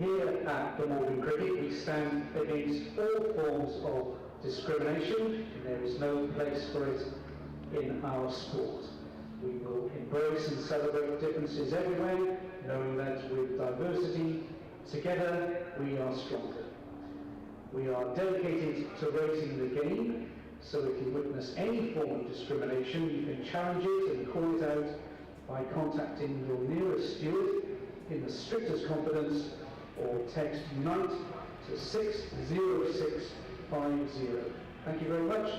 Here at Glamorgan Cricket, we stand against all forms of discrimination, and there is no place for it in our sport. We will embrace and celebrate differences everywhere, knowing that with diversity, together we are stronger. We are dedicated to raising the game, so if you witness any form of discrimination, you can challenge it and call it out by contacting your nearest steward in the strictest confidence, or text UNITE to 60650. Thank you very much.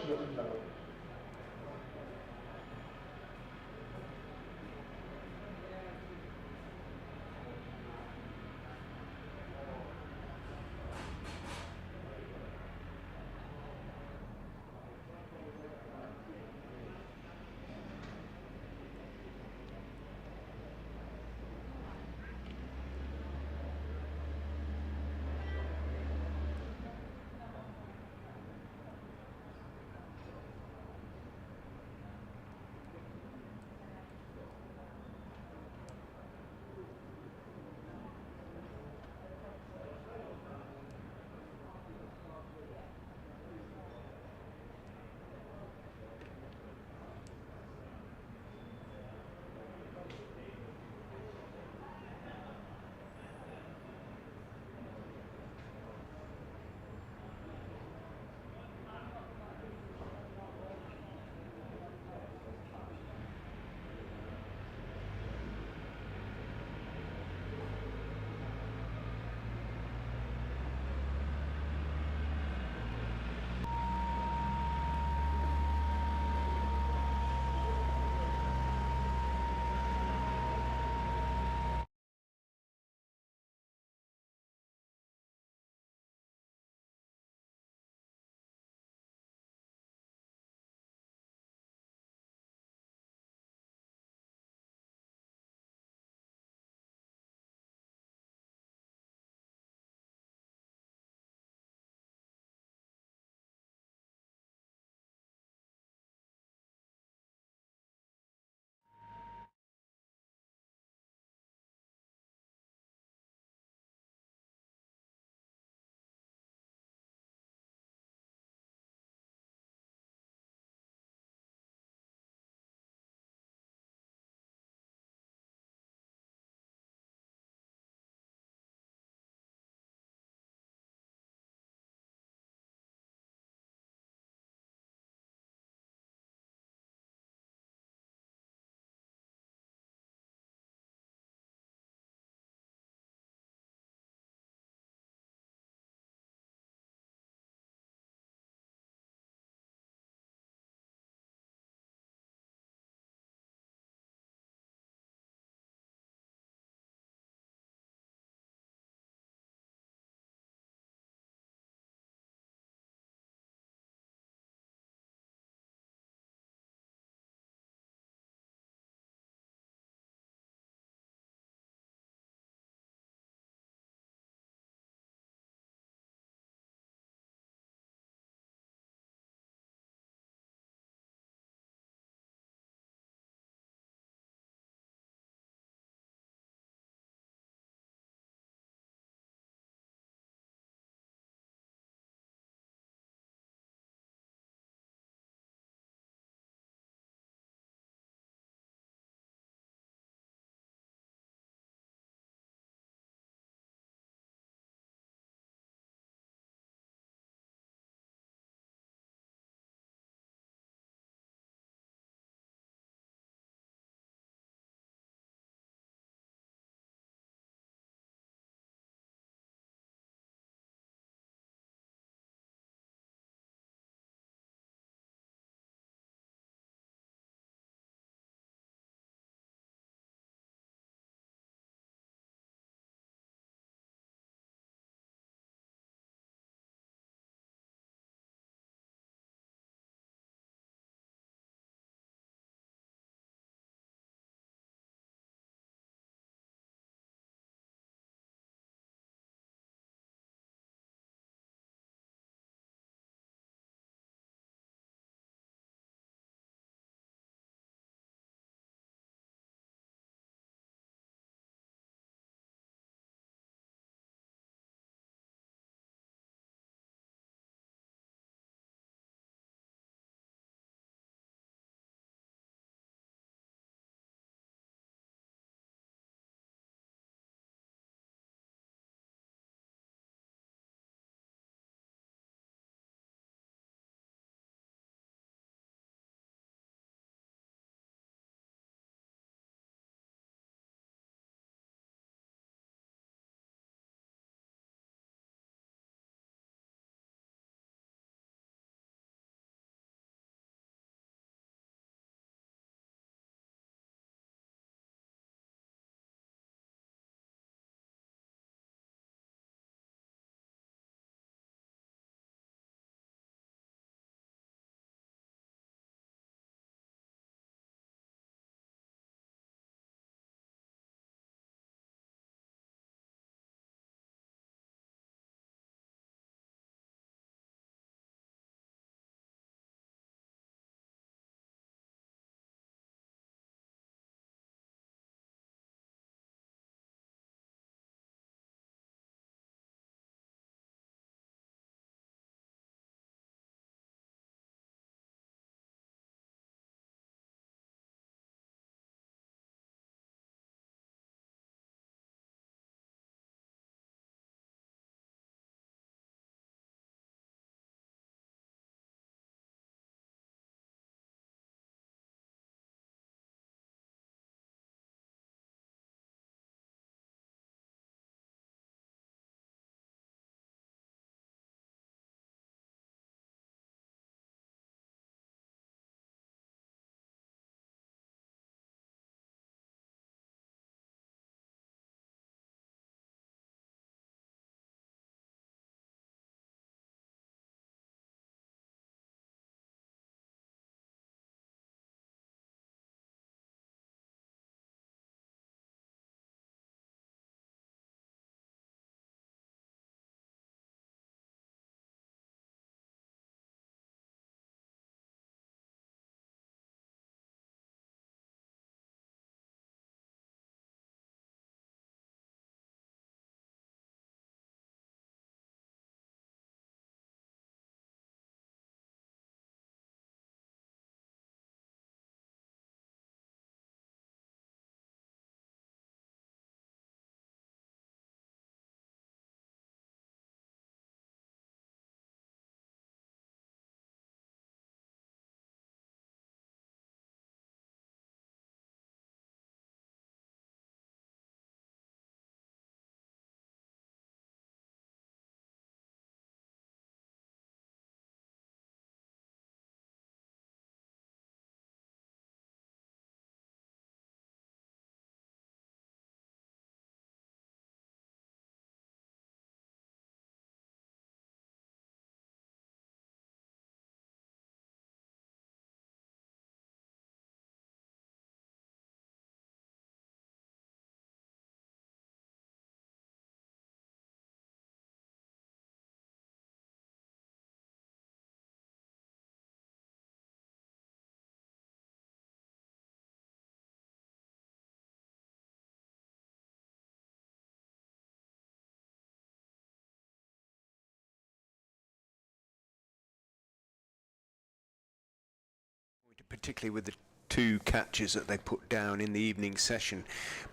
particularly with the two catches that they put down in the evening session.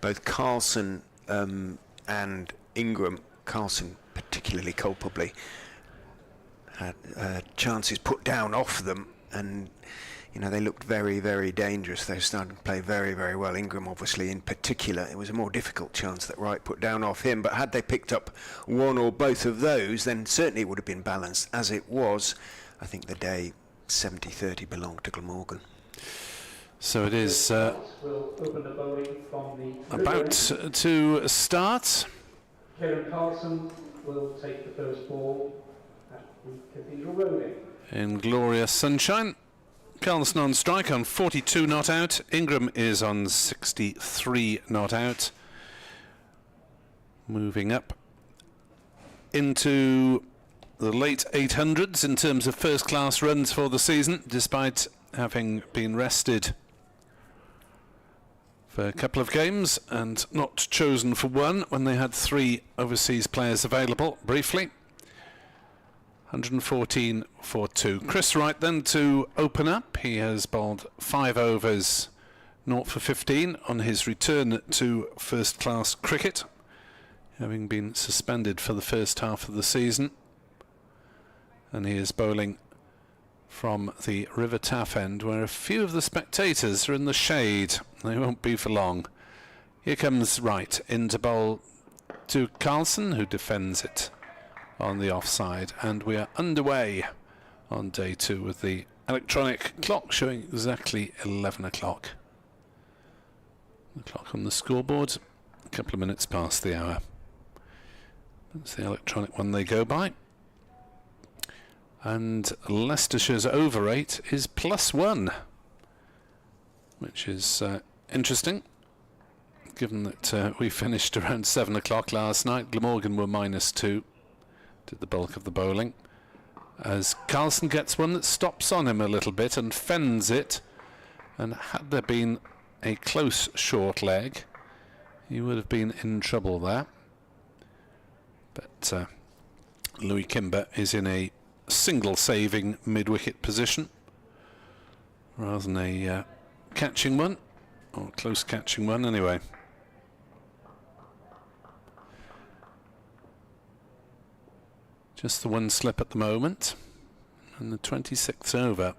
Both Carlson and Ingram, Carlson particularly culpably, had chances put down off them, and you know, they looked very, very dangerous. They started to play very, very well. Ingram, obviously, in particular, it was a more difficult chance that Wright put down off him. But had they picked up one or both of those, then certainly it would have been balanced. As it was, I think the day 70-30 belonged to Glamorgan. So it is about to start. Kieran Carlson will take the first ball at the Cathedral Road in glorious sunshine. Carlson on strike on 42 not out. Ingram is on 63 not out. Moving up into the late 800s in terms of first-class runs for the season, despite having been rested for a couple of games and not chosen for one when they had 3 overseas players available briefly. 114 for 2. Chris Wright then to open up. He has bowled 5 overs, 0 for 15 on his return to first-class cricket, having been suspended for the first half of the season. And he is bowling from the River Taff end, where a few of the spectators are in the shade. They won't be for long. Here comes Wright in to bowl to Carlson, who defends it on the offside, and we are underway on day 2 with the electronic clock showing exactly 11 o'clock. The clock on the scoreboard, a couple of minutes past the hour. That's the electronic one they go by. And Leicestershire's over rate is +1, which is interesting, given that we finished around 7 o'clock last night. Glamorgan were -2. Did the bulk of the bowling, as Carlson gets one that stops on him a little bit and fends it, and had there been a close short leg, he would have been in trouble there. But Louis Kimber is in a single saving mid-wicket position rather than a catching one, or close catching one anyway. Just the one slip at the moment, and the 26th over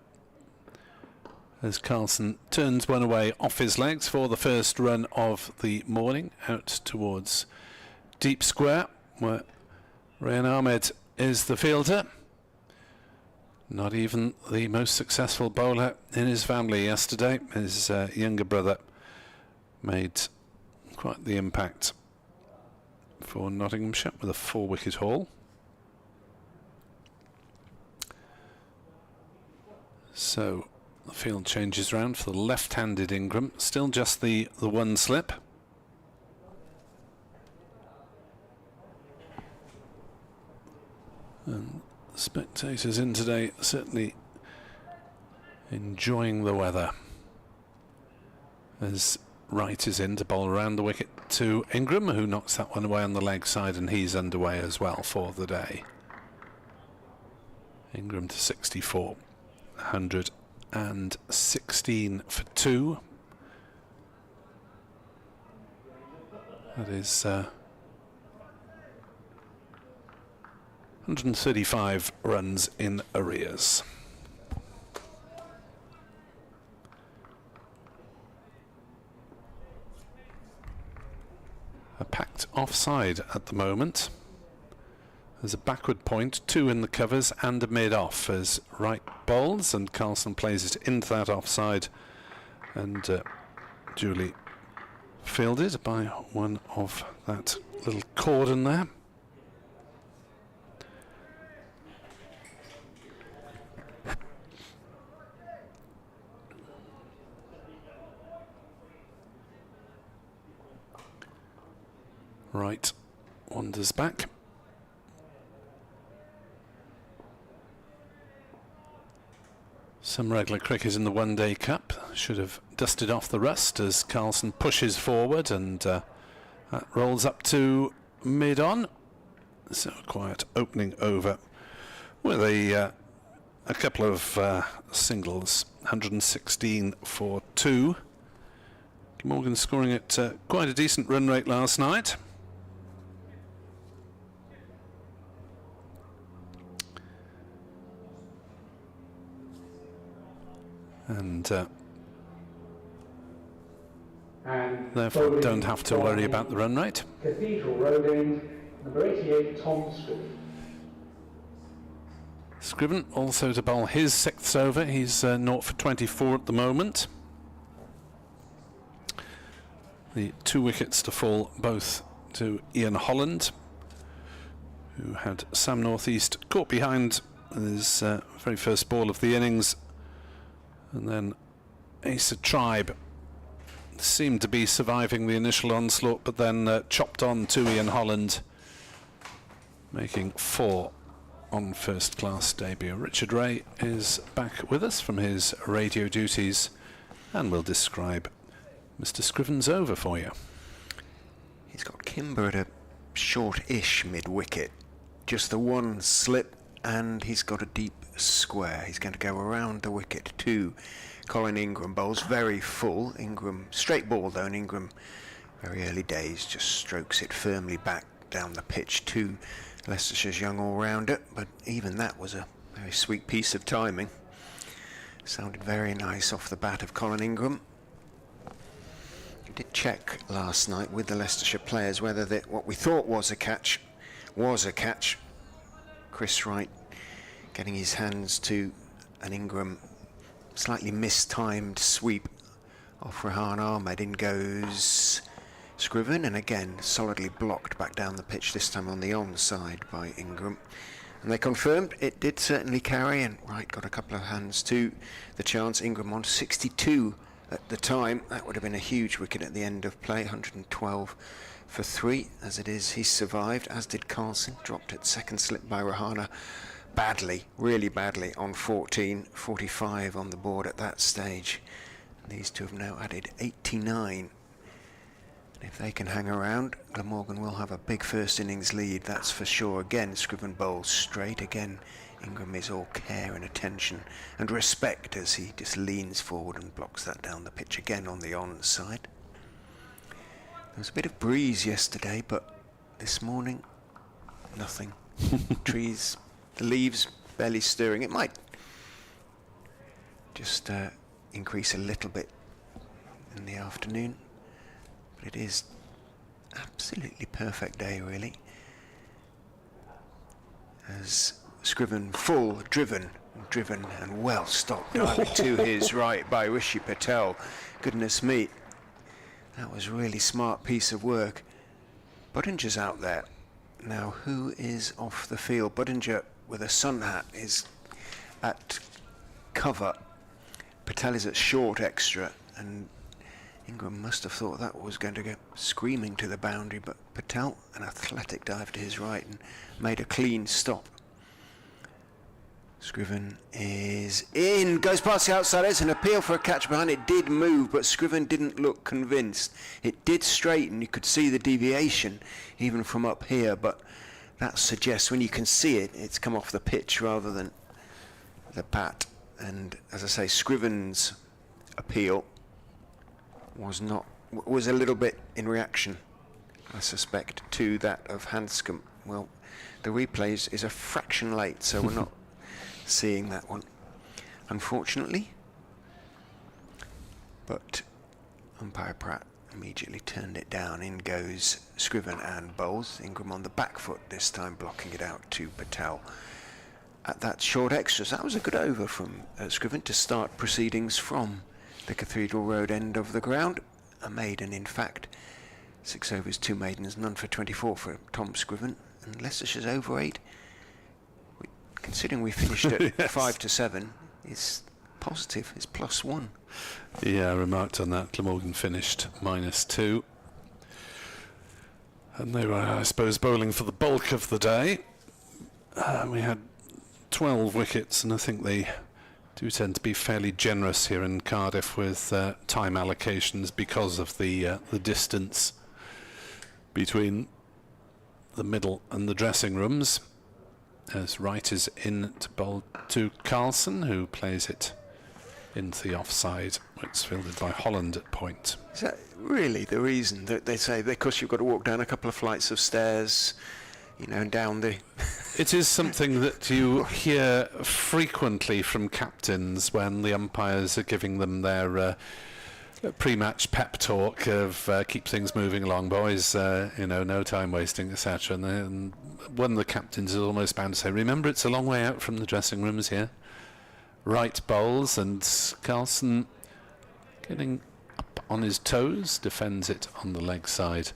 as Carlson turns one away off his legs for the first run of the morning out towards deep square, where Rayan Ahmed is the fielder. Not even the most successful bowler in his family yesterday. His younger brother made quite the impact for Nottinghamshire with a 4-wicket haul. So the field changes round for the left-handed Ingram. Still just the one slip. And spectators in today certainly enjoying the weather, as Wright is in to bowl around the wicket to Ingram, who knocks that one away on the leg side, and he's underway as well for the day. Ingram to 64. 116 for 2. That is 135 runs in arrears. A packed offside at the moment. There's a backward point, 2 in the covers and a mid-off as Wright bowls, and Carlson plays it into that offside and duly fielded by one of that little cordon there. Wright wanders back. Some regular cricket in the One-Day Cup should have dusted off the rust as Carlson pushes forward, and that rolls up to mid-on. So a quiet opening over with a a couple of singles, 116 for 2. Glamorgan scoring at quite a decent run rate last night. And therefore don't have to worry about the run rate. Cathedral Road end, number 88, Tom Scriven. Scriven also to bowl his 6th over. He's 0 for 24 at the moment. The 2 wickets to fall both to Ian Holland, who had Sam Northeast caught behind his very first ball of the innings. And then Asa Tribe seemed to be surviving the initial onslaught, but then chopped on to Ian Holland, making 4 on first-class debut. Richard Ray is back with us from his radio duties and will describe Mr. Scriven's over for you. He's got Kimber at a short-ish mid-wicket. Just the one slip, and he's got a deep square. He's going to go around the wicket to Colin Ingram. Bowls very full. Ingram, straight ball though, and Ingram, very early days, just strokes it firmly back down the pitch to Leicestershire's young all-rounder, but even that was a very sweet piece of timing. Sounded very nice off the bat of Colin Ingram. We did check last night with the Leicestershire players whether what we thought was a catch was a catch. Chris Wright getting his hands to an Ingram slightly mistimed sweep off Rehan Ahmed. In goes Scriven, and again solidly blocked back down the pitch, this time on the onside by Ingram. And they confirmed it did certainly carry, and Wright got a couple of hands to the chance. Ingram on 62 at the time. That would have been a huge wicket at the end of play, 112 for 3. As it is, he survived, as did Carlson. Dropped at second slip by Rahana badly, really badly, on 14, 45 on the board at that stage. And these two have now added 89. If they can hang around, Glamorgan will have a big first innings lead, that's for sure. Again, Scriven bowls straight. Again, Ingram is all care and attention and respect as he just leans forward and blocks that down the pitch again on the onside. There was a bit of breeze yesterday, but this morning, nothing. Trees, the leaves barely stirring. It might just increase a little bit in the afternoon. It is absolutely perfect day, really. As Scriven full, driven and well stopped to his right by Rishi Patel. Goodness me, that was a really smart piece of work. Buddinger's out there. Now, who is off the field? Buddinger with a sun hat is at cover. Patel is at short extra, and Ingram must have thought that was going to go screaming to the boundary, but Patel, an athletic dive to his right, and made a clean stop. Scriven is in, goes past the outside. It's an appeal for a catch behind. It did move, but Scriven didn't look convinced. It did straighten. You could see the deviation even from up here, but that suggests when you can see it, it's come off the pitch rather than the bat. And as I say, Scriven's appeal was a little bit in reaction, I suspect, to that of Hanscom. Well, the replays is a fraction late, so we're not seeing that one, unfortunately. But umpire Pratt immediately turned it down. In goes Scriven and bowls. Ingram on the back foot this time, blocking it out to Patel at that short extras. That was a good over from Scriven to start proceedings from the Cathedral Road end of the ground. A maiden, in fact. 6 overs, 2 maidens, none for 24 for Tom Scriven. And Leicestershire's over 8. Considering we finished at yes. 5 to 7, it's positive. It's +1. Yeah, I remarked on that. Glamorgan finished -2. And they were, I suppose, bowling for the bulk of the day. We had 12 wickets, and I think they do tend to be fairly generous here in Cardiff with time allocations because of the distance between the middle and the dressing rooms. as Wright is in to bowl to Carlson, who plays it into the offside. It's fielded by Holland at point. Is that really the reason that they say because you've got to walk down a couple of flights of stairs, and down the... It is something that you hear frequently from captains when the umpires are giving them their pre-match pep talk of keep things moving along, boys, no time wasting, etc. And one of the captains is almost bound to say, remember, it's a long way out from the dressing rooms here. Wright bowls, and Carlson getting up on his toes, defends it on the leg side,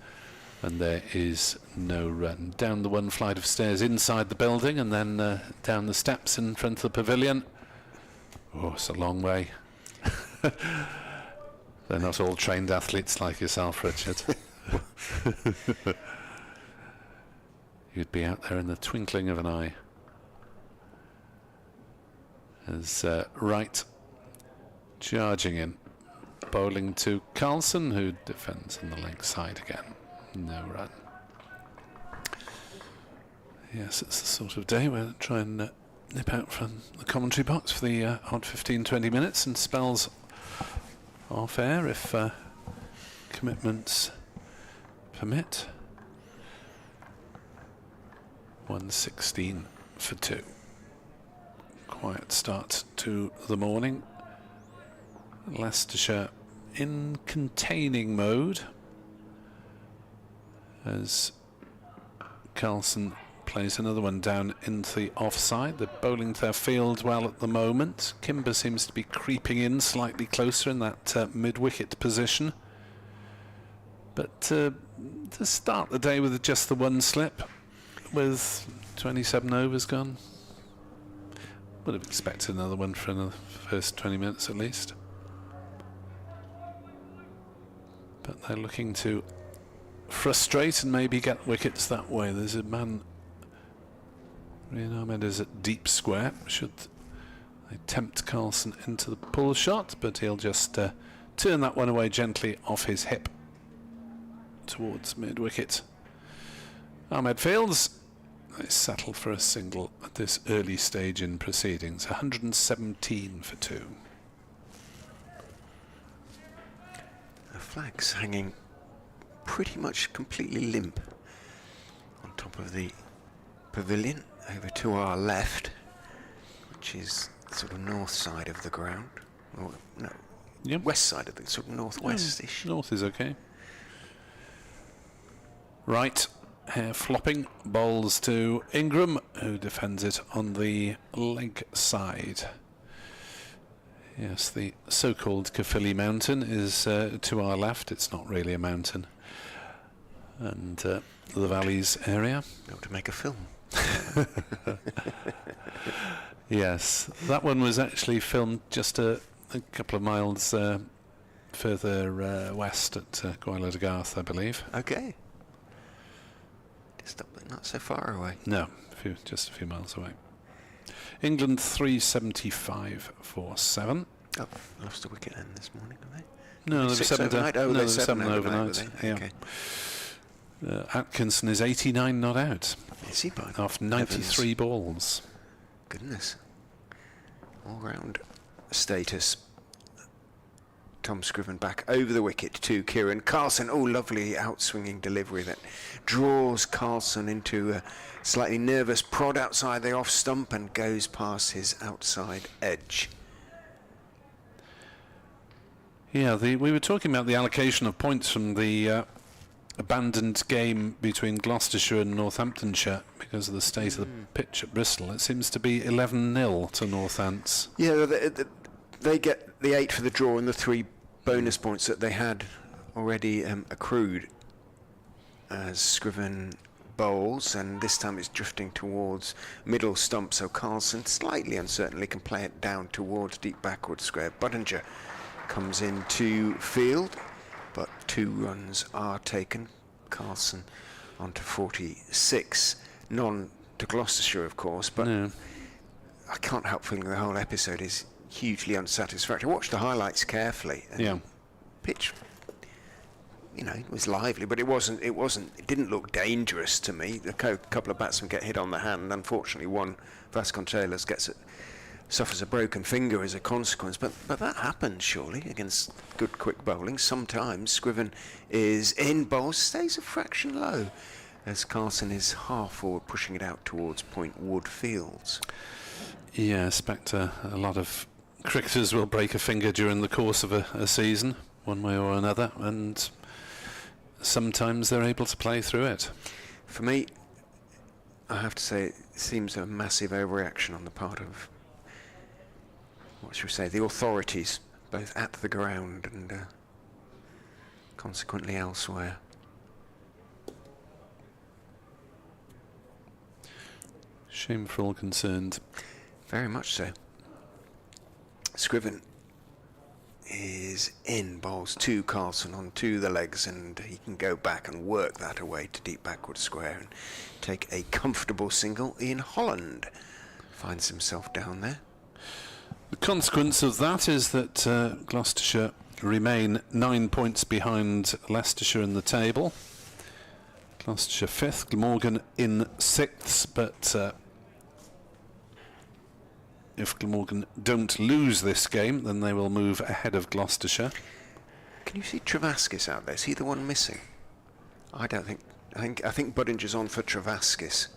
and there is no run. Down the one flight of stairs inside the building, and then down the steps in front of the pavilion. Oh, it's a long way. They're not all trained athletes like yourself, Richard. You'd be out there in the twinkling of an eye. As Wright charging in, bowling to Carlson, who defends on the leg side again. No run. Yes, it's the sort of day where I try and nip out from the commentary box for the odd 15-20 minutes and spells off air if commitments permit. 116 for 2. Quiet start to the morning. Leicestershire in containing mode as Carlson plays another one down into the offside. They're bowling their field well at the moment. Kimber seems to be creeping in slightly closer in that mid-wicket position. But to start the day with just the one slip, with 27 overs gone, would have expected another one for the first 20 minutes at least. But they're looking to frustrate and maybe get wickets that way. There's a man, Rian Ahmed is at deep square. Should they tempt Carlson into the pull shot, but he'll just turn that one away gently off his hip towards mid-wicket. Ahmed fields. They settle for a single at this early stage in proceedings. 117 for 2. The flag's hanging pretty much completely limp on top of the pavilion over to our left, which is sort of north side of the ground. Or, no, Yep. west side of the sort of northwest-ish. North is okay. Right. Hair flopping, bowls to Ingram, who defends it on the leg side. Yes, the so-called Caerphilly Mountain is to our left. It's not really a mountain. And the valleys area. Got to make a film. Yes, that one was actually filmed just a couple of miles further west at Gwyler de Garth, I believe. Okay. Not so far away. No, just a few miles away. England 375 for 7. Oh, lost a wicket then this morning, have they? No, they were 7 overnight. Oh, no, they they were 7 overnight. they? Yeah. Okay. Atkinson is 89 not out. Is he by After 93 balls. Goodness. All round status. Tom Scriven back over the wicket to Kieran Carlson. Oh, lovely outswinging delivery that draws Carlson into a slightly nervous prod outside the off stump and goes past his outside edge. Yeah, we were talking about the allocation of points from the abandoned game between Gloucestershire and Northamptonshire because of the state of the pitch at Bristol. It seems to be 11-0 to Northants. Yeah, they get the 8 for the draw and the 3 bonus points that they had already accrued as Scriven bowls, and this time it's drifting towards middle stump, so Carlson slightly uncertainly can play it down towards deep backward square. Buttinger comes into field, but 2 runs are taken. Carlson on to 46, none to Gloucestershire of course, but Yeah. I can't help feeling the whole episode is hugely unsatisfactory. Watch the highlights carefully. And Yeah. pitch it was lively, but it didn't look dangerous to me. A couple of batsmen get hit on the hand. Unfortunately, one, Vasconcelos, suffers a broken finger as a consequence, but that happens surely against good quick bowling. Sometimes Scriven is in, bowls, stays a fraction low as Carlson is half forward, pushing it out towards Point Wood Fields. Yeah, I expect a lot of cricketers will break a finger during the course of a season, one way or another, and sometimes they're able to play through it. For me, I have to say, it seems a massive overreaction on the part of, what should we say, the authorities, both at the ground and consequently elsewhere. Shame for all concerned. Very much so. Scriven is in, bowls to Carlson onto the legs, and he can go back and work that away to deep backward square and take a comfortable single. Ian Holland finds himself down there. The consequence of that is that Gloucestershire remain 9 points behind Leicestershire in the table. Gloucestershire 5th, Glamorgan in 6th, but if Glamorgan don't lose this game, then they will move ahead of Gloucestershire. Can you see Travaskis out there? Is he the one missing? I don't think. I think Buddinger's on for Travaskis,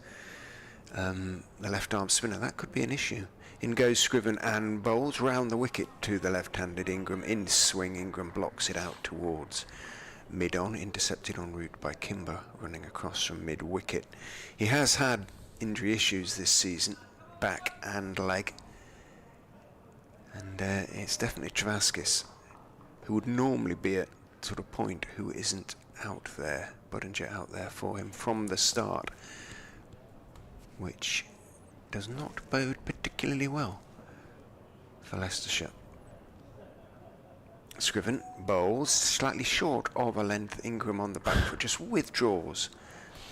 the left-arm spinner. That could be an issue. In goes Scriven and bowls round the wicket to the left-handed Ingram. In swing, Ingram blocks it out towards mid-on, intercepted en route by Kimber, running across from mid-wicket. He has had injury issues this season, back and leg. And it's definitely Travaskis, who would normally be at sort of point, who isn't out there. Buddinger out there for him from the start, which does not bode particularly well for Leicestershire. Scriven bowls slightly short of a length. Ingram on the back foot just withdraws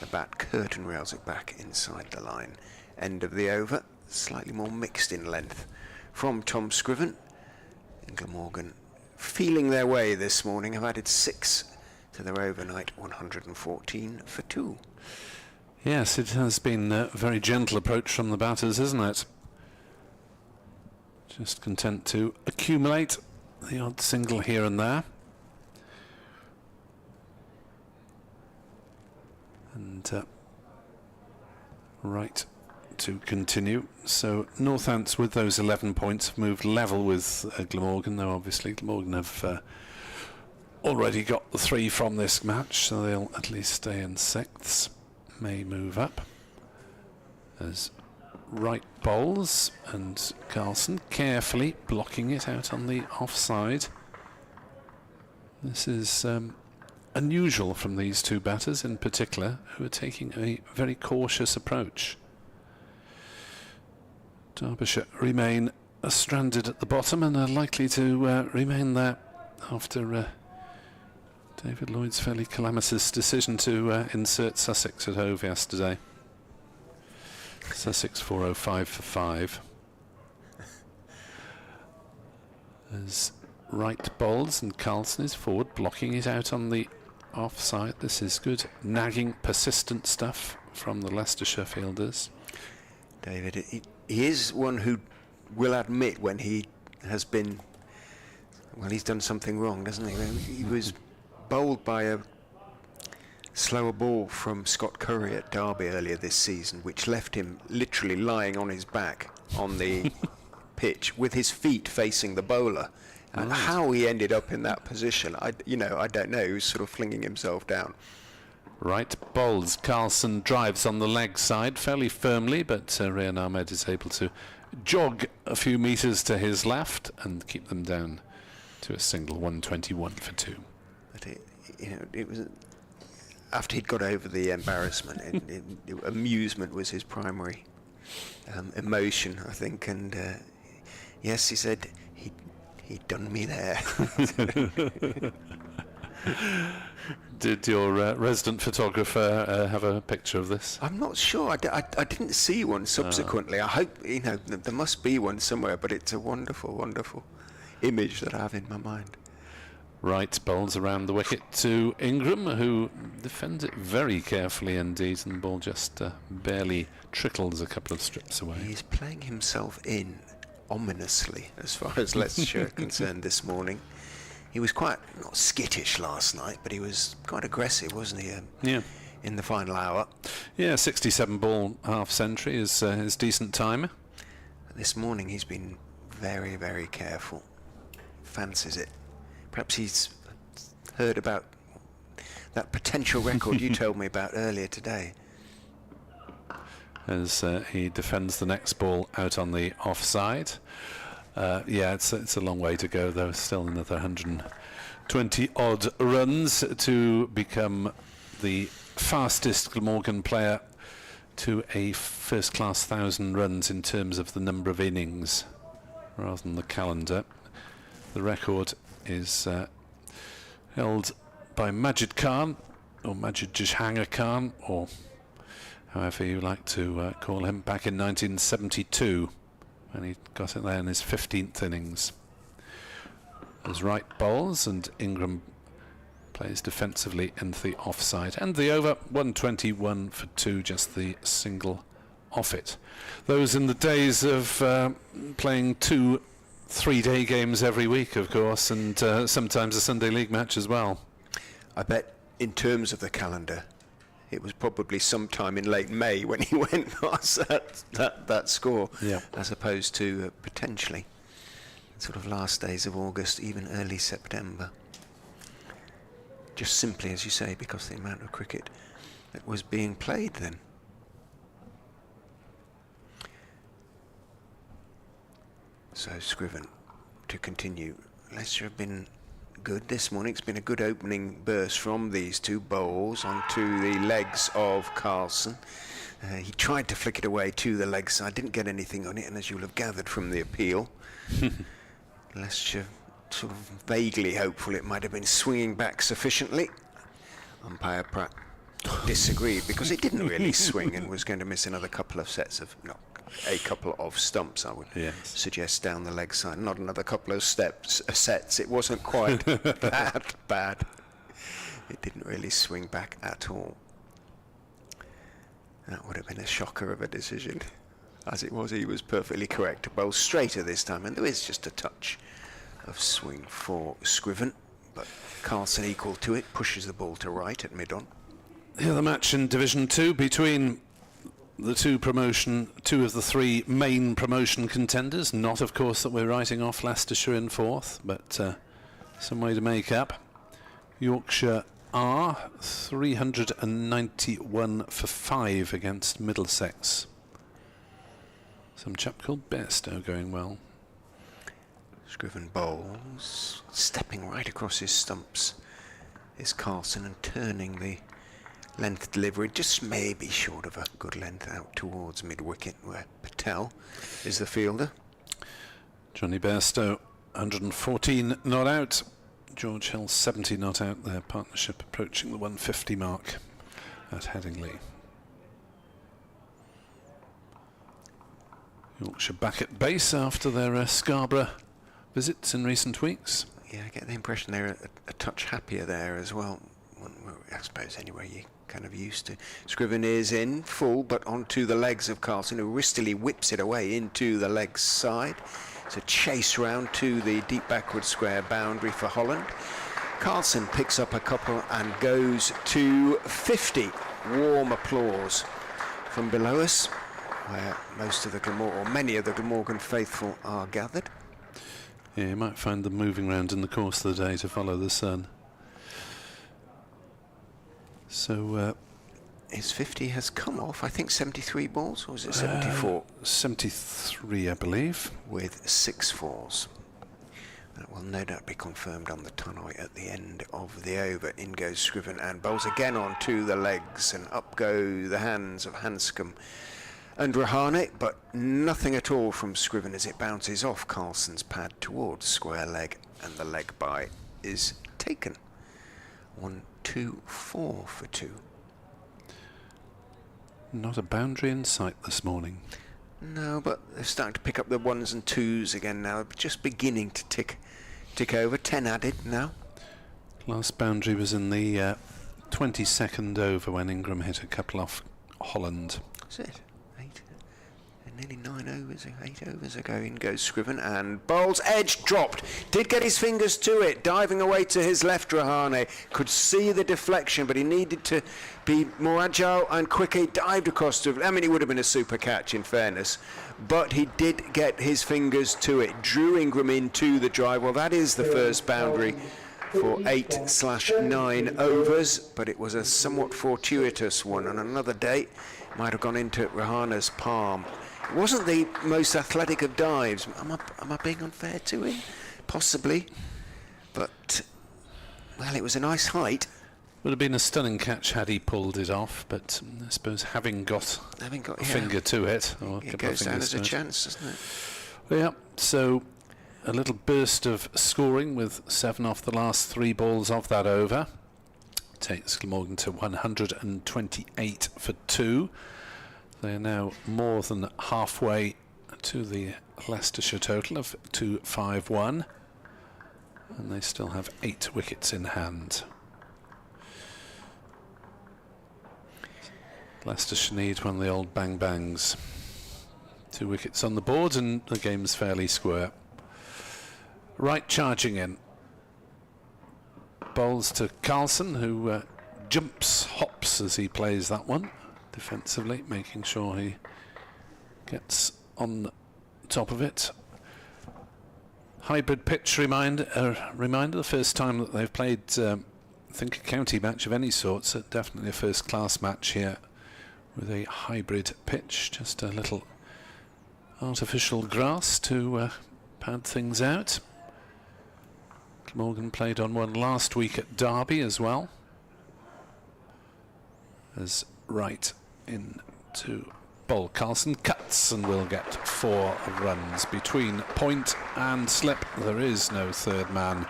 the bat, curtain rails it back inside the line. End of the over, slightly more mixed in length from Tom Scriven. And Glamorgan feeling their way this morning, have added 6 to their overnight 114 for 2. Yes, it has been a very gentle approach from the batters, isn't it? Just content to accumulate the odd single here and there. And right to continue. So Northants with those 11 points have moved level with Glamorgan, though obviously Glamorgan have already got the 3 from this match, so they'll at least stay in 6th. May move up as right bowls, and Carlson carefully blocking it out on the offside. This is unusual from these two batters in particular, who are taking a very cautious approach. Derbyshire remain stranded at the bottom and are likely to remain there after David Lloyd's fairly calamitous decision to insert Sussex at Hove yesterday. Sussex 405 for 5. As right bowls, and Carlson is forward, blocking it out on the offside. This is good, nagging, persistent stuff from the Leicestershire fielders. David, he is one who will admit when he has been, well, he's done something wrong, doesn't he? He was bowled by a slower ball from Scott Curry at Derby earlier this season, which left him literally lying on his back on the pitch with his feet facing the bowler. And how he ended up in that position, I don't know. He was sort of flinging himself down. Right bowls. Carlson drives on the leg side fairly firmly, but Rayan Ahmed is able to jog a few metres to his left and keep them down to a single, 121 for 2. But it was after he'd got over the embarrassment. Amusement was his primary emotion, I think. And yes, he said he'd done me there. Did your resident photographer have a picture of this? I'm not sure. I didn't see one subsequently. I hope there must be one somewhere. But it's a wonderful, wonderful image that I have in my mind. Wright bowls around the wicket to Ingram, who defends it very carefully indeed, and the ball just barely trickles a couple of strips away. He's playing himself in ominously as far as Leicestershire are concerned this morning. He was quite, not skittish last night, but he was quite aggressive, wasn't he, Yeah. in the final hour. Yeah, 67 ball half century is decent time. This morning he's been very, very careful. Fancies it. Perhaps he's heard about that potential record you told me about earlier today. As he defends the next ball out on the offside. Yeah, it's a long way to go, though. Still another 120 odd runs to become the fastest Glamorgan player to a first-class 1,000 runs in terms of the number of innings rather than the calendar. The record is held by Majid Khan, or Majid Jahangir Khan, or however you like to call him, back in 1972, when he got it there in his 15th innings. As Wright bowls and Ingram plays defensively into the offside, and the over 121 for 2, just the single off it. Those in the days of playing 2 3-day games every week, of course, and sometimes a Sunday League match as well. I bet in terms of the calendar, it was probably sometime in late May when he went past that score, Yeah. as opposed to potentially sort of last days of August, even early September. Just simply, as you say, because of the amount of cricket that was being played then. So Scriven to continue. Leicester have been good this morning. It's been a good opening burst from these two bowls onto the legs of Carlson. He tried to flick it away to the leg side, didn't get anything on it, and as you'll have gathered from the appeal, Leicester sort of vaguely hopeful it might have been swinging back sufficiently. Umpire Pratt disagreed because it didn't really swing and was going to miss another couple of sets of, no, a couple of stumps, I would suggest, down the leg side. Not another couple of sets. It wasn't quite that bad. It didn't really swing back at all. That would have been a shocker of a decision. As it was, he was perfectly correct to bowl straighter this time, and there is just a touch of swing for Scriven, but Carlson equal to it, pushes the ball to right at mid-on. The other match in Division 2 between the two of the 3 main promotion contenders. Not, of course, that we're writing off Leicestershire in 4th, but some way to make up. Yorkshire are 391 for 5 against Middlesex. Some chap called Bairstow going well. Scriven bowls, stepping right across his stumps is Carlson and turning the length delivery just maybe short of a good length out towards mid-wicket, where Patel is the fielder. Johnny Bairstow 114 not out. George Hill 70 not out. Their partnership approaching the 150 mark at Headingley. Yorkshire back at base after their Scarborough visits in recent weeks. Yeah, I get the impression they're a touch happier there as well. I suppose anyway, you're kind of used to. Scriven is in full, but onto the legs of Carlson, who wristily whips it away into the leg side. It's a chase round to the deep backward square boundary for Holland. Carlson picks up a couple and goes to 50. Warm applause from below us, where most of the many of the Glamorgan faithful are gathered. Yeah, you might find them moving around in the course of the day to follow the sun. So his 50 has come off, I think 73 balls, or was it 74? 73, I believe. With 6 fours. That will no doubt be confirmed on the tannoy at the end of the over. In goes Scriven and bowls again onto the legs, and up go the hands of Hanscom and Rahane, but nothing at all from Scriven as it bounces off Carlson's pad towards square leg, and the leg by is taken. 1, 2, 4 for 2. Not a boundary in sight this morning. No, but they're starting to pick up the 1s and 2s again now, just beginning to tick over. 10 added now. Last boundary was in the 22nd over when Ingram hit a couple off Holland. That's it. Nearly 8 overs ago. In goes Scriven, and bowls edge dropped. Did get his fingers to it, diving away to his left. Rahane could see the deflection, but he needed to be more agile and quicker. He dived across to. I mean, it would have been a super catch in fairness, but he did get his fingers to it. Drew Ingram into the drive. Well, that is the first boundary for 8/9 overs, but it was a somewhat fortuitous one. On another day, might have gone into Rahane's palm. It wasn't the most athletic of dives. Am I being unfair to him? Possibly. But, well, it was a nice height. Would have been a stunning catch had he pulled it off, but I suppose having got a finger to it, or it goes down as a chance, doesn't it? Yeah, so a little burst of scoring with 7 off the last 3 balls of that over. Takes Glamorgan to 128 for 2. They're now more than halfway to the Leicestershire total of 251, and they still have 8 wickets in hand. Leicestershire need one of the old bang bangs. 2 wickets on the board and the game's fairly square. Right, charging in. Bowls to Carlson, who hops as he plays that one. Defensively, making sure he gets on top of it. Hybrid pitch reminder, the first time that they've played, I think, a county match of any sort, so definitely a first-class match here with a hybrid pitch, just a little artificial grass to pad things out. Glamorgan played on one last week at Derby as well. As right into bowl. Carlson cuts and will get 4 runs. Between point and slip, there is no third man.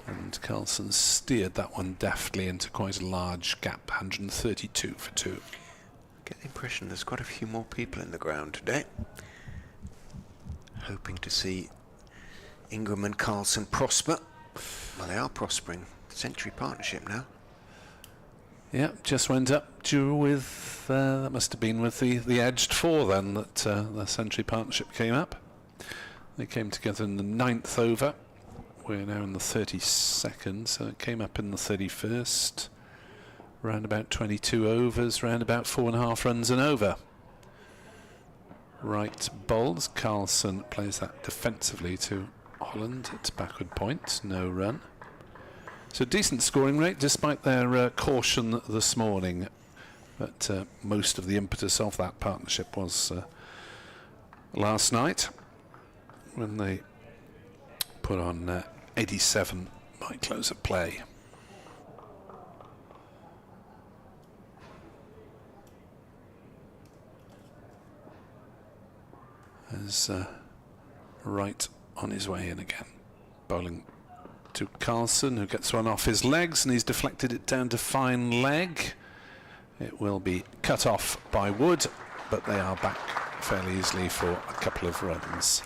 And Carlson steered that one deftly into quite a large gap, 132 for 2. I get the impression there's quite a few more people in the ground today. Hoping to see Ingram and Carlson prosper. Well, they are prospering. Century partnership now. Yeah, just went up due with, that must have been with the edged 4 then, that the Century Partnership came up. They came together in the 9th over. We're now in the 32nd, so it came up in the 31st. Round about 22 overs, round about 4.5 runs and over. Right bowls. Carlson plays that defensively to Holland. It's backward point, no run. So decent scoring rate despite their caution this morning, but most of the impetus of that partnership was last night when they put on 87 by close of play. As right on his way in again, bowling to Carlson, who gets one off his legs, and he's deflected it down to fine leg. It will be cut off by Wood, but they are back fairly easily for a couple of runs.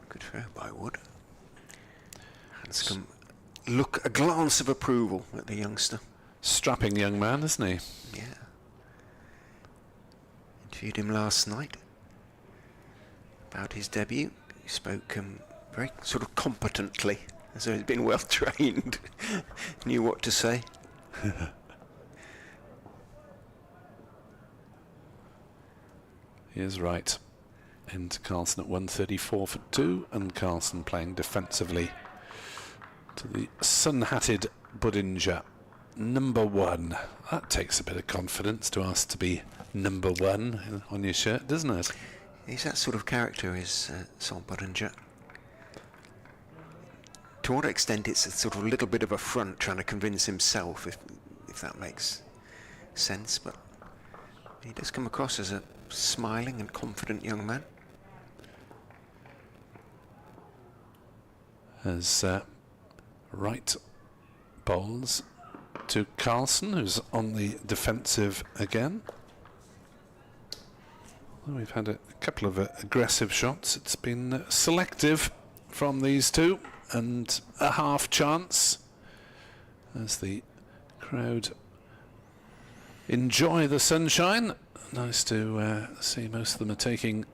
Good throw by Wood. Hanscom look, a glance of approval at the youngster. Strapping young man, isn't he? Yeah. Interviewed him last night about his debut. He spoke very sort of competently, as though he'd been well trained, knew what to say. He is right. Into Carlson at 134 for 2, and Carlson playing defensively to the sun-hatted Budinger. Number 1. That takes a bit of confidence to ask to be number 1 on your shirt, doesn't it? He's that sort of character, is Sol Budinger. To what extent it's a sort of little bit of a front, trying to convince himself, if that makes sense, but he does come across as a smiling and confident young man. As right bowls to Carlson, who's on the defensive again. Well, we've had a couple of aggressive shots. It's been selective from these two, and a half chance. as the crowd enjoy the sunshine. Nice to see most of them are taking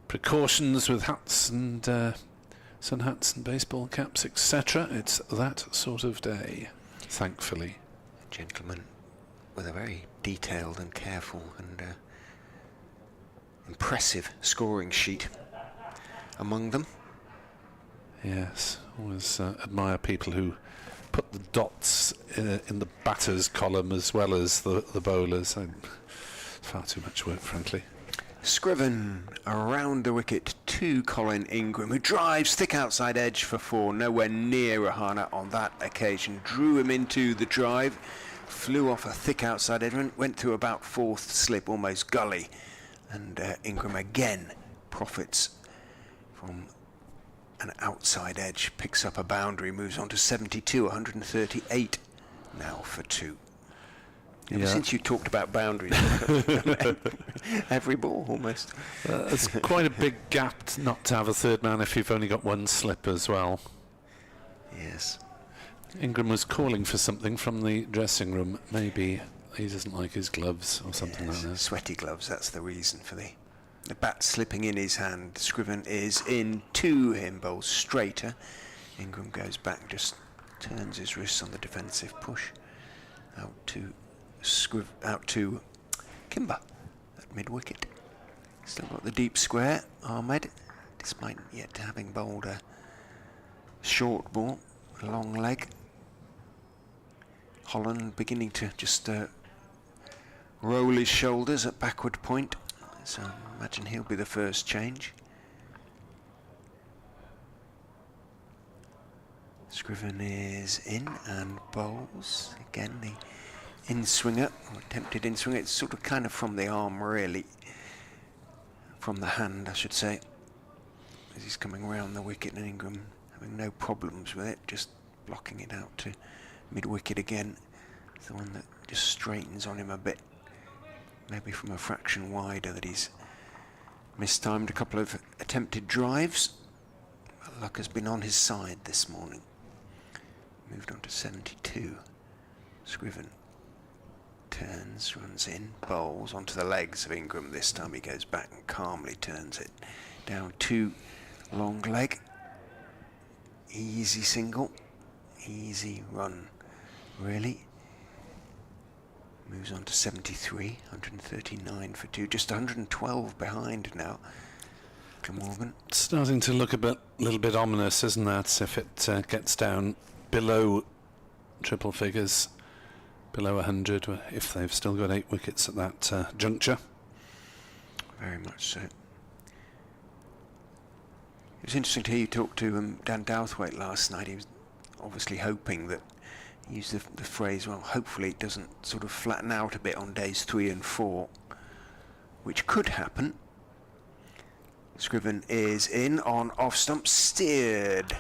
precautions with hats and sun hats and baseball caps, etc. It's that sort of day, thankfully. Gentlemen with a very detailed and careful and impressive scoring sheet among them. Yes, always admire people who put the dots in the batters column as well as the bowlers. Far too much work, frankly. Scriven around the wicket to Colin Ingram, who drives thick outside edge for 4, nowhere near Rahana on that occasion. Drew him into the drive, flew off a thick outside edge, went through about 4th slip, almost gully, and Ingram again profits from an outside edge, picks up a boundary, moves on to 72, 138 now for 2. Ever since you talked about boundaries, every ball almost. It's quite a big gap not to have a third man if you've only got 1 slip as well. Yes. Ingram was calling for something from the dressing room. Maybe he doesn't like his gloves or something like that. Sweaty gloves, that's the reason for the bat slipping in his hand. Scriven is in to him, bowls straighter. Ingram goes back, just turns his wrists on the defensive push. Out to Kimber at mid-wicket. Still got the deep square, Ahmed, despite yet having bowled a short ball, a long leg. Holland beginning to just roll his shoulders at backward point, so I imagine he'll be the first change. Scriven is in and bowls again. The in-swinger, or attempted in-swinger, it's sort of kind of from the arm really, from the hand I should say, as he's coming around the wicket, and Ingram having no problems with it, just blocking it out to mid-wicket again. It's the one that just straightens on him a bit, maybe from a fraction wider, that he's mistimed a couple of attempted drives. But luck has been on his side this morning. Moved on to 72. Scriven turns, runs in, bowls onto the legs of Ingram. This time he goes back and calmly turns it down to long leg. Easy single, easy run really. Moves on to 73, 139 for 2, just 112 behind now. Glamorgan. Starting to look a little bit ominous, isn't that, if it gets down below triple figures, below 100, if they've still got 8 wickets at that juncture. Very much so. It was interesting to hear you talk to Dan Douthwaite last night. He was obviously hoping that, he used the phrase, well, hopefully it doesn't sort of flatten out a bit on days 3 and 4, which could happen. Scriven is in on off stump, steered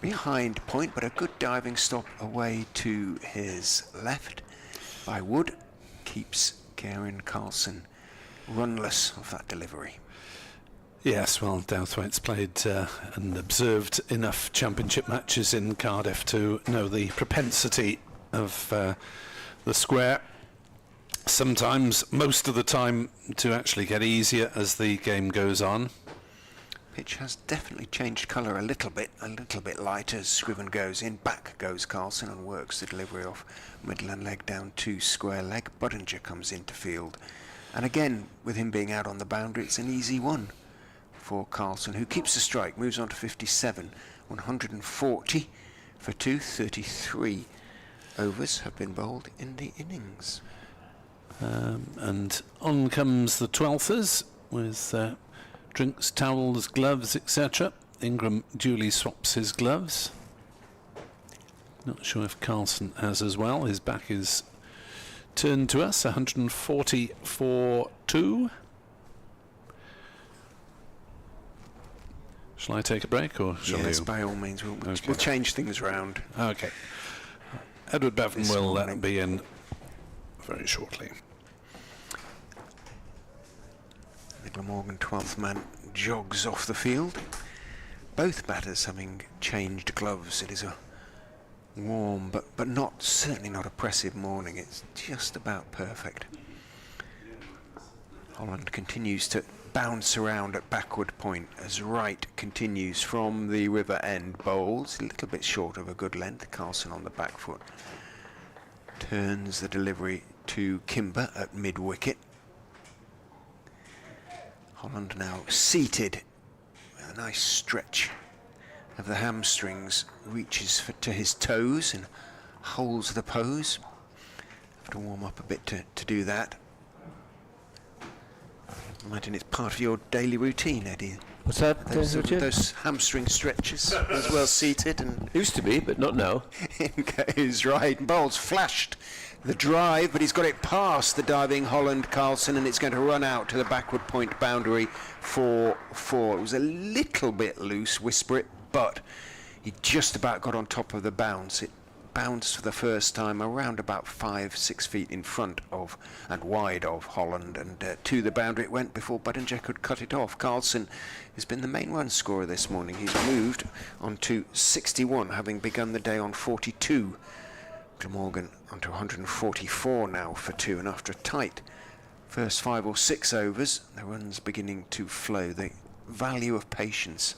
behind point, but a good diving stop away to his left by Wood. Keeps Kieran Carlson runless of that delivery. Yes, well, Douthwaite's played and observed enough championship matches in Cardiff to know the propensity of the square. Sometimes, most of the time, to actually get easier as the game goes on. Pitch has definitely changed colour a little bit lighter as Scriven goes in. Back goes Carlson and works the delivery off middle and leg down to square leg. Budinger comes into field, and again, with him being out on the boundary, it's an easy one for Carlson, who keeps the strike, moves on to 57, 140 for 233 overs have been bowled in the innings. And on comes the 12thers with drinks, towels, gloves, etc. Ingram duly swaps his gloves. Not sure if Carlson has as well. His back is turned to us, 140 for 2. Shall I take a break, or shall yes, you? by all means. We'll change things around. Okay. Edward Bevan will be in very shortly. The Glamorgan 12th man jogs off the field. Both batters having changed gloves. It is a Warm, but not, certainly not oppressive morning. It's just about perfect. Holland continues to bounce around at backward point as Wright continues from the river end, bowls a little bit short of a good length. Carlson on the back foot turns the delivery to Kimber at mid wicket. Holland now seated with a nice stretch of the hamstrings, reaches to his toes and holds the pose. Have to warm up a bit to do that. Imagine it's part of your daily routine, Eddie. What's that, Richard? Those hamstring stretches as well seated. And Used to be, but not now. in goes Wright. Bowles flashed the drive, but he's got it past the diving Holland Carlson, and it's going to run out to the backward point boundary for 4. It was a little bit loose, whisper it, but he just about got on top of the bounce. It bounced for the first time around about 5-6 feet in front of and wide of Holland, and to the boundary it went before Budinger could cut it off. Carlson has been the main run scorer this morning. He's moved on to 61, having begun the day on 42. Glamorgan on to 144 now for 2, and after a tight first 5 or 6 overs, the runs beginning to flow. The value of patience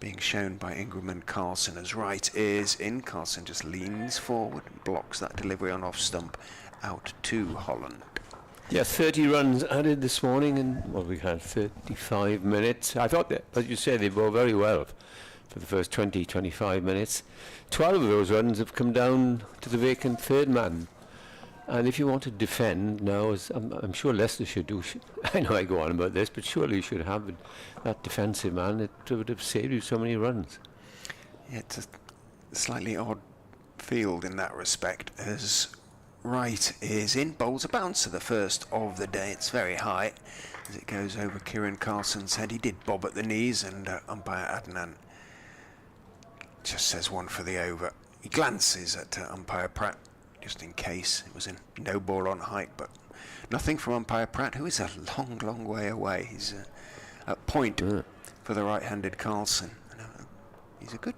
being shown by Ingram and Carlson as Wright is in. Carlson just leans forward and blocks that delivery on off stump out to Holland. Yeah, 30 runs added this morning, and we had 35 minutes. I thought that, as you said, they bowled very well for the first 20-25 minutes. 12 of those runs have come down to the vacant third man. And if you want to defend now, as I'm sure Leicestershire do, I know I go on about this, but surely you should have that defensive man. It would have saved you so many runs. Yeah, it's a slightly odd field in that respect, as Wright is in, bowls a bouncer the first of the day. It's very high as it goes over Kieran Carlson's head. He did bob at the knees, and umpire Adnan just says 1 for the over. He glances at umpire Pratt just in case. It was in no ball on height, but nothing from umpire Pratt, who is a long way away. He's at point for the right-handed Carlson. He's a good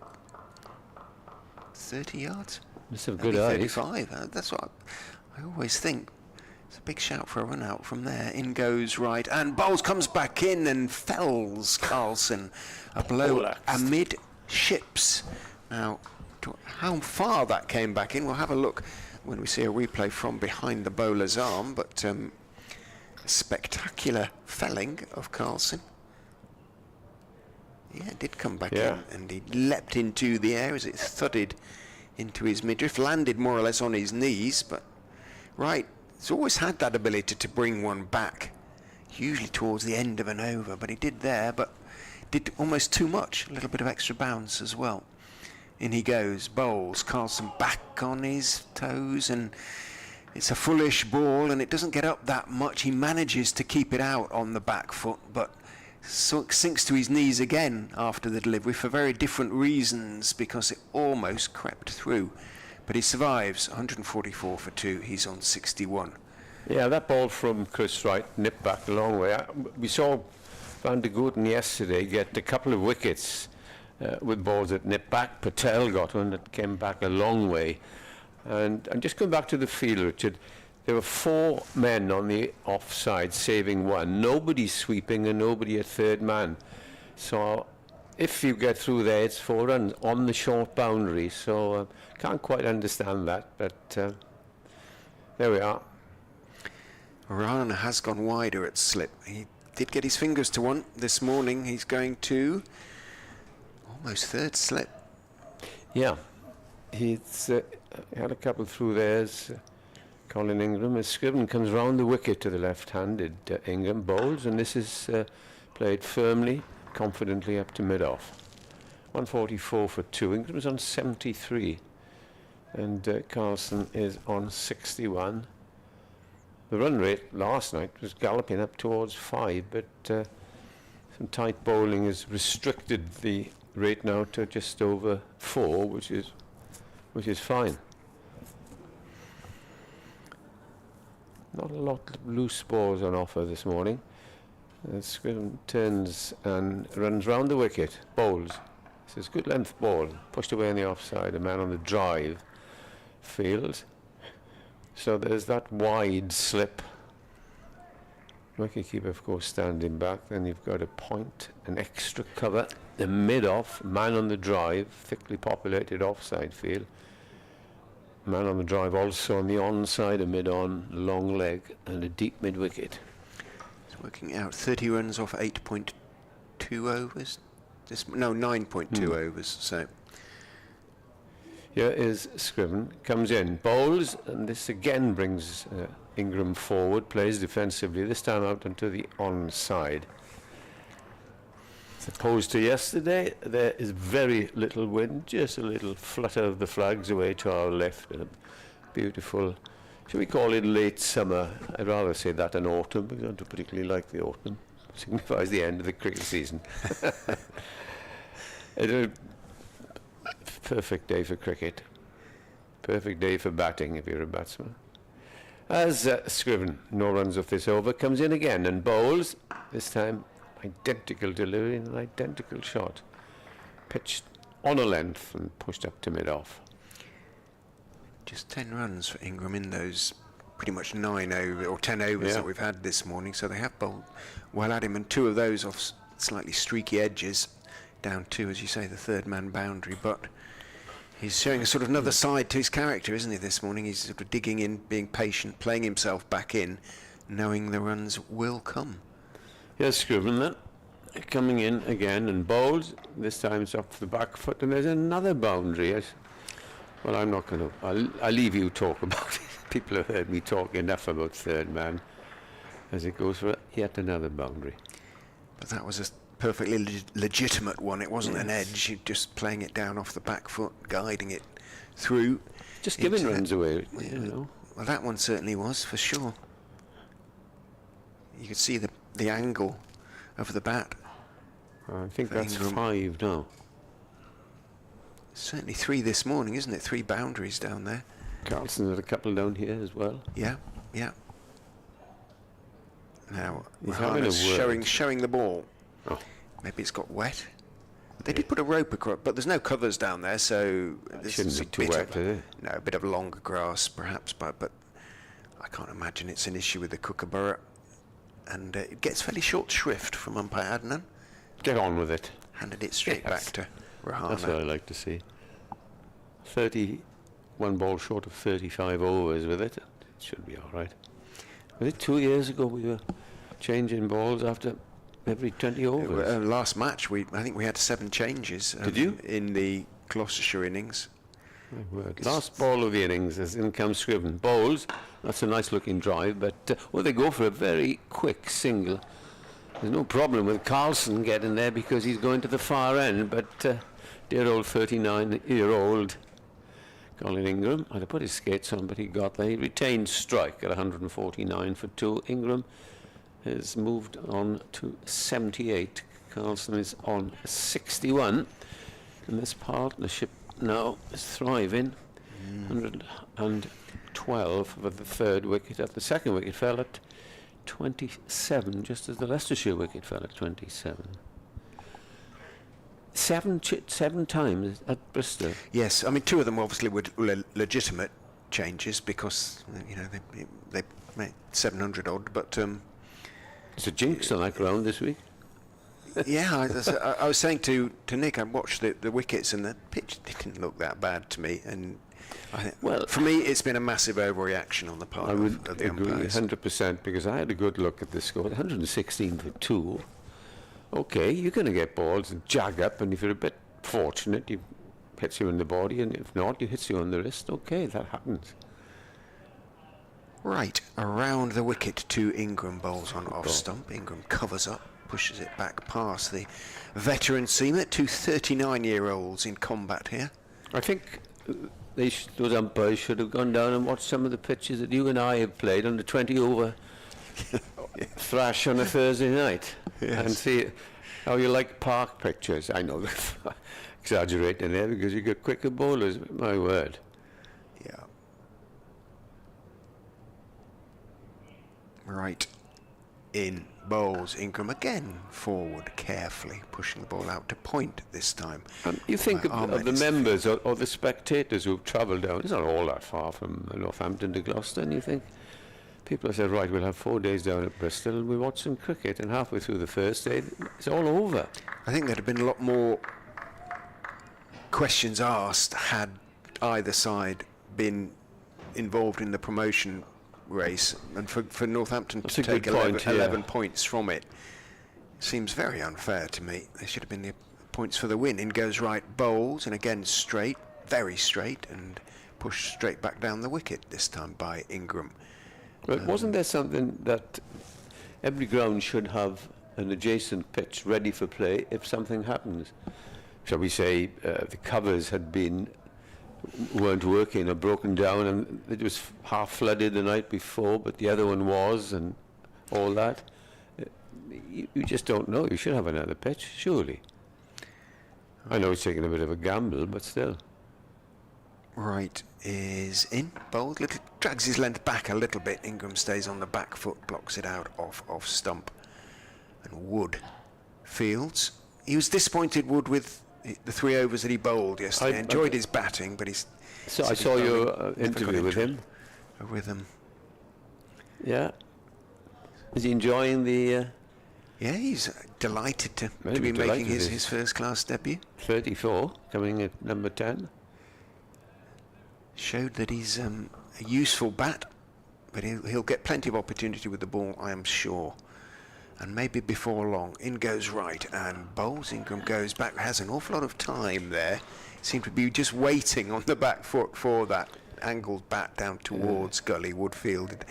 30 yards. That's a good eye. 35. That's what I always think. It's a big shout for a run out from there. In goes Wright, and Bowles comes back in and fells Carlson a blow amidships. Now, how far that came back in, we'll have a look when we see a replay from behind the bowler's arm, but a spectacular felling of Carlson. Yeah, it did come back in, and he leapt into the air as it thudded into his midriff, landed more or less on his knees, but Wright has always had that ability to bring one back, usually towards the end of an over, but he did there, but did almost too much, a little bit of extra bounce as well. In he goes, Bowles, Carlson back on his toes, and it's a fullish ball, and it doesn't get up that much. He manages to keep it out on the back foot, but sinks to his knees again after the delivery for very different reasons, because it almost crept through. But he survives, 144 for 2, he's on 61. Yeah, that ball from Chris Wright nipped back a long way. We saw Van de Gooten yesterday get a couple of wickets with balls that nipped back. Patel got one that came back a long way. And just going back to the field, Richard, there were 4 men on the offside saving 1. Nobody sweeping and nobody at third man. So if you get through there, it's 4 runs on the short boundary. So can't quite understand that, but there we are. Rana has gone wider at slip. He did get his fingers to one this morning. He's going to almost third slip. Yeah, he's had a couple through theirs. Colin Ingram, as Scriven comes round the wicket to the left-handed Ingram, bowls, and this is played firmly, confidently up to mid-off. 144 for 2. Ingram's on 73, and Carlson is on 61. The run rate last night was galloping up towards 5, but some tight bowling has restricted the rate now to just over 4, which is fine. Not a lot of loose balls on offer this morning. Scriven turns and runs round the wicket, bowls. So it's a good length ball, pushed away on the offside, a man on the drive field. So there's that wide slip. Wicketkeeper, of course, standing back. Then you've got a point, an extra cover, the mid-off, man on the drive, thickly populated offside field. Man on the drive also on the onside, a mid-on, long leg, and a deep mid-wicket. It's working out 30 runs off 8.2 overs. 9.2 overs. So Here is Scriven, comes in, bowls, and this again brings Ingram forward, plays defensively, this time out onto the onside. As opposed to yesterday, there is very little wind, just a little flutter of the flags away to our left, and a beautiful, shall we call it late summer? I'd rather say that than autumn, because I don't particularly like the autumn. It signifies the end of the cricket season. It's a perfect day for cricket. Perfect day for batting if you're a batsman. As Scriven, no runs off this over, comes in again and bowls. This time, identical delivery and an identical shot. Pitched on a length and pushed up to mid-off. just 10 runs for Ingram in those pretty much 9 over or 10 overs that we've had this morning. So they have bowled well at him, and 2 of those off slightly streaky edges, down to, as you say, the third man boundary. But he's showing a sort of another side to his character, isn't he, this morning? He's sort of digging in, being patient, playing himself back in, knowing the runs will come. Yes, Scriven, that coming in again and bowls. This time it's off the back foot, and there's another boundary. Well, I'm not going to. I'll leave you talk about it. People have heard me talk enough about third man as it goes for yet another boundary. But that was a perfectly legitimate one. It wasn't an edge. You're just playing it down off the back foot, guiding it through. Just giving runs away, you know. Well, that one certainly was, for sure. You could see the angle of the bat. I think that's Ingram. 5 now. Certainly 3 this morning, isn't it? 3 boundaries down there. Carlson had a couple down here as well. Yeah, yeah. Now, He's having a Rahana's word. showing the ball. Oh. Maybe it's got wet. They did put a rope across, but there's no covers down there, so this shouldn't is be a too bit wet, of is it? No, a bit of longer grass, perhaps, but I can't imagine it's an issue with the Kookaburra. And it gets fairly short shrift from umpire Adnan. Get on with it. Handed it straight Yes. back to Rahana. That's what I like to see. 31 balls short of 35 overs with it. It should be all right. Was it 2 years ago we were changing balls after every 20 overs? Last match, I think we had 7 changes. Did you? In the Gloucestershire innings. My word. Last ball of the innings as in comes Scriven. Bowls. That's a nice looking drive, but they go for a very quick single. There's no problem with Carlson getting there because he's going to the far end, but dear old 39-year-old Colin Ingram had to put his skates on, but he got there. He retained strike at 149 for 2. Ingram has moved on to 78. Carlson is on 61. And this partnership now is thriving. 112 for the third wicket. At the second wicket fell at 27, just as the Leicestershire wicket fell at 27. 7 times at Bristol. Yes, I mean 2 of them obviously were legitimate changes because they made 700 odd, but It's a jinx on that ground this week. yeah, I was saying to Nick, I watched the wickets and the pitch didn't look that bad to me, and for me it's been a massive overreaction on the part of the agree umpires. 100% because I had a good look at the score. 116 for 2. Okay, you're going to get balls and jag up, and if you're a bit fortunate, it hits you in the body, and if not, it hits you on the wrist. Okay, that happens. Right, around the wicket to Ingram, bowls on off stump. Ingram covers up, pushes it back past the veteran seamer. 2 39-year-olds in combat here. I think those umpires should have gone down and watched some of the pitches that you and I have played on the 20 over thrash on a Thursday night and see how you like park pictures. I know they're exaggerating there because you get quicker bowlers, my word. Yeah. Right. In bowls. Ingram again forward carefully, pushing the ball out to point this time. You think of Ahmed the is members or the spectators who've travelled down. It's not all that far from Northampton to Gloucester, and you think people have said, right, we'll have 4 days down at Bristol and we'll watch some cricket, and halfway through the first day, it's all over. I think there'd have been a lot more questions asked had either side been involved in the promotion race, and for Northampton That's to a good take point, 11 points from it seems very unfair to me. There should have been the points for the win. In goes right, bowls, and again straight, very straight, and pushed straight back down the wicket, this time by Ingram. But wasn't there something that every ground should have an adjacent pitch ready for play if something happens? Shall we say the covers weren't working or broken down, and it was half flooded the night before, but the other one was, and all that. You just don't know. You should have another pitch, surely. I know it's taking a bit of a gamble, but still. Right is in, bowled, drags his length back a little bit. Ingram stays on the back foot, blocks it out off stump. And Wood fields. He was disappointed, Wood, with the 3 overs that he bowled yesterday. I enjoyed his batting, but he's... So I saw your interview with him. A rhythm. Yeah. Is he enjoying the... Yeah, he's delighted to Maybe be delighted making his first-class debut. 34, coming at number 10. Showed that he's a useful bat, but he'll get plenty of opportunity with the ball, I am sure. And maybe before long, in goes right and bowls. Ingram goes back, has an awful lot of time there. Seemed to be just waiting on the back foot for that angled bat down towards Gully Woodfield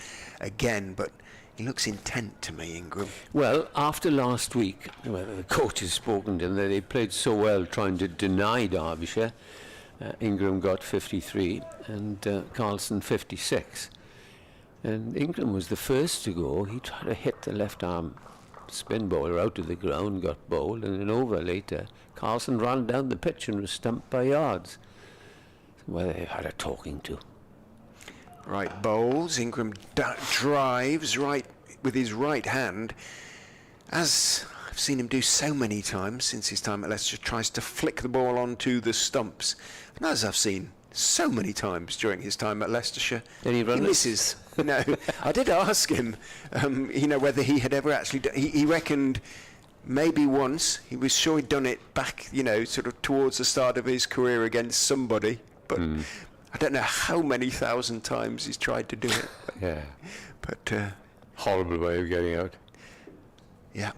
again, but he looks intent to me, Ingram. Well, after last week, the coach has spoken to them, they played so well trying to deny Derbyshire. Ingram got 53 and Carlson 56. And Ingram was the first to go. He tried to hit the left arm spin bowler out of the ground, got bowled, and an over later, Carlson ran down the pitch and was stumped by yards. Well, they had a talking to. Right, bowls. Ingram drives right with his right hand, as I've seen him do so many times since his time at Leicestershire. Tries to flick the ball onto the stumps, and as I've seen so many times during his time at Leicestershire, Any runners? he misses. No, I did ask him, whether he had ever actually he reckoned maybe once. He was sure he'd done it back, sort of towards the start of his career against somebody, but I don't know how many thousand times he's tried to do it. Yeah. But horrible way of getting out. Yeah,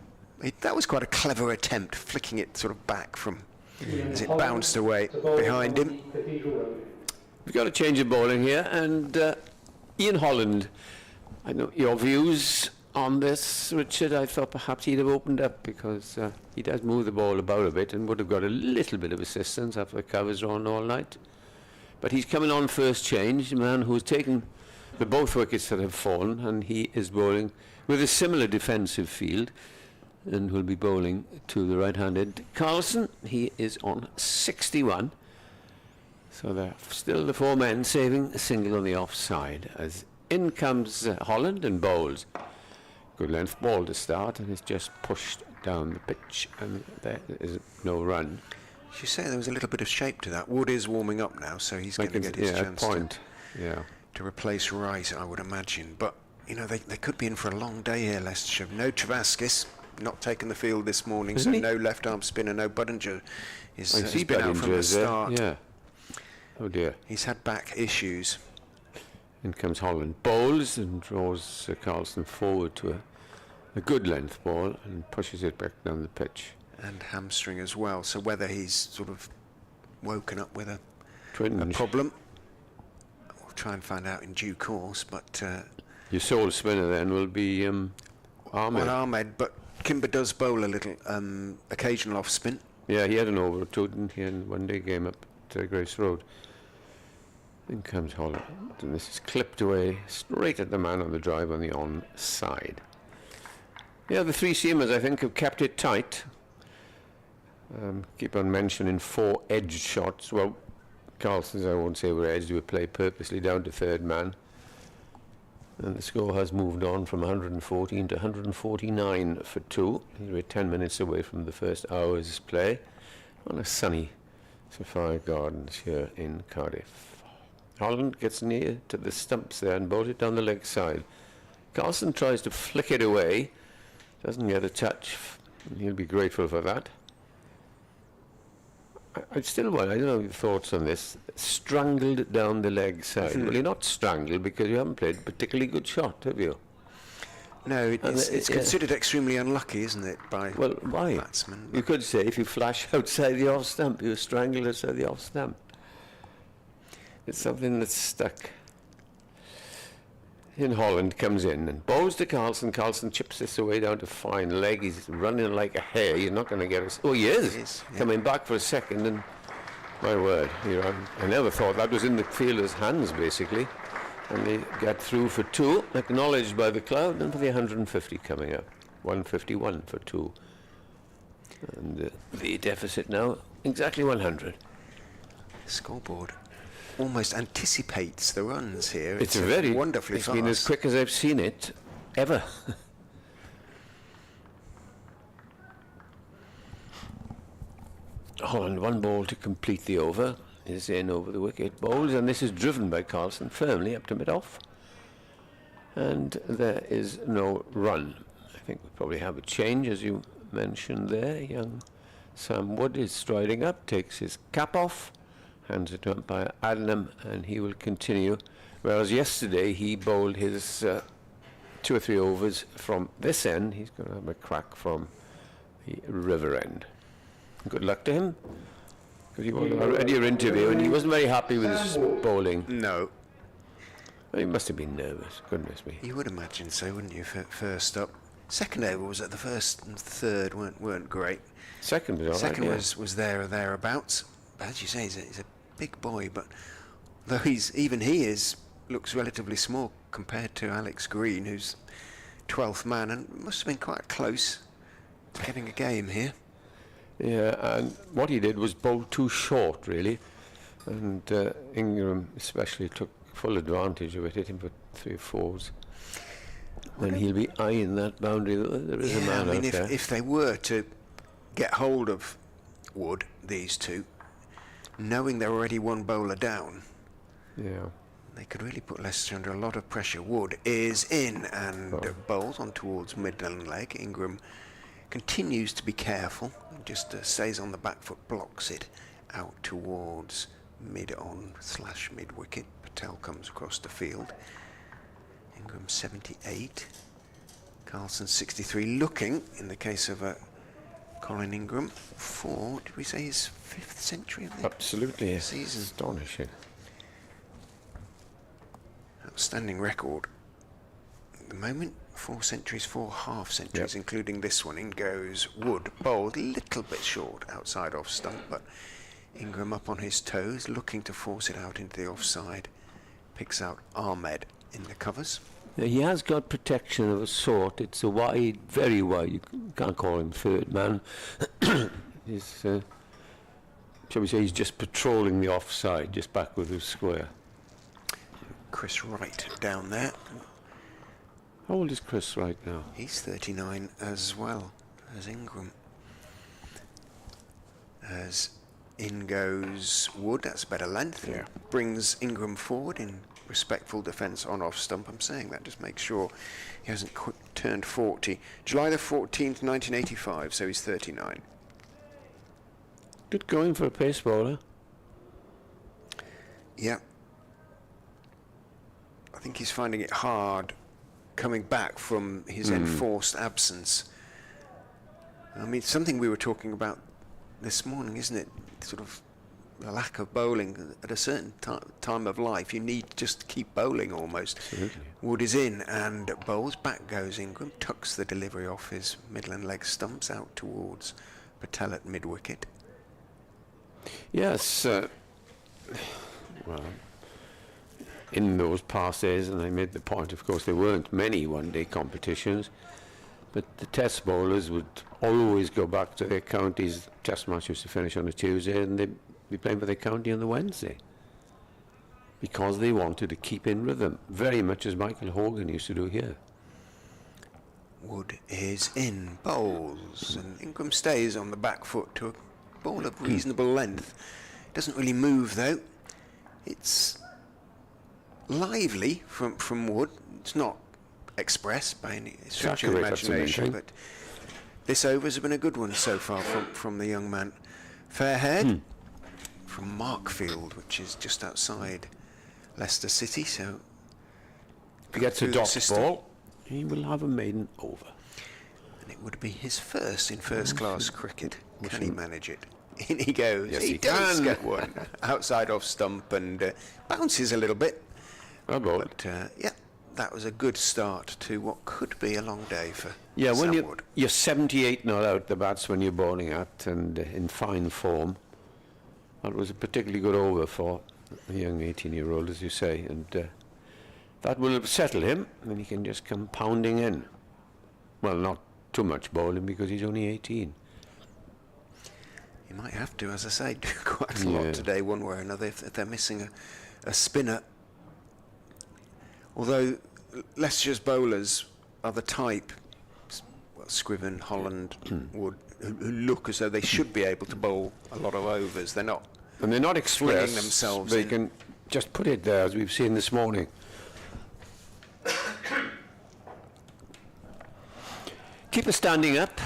that was quite a clever attempt, flicking it sort of back from as it bounced away behind him. We've got to change of bowling here, and Ian Holland, I know your views on this, Richard. I thought perhaps he'd have opened up, because he does move the ball about a bit and would have got a little bit of assistance after the covers were on all night. But he's coming on first change, a man who's taken the both wickets that have fallen, and he is bowling with a similar defensive field and will be bowling to the right-handed Carlson. He is on 61. So they're still the 4 men saving a single on the offside, as in comes Holland and bowls. Good length ball to start, and it's just pushed down the pitch, and there is no run. You say there was a little bit of shape to that. Wood is warming up now, so he's going to get his chance to replace Wright, I would imagine. But, they could be in for a long day here, Leicestershire. No Travaskis, not taking the field this morning, so no left-arm spinner, no Budinger. He's been out from the start. Yeah. Oh dear. He's had back issues. In comes Holland. Bowls and draws Carlson forward to a good length ball and pushes it back down the pitch. And hamstring as well, so whether he's sort of woken up with a Twinge. problem, we'll try and find out in due course. But your sole spinner then will be Ahmed. Well, Ahmed, but Kimber does bowl a little occasional off spin. Yeah, he had an over or two, didn't he, in one day game up at Grace Road. In comes Holland, and this is clipped away straight at the man on the drive on the onside. Yeah, the 3 seamers, I think, have kept it tight. Keep on mentioning 4 edged shots. Well, Carlson's, I won't say were edged, they were played purposely down to third man. And the score has moved on from 114 to 149 for 2. We're 10 minutes away from the first hour's play on a sunny Sapphire Gardens here in Cardiff. Holland gets near to the stumps there and bowls it down the leg side. Carlson tries to flick it away, doesn't get a touch. He'll be grateful for that. I still want, I don't know your thoughts on this, strangled down the leg side. Well, you're not strangled because you haven't played a particularly good shot, have you? No, it's considered extremely unlucky, isn't it, by batsmen? You could say if you flash outside the off stump, you're strangled outside the off stump. It's something that's stuck. In Holland comes in and bowls to Carlson. Carlson chips this away down to fine leg. He's running like a hare. You're not going to get us. Oh, he is. Coming back for a second, and my word, I never thought that was in the fielder's hands, basically. And they get through for 2, acknowledged by the crowd, and for the 150 coming up. 151 for 2. And the deficit now, exactly 100. Scoreboard almost anticipates the runs here. It's a very wonderfully It's fast. been as quick as I've seen it ever. Holland, 1 ball to complete the over, is in over the wicket, bowls, and this is driven by Carlson firmly up to mid-off. And there is no run. I think we probably have a change, as you mentioned there. Young Sam Wood is striding up, takes his cap off, hands it to umpire Adnam, and he will continue. Whereas yesterday he bowled his 2 or 3 overs from this end. He's going to have a crack from the river end. Good luck to him. Because I read your interview and he wasn't very happy with his bowling. No. Well, he must have been nervous. Goodness me. You would imagine so, wouldn't you? First up, second over was at the first and third weren't great. Second was all right, Second yeah. was there or thereabouts. As you say, he's a big boy, but though he looks relatively small compared to Alex Green, who's 12th man, and must have been quite close to getting a game here. Yeah, and what he did was bowl too short, really, and Ingram especially took full advantage of it, hit him for 3 or 4s. And he'll be eyeing that boundary. There is a man out there. If they were to get hold of Wood, these two, knowing they're already 1 bowler down, they could really put Leicester under a lot of pressure. Wood is in and bowls on towards middle leg. Ingram continues to be careful, just stays on the back foot, blocks it out towards mid-on/mid wicket. Patel comes across the field. Ingram 78, Carlson 63, looking, in the case of Colin Ingram, for, did we say his 5th century of the Absolutely, season? Astonishing. Outstanding record. At the moment, 4 centuries, 4 half-centuries, including this one. In goes Wood, bowled a little bit short outside off stump, but Ingram up on his toes, looking to force it out into the offside. Picks out Ahmed in the covers. Now, he has got protection of a sort. It's a wide, very wide. You can't call him third man. He's, shall we say, he's just patrolling the offside, just back with his square. Chris Wright down there. How old is Chris right now? He's 39 as well as Ingram. As in goes Wood, that's better length. Yeah. Brings Ingram forward in respectful defence on off stump. I'm saying that, just make sure he hasn't turned 40. July the 14th, 1985, so he's 39. Good going for a pace bowler. Yeah. I think he's finding it hard coming back from his enforced absence. I mean, something we were talking about this morning, isn't it? Sort of the lack of bowling at a certain time of life. You need to just keep bowling almost. Absolutely. Wood is in and bowls. Back goes Ingram, tucks the delivery off his middle and leg stumps out towards Patel at mid-wicket. Yes. Well, in those past days, and I made the point, of course, there weren't many one-day competitions, but the test bowlers would always go back to their counties. Test match used to finish on a Tuesday, and they'd be playing for their county on the Wednesday. because they wanted to keep in rhythm, very much as Michael Hogan used to do here. Wood is in, bowls, and Ingram stays on the back foot to a ball of reasonable length. Doesn't really move though. It's lively from Wood. It's not express by any stretch of the imagination, but this over's been a good one so far from the young man. Fair head from Markfield, which is just outside Leicester City. So if he gets a dot ball, he will have a maiden over. And it would be his first in first-class cricket. Can he manage it? In he goes. Yes, he does get one. Outside off stump and bounces a little bit. But yeah, that was a good start to what could be a long day for when Sam Wood. you're 78 not out the batsman you're bowling at and in fine form. That was a particularly good over for a young 18-year-old, as you say, and that will settle him, and he can just come pounding in. Well, not too much bowling because he's only 18. He might have to, as I say, do quite a lot today, one way or another, if they're missing a spinner. Although Leicestershire's bowlers are the type, well, Scriven, Holland, Wood, who look as though they should be able to bowl a lot of overs. They're not. And they're not express. Themselves they in. Can just put it there, as we've seen this morning. Keeper standing up.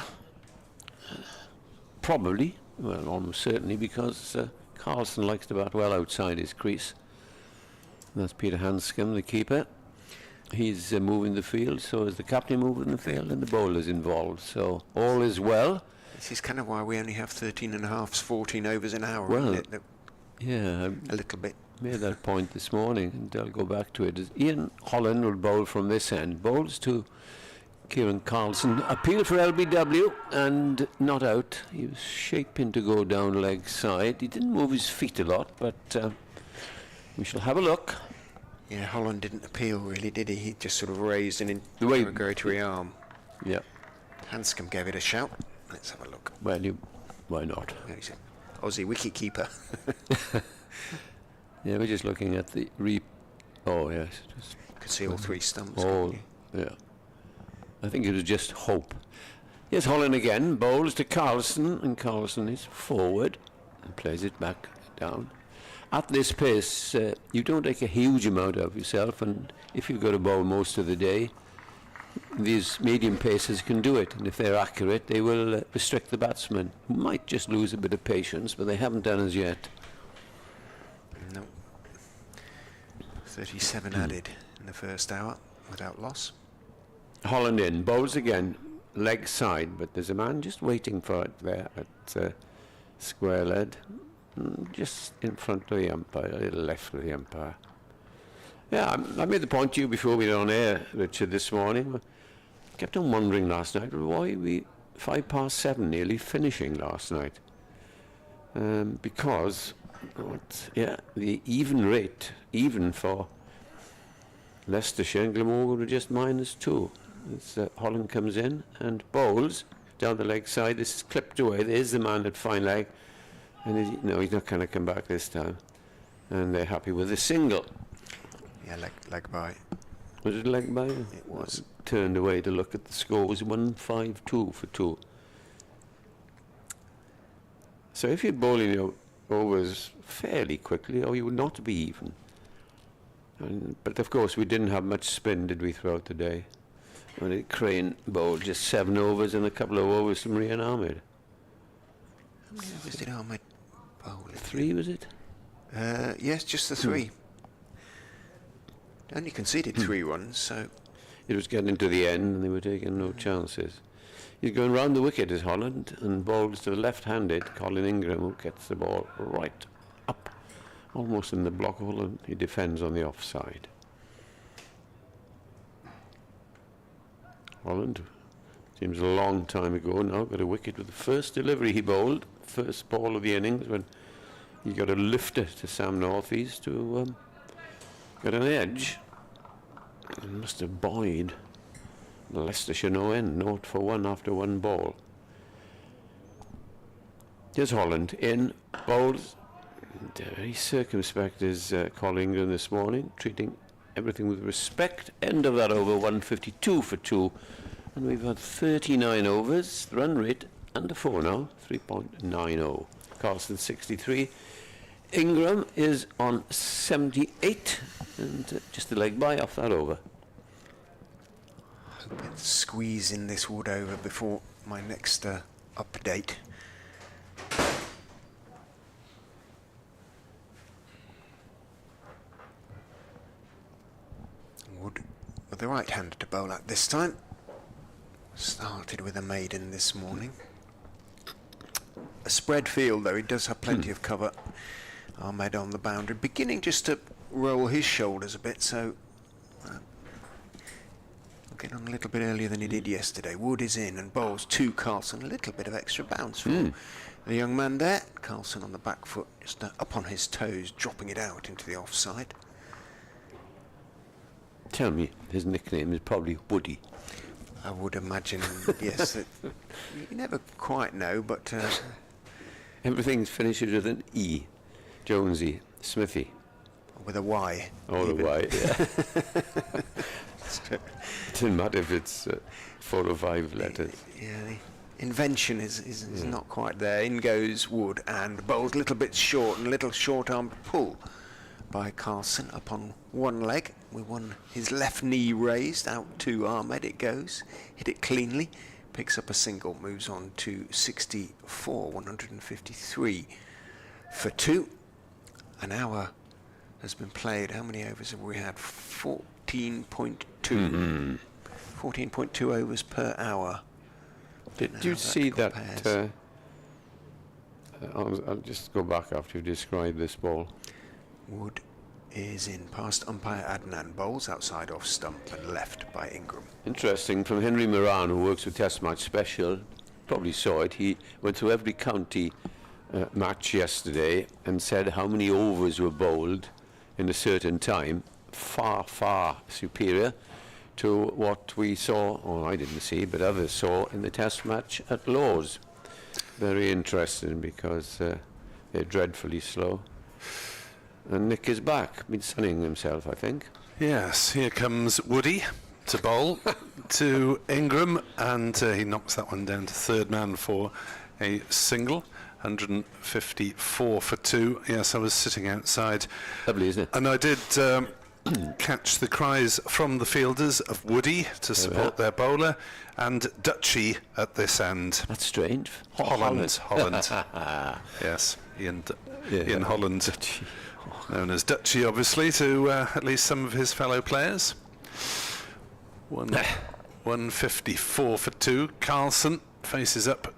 Probably, well, almost certainly, because Carlson likes to bat well outside his crease. And that's Peter Hanscom, the keeper. He's moving the field, so is the captain moving the field, and the bowler's involved. So all is well. This is kind of why we only have 13 and a half, 14 overs an hour, Well, isn't it? Yeah, A little bit. made that point this morning, and I'll go back to it. Ian Holland will bowl from this end. Bowls to Kieran Carlson. Appeal for LBW and not out. He was shaping to go down leg side. He didn't move his feet a lot, but we shall have a look. Yeah, Holland didn't appeal really, did he? He just sort of raised an interrogatory arm. Yeah. Hanscom gave it a shout. Let's have a look. Well, why not? Yeah, he's an Aussie wicket-keeper. Yeah, we're just looking at the Oh, yes. Just Could see all three stumps. all, yeah. I think it was just hope. Yes, Holland again. Bowls to Carlson, and Carlson is forward and plays it back down. At this pace, you don't take a huge amount of yourself, and if you've got to bowl most of the day, these medium pacers can do it, and if they're accurate, they will restrict the batsman, who might just lose a bit of patience, but they haven't done as yet. No. 37 added in the first hour without loss. Holland in, bowls again, leg side, but there's a man just waiting for it there at square leg. Just in front of the umpire, a little left of the umpire. Yeah, I made the point to you before we were on air, Richard, this morning. I kept on wondering last night why we 7:05 nearly finishing last night. Because, the even rate, even for Leicestershire and Glamorgan were just -2. It's, Holland comes in and bowls down the leg side. This is clipped away. There's the man at fine leg. And he's not going to come back this time. And they're happy with the single. Yeah, leg by. Was it leg by? It was. Turned away to look at the score. It was 152 for 2. So if you're bowling your overs fairly quickly, you would not be even. But of course, we didn't have much spin, did we, throughout the day? When Crane bowled just 7 overs and a couple of overs from Rian Ahmed. How many overs did Ahmed bowl? 3, was it? Yes, just the 3. Only conceded 3 runs, so... It was getting to the end and they were taking no chances. He's going round the wicket as Holland and bowls to the left-handed Colin Ingram, who gets the ball right up, almost in the block hole, and he defends on the offside. Holland, seems a long time ago now, got a wicket with the first delivery he bowled, first ball of the innings, when he got a lifter to Sam Northeast to get an edge. And must have buoyed Leicestershire no end, 0 for 1 after 1 ball. Here's Holland in, bowls, And, very circumspect is Colin Ingram this morning, treating everything with respect. End of that over, 152 for 2. And we've had 39 overs, run rate under 4 now, 3.90. Carlson 63. Ingram is on 78, and just a leg by off that over. Hoping to squeeze in this wood over before my next update. Wood with the right hander to bowl at this time. Started with a maiden this morning. A spread field though, he does have plenty of cover. Ahmed on the boundary, beginning just to roll his shoulders a bit, so get on a little bit earlier than he did yesterday. Wood is in and bowls to Carlson. A little bit of extra bounce for the young man there. Carlson on the back foot, just up on his toes, dropping it out into the offside. Tell me, his nickname is probably Woody. I would imagine, yes. You never quite know, but everything finishes with an E. Jonesy, Smithy. With a Y. Oh, the Y, yeah. It doesn't matter if it's 4 or 5 letters. Yeah, the invention is not quite there. In goes Wood and bowls a little bit short, and a little short-armed pull by Carlson up on one leg. With his left knee raised out to Ahmed. It goes, hit it cleanly, picks up a single, moves on to 64, 153 for 2. An hour has been played. How many overs have we had? 14.2. 14.2 overs per hour. Did you see that? I'll just go back after you describe this ball. Wood is in past umpire Adnan, bowls outside off stump and left by Ingram. Interesting, from Henry Moran, who works with Test Match Special, probably saw it. He went through every county match yesterday and said how many overs were bowled in a certain time. Far, far superior to what we saw, or I didn't see, but others saw in the Test match at Lord's. Very interesting, because they're dreadfully slow. And Nick is back, been sunning himself, I think. Yes, here comes Woody to bowl to Ingram, and he knocks that one down to third man for a single. 154 for 2. Yes, I was sitting outside. Lovely, isn't it? And I did catch the cries from the fielders of Woody to support their bowler, and Dutchy at this end. That's strange. Holland. Yes, Ian Holland, known as Dutchy, obviously, to at least some of his fellow players. 154 for 2. Carlson faces up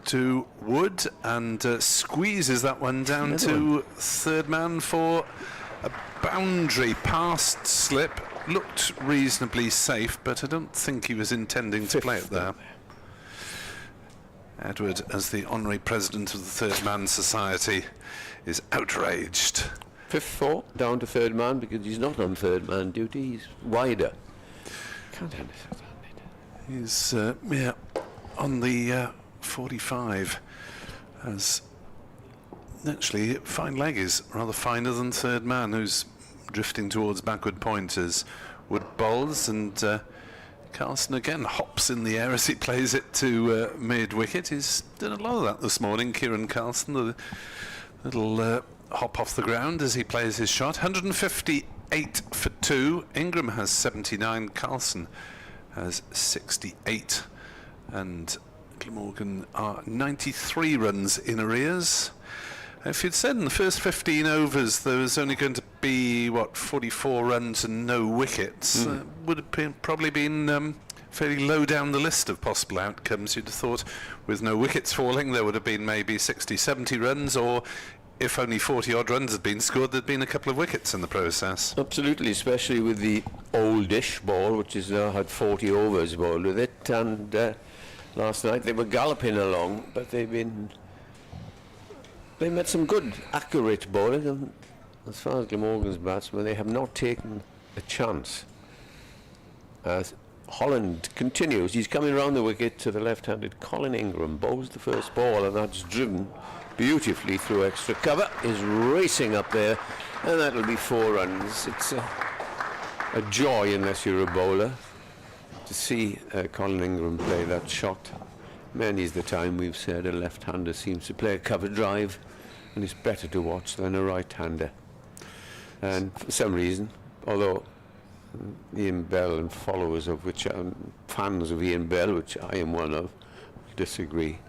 to Wood and squeezes that one down to third man for a boundary past slip. Looked reasonably safe, but I don't think he was intending to play it there. Edward, as the honorary president of the Third Man Society, is outraged. 5-4 down to third man, because he's not on third man duty, he's wider. Can't understand it. He's on the 45, as actually fine leg is rather finer than third man, who's drifting towards backward point as Wood bowls, and Carlson again hops in the air as he plays it to mid wicket. He's done a lot of that this morning, Kieran Carlson, the little hop off the ground as he plays his shot. 158 for 2. Ingram has 79, Carlson has 68, and Glamorgan are 93 runs in arrears. If you'd said in the first 15 overs there was only going to be, 44 runs and no wickets, would have probably been fairly low down the list of possible outcomes. You'd have thought with no wickets falling there would have been maybe 60, 70 runs, or if only 40 odd runs had been scored, there'd been a couple of wickets in the process. Absolutely, especially with the oldish ball, which has now had 40 overs bowled with it, and last night they were galloping along, but they met some good, accurate bowling, and as far as Glamorgan's batsmen, they have not taken a chance. Holland continues. He's coming round the wicket to the left-handed Colin Ingram. Bowls the first ball, and that's driven beautifully through extra cover. Is racing up there, and that'll be 4 runs. It's a joy, unless you're a bowler, to see Colin Ingram play that shot. Many's the time we've said a left-hander seems to play a cover drive, and it's better to watch than a right-hander. And for some reason, although Ian Bell and followers of which fans of Ian Bell, which I am one of, disagree.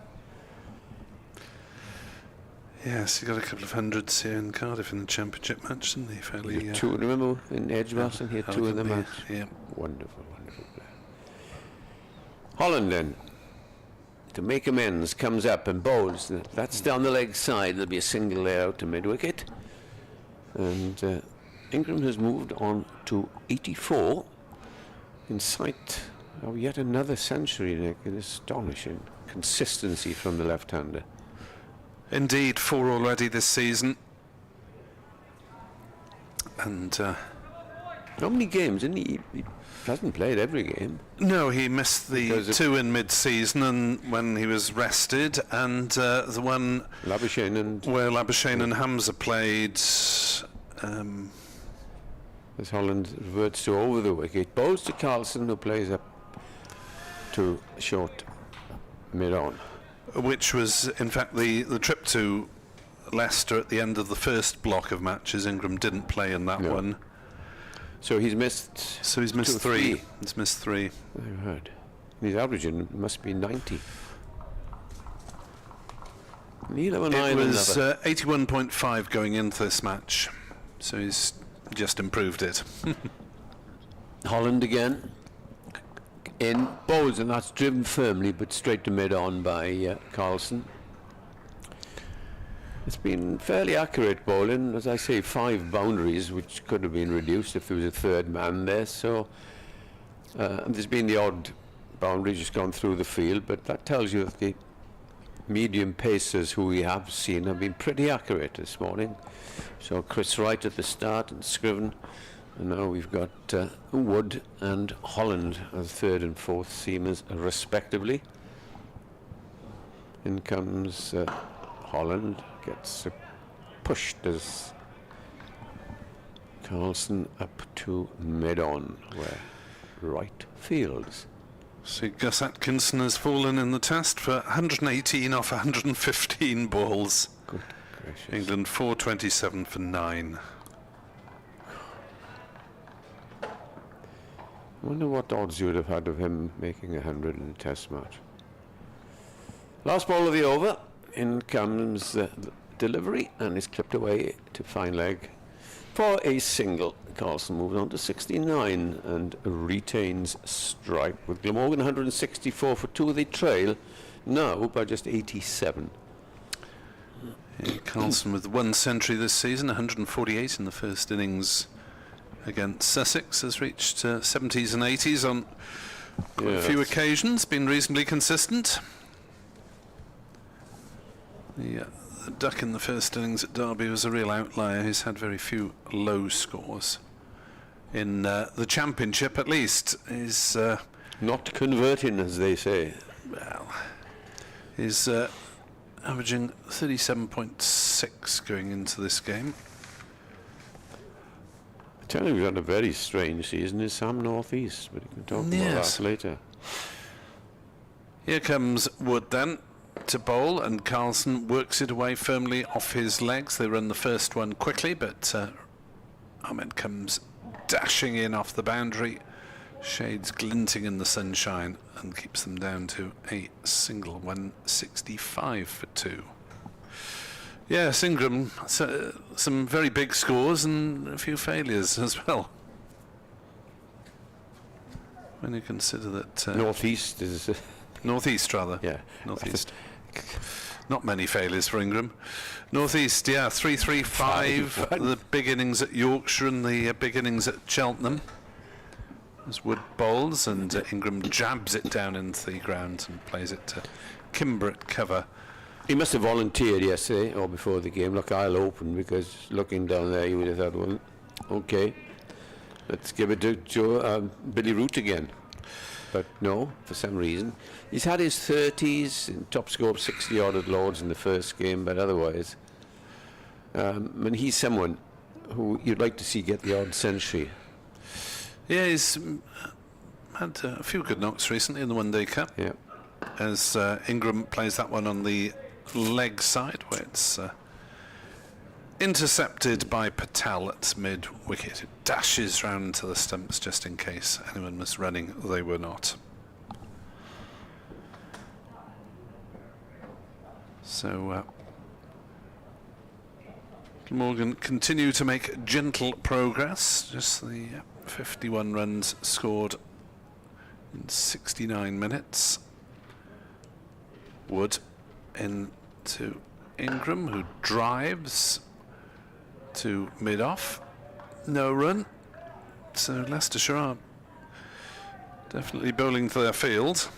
Yes, he got a couple of hundreds here in Cardiff in the championship match, didn't he? Fairly. Two, remember in Edgbaston, he had 2 in the match. Yeah. Wonderful, wonderful player. Holland then, to make amends, comes up and bowls. That's down the leg side. There'll be a single there out to mid-wicket. And Ingram has moved on to 84 in sight of yet another century, Nick. An astonishing consistency from the left-hander. Indeed, 4 already this season. And how many games? Didn't he hasn't played every game. No, he missed the 2 in mid-season and when he was rested, and the one Labuschagne and where Labuschagne and Hamza played. As Holland reverts to over the wicket, bowls to Carlson, who plays up to short mid-on. Which was, in fact, the trip to Leicester at the end of the first block of matches. Ingram didn't play in that one. So he's missed. So he's missed 3. He's missed 3. I heard. He's averaging must be 90. It was 81.5 going into this match. So he's just improved it. Holland again. In bowls, and that's driven firmly but straight to mid-on by Carlson. It's been fairly accurate bowling, as I say, 5 boundaries, which could have been reduced if there was a third man there. So there's been the odd boundary just gone through the field, but that tells you that the medium pacers who we have seen have been pretty accurate this morning. So Chris Wright at the start and Scriven. And now we've got Wood and Holland as 3rd and 4th seamers respectively. In comes Holland, gets pushed as Carlson up to mid-on, where Wright fields. So Gus Atkinson has fallen in the test for 118 off 115 balls. Good gracious. England 427 for 9. I wonder what odds you would have had of him making 100 in a test match. Last ball of the over. In comes the delivery, and is clipped away to fine leg for a single. Carlson moving on to 69 and retains strike with Glamorgan 164 for 2. They trail now by just 87. Yeah, Carlson with 1 century this season, 148 in the first innings against Sussex, has reached 70s and 80s on quite a few occasions, been reasonably consistent. The duck in the first innings at Derby was a real outlier. He's had very few low scores. In the Championship, at least, is not converting, as they say. Well, he's averaging 37.6 going into this game. I tell you, we've had a very strange season in Sam North East, but you can talk about that later. Here comes Wood then to bowl, and Carlson works it away firmly off his legs. They run the first one quickly, but Ahmed comes dashing in off the boundary, shades glinting in the sunshine, and keeps them down to a single. 165 for 2. Yes, Ingram, some very big scores and a few failures as well. When you consider that Northeast is Northeast, rather. Yeah, Northeast. Not many failures for Ingram. Northeast, 335. The big innings at Yorkshire and the big innings at Cheltenham. As Wood bowls, and Ingram jabs it down into the ground and plays it to Kimber at cover. He must have volunteered yesterday or before the game. Look, I'll open, because looking down there, you would have thought, well, okay, let's give it to Billy Root again. but no, for some reason. He's had his 30s, and top score of 60 odd at Lords in the first game, but otherwise, and he's someone who you'd like to see get the odd century. Yeah, he's had a few good knocks recently in the One Day Cup. Yeah. As Ingram plays that one on the leg side, where it's intercepted by Patel at mid-wicket. It dashes round to the stumps just in case anyone was running. They were not. So Glamorgan continue to make gentle progress. Just the 51 runs scored in 69 minutes. Wood into Ingram, who drives to mid-off. No run. So Leicestershire are definitely bowling to their field.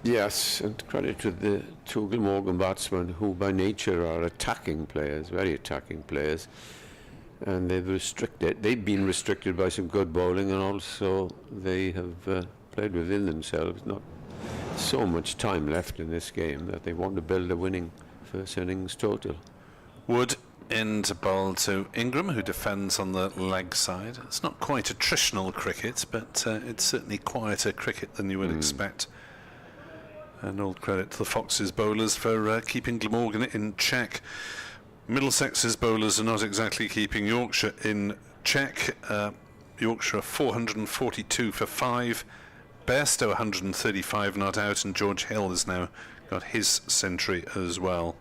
Yes, and credit to the two Glamorgan batsmen who by nature are attacking players, very attacking players. And they've been restricted by some good bowling, and also they have played within themselves. Not so much time left in this game that they want to build a winning first innings total. Wood in to bowl to Ingram, who defends on the leg side. It's not quite attritional cricket, but it's certainly quieter cricket than you would expect. And all credit to the Foxes bowlers for keeping Glamorgan in check. Middlesex's bowlers are not exactly keeping Yorkshire in check. Yorkshire are 442 for 5. Bairstow 135 not out, and George Hill has now got his century as well.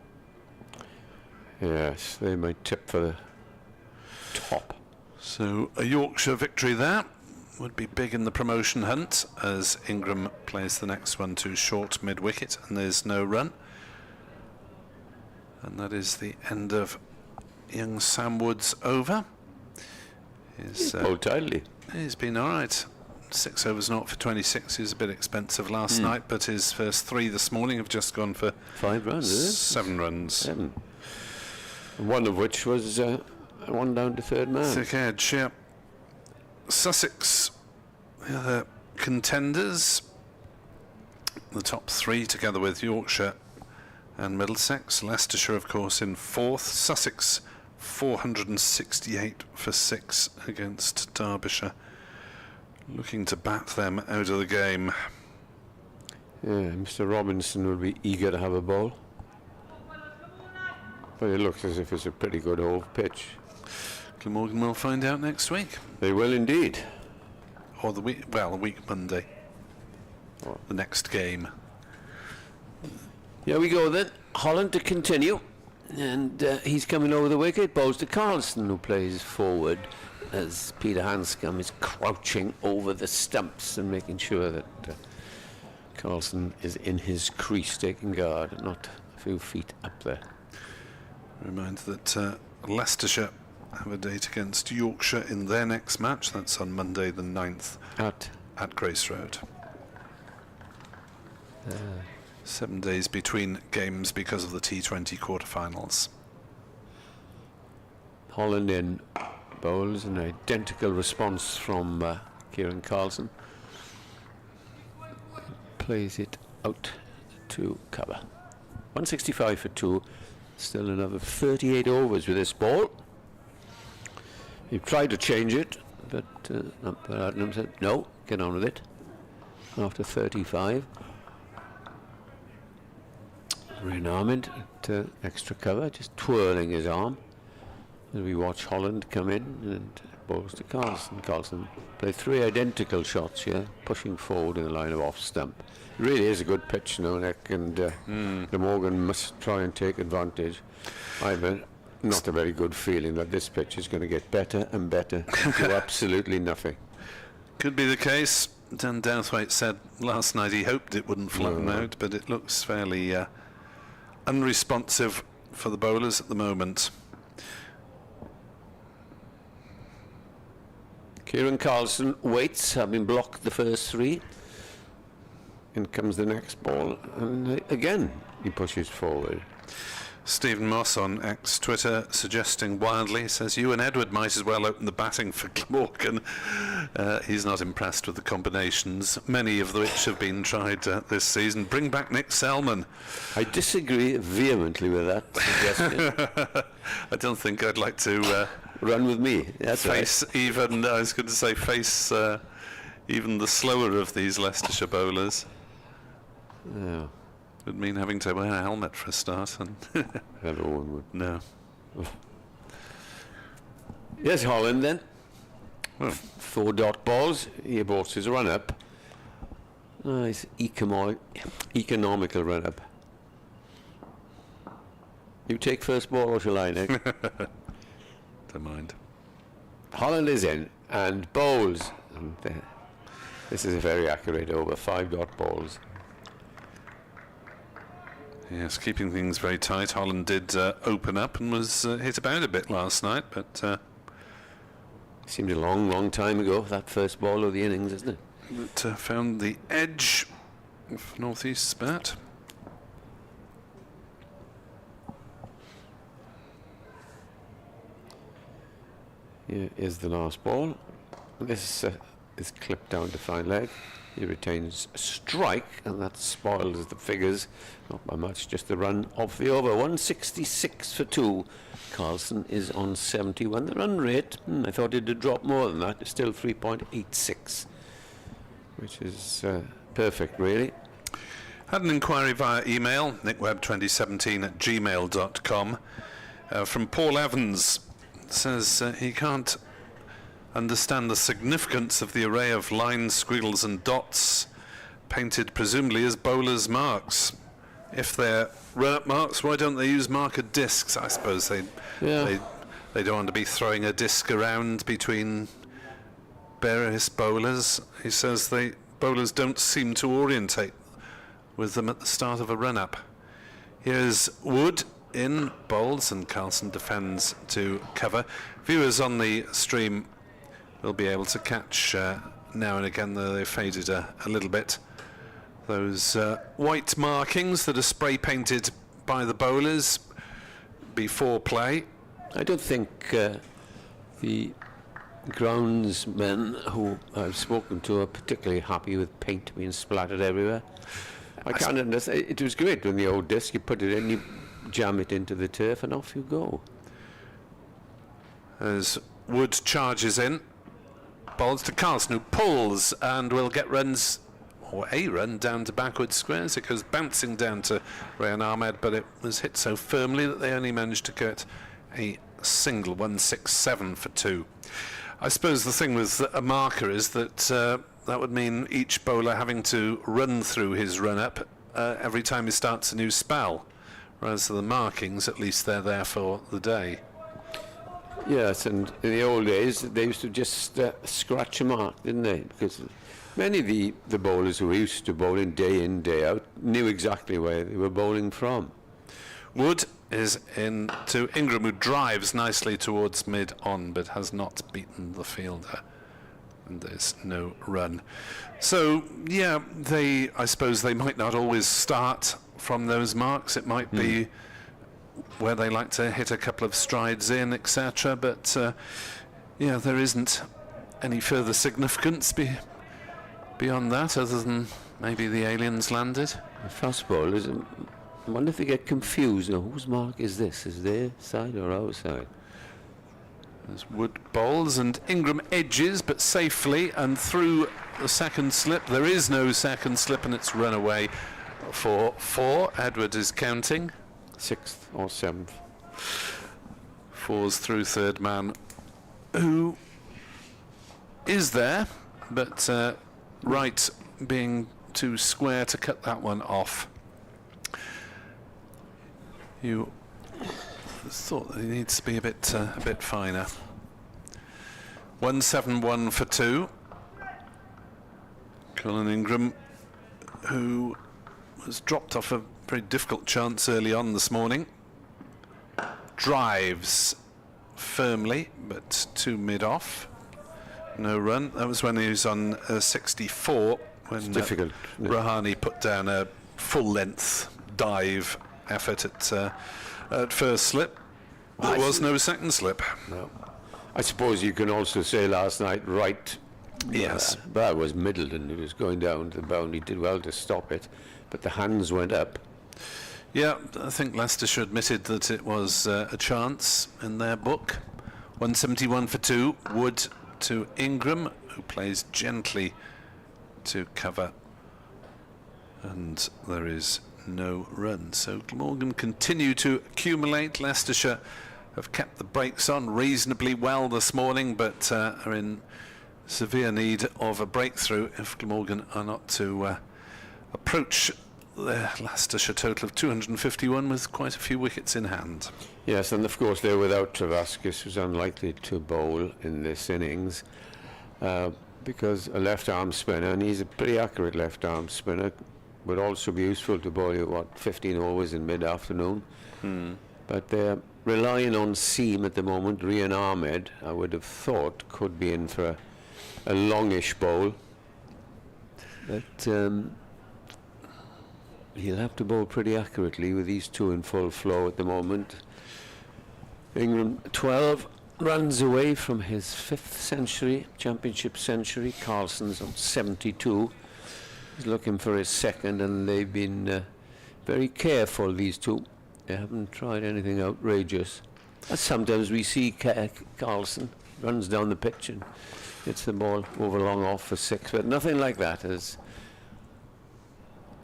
Yes, they might tip for the top. So a Yorkshire victory there would be big in the promotion hunt, as Ingram plays the next one to short mid-wicket, and there's no run. And that is the end of young Sam Wood's over. He's bowled tidily. He's been all right. 6 overs not for 26. He was a bit expensive last night, but his first 3 this morning have just gone for 5 runs, is it? 7 runs. 7. One of which was one down to third man. Thick edge, yeah. Sussex, the other contenders. The top 3 together with Yorkshire and Middlesex. Leicestershire, of course, in 4th. Sussex 468 for 6 against Derbyshire. Looking to bat them out of the game. Yeah, Mr. Robinson will be eager to have a bowl. But it looks as if it's a pretty good old pitch. Glamorgan will find out next week. They will indeed. Or the week, well, a week Monday. Oh. The next game. Here we go then. Holland to continue. And he's coming over the wicket. Bowls to Carlson, who plays forward as Peter Hanscom is crouching over the stumps and making sure that Carlson is in his crease, taking guard, not a few feet up there. Reminder that Leicestershire have a date against Yorkshire in their next match. That's on Monday the 9th at Grace Road. 7 days between games because of the T20 quarterfinals. Holland in. Bowls an identical response from Kieran Carlson. Plays it out to cover. 165 for 2. Still another 38 overs with this ball. He tried to change it, but Adnam said, no, get on with it. After 35. Rearmament at extra cover, just twirling his arm. As we watch Holland come in and bowls to Carlson. Carlson played 3 identical shots here, pushing forward in the line of off stump. It really is a good pitch now, Nick, and Glamorgan must try and take advantage. I have not a very good feeling that this pitch is going to get better and better to absolutely nothing. Could be the case. Dan Douthwaite said last night he hoped it wouldn't flatten out, but it looks fairly unresponsive for the bowlers at the moment. Kieran Carlson waits, having blocked the first 3. In comes the next ball, and again he pushes forward. Stephen Moss on X-Twitter suggesting wildly, says, you and Edward might as well open the batting for Glamorgan. He's not impressed with the combinations, many of which have been tried this season. Bring back Nick Selman. I disagree vehemently with that suggestion. I don't think I'd like to run with me. That's face right. even, I was going to say, face even the slower of these Leicestershire bowlers. Yeah. Would mean having to wear a helmet for a start. And Hello, one would. no. Yes, Holland then. Well, 4 dot balls. He bought his run-up. Nice economical run-up. You take first ball or shall I, Nick? don't mind. Holland is in and bowls. And, this is a very accurate over. 5 dot balls. Yes, keeping things very tight. Holland did open up and was hit about a bit last night, but Seemed a long, long time ago, that first ball of the innings, isn't it? found the edge of North East's bat. Here is the last ball. This is clipped down to fine leg. He retains a strike, and that spoils the figures. Not by much, just the run off the over. 166 for 2. Carlson is on 71. The run rate, I thought it would drop more than that. It's still 3.86, which is perfect, really. Had an inquiry via email, nickweb2017@gmail.com, from Paul Evans. Says he can't understand the significance of the array of lines, squiggles and dots painted presumably as bowlers' marks. If they're run-up marks, why don't they use marker discs? I suppose they don't want to be throwing a disc around between various bowlers. He says bowlers don't seem to orientate with them at the start of a run-up. Here's Wood in bowls and Carlson defends to cover. Viewers on the stream will be able to catch now and again, though they faded a little bit, those white markings that are spray painted by the bowlers before play. I don't think the groundsmen who I've spoken to are particularly happy with paint being splattered everywhere. I can't understand. It was great when the old disc, you put it in, you jam it into the turf and off you go. As Wood charges in, bowls to Carlson, who pulls and will get runs, or a run, down to backward squares. It goes bouncing down to Rayan Ahmed, but it was hit so firmly that they only managed to get a single. 167 for 2. I suppose the thing with a marker is that that would mean each bowler having to run through his run-up every time he starts a new spell, whereas the markings, at least they're there for the day. Yes, and in the old days, they used to just scratch a mark, didn't they? Because many of the bowlers who were used to bowling day in, day out, knew exactly where they were bowling from. Wood is in to Ingram, who drives nicely towards mid-on, but has not beaten the fielder. And there's no run. So, yeah, I suppose they might not always start from those marks. It might be where they like to hit a couple of strides in, etc. But yeah, there isn't any further significance beyond that, other than maybe the aliens landed. The fast bowlers, I wonder if they get confused. Now, whose mark is this? Is their side or our side? There's Wood bowls and Ingram edges, but safely and through the second slip. There is no second slip, and it's run away for 4. Edward is counting. 6th or 7th. 4's through third man, who is there, but Wright being too square to cut that one off. You thought that he needs to be a bit finer. 171 for 2. Colin Ingram, who was dropped off a very difficult chance early on this morning, drives firmly, but to mid-off. No run. That was when he was on 64, when difficult. Rahani put down a full-length dive effort at at first slip. There was no second slip. No. I suppose you can also say last night, Wright. Yes. That was Middleton. He was going down to the boundary. Did well to stop it, but the hands went up. Yeah, I think Leicestershire admitted that it was a chance in their book. 171 for 2. Wood to Ingram, who plays gently to cover. And there is no run. So Glamorgan continue to accumulate. Leicestershire have kept the brakes on reasonably well this morning, but are in severe need of a breakthrough if Glamorgan are not to approach the Leicestershire total of 251 with quite a few wickets in hand. Yes, and of course they're without Travaskis, who's unlikely to bowl in this innings because a left-arm spinner, and he's a pretty accurate left-arm spinner, would also be useful to bowl you, 15 overs in mid-afternoon. But they're relying on seam at the moment. Rian Ahmed, I would have thought, could be in for a longish bowl. But he'll have to bowl pretty accurately with these two in full flow at the moment. Ingram, 12 runs away from his 5th century, championship century. Carlson's on 72. He's looking for his 2nd, and they've been very careful, these two. They haven't tried anything outrageous. As sometimes we see Carlson runs down the pitch and hits the ball over long off for 6, but nothing like that. As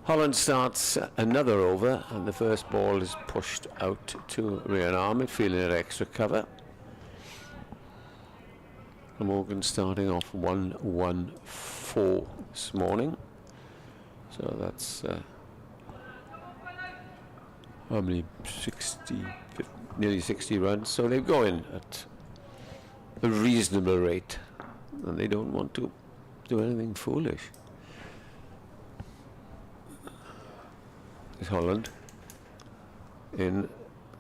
Holland starts another over, and the first ball is pushed out to Rian Ahmed, feeling at extra cover. Morgan starting off 1-1-4 this morning. So that's how many? 60, 50, nearly 60 runs. So they go in at a reasonable rate, and they don't want to do anything foolish. Is Holland in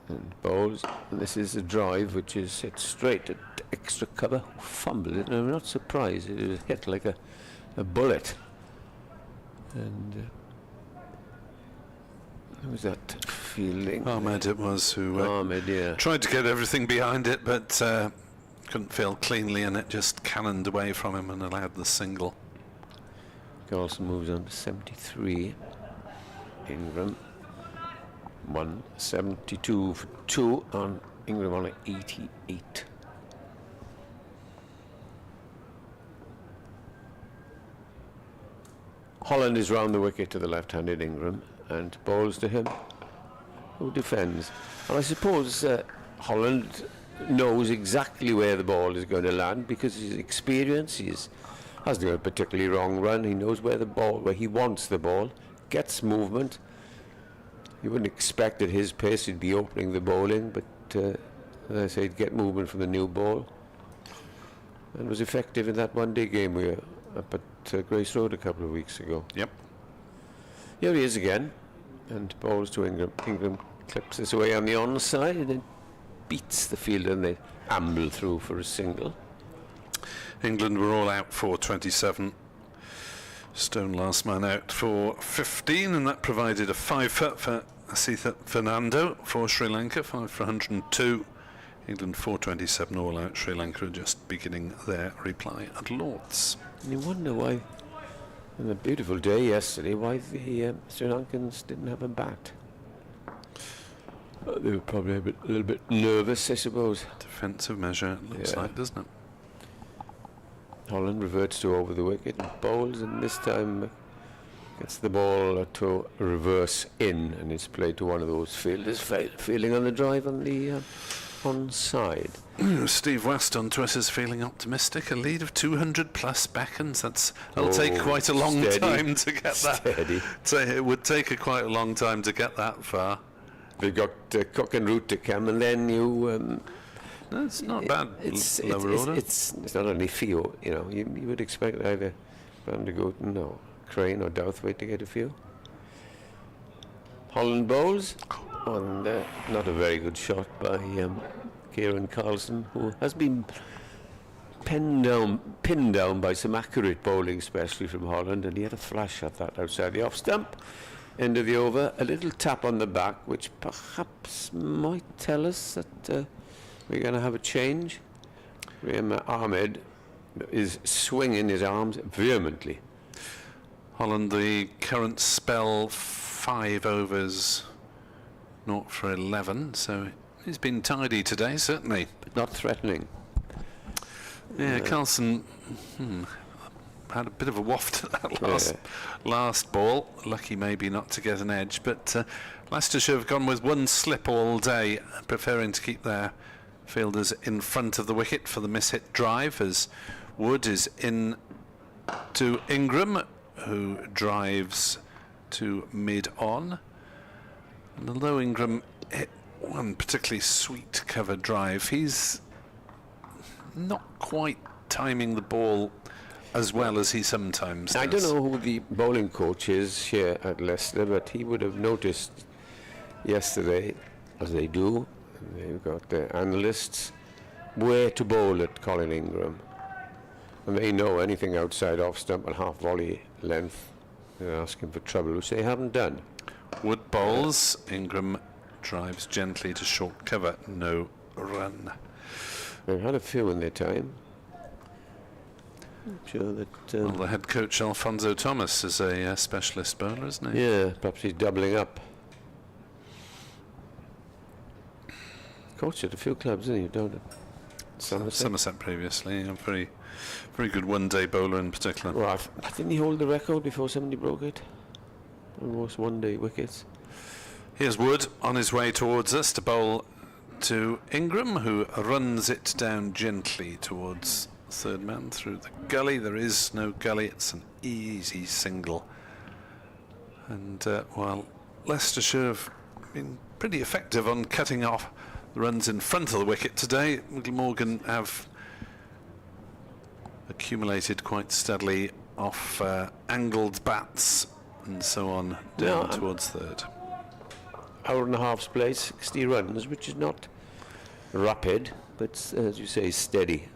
and bowls, and this is a drive which is hit straight at extra cover. Fumbled it, and I'm not surprised. It was hit like a bullet. And who was that fielding? Ahmed it was, who Ahmed, yeah. tried to get everything behind it, but couldn't field cleanly, and it just cannoned away from him and allowed the single. Carlson moves on to 73. Ingram 172 for 2 on Ingram on 88. Holland is round the wicket to the left-handed Ingram and bowls to him, who defends. And I suppose Holland knows exactly where the ball is going to land because his experience. He hasn't got a particularly wrong run. He knows where he wants the ball, gets movement. You wouldn't expect at his pace he'd be opening the bowling, but as I say, he'd get movement from the new ball, and was effective in that one-day game we were up at Grace Road a couple of weeks ago. Yep. Here he is again, and bowls to Ingram. Ingram clips this away on the onside and then beats the fielder, and they amble through for a single. England were all out for 27. Stone last man out for 15, and that provided a 5 for Asitha Fernando for Sri Lanka, 5 for 102. England 427 all out. Sri Lanka are just beginning their reply at Lord's. And you wonder why, on a beautiful day yesterday, why the Sri Lankans didn't have a bat. They were probably a little bit nervous, I suppose. Defensive measure, it looks like, doesn't it? Holland reverts to over the wicket and bowls, and this time gets the ball to reverse in, and it's played to one of those fielders fielding on the drive on the onside. Steve West on Twitter is feeling optimistic. A lead of 200 plus beckons. That'll take quite a long time to get that. It would take quite a long time to get that far. We've got Cook and Root to come, and then you. No, it's not bad. It's not only few. You would expect either Van de Gooten or Crane or Douthwaite to get a few. Holland bowls, and not a very good shot by Kieran Carlson, who has been pinned down by some accurate bowling, especially from Holland, and he had a flash at that outside the off stump, end of the over. A little tap on the back, which perhaps might tell us that we're going to have a change. Ahmed is swinging his arms vehemently. Holland, the current spell, 5 overs, 0 for 11, so he's been tidy today, certainly. But not threatening. Yeah, Carlson had a bit of a waft at that last ball. Lucky maybe not to get an edge, but Leicestershire have gone with one slip all day, preferring to keep their fielders in front of the wicket for the miss-hit drive, as Wood is in to Ingram, who drives to mid-on. And although Ingram hit one particularly sweet cover drive, he's not quite timing the ball as well as he sometimes does. I don't know who the bowling coach is here at Leicester, but he would have noticed yesterday, as they do, they've got their analysts, where to bowl at Colin Ingram. And they know anything outside off stump and half volley length, they're asking for trouble, which they haven't done. Wood bowls, Ingram drives gently to short cover, no run. They've had a few in their time. I'm sure that... well, the head coach Alfonso Thomas is a specialist bowler, isn't he? Yeah, perhaps he's doubling up. Coached at a few clubs, isn't he? Down at Somerset previously, a very good one-day bowler in particular. Well, didn't he hold the record before somebody broke it? Almost one-day wickets. Here's Wood on his way towards us to bowl to Ingram, who runs it down gently towards third man through the gully. There is no gully, it's an easy single. And while Leicestershire have been pretty effective on cutting off the runs in front of the wicket today, Glamorgan have accumulated quite steadily off angled bats and so on down towards third. Hour and a half's play, 60 runs, which is not rapid, but as you say, steady.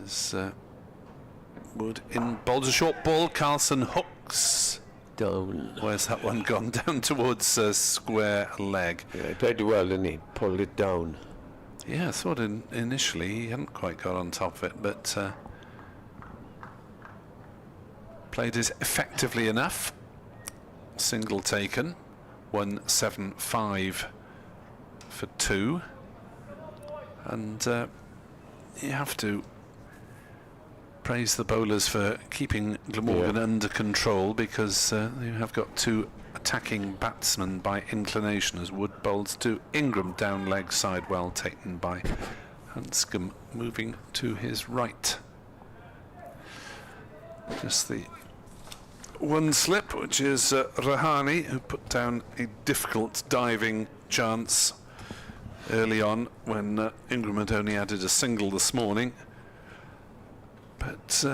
As Wood in bowls a short ball, Carlson hooks. Down. Where's that one gone? Down towards square leg. Yeah, he played it well, didn't he? Pulled it down. Yeah, I thought initially he hadn't quite got on top of it, but played it effectively enough. Single taken, 175 for 2, and you have to praise the bowlers for keeping Glamorgan under control, because you have got 2 attacking batsmen by inclination, as Wood bowls to Ingram down leg side, well taken by Hanscom, moving to his right. Just the one slip, which is Rahani, who put down a difficult diving chance early on when Ingram had only added a single this morning. But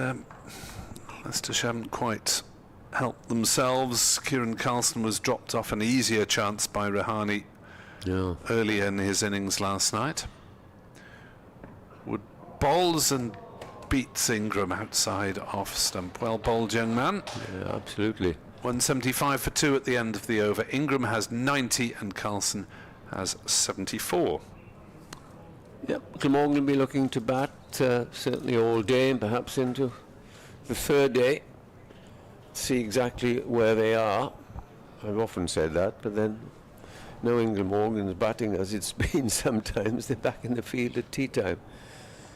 Leicestershire haven't quite helped themselves. Kieran Carlson was dropped off an easier chance by Rahani earlier in his innings last night. Wood bowls and beats Ingram outside off stump. Well bowled, young man. Yeah, absolutely. 175 for 2 at the end of the over. Ingram has 90 and Carlson has 74. Yep, Glamorgan will be looking to bat certainly all day and perhaps into the third day. See exactly where they are. I've often said that, but then knowing Glamorgan's batting as it's been sometimes, they're back in the field at tea time.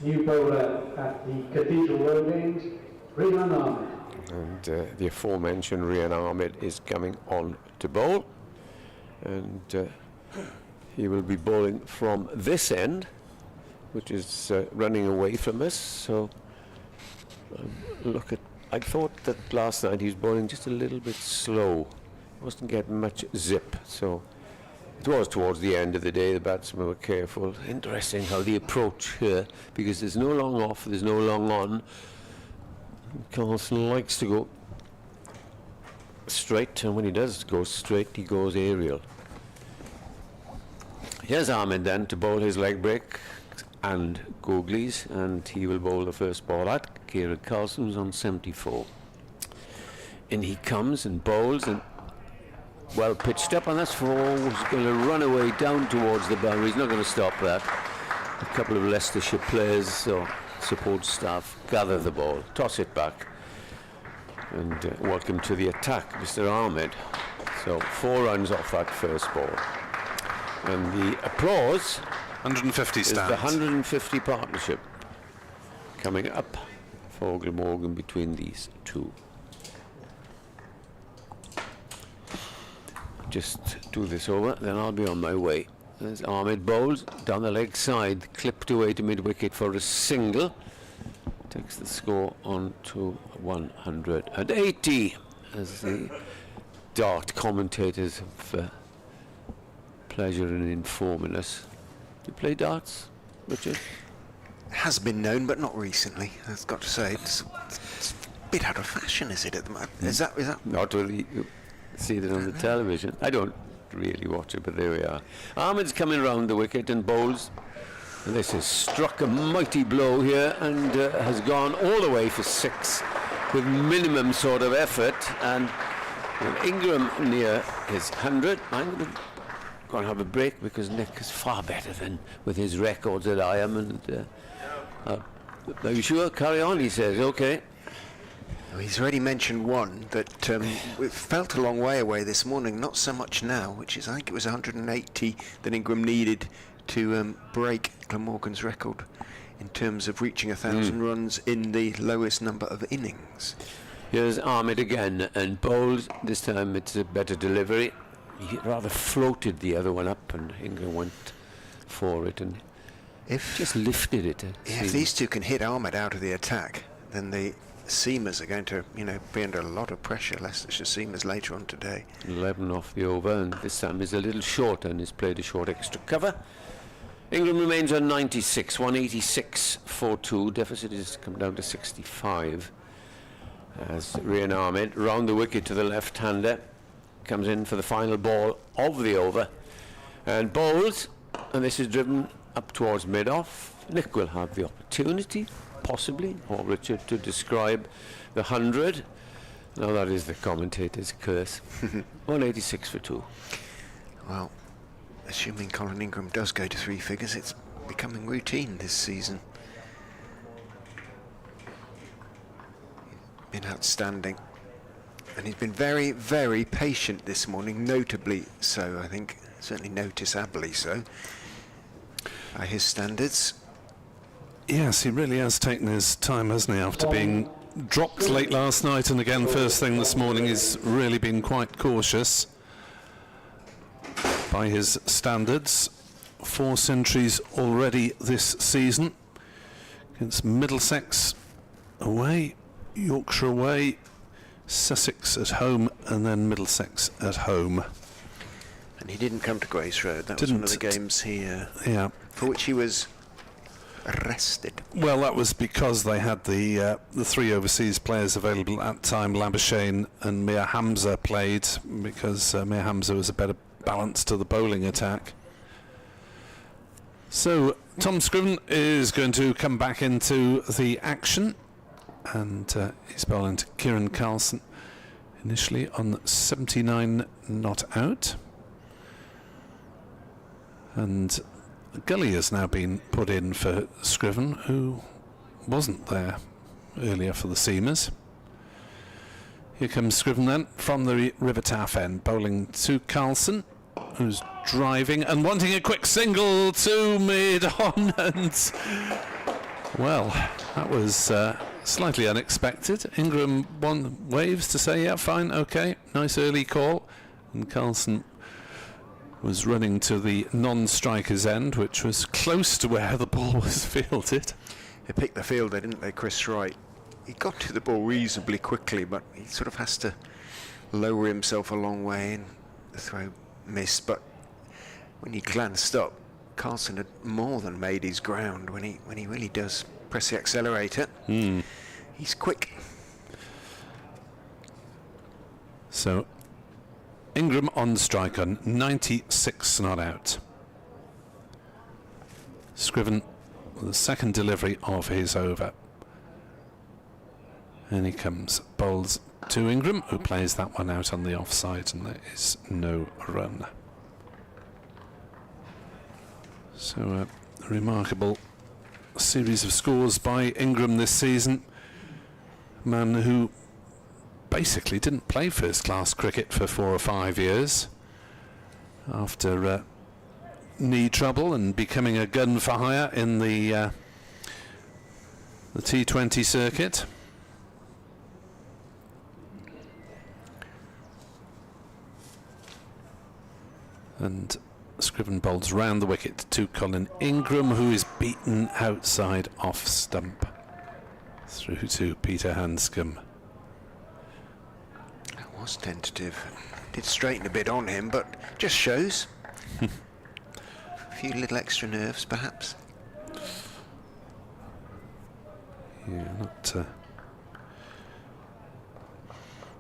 New bowler at the Cathedral Road end, Rihan Ahmed. And the aforementioned Rihan Ahmed is coming on to bowl. And he will be bowling from this end, which is running away from us. So I thought that last night he was bowling just a little bit slow. Wasn't getting much zip. So it was towards the end of the day, the batsmen were careful. Interesting how the approach here, because there's no long off, there's no long on. Carlson likes to go straight, and when he does go straight, he goes aerial. Here's Ahmed then to bowl his leg break and googlies, and he will bowl the first ball at Kieran Carlson, who's on 74. in he comes and bowls, and well pitched up, and that's for who's going to run away down towards the boundary. He's not going to stop that. A couple of Leicestershire players or support staff gather the ball, toss it back, and welcome to the attack, Mr. Ahmed. So 4 runs off that first ball, and the applause 150 is stands. the 150 partnership coming up for Glamorgan between these two. Just do this over, then I'll be on my way. There's Ahmed bowls down the leg side, clipped away to mid-wicket for a single. Takes the score on to 180, as the dart commentators have pleasure in informing us. Do you play darts, Richard? Has been known, but not recently. I've got to say, it's a bit out of fashion, is it, at the moment? Is that? Not really. You see it on the television. I don't really watch it, but there we are. Ahmed's coming round the wicket and bowls. And this has struck a mighty blow here and has gone all the way for 6 with minimum sort of effort. And with Ingram near his 100, I'm going to have a break because Nick is far better than with his records that I am. And are you sure? Carry on, he says. Okay. He's already mentioned one that it felt a long way away this morning, not so much now, which is, I think it was 180 that Ingram needed to break Glamorgan's record in terms of reaching 1,000 runs in the lowest number of innings. Here's Ahmed again and bowls. This time it's a better delivery. He rather floated the other one up, and Ingram went for it and just lifted it. If these two can hit Ahmed out of the attack, then the seamers are going to, be under a lot of pressure. Leicestershire seamers later on today. 11 off the over, and this time is a little short and has played a short extra cover. Ingram remains on 96, 186 for 2. Deficit has come down to 65. As Rian Ahmed round the wicket to the left-hander, comes in for the final ball of the over and bowls, and this is driven up towards mid-off. Nick will have the opportunity, possibly, or Richard, to describe the 100. Now that is the commentator's curse. 186 for 2. Well, assuming Colin Ingram does go to 3 figures, it's becoming routine this season. He's been outstanding, and he's been very, very patient this morning, notably so, I think, certainly noticeably so, by his standards. Yes, he really has taken his time, hasn't he, after being dropped late last night and again first thing this morning. He's really been quite cautious by his standards. 4 centuries already this season against Middlesex away, Yorkshire away, Sussex at home, and then Middlesex at home. And he didn't come to Grace Road. That was one of the games for which he was arrested. Well, that was because they had the 3 overseas players available at that time. Labuschagne and Mir Hamza played, because Mir Hamza was a better balance to the bowling attack. So Tom Scriven is going to come back into the action, and he's bowling to Kieran Carlson, initially on 79 not out. And Gully has now been put in for Scriven, who wasn't there earlier for the Seamers. Here comes Scriven then from the River Taff end, bowling to Carlson, who's driving and wanting a quick single to mid-on, and well, that was slightly unexpected. Ingram waves to say, yeah, fine, okay, nice early call, and Carlson was running to the non-striker's end, which was close to where the ball was fielded. They picked the fielder, didn't they, Chris Wright? He got to the ball reasonably quickly, but he sort of has to lower himself a long way, and the throw missed. But when he glanced up, Carlson had more than made his ground when he really does press the accelerator. He's quick. So Ingram on strike on 96 not out. Scriven with the second delivery of his over. And he comes, bowls to Ingram, who plays that one out on the offside, and there is no run. So a remarkable series of scores by Ingram this season. A man who basically didn't play first-class cricket for 4 or 5 years after knee trouble and becoming a gun for hire in the T20 circuit. And Scriven bowls round the wicket to Colin Ingram, who is beaten outside off stump through to Peter Hanscom. That was tentative. Did straighten a bit on him, but just shows. A few little extra nerves, perhaps. Yeah, not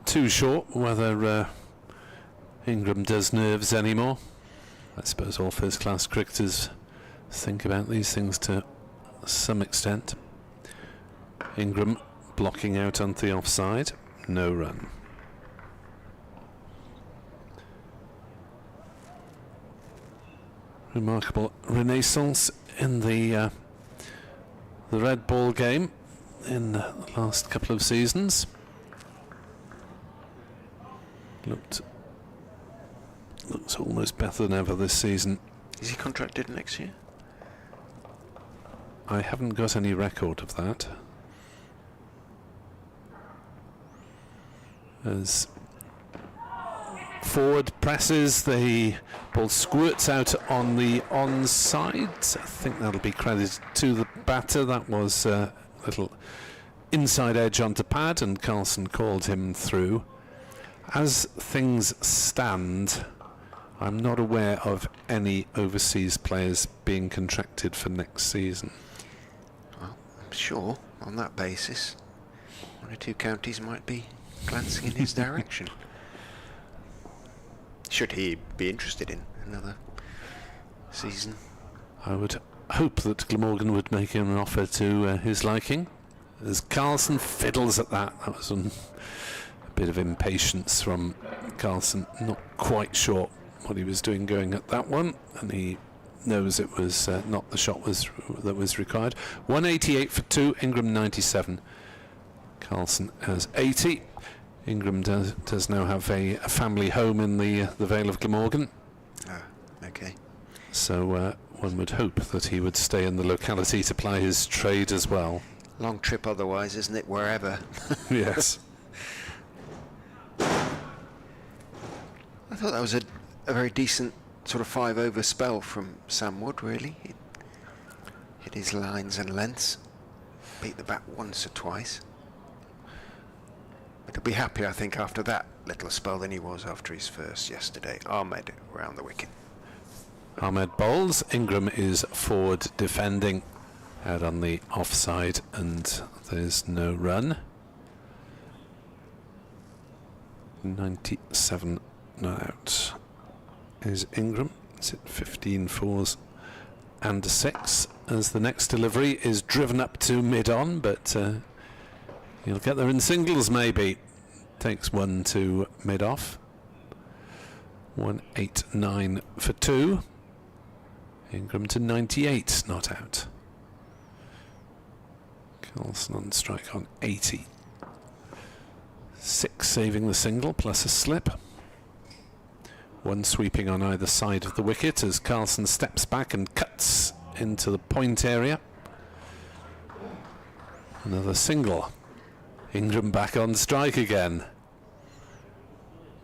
too sure whether Ingram does nerves anymore. I suppose all first-class cricketers think about these things to some extent. Ingram blocking out onto the offside, no run. Remarkable renaissance in the red ball game in the last couple of seasons. Looks almost better than ever this season. Is he contracted next year? I haven't got any record of that. As forward presses, the ball squirts out on the onside. I think that'll be credited to the batter. That was a little inside edge onto pad, and Carlson called him through. As things stand, I'm not aware of any overseas players being contracted for next season. Well, I'm sure on that basis 1 or 2 counties might be glancing in his direction. Should he be interested in another season? I would hope that Glamorgan would make him an offer to his liking. As Carlson fiddles at that, that was a bit of impatience from Carlson. Not quite sure what he was doing going at that one, and he knows it was not the shot that was required. 188 for 2, Ingram 97. Carlson has 80. Ingram does now have a family home in the Vale of Glamorgan. Ah, okay. So one would hope that he would stay in the locality to ply his trade as well. Long trip otherwise, isn't it? Wherever. Yes. I thought that was a very decent sort of 5-over spell from Sam Wood, really. He hit his lines and lengths, beat the bat once or twice. But he'll be happy, I think, after that little spell than he was after his first yesterday. Ahmed around the wicket. Ahmed bowls. Ingram is forward defending out on the offside, and there's no run. 97 not out is Ingram. It's at 15 fours and a 6 as the next delivery is driven up to mid-on, but he'll get there in singles maybe. Takes one to mid-off. 189 for 2. Ingram to 98, not out. Carlson on strike on 80. 6 saving the single plus a slip. 1 sweeping on either side of the wicket as Carlson steps back and cuts into the point area. Another single. Ingram back on strike again.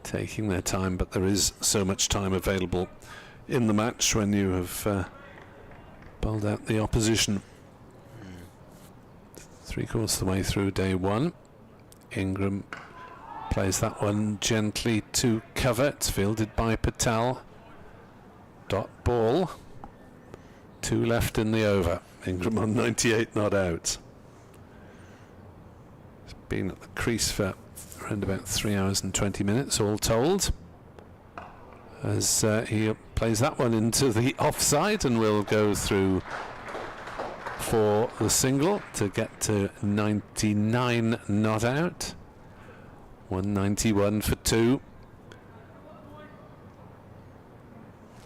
Taking their time, but there is so much time available in the match when you have bowled out the opposition. 3/4 of the way through day 1. Ingram plays that one gently to cover. It's fielded by Patel. Dot ball. 2 left in the over. Ingram on 98, not out. He's been at the crease for around about 3 hours and 20 minutes, all told. As he plays that one into the offside, and will go through for the single to get to 99, not out. 191 for 2.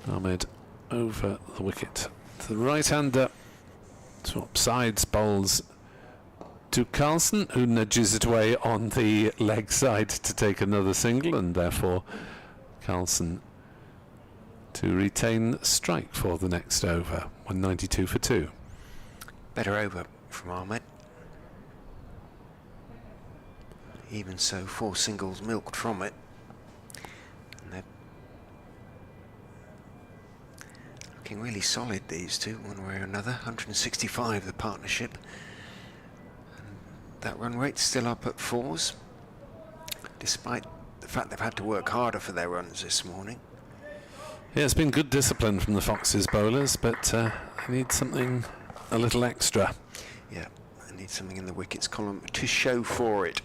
Ahmed over the wicket. The right-hander swap sides, bowls to Carlson, who nudges it away on the leg side to take another single, and therefore Carlson to retain strike for the next over. 192 for 2. Better over from Ahmed. Even so, 4 singles milked from it. And they're looking really solid, these two, one way or another. 165 the partnership. And that run rate's still up at 4s, despite the fact they've had to work harder for their runs this morning. Yeah, it's been good discipline from the Foxes bowlers, but I need something a little extra. Yeah, I need something in the wickets column to show for it.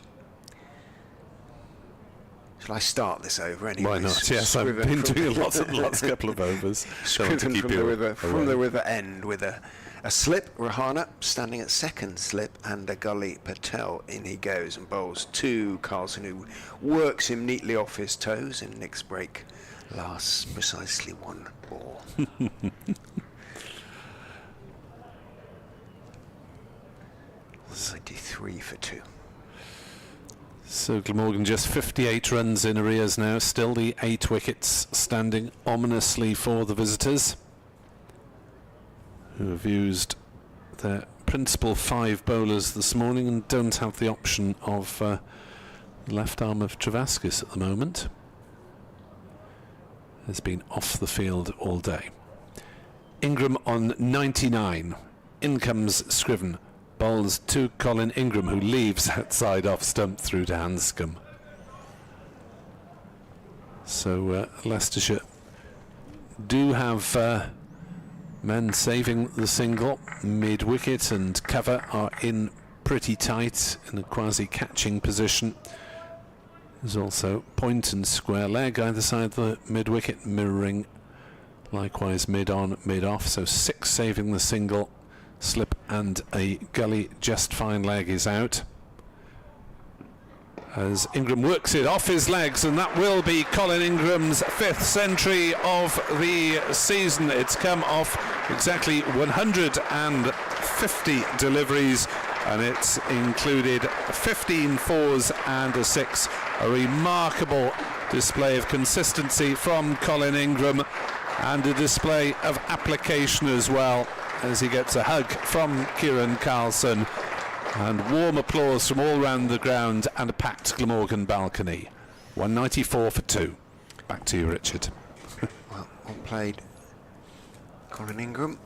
Shall I start this over anyway? Why not? Yes, I've been doing lots of the last couple of overs. From the river end with a slip, Rahana standing at second slip, and a gully Patel. In he goes and bowls to Carlson, who works him neatly off his toes, and Nick's break lasts precisely 1 ball. 93 for 2. So Glamorgan just 58 runs in arrears now, still the 8 wickets standing ominously for the visitors, who have used their principal 5 bowlers this morning and don't have the option of the left arm of Travaskis at the moment. Has been off the field all day. Ingram on 99. In comes Scriven. Bowls to Colin Ingram, who leaves outside off stump through to Hanscom. So Leicestershire do have men saving the single. Mid-wicket and cover are in pretty tight in a quasi-catching position. There's also point and square leg either side of the mid-wicket, mirroring likewise mid-on, mid-off. So 6 saving the single. Slip and a gully just fine leg is out. As Ingram works it off his legs, and that will be Colin Ingram's 5th century of the season. It's come off exactly 150 deliveries, and it's included 15 fours and a 6. A remarkable display of consistency from Colin Ingram, and a display of application as well, as he gets a hug from Kieran Carlson, and warm applause from all round the ground, and a packed Glamorgan balcony. 194 for 2. Back to you, Richard. Well played, Colin Ingram.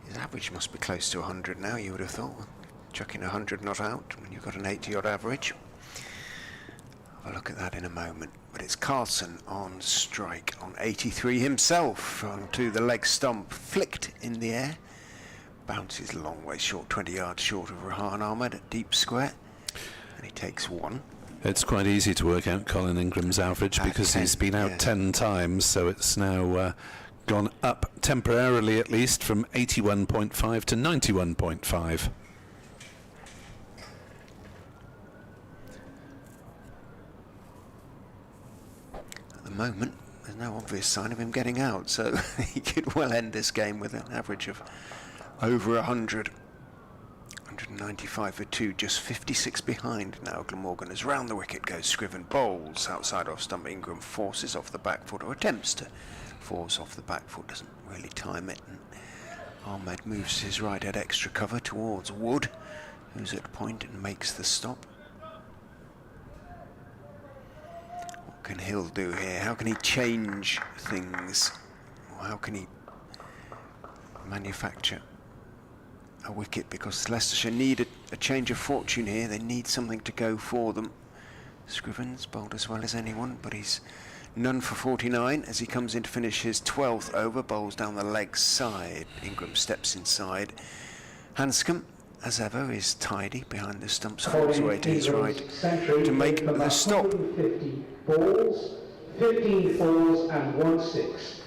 His average must be close to 100 now, you would have thought. Chucking 100 not out when you've got an 80-odd average. Have a look at that in a moment. But it's Carlson on strike on 83 himself, onto the leg stump, flicked in the air. Bounces a long way short, 20 yards short of Rahan Ahmed at deep square, and he takes 1. It's quite easy to work out Colin Ingram's average because 10, he's been out 10 times, so it's now gone up temporarily at least from 81.5 to 91.5. At the moment, there's no obvious sign of him getting out, so he could well end this game with an average of over 100. 195 for 2, just 56 behind now. Glamorgan, as round the wicket goes Scriven, bowls outside off stump. Ingram forces off the back foot, or attempts to force off the back foot, doesn't really time it, and Ahmed moves his right head extra cover towards Wood, who's at point and makes the stop. What can Hill do here? How can he change things? Or how can he manufacture a wicket? Because Leicestershire need a change of fortune here. They need something to go for them. Scriven's bowled as well as anyone, but he's none for 49 as he comes in to finish his 12th over. Bowls down the leg side. Ingram steps inside. Hanscom, as ever, is tidy behind the stumps, falls away to his right to make the stop. 150 balls, 15 fours and 1 6.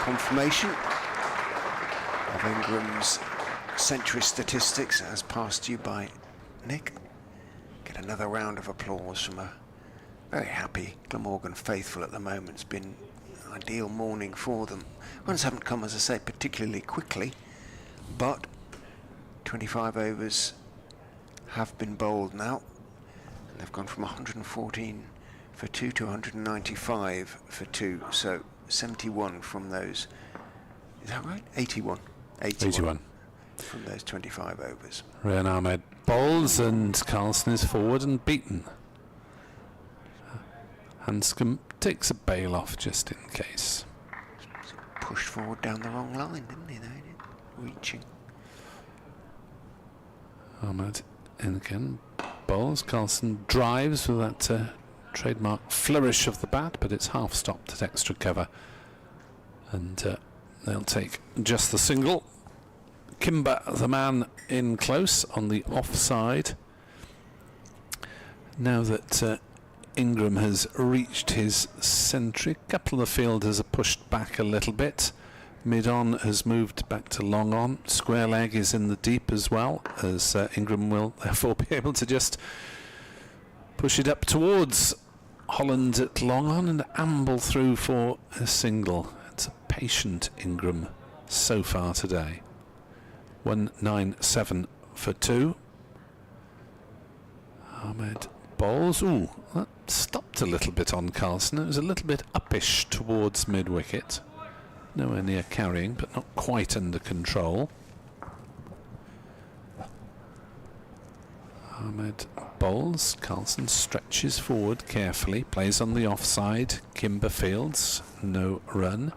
Confirmation of Ingram's century statistics as passed you by Nick. Get another round of applause from a very happy Glamorgan faithful at the moment. It's been an ideal morning for them. Runs haven't come, as I say, particularly quickly, but 25 overs have been bowled now, and they've gone from 114 for 2 to 195 for 2, so 71 from those. Is that right? 81 from those 25 overs. Rian Ahmed bowls and Carlson is forward and beaten. Hanscom takes a bail off just in case. Pushed forward down the wrong line, didn't he? Reaching. Ahmed in again. Bowls. Carlson drives with that trademark flourish of the bat, but it's half stopped at extra cover. And they'll take just the single. Kimber, the man in close on the offside. Now that Ingram has reached his century, a couple of the fielders are pushed back a little bit. Mid-on has moved back to long-on. Square leg is in the deep as well, as Ingram will therefore be able to just push it up towards Holland at long-on and amble through for a single. It's a patient Ingram so far today. 197 for 2. Ahmed bowls. Ooh, that stopped a little bit on Carlson. It was a little bit uppish towards mid-wicket. Nowhere near carrying, but not quite under control. Ahmed bowls. Carlson stretches forward carefully, plays on the offside. Kimber fields, no run.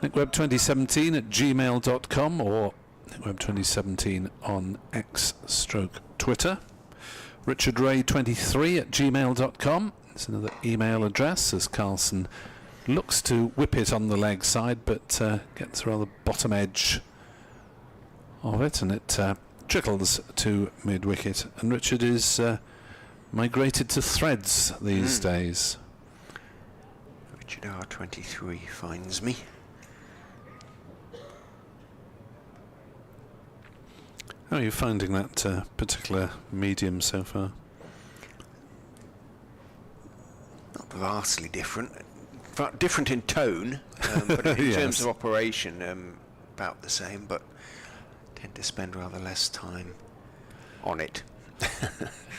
NickWeb2017 at gmail.com or NickWeb2017 on X/Twitter. Richard Ray 23 at gmail.com. It's another email address as Carlson looks to whip it on the leg side, but gets around the bottom edge of it, and it trickles to mid-wicket. And Richard is migrated to threads these days. Richard R23 finds me. How are you finding that particular medium so far? Not vastly different. Different in tone, but in Yes. terms of operation, about the same, but tend to spend rather less time on it.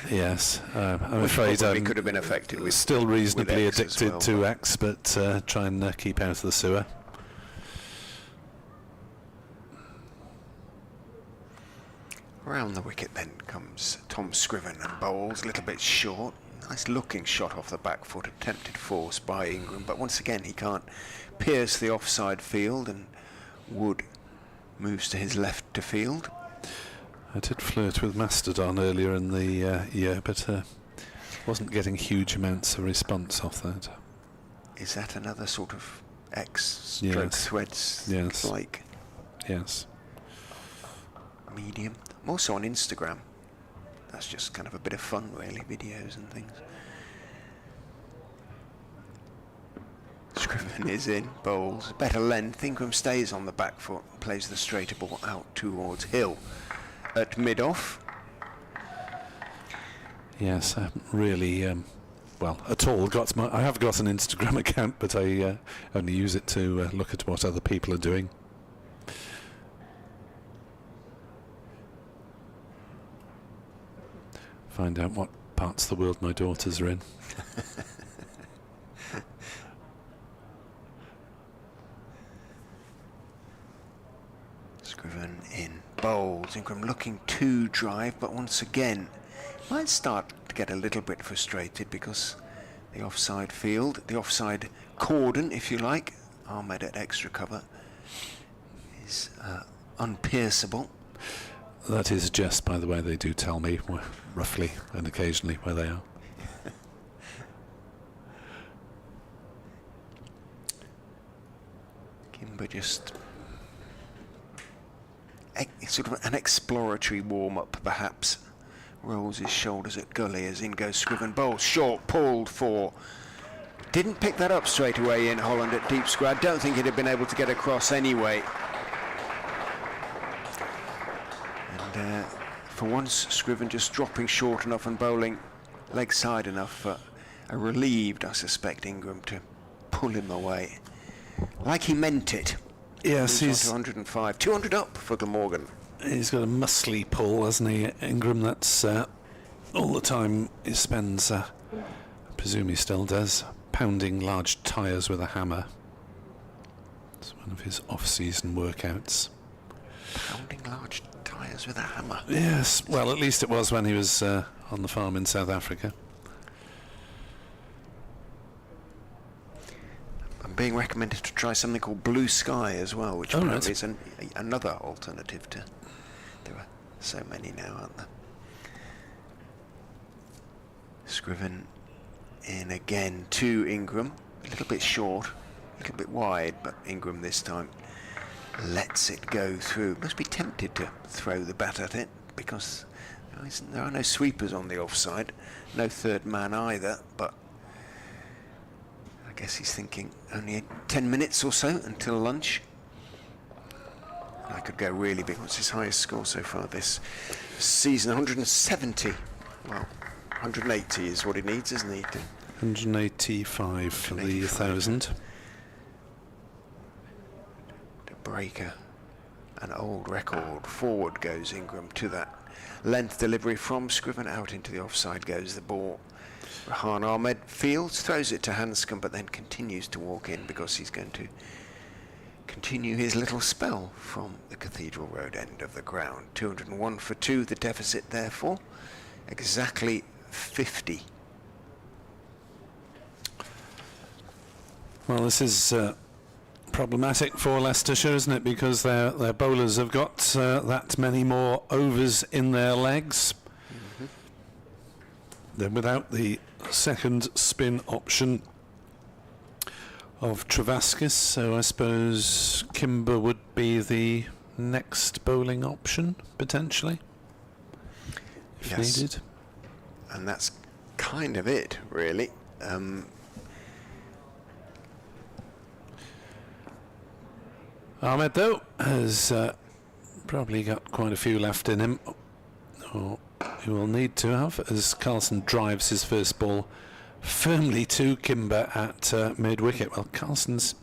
Yes, I'm Which afraid probably I'm could have been affected with still reasonably with X as addicted well, to but X, but try and keep out of the sewer. Around the wicket then comes Tom Scriven and bowls, a little bit short. Nice looking shot off the back foot, attempted force by Ingram, but once again he can't pierce the offside field, and Wood moves to his left to field. I did flirt with Mastodon earlier in the year, but wasn't getting huge amounts of response off that. Is that another sort of X Yes. threads Yes. like Yes. medium? I'm also on Instagram. That's just kind of a bit of fun, really, videos and things. Scriven is in, bowls, better length. Ingram stays on the back foot, plays the straighter ball out towards Hill at mid-off. Yes, I haven't really, well, at all got I have got an Instagram account, but I only use it to look at what other people are doing. Find out what parts of the world my daughters are in. Scriven in, bowls. Ingram looking to drive, but once again might start to get a little bit frustrated because the offside field, the offside cordon, if you like, Ahmed at extra cover, is unpierceable. That is just, by the way, they do tell me roughly and occasionally where they are. Kimber just sort of an exploratory warm-up, perhaps. Rolls his shoulders at gully as in goes Scriven. Bowl short, pulled for. Didn't pick that up straight away in Holland at deep square. I don't think he'd have been able to get across anyway. And For once, Scriven just dropping short enough and bowling leg side enough for a relieved, I suspect, Ingram to pull him away. Like he meant it. Yes, Moves he's on to 105. 200 up for Glamorgan. He's got a muscly pull, hasn't he, Ingram? That's all the time he spends, I presume he still does, pounding large tyres with a hammer. It's one of his off-season workouts. Pounding large tyres with a hammer. Yes, well, at least it was when he was on the farm in South Africa. I'm being recommended to try something called Blue Sky as well, which apparently is another alternative to... There are so many now, aren't there? Scriven in again to Ingram. A little bit short, a little bit wide, but Ingram this time lets it go through. Must be tempted to throw the bat at it because there are no sweepers on the offside, no third man either, but I guess he's thinking only 10 minutes or so until lunch. I could go really big. What's his highest score so far this season? 170. Well, 180 is what he needs, isn't he? 185 for the 1,000. Breaker, an old record. Forward goes Ingram to that length delivery from Scriven. Out into the offside goes the ball. Rahan Ahmed fields, throws it to Hanscom, but then continues to walk in because he's going to continue his little spell from the Cathedral Road end of the ground. 201 for 2, the deficit therefore exactly 50. Well, this is problematic for Leicestershire, isn't it? Because their bowlers have got that many more overs in their legs. They're without the second spin option of Travaskis, so I suppose Kimber would be the next bowling option, potentially, if needed. And that's kind of it, really. Ahmed, though, has probably got quite a few left in him, or he will need to have, as Carlson drives his first ball firmly to Kimber at mid-wicket. Well, Carlson's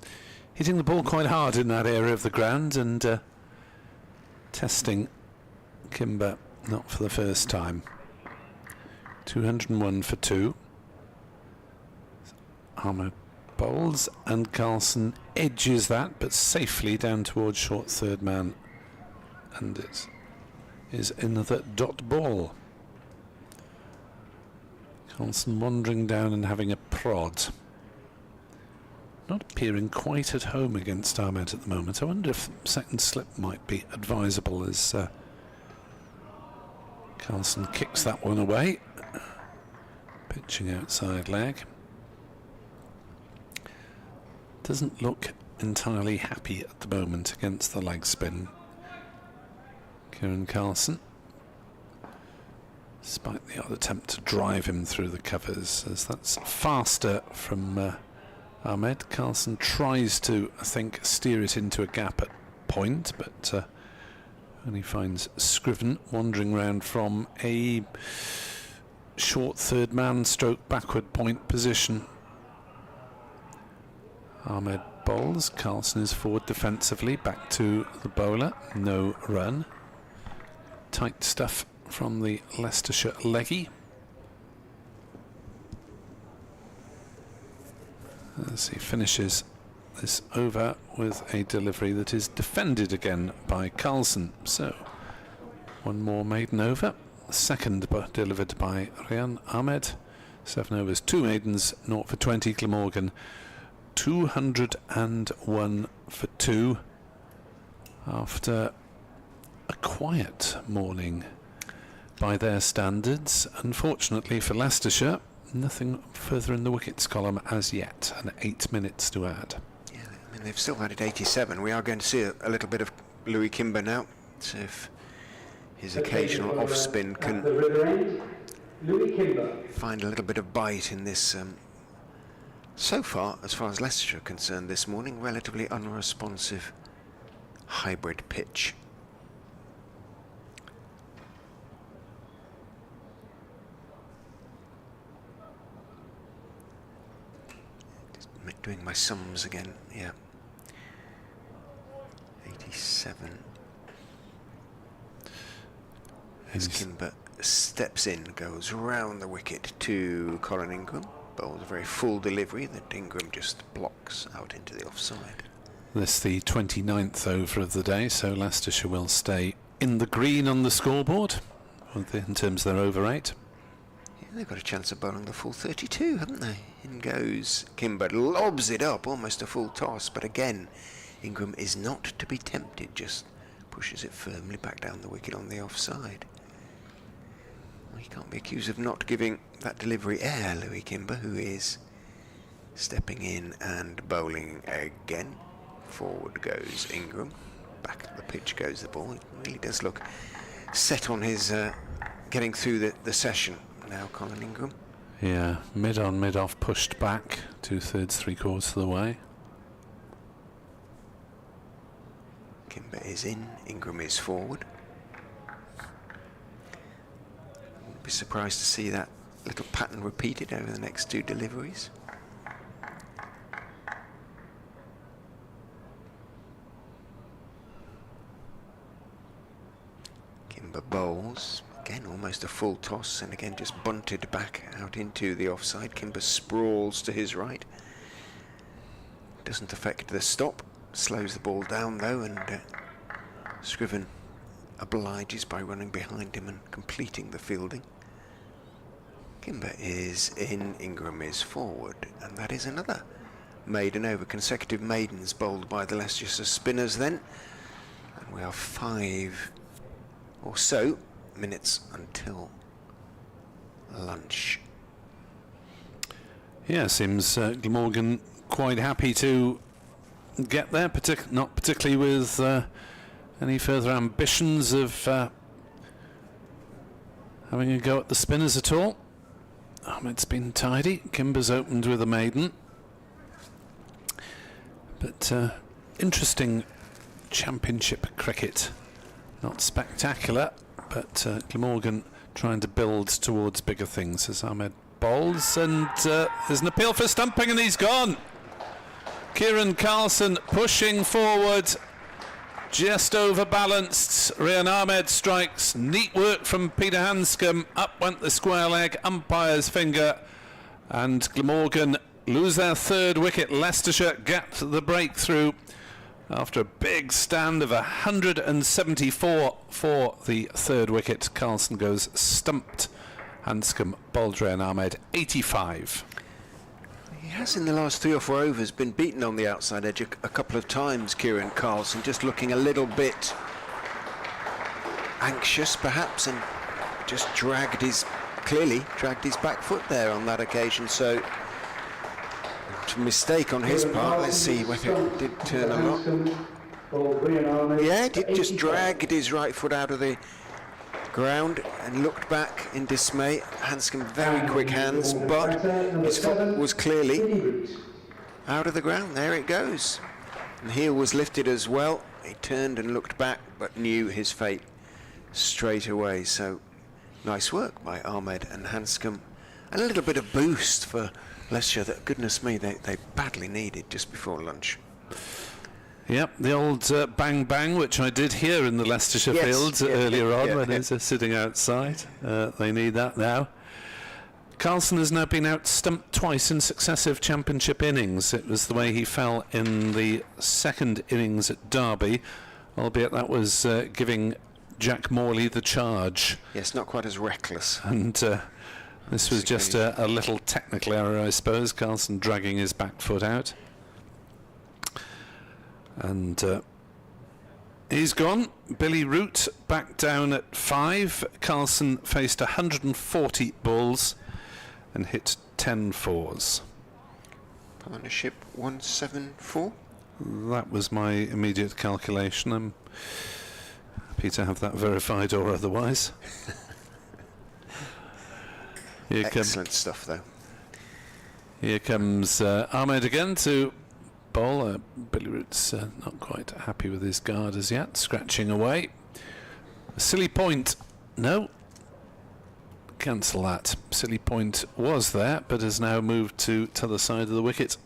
hitting the ball quite hard in that area of the ground and testing Kimber not for the first time. 201 for 2. Ahmed bowls and Carlson edges that, but safely down towards short third man, and it is another dot ball. Carlson wandering down and having a prod. Not appearing quite at home against Ahmed at the moment. I wonder if second slip might be advisable as Carlson kicks that one away. Pitching outside leg. Doesn't look entirely happy at the moment against the leg spin. Kieran Carlson, despite the odd attempt to drive him through the covers, as that's faster from Ahmed. Carlson tries to, I think, steer it into a gap at point, but only finds Scriven wandering round from a short third man stroke backward point position. Ahmed bowls, Carlson is forward defensively, back to the bowler, no run. Tight stuff from the Leicestershire leggy. As he finishes this over with a delivery that is defended again by Carlson. So, one more maiden over, second delivered by Rian Ahmed. 7 overs, 2 maidens, 0 for 20, Glamorgan. 201 for 2 after a quiet morning by their standards. Unfortunately for Leicestershire, nothing further in the wickets column as yet, and 8 minutes to add. Yeah, I mean, they've still had it 87. We are going to see a little bit of Louis Kimber now, so if his occasional off spin can find a little bit of bite in this so far as Leicestershire are concerned this morning, relatively unresponsive hybrid pitch. Doing my sums again, yeah. 87. As Kimber steps in, goes round the wicket to Colin Ingram. Bowls a very full delivery that Ingram just blocks out into the offside. This the 29th over of the day, so Leicestershire will stay in the green on the scoreboard in terms of their over 8. Yeah, they've got a chance of bowling the full 32, haven't they? In goes Kimber, lobs it up, almost a full toss, but again, Ingram is not to be tempted, just pushes it firmly back down the wicket on the offside. Well, he can't be accused of not giving that delivery air, Louis Kimber, who is stepping in and bowling again. Forward goes Ingram, back of the pitch goes the ball. It really does look set on his getting through the session now, Colin Ingram. Yeah, mid on, mid off, pushed back 2/3, 3/4 of the way. Kimber is in, Ingram is forward. Wouldn't be surprised to see that little pattern repeated over the next 2 deliveries. Kimber bowls, again almost a full toss, and again just bunted back out into the offside. Kimber sprawls to his right. Doesn't affect the stop, slows the ball down though, and Scriven obliges by running behind him and completing the fielding. Kimber is in, Ingram is forward, and that is another maiden over. Consecutive maidens bowled by the Leicestershire spinners then, and we are 5 or so minutes until lunch. Yeah, seems Glamorgan quite happy to get there, not particularly with any further ambitions of having a go at the spinners at all. Ahmed's been tidy. Kimber's opened with a maiden. But interesting championship cricket. Not spectacular, but Glamorgan trying to build towards bigger things as Ahmed bowls, and there's an appeal for stumping, and he's gone. Kieran Carlson pushing forward, just overbalanced. Rian Ahmed strikes. Neat work from Peter Hanscom. Up went the square leg, umpire's finger, and Glamorgan lose their 3rd wicket. Leicestershire get the breakthrough after a big stand of 174 for the 3rd wicket. Carlson goes stumped. Hanscom bowled Rian Ahmed 85. He has in the last 3 or 4 overs been beaten on the outside edge a couple of times, Kieran Carlson, just looking a little bit anxious perhaps, and just clearly dragged his back foot there on that occasion, so a mistake on his part. Let's see whether it did turn a lot. Yeah, did just dragged his right foot out of the ground and looked back in dismay. Hanscom very quick hands, but his foot was clearly out of the ground. There it goes. And heel was lifted as well. He turned and looked back, but knew his fate straight away. So nice work by Ahmed and Hanscom. And a little bit of boost for Leicestershire that, goodness me, they badly needed just before lunch. Yep, the old bang bang, which I did hear in the Leicestershire fields earlier on when they're sitting outside. They need that now. Carlson has now been out stumped twice in successive championship innings. It was the way he fell in the 2nd innings at Derby, albeit that was giving Jack Morley the charge. Yes, not quite as reckless. And this was just a little technical error, I suppose. Carlson dragging his back foot out. And he's gone. Billy Root back down at 5. Carlson faced 140 balls and hit 10 fours. Partnership 174. That was my immediate calculation. I'm happy to have that verified or otherwise. Excellent stuff, though. Here comes Ahmed again to bowl. Billy Root's not quite happy with his guard as yet, scratching away. A silly point. No. Cancel that. Silly point was there, but has now moved to t'other side of the wicket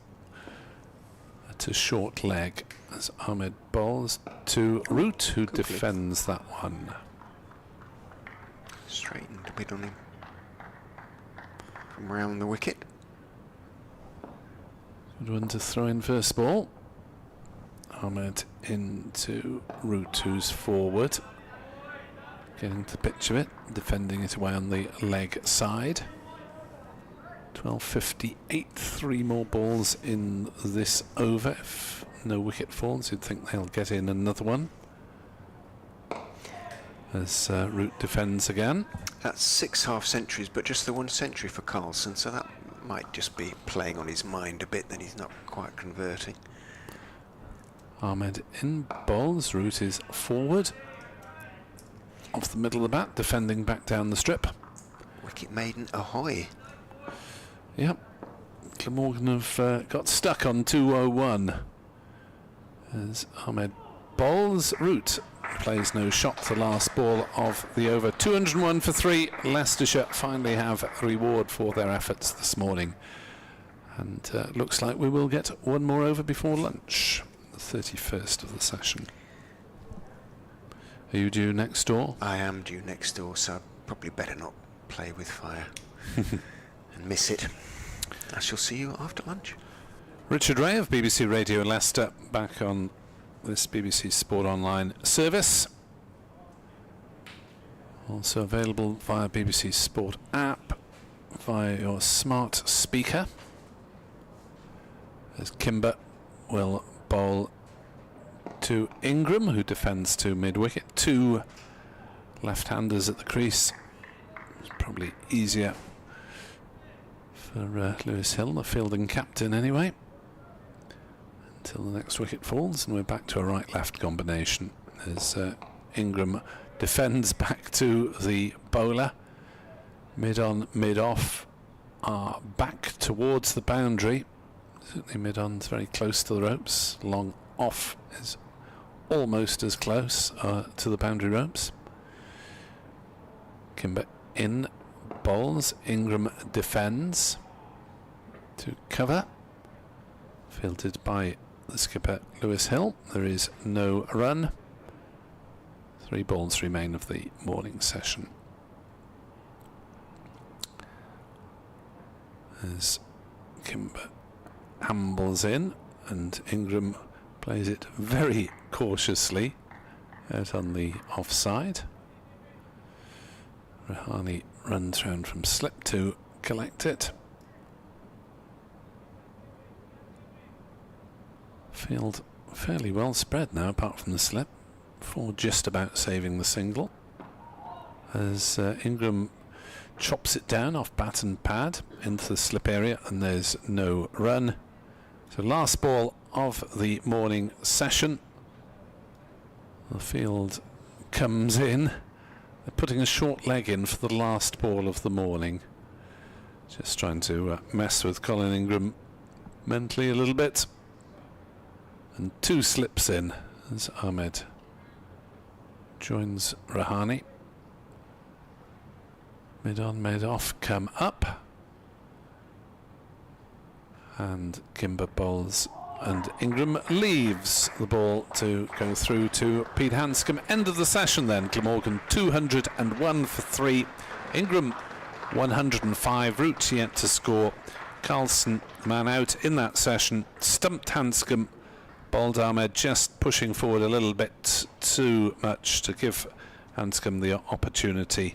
to short leg as Ahmed bowls to Root, who defends that one. Straightened mid on him from round the wicket. Good one to throw in first ball. Ahmed into Root, who's forward. Getting to the pitch of it, defending it away on the leg side. 12:58, 3 more balls in this over. If no wicket falls, you'd think they'll get in another one. As Root defends again. That's 6 half-centuries, but just the 1 century for Carlson, so that might just be playing on his mind a bit, that he's not quite converting. Ahmed in bowls, Root is forward. Off the middle of the bat, defending back down the strip. Wicket maiden ahoy. Yep. Glamorgan have got stuck on 201. As Ahmed bowls, Root plays no shot, the last ball of the over. 201 for 3. Leicestershire finally have a reward for their efforts this morning. And looks like we will get one more over before lunch, the 31st of the session. Are you due next door? I am due next door, so I'd probably better not play with fire and miss it. I shall see you after lunch. Richard Ray of BBC Radio Leicester back on this BBC Sport Online service. Also available via BBC Sport app, via your smart speaker. As Kimber will bowl to Ingram, who defends to mid-wicket. 2 left-handers at the crease. It's probably easier for Lewis Hill, the fielding captain anyway, until the next wicket falls, and we're back to a right-left combination as Ingram defends back to the bowler. Mid-on, mid-off are back towards the boundary. Certainly mid-on's very close to the ropes. Long off is almost as close to the boundary ropes. Kimber in bowls. Ingram defends to cover. Fielded by the skipper Lewis Hill. There is no run. 3 balls remain of the morning session. As Kimber ambles in and Ingram plays it very cautiously out on the offside. Rahani runs round from slip to collect it. Field fairly well spread now, apart from the slip, for just about saving the single. As Ingram chops it down off bat and pad into the slip area, and there's no run. So last ball of the morning session. The field comes in. They're putting a short leg in for the last ball of the morning. Just trying to mess with Colin Ingram mentally a little bit. And 2 slips in as Ahmed joins Rahani. Mid on, mid off, come up. And Kimber bowls, and Ingram leaves the ball to go through to Pete Hanscom. End of the session then. Glamorgan 201 for 3. Ingram 105. Root yet to score. Carlson, man out in that session, stumped Hanscom. Bowled Ahmed just pushing forward a little bit too much to give Hanscom the opportunity.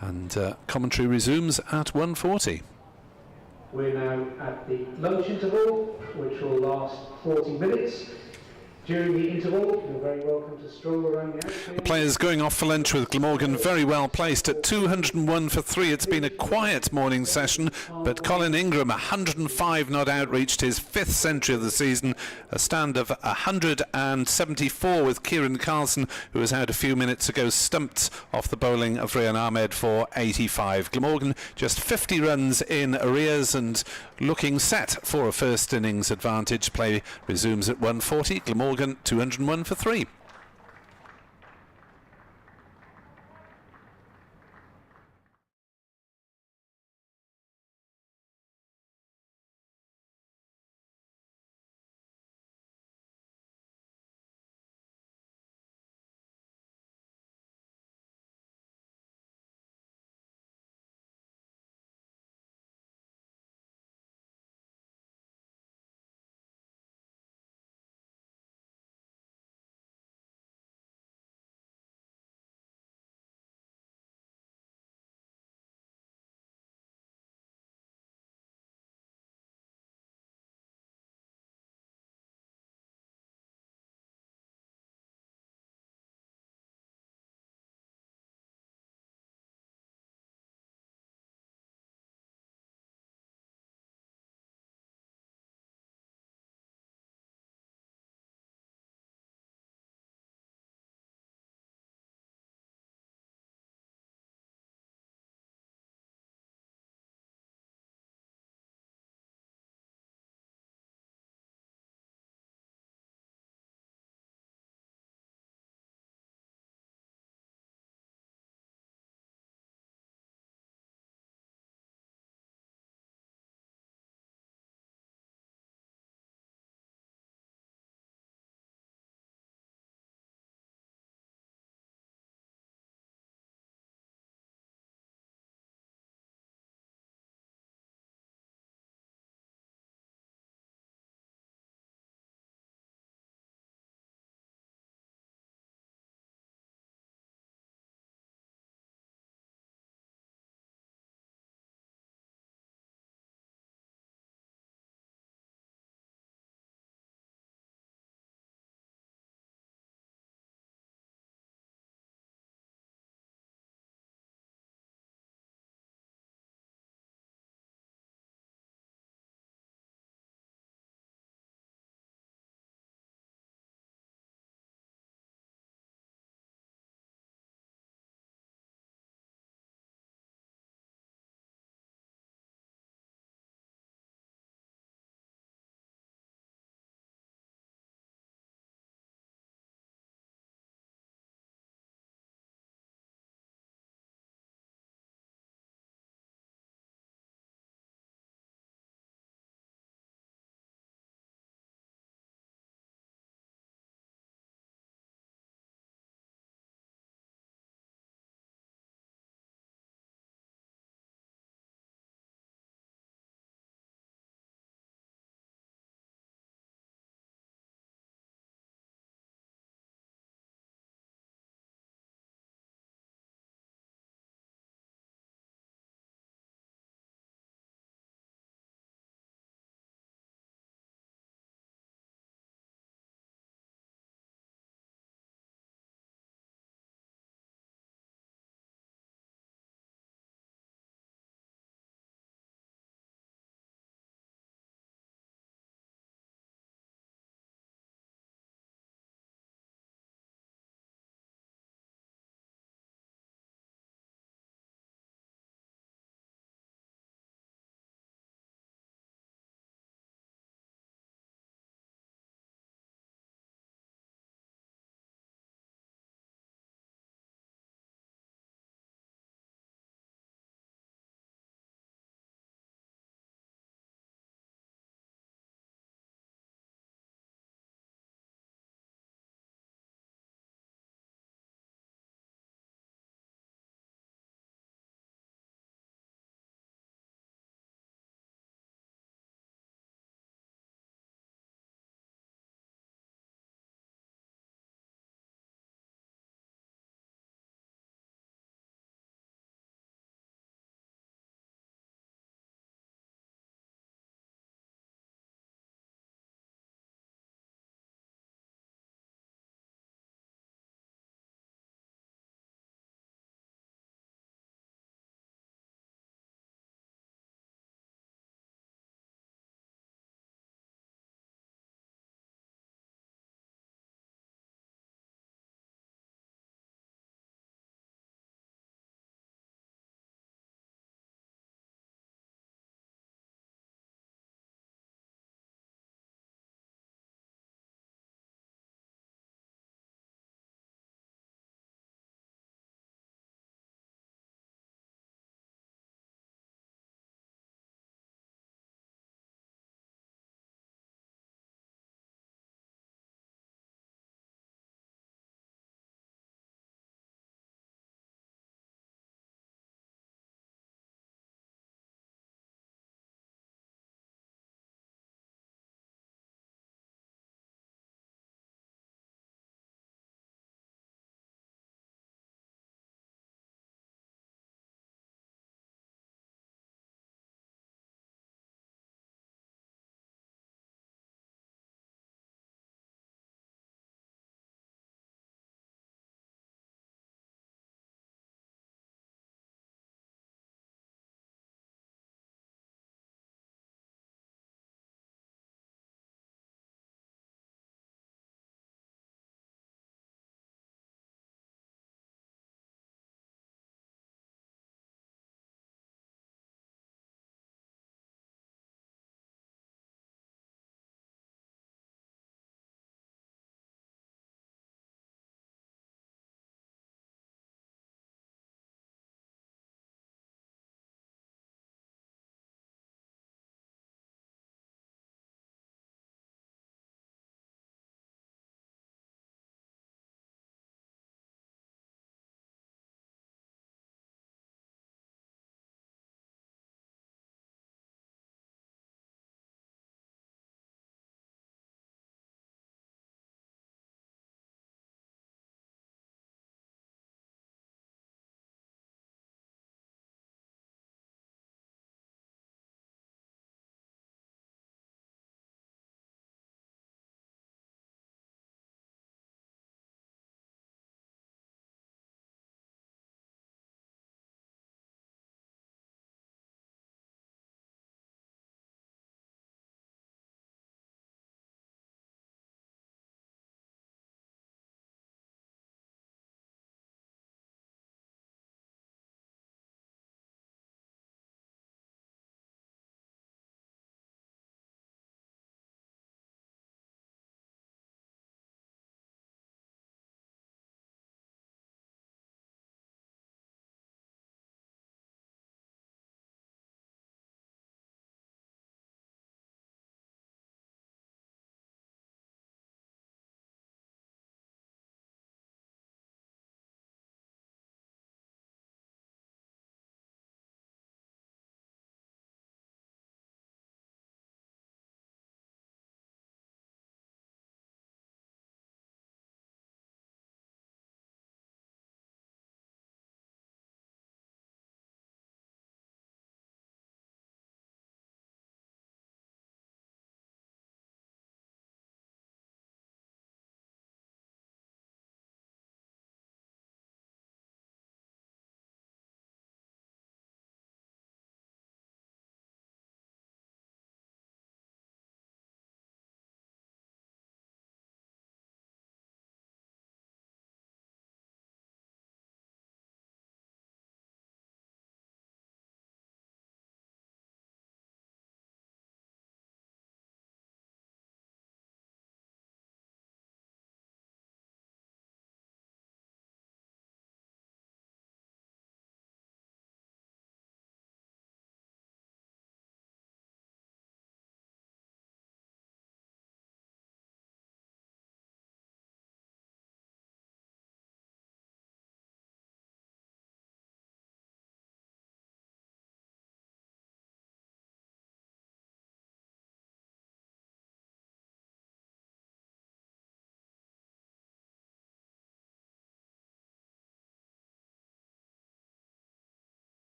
And commentary resumes at 1:40. We're now at the lunch interval, which will last 40 minutes. During the interval, you're very welcome to stroll around the outfield. The players going off for lunch with Glamorgan very well placed at 201 for 3. It's been a quiet morning session, but Colin Ingram, 105 not out, reached his 5th century of the season. A stand of 174 with Kieran Carlson, who was out a few minutes ago, stumped off the bowling of Rian Ahmed for 85. Glamorgan just 50 runs in arrears and looking set for a first innings advantage. Play resumes at 1:40. Glamorgan 201 for 3.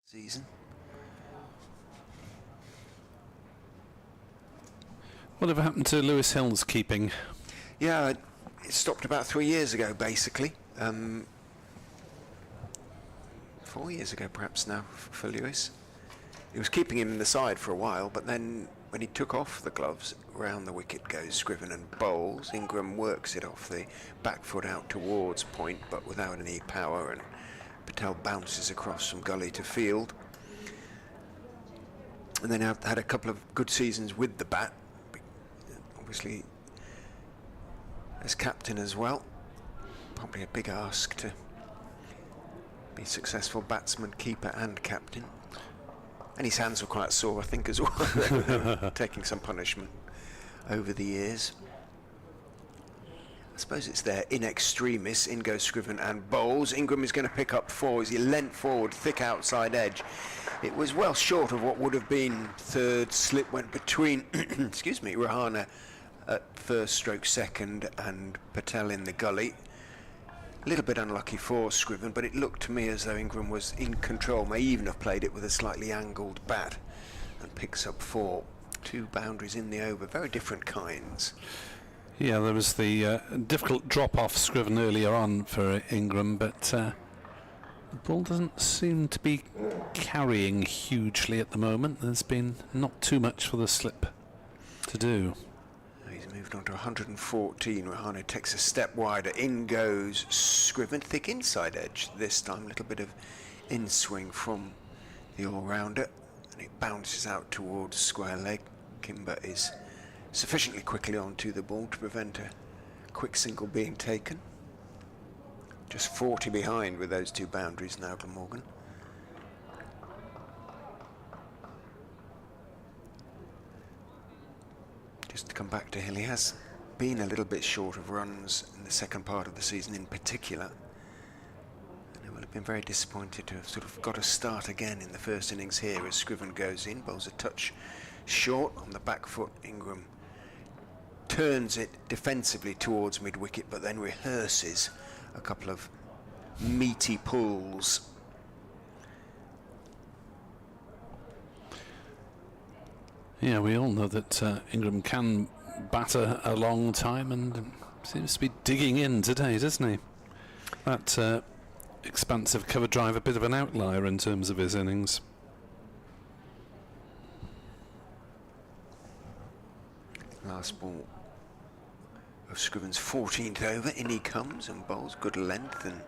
season. Whatever happened to Lewis Hill's keeping? Yeah, it stopped about 3 years ago, basically. 4 years ago, perhaps now, for Lewis. He was keeping him in the side for a while, but then when he took off the gloves, round the wicket goes Scriven and bowls. Ingram works it off the back foot out towards point, but without any power, and Patel bounces across from gully to field. And then I've had a couple of good seasons with the bat, obviously as captain as well. Probably a big ask to be successful batsman, keeper and captain. And his hands were quite sore, I think, as well, taking some punishment over the years. I suppose it's there in extremis. In goes Scriven and bowls. Ingram is going to pick up 4 as he leant forward, thick outside edge. It was well short of what would have been third. Slip went between, excuse me, Rahana at first stroke second and Patel in the gully. A little bit unlucky for Scriven, but it looked to me as though Ingram was in control, may even have played it with a slightly angled bat, and picks up 4. 2 boundaries in the over, very different kinds. Yeah, there was the difficult drop-off Scriven earlier on for Ingram, but the ball doesn't seem to be carrying hugely at the moment. There's been not too much for the slip to do. He's moved on to 114. Rahane takes a step wider. In goes Scriven, thick inside edge this time. A little bit of in-swing from the all-rounder, and it bounces out towards square leg. Kimber is sufficiently quickly onto the ball to prevent a quick single being taken. Just 40 behind with those 2 boundaries now, Glamorgan. Just to come back to Hill, he has been a little bit short of runs in the second part of the season in particular. And he will have been very disappointed to have sort of got a start again in the first innings here as Scriven goes in, bowls a touch short on the back foot. Ingram turns it defensively towards mid-wicket, but then rehearses a couple of meaty pulls. Yeah, we all know that Ingram can batter a long time, and seems to be digging in today, doesn't he? That expansive cover drive, a bit of an outlier in terms of his innings. Last ball of Scriven's 14th over. In he comes and bowls good length and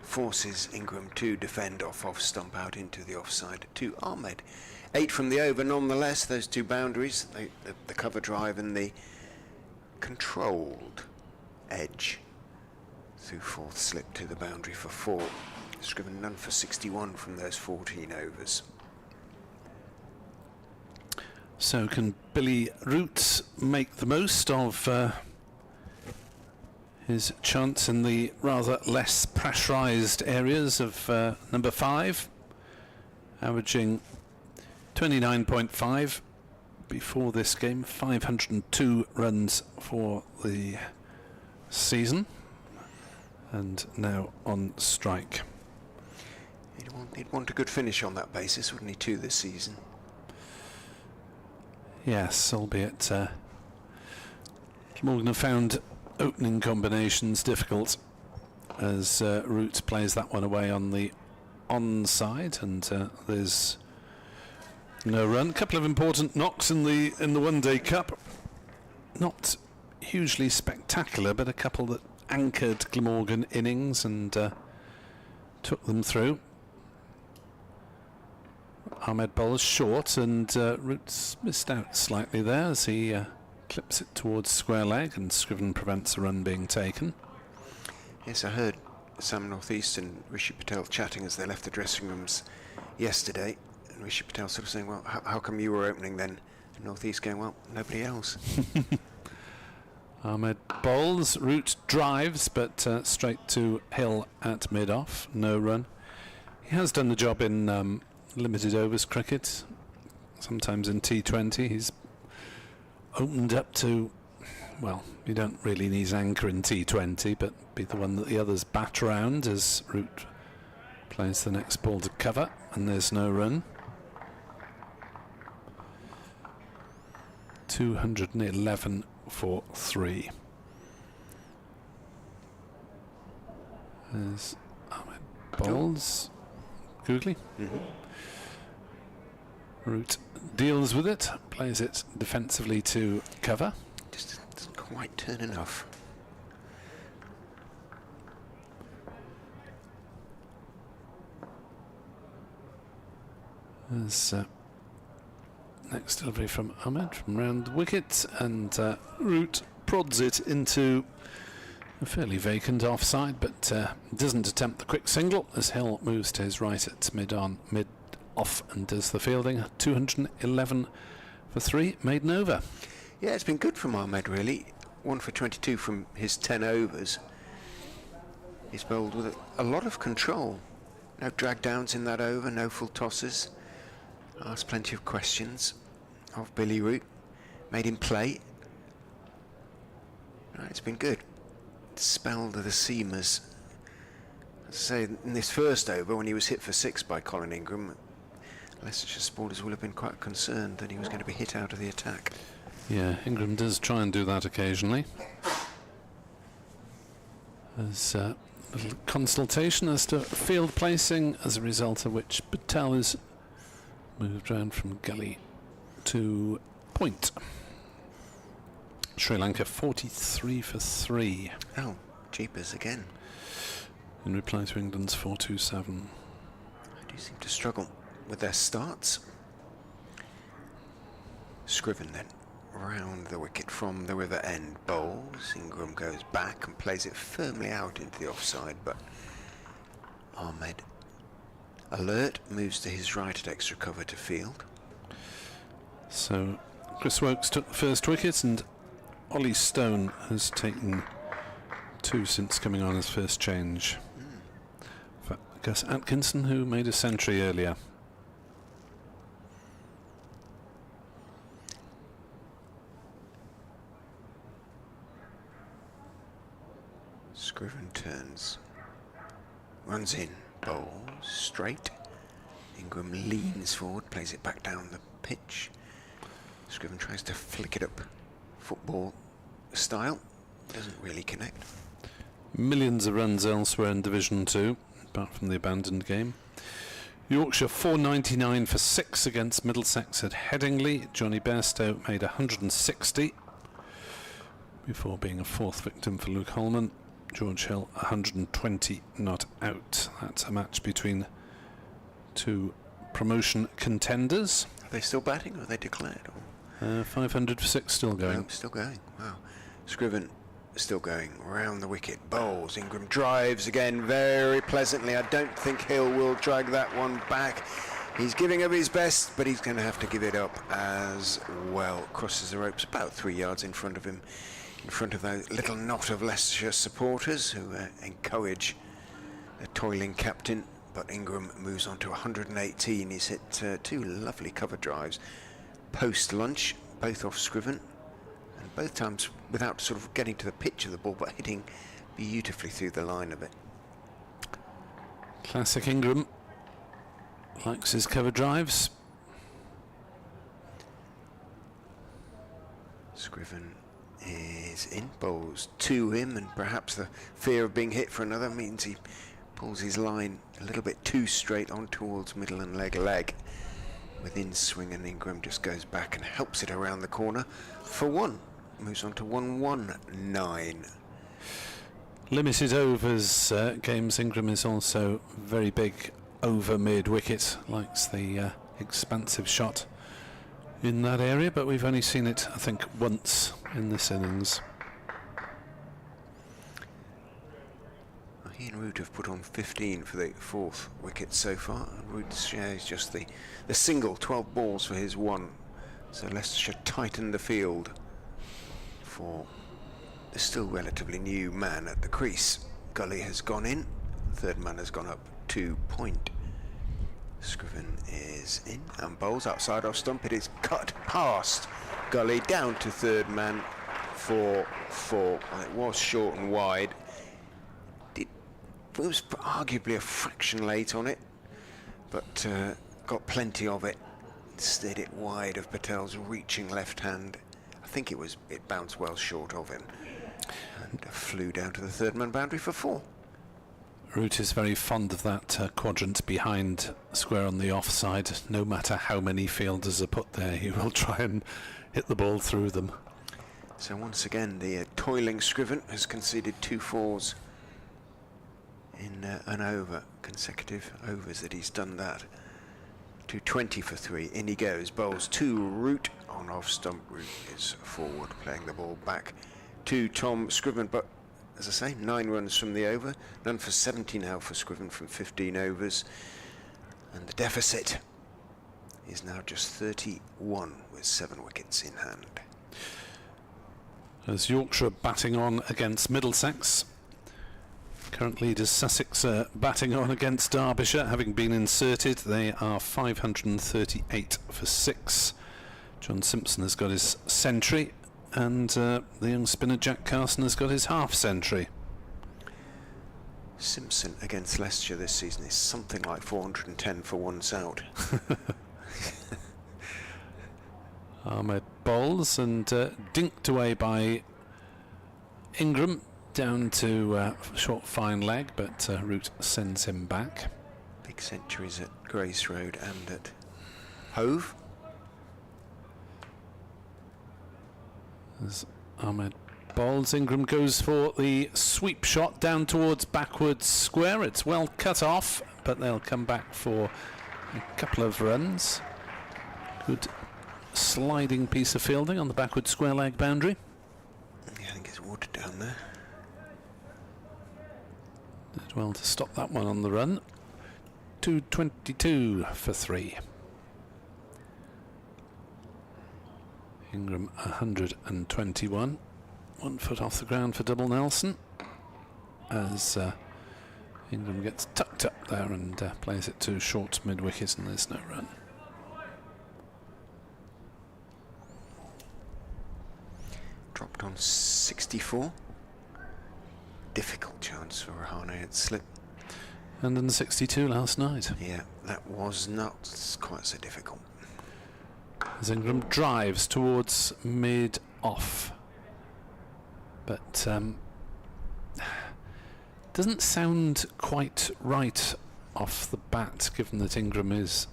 forces Ingram to defend off stump out into the offside to Ahmed. 8 from the over nonetheless. Those 2 boundaries, the cover drive and the controlled edge through 4th slip to the boundary for 4. Scriven none for 61 from those 14 overs. So can Billy Root make the most of his chance in the rather less pressurised areas of number 5, averaging 29.5 before this game, 502 runs for the season, and now on strike. He'd want a good finish on that basis, wouldn't he, too, this season? Yes, albeit Morgan have found opening combinations difficult as Root plays that one away on the onside, and there's no run. A couple of important knocks in the One-Day Cup. Not hugely spectacular, but a couple that anchored Glamorgan innings and took them through. Ahmed bowls short, and Root's missed out slightly there as he clips it towards square leg, and Scriven prevents a run being taken. Yes, I heard Sam Northeast and Rishi Patel chatting as they left the dressing rooms yesterday, and Rishi Patel sort of saying, well, how come you were opening then? And Northeast going, well, nobody else. Ahmed bowls, Root drives, but straight to Hill at mid-off, no run. He has done the job in limited overs cricket, sometimes in T20. He's opened up to, well, you don't really need an anchor in T20, but be the one that the others bat around as Root Plays the next ball to cover, and there's no run. 211 for 3. There's Ahmed bowls. Googly. Root deals with it, plays it defensively to cover. Just doesn't quite turn enough. There's next delivery from Ahmed from round the wicket, and Root prods it into a fairly vacant offside, but doesn't attempt the quick single as Hill moves to his right at mid-off and does the fielding. 211 for 3, maiden over. Yeah, it's been good from Ahmed, really. 1 for 22 from his 10 overs. He's bowled with a lot of control. No drag downs in that over, no full tosses. Asked plenty of questions of Billy Root. Made him play. Right, it's been good. Spelled the seamers. As I say, in this first over, when he was hit for 6 by Colin Ingram, Leicestershire supporters will have been quite concerned that he was going to be hit out of the attack. Yeah, Ingram does try and do that occasionally. There's a little consultation as to field placing, as a result of which Patel is moved round from gully to point. Sri Lanka 43 for 3. Oh, jeepers again. In reply to England's 427. They do seem to struggle with their starts. Scriven then round the wicket from the river end bowls. Ingram goes back and plays it firmly out into the offside, but Ahmed, alert, moves to his right at extra cover to field. So Chris Wokes took the first wicket, and Ollie Stone has taken 2 since coming on as first change. For Gus Atkinson, who made a century earlier. Scriven turns, runs in, bowls straight. Ingram leans forward, plays it back down the pitch. Scriven tries to flick it up football style, doesn't really connect. Millions of runs elsewhere in Division 2, apart from the abandoned game. Yorkshire 499 for 6 against Middlesex at Headingley. Johnny Bairstow made 160 before being a 4th victim for Luke Holman. George Hill 120 not out. That's a match between 2 promotion contenders. Are they still batting, or are they declared? 500 for 6 still going. Oh, still going, wow. Scriven still going, round the wicket, bowls. Ingram drives again very pleasantly. I don't think Hill will drag that one back. He's giving up his best, but he's going to have to give it up as well. Crosses the ropes about 3 yards in front of him, in front of that little knot of Leicestershire supporters who encourage the toiling captain. But Ingram moves on to 118. He's hit 2 lovely cover drives post-lunch, both off Scriven, and both times without sort of getting to the pitch of the ball, but hitting beautifully through the line of it. Classic Ingram. Likes his cover drives. Scriven is in, bowls to him, and perhaps the fear of being hit for another means he pulls his line a little bit too straight on towards middle and leg within swing, and Ingram just goes back and helps it around the corner for 1. Moves on to 119. Limited overs games. Ingram is also very big over mid-wicket, likes the expansive shot in that area, but we've only seen it, I think, once in this innings. He and Root have put on 15 for the 4th wicket so far. Root shares just the single, 12 balls for his 1. So Leicestershire tightened the field for the still relatively new man at the crease. Gully has gone in, 3rd man has gone up to point. Scriven is in and bowls outside off stump. It is cut past Gully down to 3rd man for 4. Well, it was short and wide. Did was arguably a fraction late on it, but got plenty of it. Steered it wide of Patel's reaching left hand. I think it bounced well short of him and flew down to the third man boundary for 4. Root is very fond of that quadrant behind square on the offside. No matter how many fielders are put there, he will try and hit the ball through them. So once again, the toiling Scriven has conceded 2 fours in an over, consecutive overs that he's done that. 220 for 3. In he goes. Bowls to Root on off stump. Root is forward, playing the ball back to Tom Scriven. But as I say, 9 runs from the over. None for 70 now for Scriven from 15 overs. And the deficit is now just 31 with 7 wickets in hand. As Yorkshire batting on against Middlesex. Current leaders Sussex batting on against Derbyshire, having been inserted. They are 538 for 6. John Simpson has got his century, and the young spinner Jack Carlson has got his half century. Simpson against Leicestershire this season is something like 410 for once out. Ahmed bowls and dinked away by Ingram. Down to short fine leg, but Root sends him back. Big centuries at Grace Road and at Hove. As Ahmed bowls, Ingram goes for the sweep shot down towards backwards square. It's well cut off, but they'll come back for a couple of runs. Good sliding piece of fielding on the backward square leg boundary. Yeah, I think it's water down there. Did well to stop that one on the run. 222 for 3. Ingram 121. 1 foot off the ground for double Nelson. As Ingram gets tucked up there and plays it to short mid-wicket, and there's no run. Dropped on 64. Difficult chance for Rahane at slip. 162 last night. Yeah, that was not quite so difficult. As Ingram drives towards mid-off. But doesn't sound quite right off the bat, given that Ingram is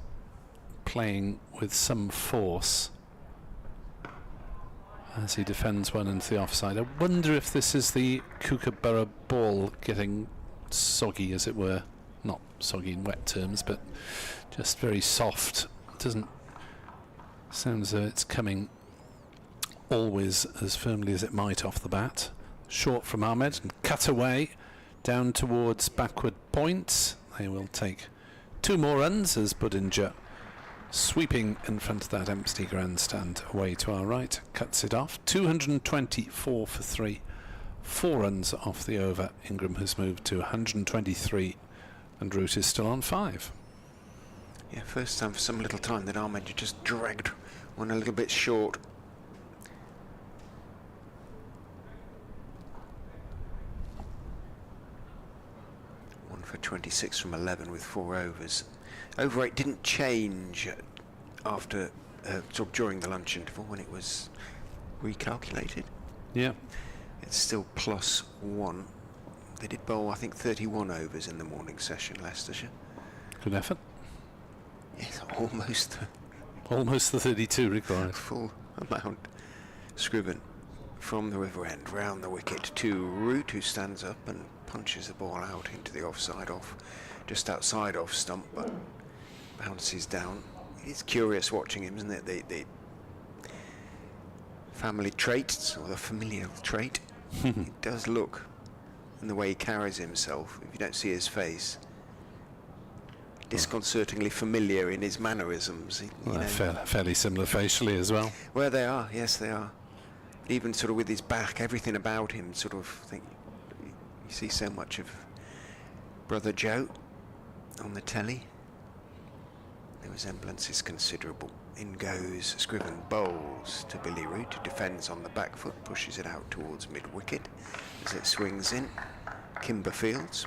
playing with some force as he defends one into the offside. I wonder if this is the Kookaburra ball getting soggy, as it were. Not soggy in wet terms, but just very soft. Doesn't sound as though it's coming always as firmly as it might off the bat. Short from Ahmed and cut away down towards backward point. They will take 2 more runs as Budinger, sweeping in front of that empty grandstand away to our right, cuts it off. 224 for 3. 4 runs off the over. Ingram has moved to 123 and Root is still on 5. Yeah, first time for some little time that Ahmed just dragged one a little bit short. For 26 from 11 with 4 overs. Over rate didn't change after sort of during the lunch interval when it was recalculated. Yeah, it's still +1. They did bowl, I think, 31 overs in the morning session, Leicestershire. Good effort. Yes, almost the 32 required. Full amount. Scriven from the river end round the wicket to Root, who stands up and punches the ball out into the offside off, just outside off stump, but bounces down. It's curious watching him, isn't it? The family traits, or the familial trait. It does look, in the way he carries himself, if you don't see his face, disconcertingly familiar in his mannerisms. Well, fairly similar facially as well. Well, they are, yes they are. Even sort of with his back, everything about him, sort of think you see so much of Brother Joe on the telly. The resemblance is considerable. In goes Scriven, bowls to Billy Root, who defends on the back foot, pushes it out towards mid-wicket as it swings in. Kimber Fields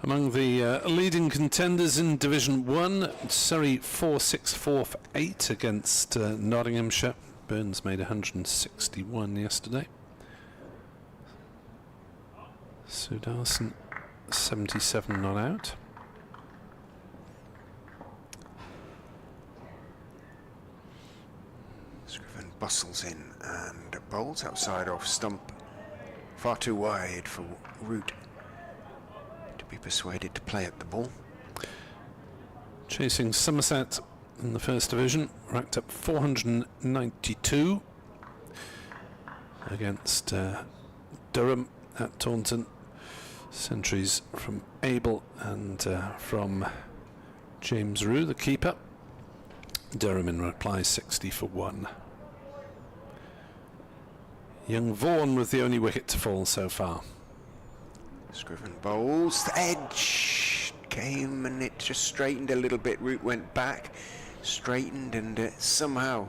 Among the leading contenders in Division 1, Surrey 4-6-4 for 8 against Nottinghamshire. Burns made 161 yesterday. Sudarson 77 not out. Scriven bustles in and bowls outside off stump. Far too wide for Root to be persuaded to play at the ball. Chasing Somerset in the First Division, racked up 492 against Durham at Taunton. Centuries from Abel and from James Rue, the keeper. Durham in reply 60 for 1. Young Vaughan with the only wicket to fall so far. Scriven bowls, the edge came and it just straightened a little bit. Root went back, straightened and somehow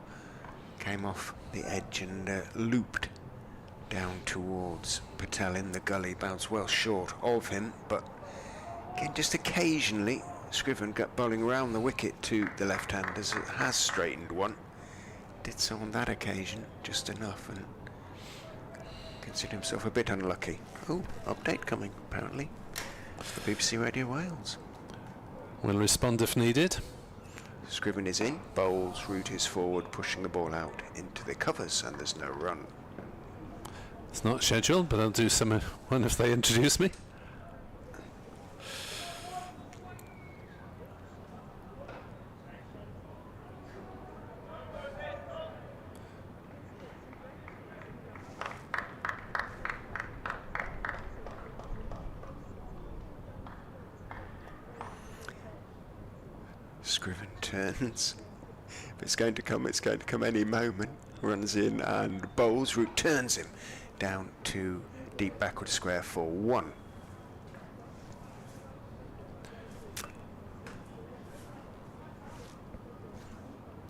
came off the edge and looped down towards Patel in the gully. Bounced well short of him, but again just occasionally Scriven got bowling around the wicket to the left hand as it has straightened one. Did so on that occasion, just enough, and considered himself a bit unlucky. Oh, update coming apparently for BBC Radio Wales. Will respond if needed. Scriven is in, bowls, Root is forward, pushing the ball out into the covers, and there's no run. It's not scheduled, but I'll do one if they introduce me. Scriven turns. If it's going to come any moment. Runs in and bowls. Root turns him down to deep backward square for 1.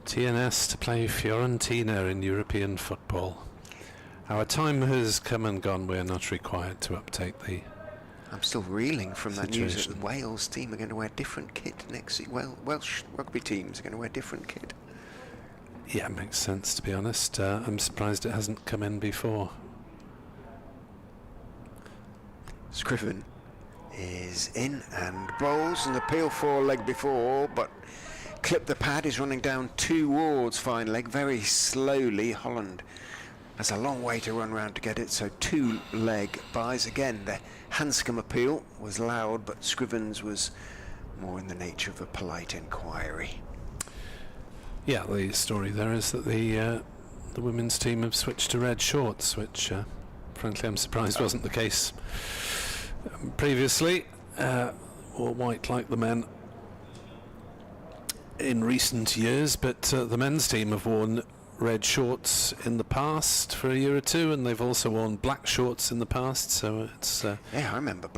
TNS to play Fiorentina in European football. Our time has come and gone. We're not required to update the I'm still reeling from that news that situation. the Wales team are going to wear different kit next season. Welsh rugby teams are going to wear different kit. Yeah, makes sense, to be honest. I'm surprised it hasn't come in before. Scriven is in and bowls and appeal for leg before, but clip the pad is running down towards fine leg very slowly. Holland has a long way to run round to get it, so 2 leg buys again. The Hanscom appeal was loud, but Scriven's was more in the nature of a polite inquiry. Yeah, the story there is that the women's team have switched to red shorts, which frankly I'm surprised wasn't the case previously, or white like the men in recent years, but the men's team have worn red shorts in the past for a year or two, and they've also worn black shorts in the past, so it's yeah, I remember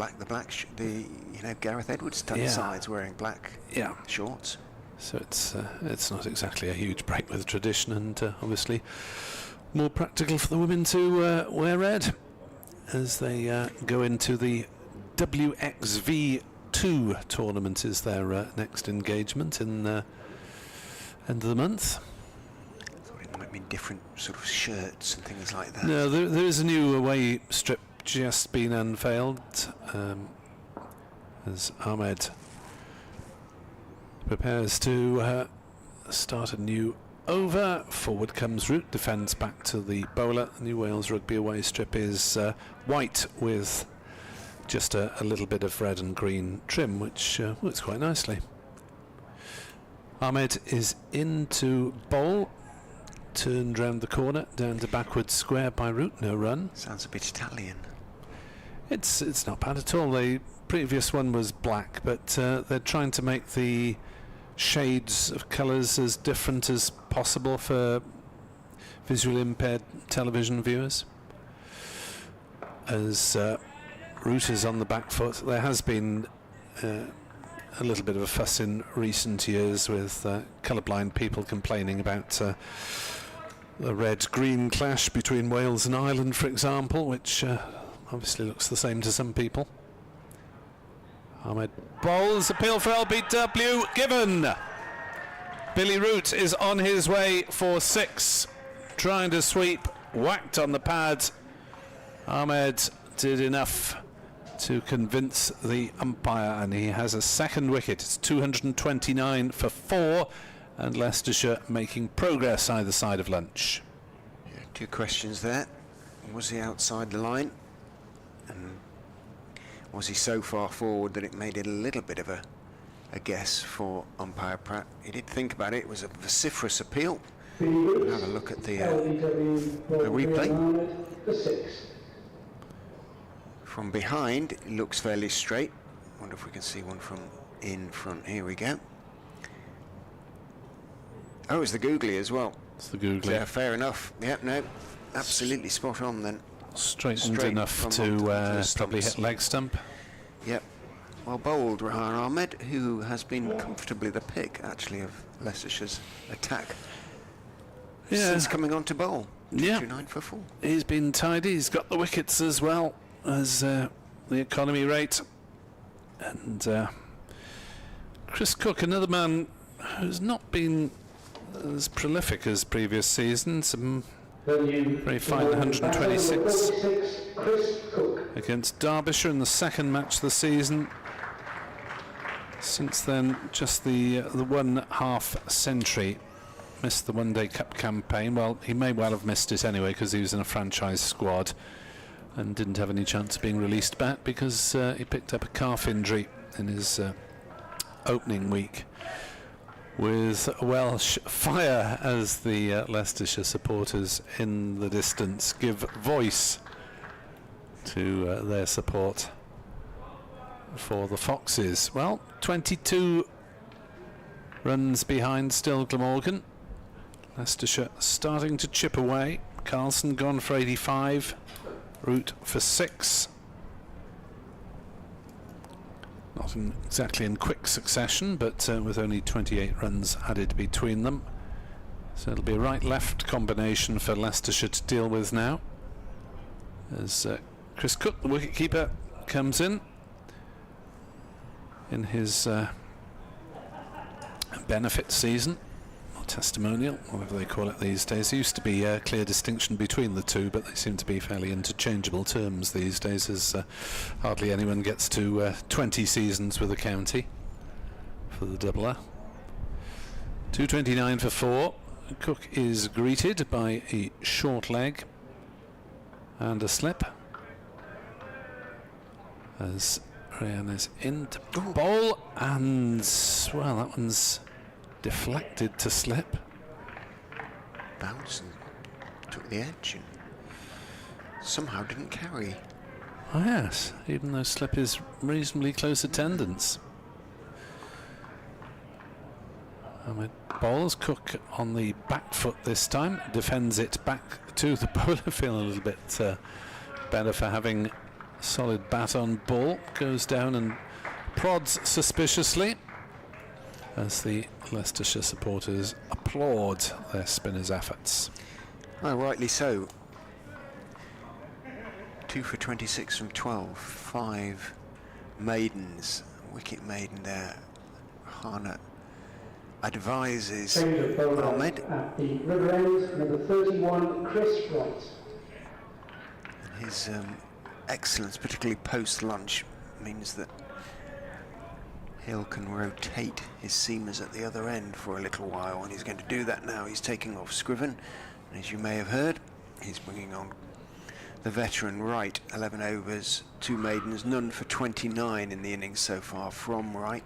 Gareth Edwards ton sides wearing black shorts. So it's not exactly a huge break with tradition, and obviously more practical for the women to wear red as they go into the WXV2 tournament. Is their next engagement in the end of the month. I thought it might mean different sort of shirts and things like that. No, there is a new away strip just been unveiled as Ahmed prepares to start a new over. Forward comes Root, defends back to the bowler. The new Wales rugby away strip is white with just a little bit of red and green trim, which works quite nicely. Ahmed is into bowl, turned round the corner, down to backward square by Root, no run. Sounds a bit Italian. It's not bad at all. The previous one was black, but they're trying to make the shades of colours as different as possible for visually impaired television viewers. As Root is on the back foot, there has been a little bit of a fuss in recent years with colourblind people complaining about the red-green clash between Wales and Ireland, for example, which obviously looks the same to some people. Ahmed bowls, appeal for LBW, given. Billy Root is on his way for 6, trying to sweep, whacked on the pad. Ahmed did enough to convince the umpire, and he has a second wicket. It's 229 for 4, and Leicestershire making progress either side of lunch. Yeah, 2 questions there. Was he outside the line? And was he so far forward that it made it a little bit of a guess for umpire Pratt? He did think about it. It was a vociferous appeal. We'll have a look at the replay. From behind, it looks fairly straight. Wonder if we can see one from in front. Here we go. Oh, it's the googly as well. It's the googly. Yeah, fair enough. Yep, no, absolutely spot on then. Straightened Straight enough to probably hit leg stump. Yep. Well bowled, Rahan Ahmed, who has been comfortably the pick, actually, of Leicestershire's attack since coming on to bowl. 229 for 4. He's been tidy. He's got the wickets as well as the economy rate. And Chris Cook, another man who's not been as prolific as previous seasons. Very fine, 126 against Derbyshire in the second match of the season. Since then, just the 1/2 century. Missed the One Day Cup campaign. Well, he may well have missed it anyway because he was in a franchise squad and didn't have any chance of being released back because he picked up a calf injury in his opening week. With Welsh fire as the Leicestershire supporters in the distance give voice to their support for the Foxes. Well, 22 runs behind still Glamorgan. Leicestershire starting to chip away. Carlson gone for 85, Root for 6. Not exactly in quick succession, but with only 28 runs added between them. So it'll be a right-left combination for Leicestershire to deal with now. As Chris Cook, the wicketkeeper, comes in his benefit season, or testimonial, whatever they call it these days. There used to be a clear distinction between the two, but they seem to be fairly interchangeable terms these days, as hardly anyone gets to 20 seasons with a county for the doubler. 229 for 4. Cook is greeted by a short leg and a slip as Ryan is in to bowl, and well, that one's deflected to slip. Bounced and took the edge and somehow didn't carry. Oh yes, even though slip is reasonably close attendance. Ahmed bowls. Cook on the back foot this time, defends it back to the bowler. Feel a little bit better for having solid bat on ball. Goes down and prods suspiciously as the Leicestershire supporters applaud their spinner's efforts. Well, rightly so. 2 for 26 from 12. 5 maidens. Wicket maiden there. Hana advises Ahmed. At the river end, number 31, Chris Wright. His excellence, particularly post-lunch, means that Hill can rotate his seamers at the other end for a little while, and he's going to do that now. He's taking off Scriven, and as you may have heard, he's bringing on the veteran Wright. 11 overs, 2 maidens, none for 29 in the innings so far from Wright.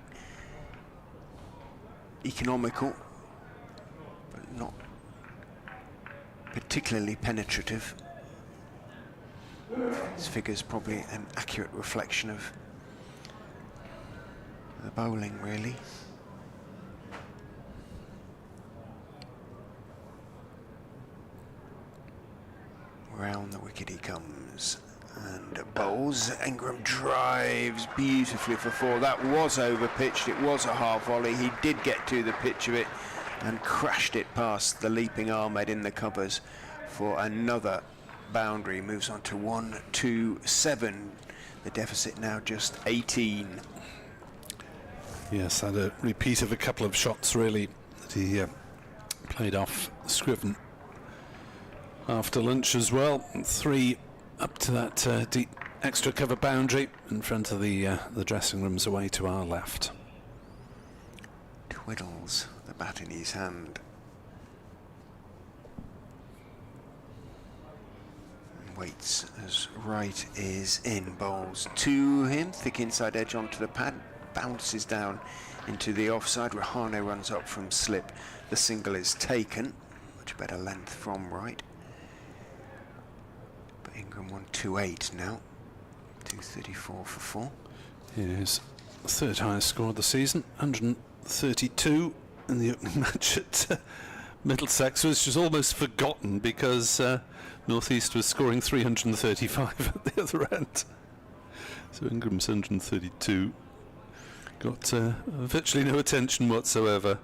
Economical, but not particularly penetrative. This figure's probably an accurate reflection of the bowling, really. Round the wicket he comes and bowls. Ingram drives beautifully for 4. That was over pitched. It was a half volley. He did get to the pitch of it and crashed it past the leaping Ahmed in the covers for another boundary. Moves on to 1-2-7. The deficit now just 18. Yes, had a repeat of a couple of shots really that he played off Scriven after lunch as well. 3 up to that deep extra cover boundary in front of the dressing rooms away to our left. Twiddles the bat in his hand. Waits as Wright is in, bowls to him, thick inside edge onto the pad, bounces down into the offside. Rahane runs up from slip. The single is taken, much better length from Wright. But Ingram won 2-8 now, 234 for 4. His third highest score of the season, 132 in the opening match at Middlesex, which was almost forgotten because North East was scoring 335 at the other end. So Ingram's 132 got virtually no attention whatsoever.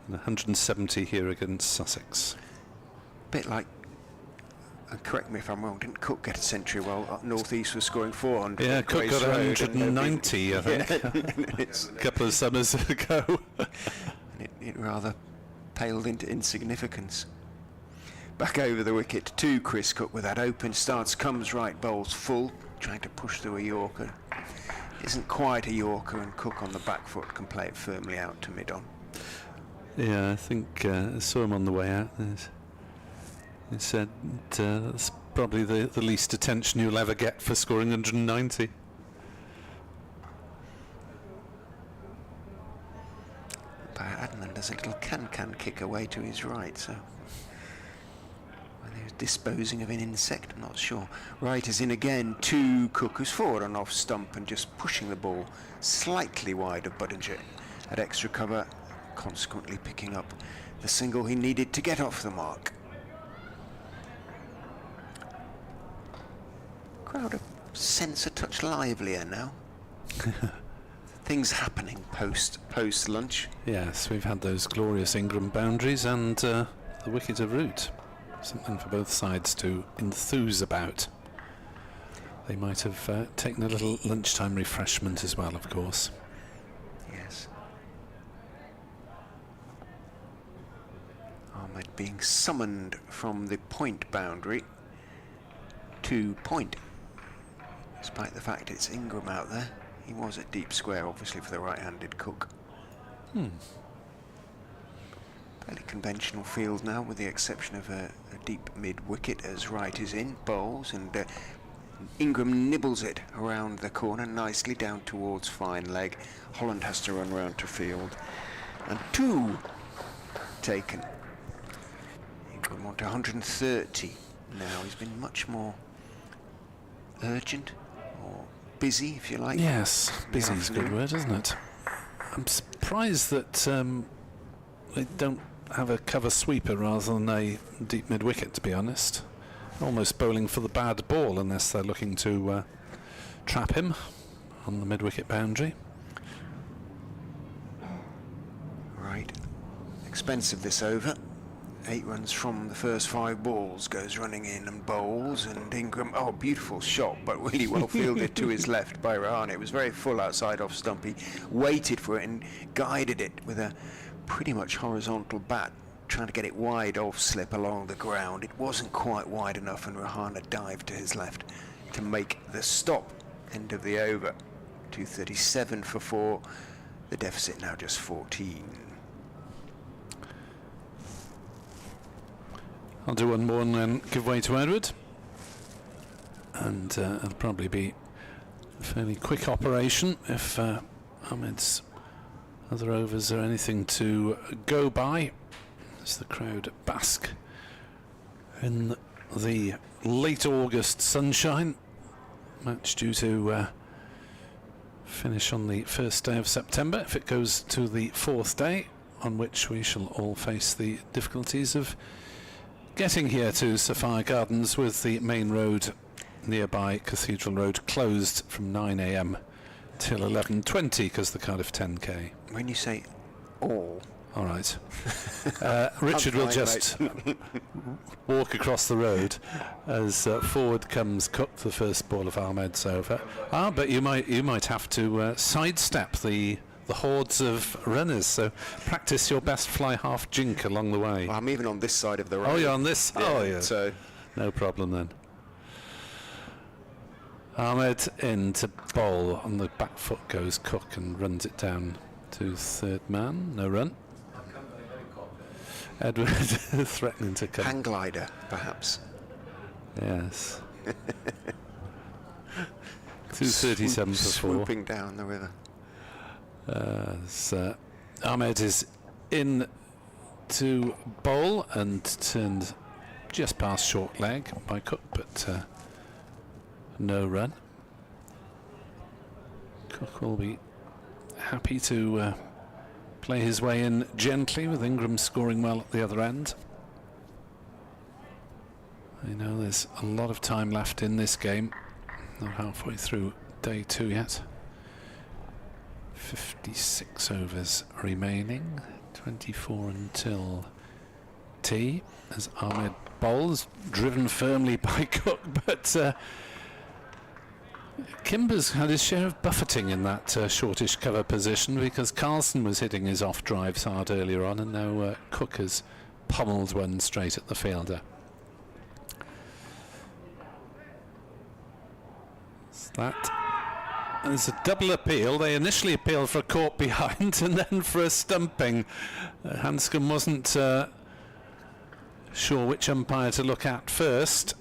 And 170 here against Sussex. Bit like, and correct me if I'm wrong, didn't Cook get a century while North East was scoring 400? Yeah, Cook got 190, I think, a couple of summers ago. It rather paled into insignificance. Back over the wicket to Chris Cook with that open starts, comes right, bowls full, trying to push through a Yorker. Isn't quite a Yorker, and Cook on the back foot can play it firmly out to mid-on. Yeah, I think I saw him on the way out. He said that's probably the least attention you'll ever get for scoring 190. Adnan does a little can kick away to his right, so whether he was disposing of an insect, I'm not sure. Right is in again to Cook, who's forward and off stump and just pushing the ball slightly wide of Budinger at extra cover, consequently picking up the single he needed to get off the mark. Crowd sense a touch livelier now. Things happening post lunch. Yes, we've had those glorious Ingram boundaries and the wicket of root. Something for both sides to enthuse about. They might have taken a little lunchtime refreshment as well, of course. Yes. Ahmed being summoned from the point boundary to point, despite the fact it's Ingram out there. He was at deep square, obviously, for the right-handed Cook. Fairly conventional field now, with the exception of a deep mid-wicket as Wright is in, bowls, and Ingram nibbles it around the corner nicely down towards fine leg. Holland has to run round to field. And 2 taken. Ingram on to 130 now. He's been much more urgent, or busy, if you like. Yes, busy is a good word, isn't it? I'm surprised that they don't have a cover sweeper rather than a deep mid-wicket, to be honest. Almost bowling for the bad ball unless they're looking to trap him on the mid-wicket boundary. Right. Expensive this over. 8 runs from the first 5 balls, goes running in and bowls, and Ingram, oh, beautiful shot, but really well fielded to his left by Rahane. It was very full outside off stump. He waited for it and guided it with a pretty much horizontal bat, trying to get it wide off slip along the ground. It wasn't quite wide enough, and Rahane dived to his left to make the stop. End of the over. 237 for 4. The deficit now just 14. I'll do one more and then give way to Edward. And it'll probably be a fairly quick operation if Ahmed's other overs are anything to go by, as the crowd bask in the late August sunshine. Match due to finish on the first day of September, if it goes to the 4th day, on which we shall all face the difficulties of getting here to Sapphire Gardens, with the main road nearby Cathedral Road closed from 9 a.m. till 11:20 because the Cardiff 10K. When you say all right, Richard will just walk across the road as forward comes Cook, the first ball of Ahmed's over. But you might have to sidestep the the hordes of runners. So practice your best fly half jink along the way. Well, I'm even on this side of the road. Oh, you're on this? Yeah, oh, yeah. So no problem then. Ahmed in to bowl. On the back foot goes Cook and runs it down to third man. No run. Edward threatening to come. hang glider, perhaps. Yes. 2:37 for 4. Swooping down the river. So Ahmed is in to bowl and turned just past short leg by Cook, but no run. Cook will be happy to play his way in gently, with Ingram scoring well at the other end. I know there's a lot of time left in this game, not halfway through day 2 yet. 56 overs remaining, 24 until tea, as Ahmed bowls, driven firmly by Cook, but Kimber's had his share of buffeting in that shortish cover position, because Carlson was hitting his off drives hard earlier on, and now Cook has pummeled one straight at the fielder. That is a double appeal. They initially appealed for a caught behind and then for a stumping. Hanscom wasn't sure which umpire to look at first,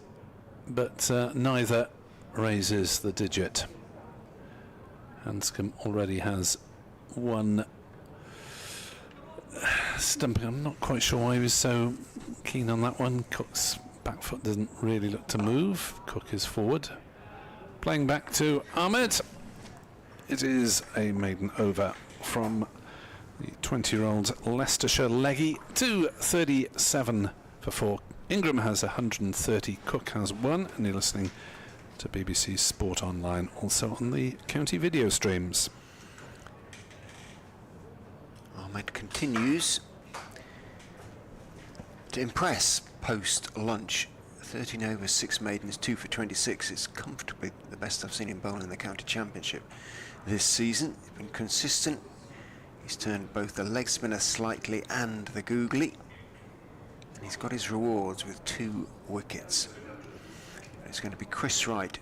but neither raises the digit. Hanscom already has one stumping. I'm not quite sure why he was so keen on that one. Cook's back foot doesn't really look to move. Cook is forward. Playing back to Ahmed. It is a maiden over from the 20-year-old Leicestershire leggy. 2:37 for 4. Ingram has 130, Cook has 1, and you're listening to BBC Sport Online, also on the county video streams. Ahmed continues to impress post-lunch. 13 overs, 6 maidens, 2 for 26. It's comfortably the best I've seen him bowl in the county championship this season. He's been consistent. He's turned both the leg spinner slightly and the googly. And he's got his rewards with 2 wickets. It's going to be Chris Wright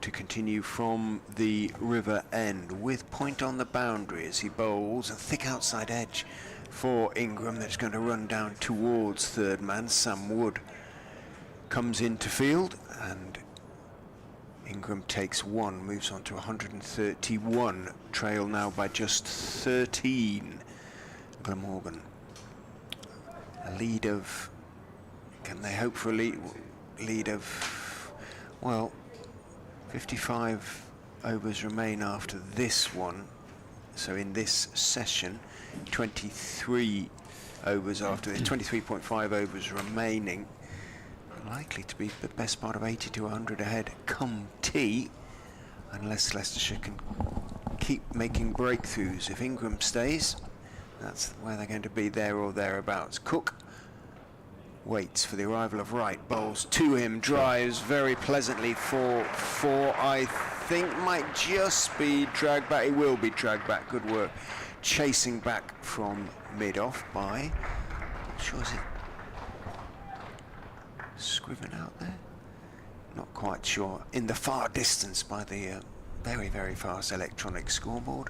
to continue from the river end with point on the boundary as he bowls a thick outside edge for Ingram that's going to run down towards third man. Sam Wood comes into field and Ingram takes 1, moves on to 131, trail now by just 13. Glamorgan, a lead of, can they hope for a lead of, well, 55 overs remain after this one, so in this session 23 overs after this, 23.5 overs remaining. Likely to be the best part of 80 to 100 ahead come tea, unless Leicestershire can keep making breakthroughs. If Ingram stays, that's where they're going to be, there or thereabouts. Cook waits for the arrival of Wright, bowls to him, drives very pleasantly for 4, I think might just be dragged back. He will be dragged back. Good work chasing back from mid-off by, not sure, is it Scriven out there? Not quite sure. In the far distance by the very, very fast electronic scoreboard.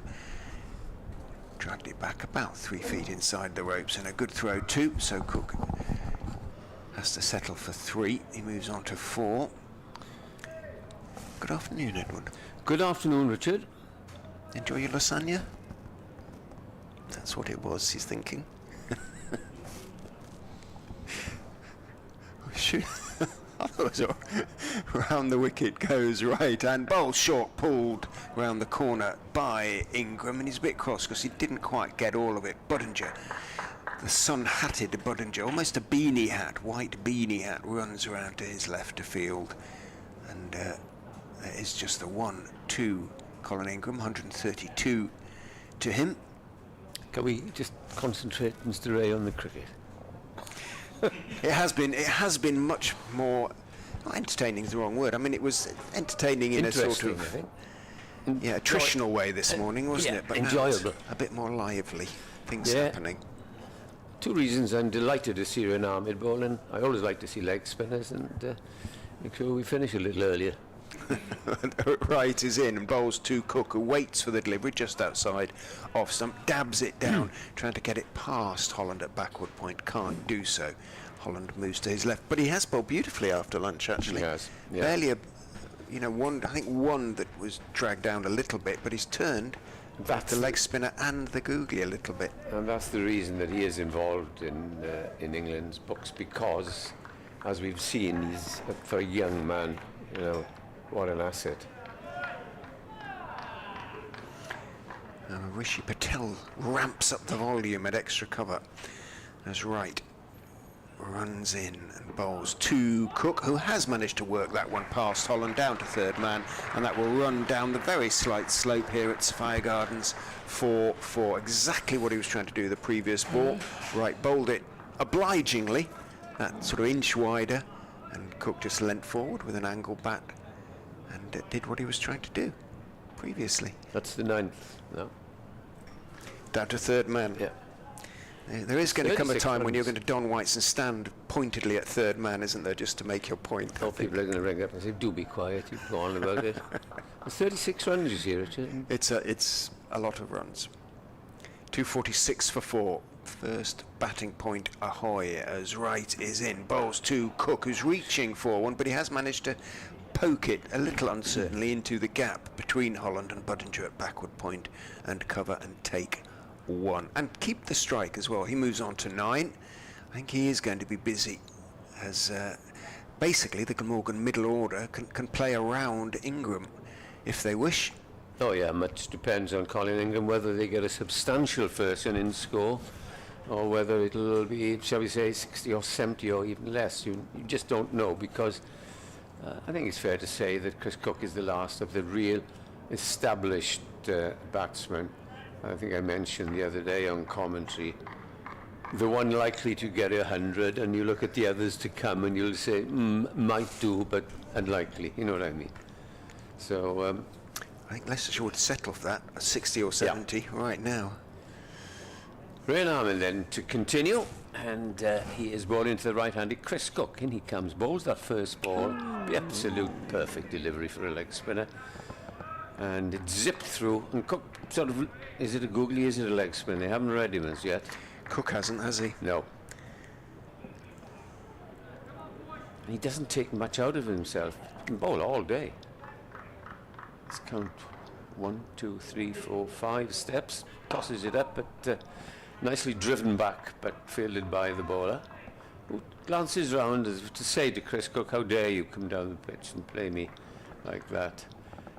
Dragged it back about 3 feet inside the ropes, and a good throw too, so Cook has to settle for 3. He moves on to 4. Good afternoon, Edward. Good afternoon, Richard. Enjoy your lasagna? That's what it was, he's thinking. Shoot. I thought it was round the wicket goes Right, and bowl short, pulled round the corner by Ingram, and he's a bit cross because he didn't quite get all of it. Budinger, the sun-hatted Budinger, almost a beanie hat, white beanie hat, runs around to his left of field, and there is just the 1-2. Colin Ingram, 132 to him. Can we just concentrate, Mr. Ray, on the cricket? It has been much more, not entertaining is the wrong word. I mean, it was entertaining in a sort Interesting, of, I think. attritional way this morning, wasn't yeah, it? But now enjoyable. it's a bit more lively. Things Yeah. happening. Two reasons I'm delighted to see an Ahmed bowling. I always like to see leg spinners, and make sure we finish a little earlier. Right is in and bowls to Cook, who waits for the delivery just outside off stump, dabs it down, trying to get it past Holland at backward point. Can't do so. Holland moves to his left, but he has bowled beautifully after lunch. Actually, He has, yeah. barely one. I think one that was dragged down a little bit, but he's turned That's the leg spinner and the googly a little bit. And that's the reason that he is involved in England's books, because, as we've seen, he's for a young man, what an asset. Rishi Patel ramps up the volume at extra cover as Wright runs in and bowls to Cook, who has managed to work that one past Holland down to third man, and that will run down the very slight slope here at Sophia Gardens for exactly what he was trying to do the previous ball. Wright bowled it obligingly, that sort of inch wider, and Cook just leant forward with an angle bat and did what he was trying to do previously. That's the 9th, no? Down to third man. Yeah. There is going to come a 36 time when you're runs. going to don whites and stand pointedly at third man, isn't there, just to make your point? I think. People are going to ring up and say, do be quiet, you go on about it. There's 36 runs, you see, Richard. It's a lot of runs. 246 for 4. First batting point ahoy as Wright is in. Bowls to Cook, who's reaching for one, but he has managed to poke it a little uncertainly into the gap between Holland and Budinger at backward point and cover and take one. And keep the strike as well. He moves on to 9. I think he is going to be busy as basically the Glamorgan middle order can play around Ingram if they wish. Oh yeah, much depends on Colin Ingram, whether they get a substantial first innings score or whether it'll be, shall we say, 60 or 70 or even less. You just don't know, because I think it's fair to say that Chris Cook is the last of the real established batsmen. I think I mentioned the other day on commentary, the one likely to get 100, and you look at the others to come and you'll say, might do, but unlikely, you know what I mean? So I think Leicestershire would settle for that, at 60 or 70 right now. Rain Armin then to continue, and he is bowled into the right-handed Chris Cook. In he comes, bowls that first ball, the absolute perfect delivery for a leg spinner, and it zipped through, and Cook sort of, is it a googly, is it a leg spinner? They haven't read him as yet. Cook hasn't, has he? No. And he doesn't take much out of himself. He can bowl all day. Let's count 1, 2, 3, 4, 5 steps, tosses it up, but nicely driven back, but fielded by the bowler, who glances round as to say to Chris Cook, how dare you come down the pitch and play me like that.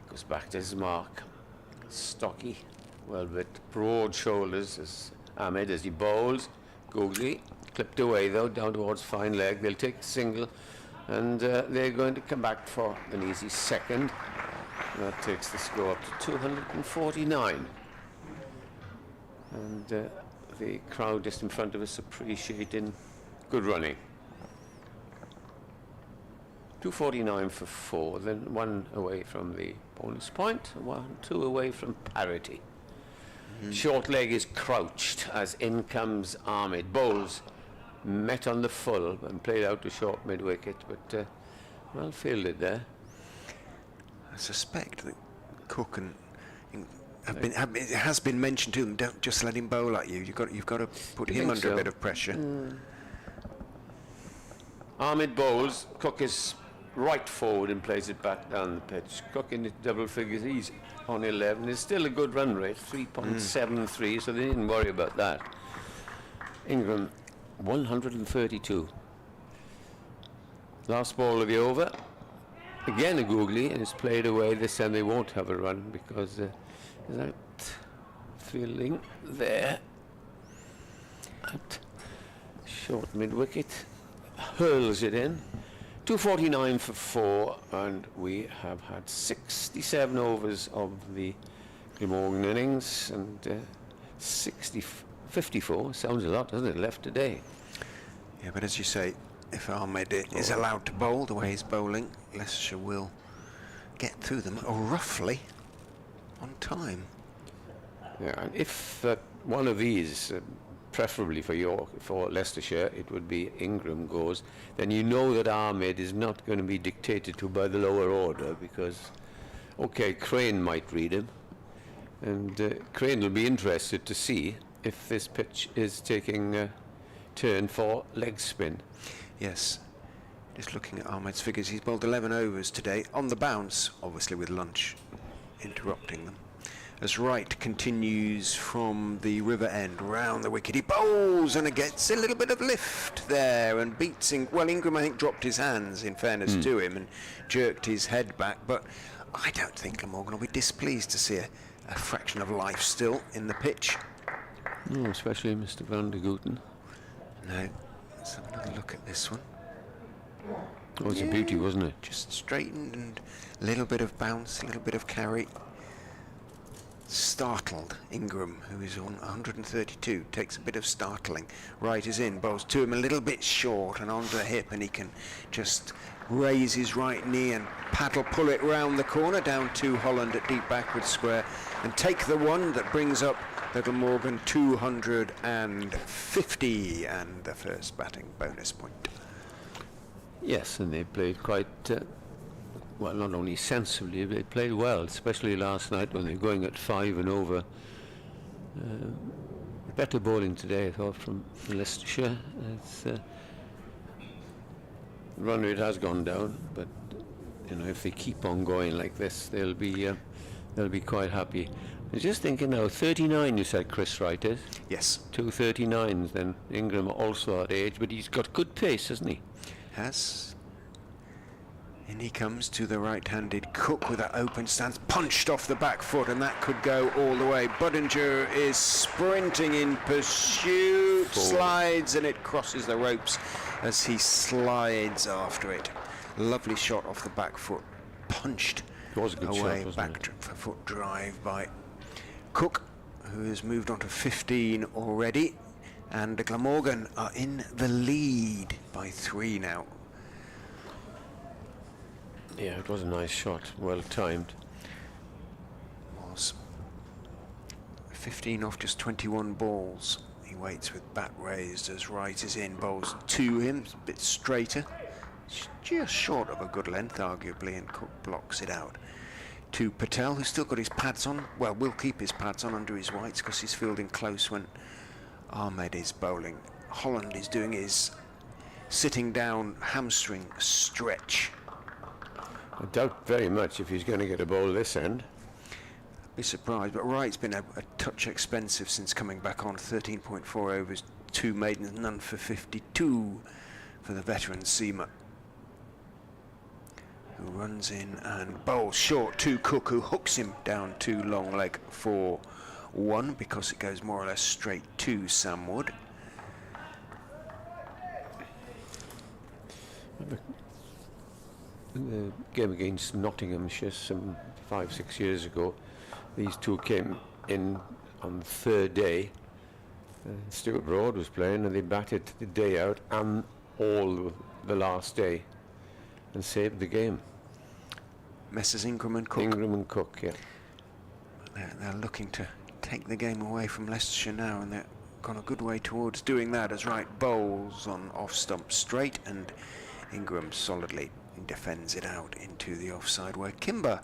Goes back to his mark. Stocky, well bit, broad shoulders as Ahmed as he bowls. Googly, clipped away though, down towards fine leg. They'll take the single, and they're going to come back for an easy second. That takes the score up to 249. And the crowd just in front of us appreciating good running. 249 for 4, then 1 away from the bonus point, 2 away from parity. Short leg is crouched as in comes Ahmed. Bowls met on the full and played out to short mid wicket, but well fielded there. I suspect that Cook and it has been mentioned to them, don't just let him bowl at you. You've got to put him under a bit of pressure. Ahmed bowls, Cook is right forward and plays it back down the pitch. Cook in the double figures, he's on 11. It's still a good run rate, 3.73, so they didn't worry about that. Ingram, 132. Last ball of the over. Again a googly, and it's played away. This time they won't have a run because is out fielding there at short mid wicket, hurls it in. 249 for 4, and we have had 67 overs of the Glamorgan innings, and 54 sounds a lot, doesn't it, left today. Yeah, but as you say, if Ahmed is allowed to bowl the way he's bowling, Leicestershire will get through them roughly on time. Yeah, and if one of these, preferably for Leicestershire, it would be Ingram goes, then you know that Ahmed is not going to be dictated to by the lower order, because, okay, Crane might read him, and Crane will be interested to see if this pitch is taking a turn for leg spin. Yes. Just looking at Ahmed's figures, he's bowled 11 overs today on the bounce, obviously with lunch interrupting them. As Wright continues from the river end round the wicket, he bowls and it gets a little bit of lift there and beats Ingram. I think dropped his hands, in fairness to him, and jerked his head back, but I don't think Glamorgan will be displeased to see a fraction of life still in the pitch. No, especially Mr. Van der Gooten. No, let's have another look at this one. Oh, it was a beauty, wasn't it? Just straightened and a little bit of bounce, a little bit of carry. Startled Ingram, who is on 132, takes a bit of startling. Right is in, bowls to him a little bit short and onto the hip, and he can just raise his right knee and pull it round the corner down to Holland at deep backward square and take the one that brings up the Glamorgan 250 and the first batting bonus point. Yes, and they played quite, well, not only sensibly, they played well, especially last night when they were going at 5 and over. Better bowling today, I thought, from Leicestershire. The run rate has gone down, but you know, if they keep on going like this, they'll be quite happy. I was just thinking now, 39 you said Chris Wright is? Yes. 2 39s, then Ingram also at age, but he's got good pace, hasn't he? Has. In he comes to the right-handed Cook with that open stance, punched off the back foot, and that could go all the way. Budinger is sprinting in pursuit, slides, and it crosses the ropes as he slides after it. Lovely shot off the back foot, punched It was a good away, shot, back foot drive by Cook, who has moved on to 15 already. And the Glamorgan are in the lead by 3 now. Yeah, it was a nice shot, well timed. Was 15 off just 21 balls. He waits with bat raised as Wright is in, bowls to him, a bit straighter, just short of a good length arguably, and Cook blocks it out. To Patel, who's still got his pads on, well, will keep his pads on under his whites because he's fielding close when Ahmed is bowling. Holland is doing his sitting down hamstring stretch. I doubt very much if he's going to get a bowl this end. I'd be surprised, but Wright's been a touch expensive since coming back on. 13.4 overs, 2 maidens, none for 52 for the veteran seamer, who runs in and bowls short to Cook, who hooks him down to long leg for 1 because it goes more or less straight to Sam Wood. In the game against Nottinghamshire some 5-6 years ago, these two came in on the 3rd day. Stuart Broad was playing, and they batted the day out and all the last day and saved the game. Messrs Ingram and Cook. Ingram and Cook, yeah. They're looking to take the game away from Leicestershire now, and they've gone a good way towards doing that as Wright bowls on off stump straight, and Ingram solidly defends it out into the offside where Kimber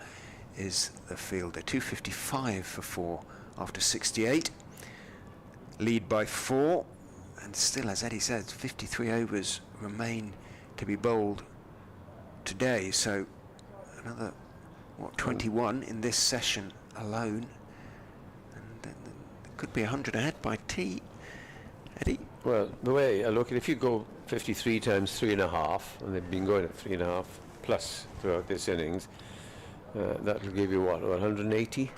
is the fielder. 255 for 4 after 68. Lead by 4, and still, as Eddie says, 53 overs remain to be bowled today, so another 21 in this session alone, and there could be 100 ahead by tea. Eddie? Well, the way I look at it, if you go 53 times 3.5, and they've been going at 3.5 plus throughout this innings, that'll give you what, 180?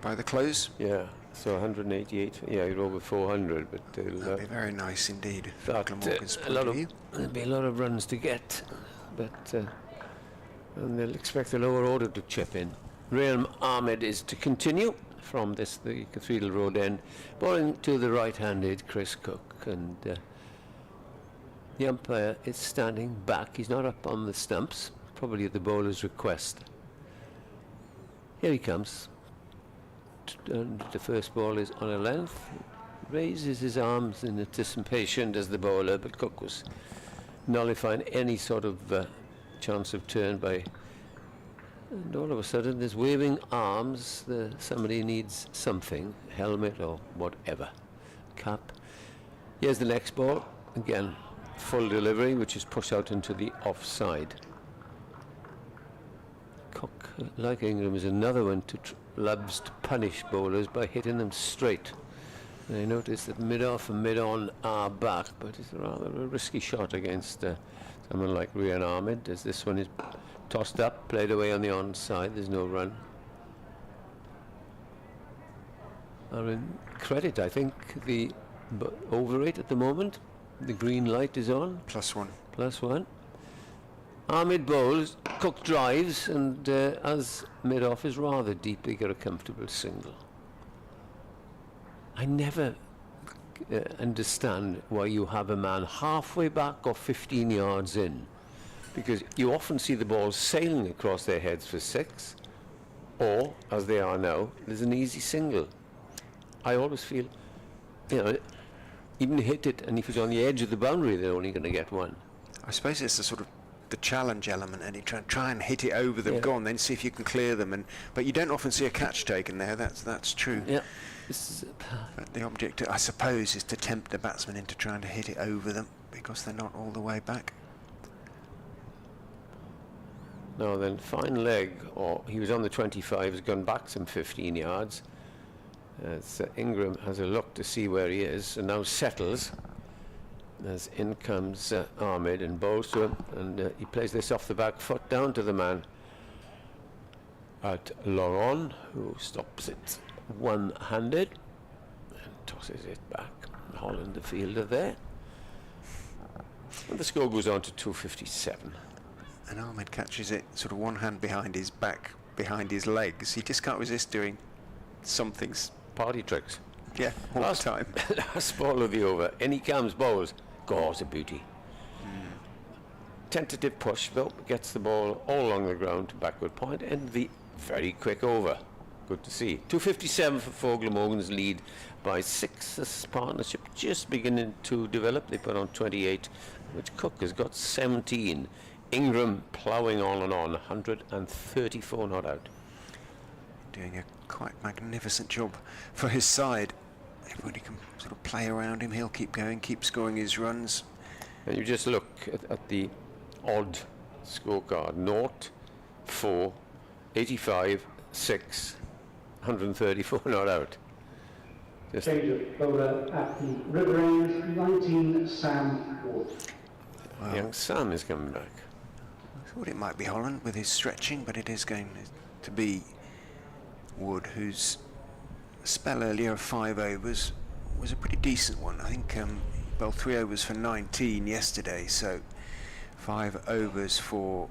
By the close? Yeah, so 188. Yeah, you're over 400, but that'd be very nice indeed. There'll be a lot of runs to get, but and they'll expect the lower order to chip in. Realm Ahmed is to continue from the Cathedral Road end, bowling to the right-handed Chris Cook, and the umpire is standing back. He's not up on the stumps, probably at the bowler's request. Here he comes. and the first ball is on a length. Raises his arms in anticipation as the bowler, but Cook was nullifying any sort of chance of turn by. And all of a sudden, there's waving arms. Somebody needs something, helmet or whatever, cap. Here's the next ball. Again, full delivery, which is pushed out into the offside. Cook, like Ingram, is another one loves to punish bowlers by hitting them straight. And I noticed that mid-off and mid-on are back, but it's rather a risky shot against someone like Rian Ahmed, as this one is tossed up, played away on the onside. There's no run. In credit, I think the over 8 at the moment. The green light is on. +1. +1. Ahmed bowls, Cook drives, and as mid-off is rather deep, they get a comfortable single. I never understand why you have a man halfway back or 15 yards in, because you often see the ball sailing across their heads for 6, or, as they are now, there's an easy single. I always feel, even hit it, and if it's on the edge of the boundary, they're only going to get 1. I suppose it's the sort of the challenge element, and you try and hit it over them, go on, then see if you can clear them. But you don't often see a catch taken there. That's true. Yeah. But the object, I suppose, is to tempt the batsman into trying to hit it over them, because they're not all the way back. Now then, fine leg, or he was on the 25, has gone back some 15 yards. Ingram has a look to see where he is, and now settles. As in comes Ahmed and bowls to him, and he plays this off the back foot down to the man at Laurent, who stops it one-handed and tosses it back. Holland, the fielder, there. And the score goes on to 257. And Ahmed catches it sort of one hand behind his back, behind his legs. He just can't resist doing something's party tricks. Yeah, all the time. Last ball of the over. In he comes, bowls. God's a beauty. Tentative push, though, gets the ball all along the ground to backward point, and the very quick over. Good to see. 257 for Glamorgan's lead by 6. This partnership just beginning to develop. They put on 28, which Cook has got 17. Ingram ploughing on and on, 134 not out. Doing a quite magnificent job for his side. Everybody can sort of play around him. He'll keep going, keep scoring his runs. And you just look at the odd scorecard. 0, 4, 85, 6, 134 not out. Just change of bowler at the river end, 19, Sam Wood. Well, young Sam is coming back. I thought it might be Holland with his stretching, but it is going to be Wood, whose spell earlier of 5 overs was a pretty decent one. I think bowled 3 overs for 19 yesterday, so 5 overs for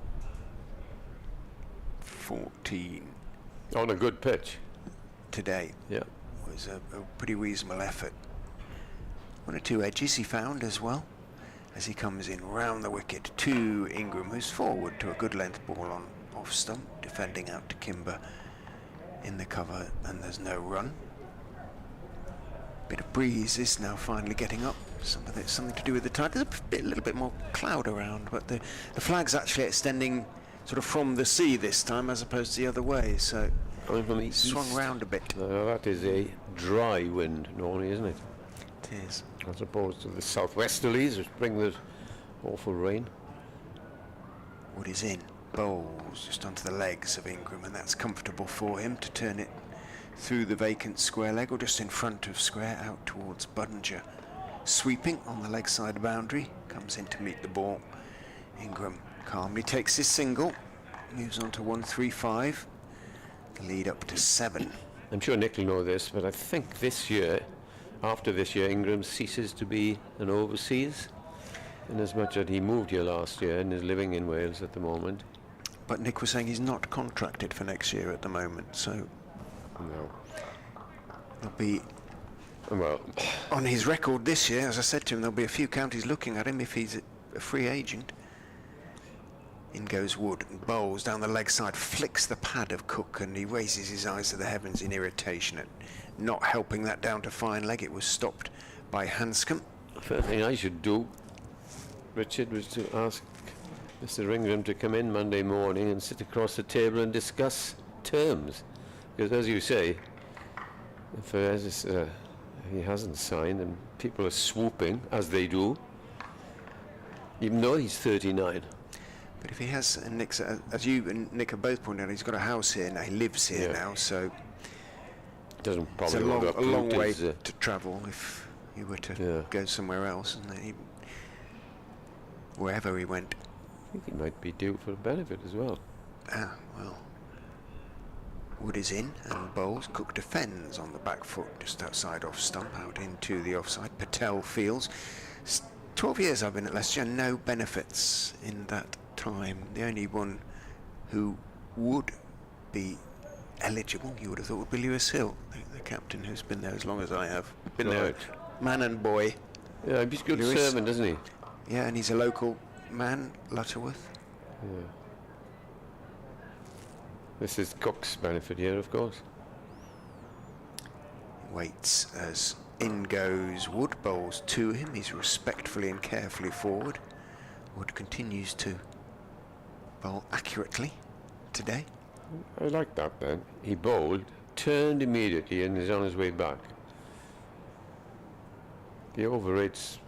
14 On a good pitch. today. Yeah. Was a pretty reasonable effort. 1 or 2 edges he found as well, as he comes in round the wicket to Ingram, who's forward to a good length ball on off stump, defending out to Kimber in the cover, and there's no run. Bit of breeze is now finally getting up. Something to do with the tide. There's a little bit more cloud around, but the flag's actually extending sort of from the sea this time as opposed to the other way, so Coming from the swung east. round a bit. That is a dry wind normally, isn't it? It is. As opposed to the southwesterlies, which bring the awful rain. Wood is in, bowls just onto the legs of Ingram, and that's comfortable for him to turn it through the vacant square leg, or just in front of square, out towards Budinger. Sweeping on the leg side boundary, comes in to meet the ball. Ingram calmly takes his single, moves on to 135, the lead up to 7. I'm sure Nick will know this, but I think this year, after this year, Ingram ceases to be an overseas, in as much that he moved here last year and is living in Wales at the moment. But Nick was saying he's not contracted for next year at the moment, so No. there'll be, Well, on his record this year, as I said to him, there'll be a few counties looking at him if he's a free agent. In goes Wood and bowls down the leg side, flicks the pad of Cook, and he raises his eyes to the heavens in irritation at not helping that down to fine leg. It was stopped by Hanscom. The first thing I should do, Richard, was to ask Mr. Ingram to come in Monday morning and sit across the table and discuss terms. Because as you say, if he hasn't signed and people are swooping, as they do, even though he's 39. But if he has, and Nick, as you and Nick have both pointed out, he's got a house here now, he lives here now, so Doesn't it's probably a long way his, to travel if he were to go somewhere else, and wherever he went. I think he might be due for a benefit as well. Ah, well. Wood is in and bowls. Cook defends on the back foot just outside off stump, out into the offside. Patel fields. 12 years I've been at Leicestershire, no benefits in that time. The only one who would be eligible, you would have thought, would be Lewis Hill, the captain who's been there as long as I have. Been there, man and boy. Yeah, he's a good servant, doesn't he? Yeah, and he's a local man, Lutterworth. Yeah. This is Cook's benefit here, of course. Waits as in goes Wood, bowls to him. He's respectfully and carefully forward. Wood continues to bowl accurately today. I like that then. He bowled, turned immediately and is on his way back. The over rates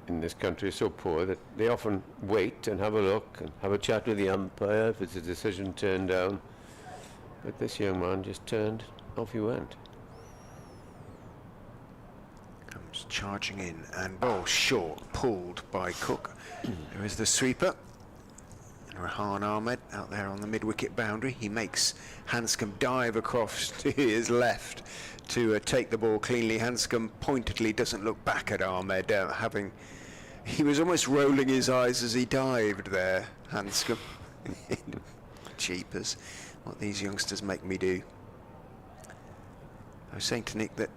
in this country are so poor that they often wait and have a look and have a chat with the umpire if it's a decision turned down. But this young man just turned, off he went. Comes charging in and ball short, pulled by Cook. There is the sweeper. And Rahan Ahmed out there on the mid-wicket boundary. He makes Hanscom dive across to his left to take the ball cleanly. Hanscom pointedly doesn't look back at Ahmed, he was almost rolling his eyes as he dived there, Hanscom. Cheapers, what these youngsters make me do. I was saying to Nick that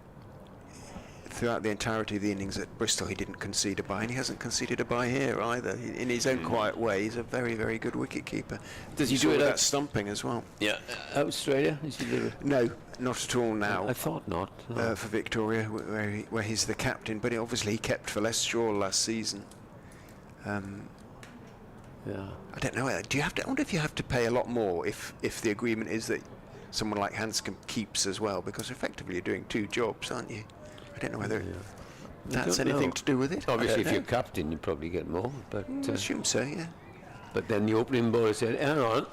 throughout the entirety of the innings at Bristol he didn't concede a bye, and he hasn't conceded a bye here either. In his own quiet way, he's a very, very good wicket keeper. Does he do it that stumping as well? Yeah. Australia? Is he do it? No, not at all now. I thought not. No. For Victoria, where he's the captain, but obviously he kept for Leicestershire all last season. Yeah. I don't know. Do you have to? I wonder if you have to pay a lot more if the agreement is that someone like Hanscom keeps as well, because effectively you're doing two jobs, aren't you? I don't know whether that's anything to do with it. Obviously, if you're captain, you probably get more. But I assume so, yeah. But then the opening bowler said, "Hang on,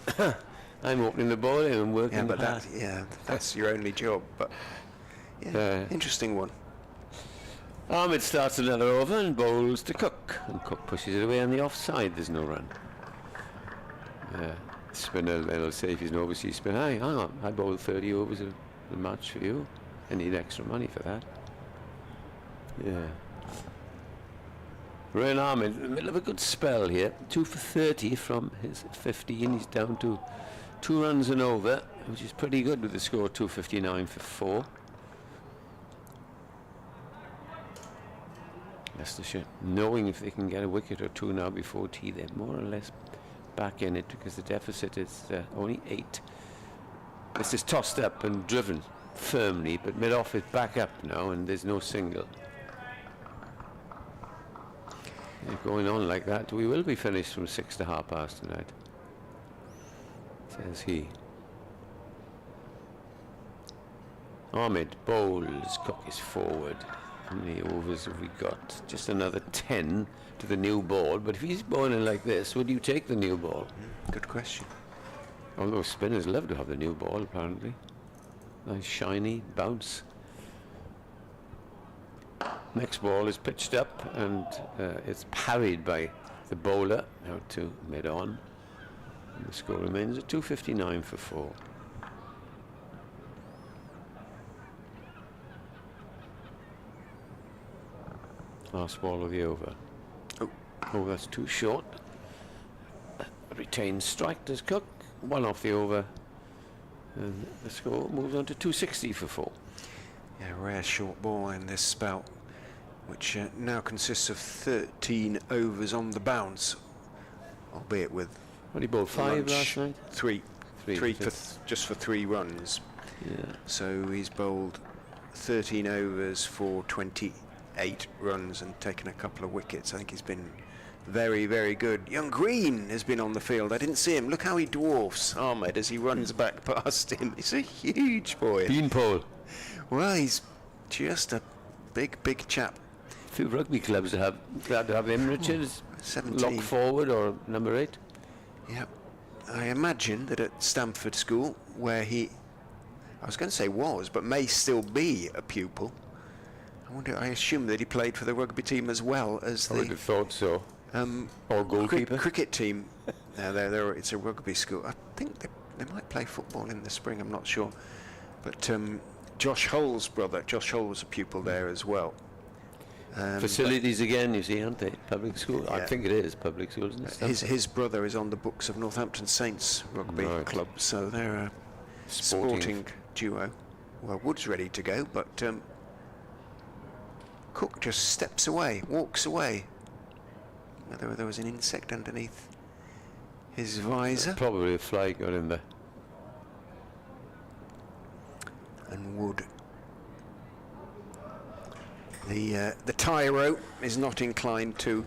I'm opening the ball and I'm working." Yeah, but that's your only job. But interesting one. Ahmed starts another over and bowls to Cook, and Cook pushes it away on the offside. There's no run. Spinner then will say if he's an overseas spinner, "Hey, hang on, I bowled 30 overs of the match for you. I need extra money for that." Yeah. Rain Ahmed in the middle of a good spell here. 2 for 30 from his 15. He's down to 2 runs and over, which is pretty good with the score 259 for 4. Leicestershire, knowing if they can get a wicket or two now before tea, they're more or less back in it because the deficit is only 8. This is tossed up and driven firmly, but mid-off is back up now and there's no single. Going on like that, we will be finished from 6 to past tonight, says he. Ahmed bowls, Cook is forward. How many overs have we got? Just another 10 to the new ball, but if he's bowling like this, would you take the new ball? Good question. Although spinners love to have the new ball, apparently. Nice shiny bounce. Next ball is pitched up and it's parried by the bowler out to mid-on. And the score remains at 259 for 4. Last ball of the over. Oh, that's too short. Retained strike does Cook. 1 off the over. And the score moves on to 260 for 4. Yeah, rare short ball in this spell, which now consists of 13 overs on the bounce, albeit with What did he bowl? 5 lunch. last night? Three Three. just for 3 runs. Yeah. So he's bowled 13 overs for 28 runs and taken a couple of wickets. I think he's been very, very good. Young Green has been on the field. I didn't see him. Look how he dwarfs Ahmed as he runs back past him. He's a huge boy. Beanpole. Well, he's just a big, big chap. A few rugby clubs have him, Richard. 17. Lock forward or number 8. Yeah. I imagine that at Stamford School, where he, I was going to say was, but may still be a pupil. I assume that he played for the rugby team as well as I would the have thought so. Or goalkeeper. cricket team. No, it's a rugby school. I think they might play football in the spring, I'm not sure. But Josh Hull's brother, Josh Hull was a pupil there as well. Facilities again, you see, aren't they? Public school. I Yeah. think it is public school, isn't it? His brother is on the books of Northampton Saints Rugby Right. Club, so they're a sporting duo. Well, Wood's ready to go, but Cook just steps away, walks away. Whether there was an insect underneath his visor. Probably a fly got in there. And Wood, the tyro, is not inclined to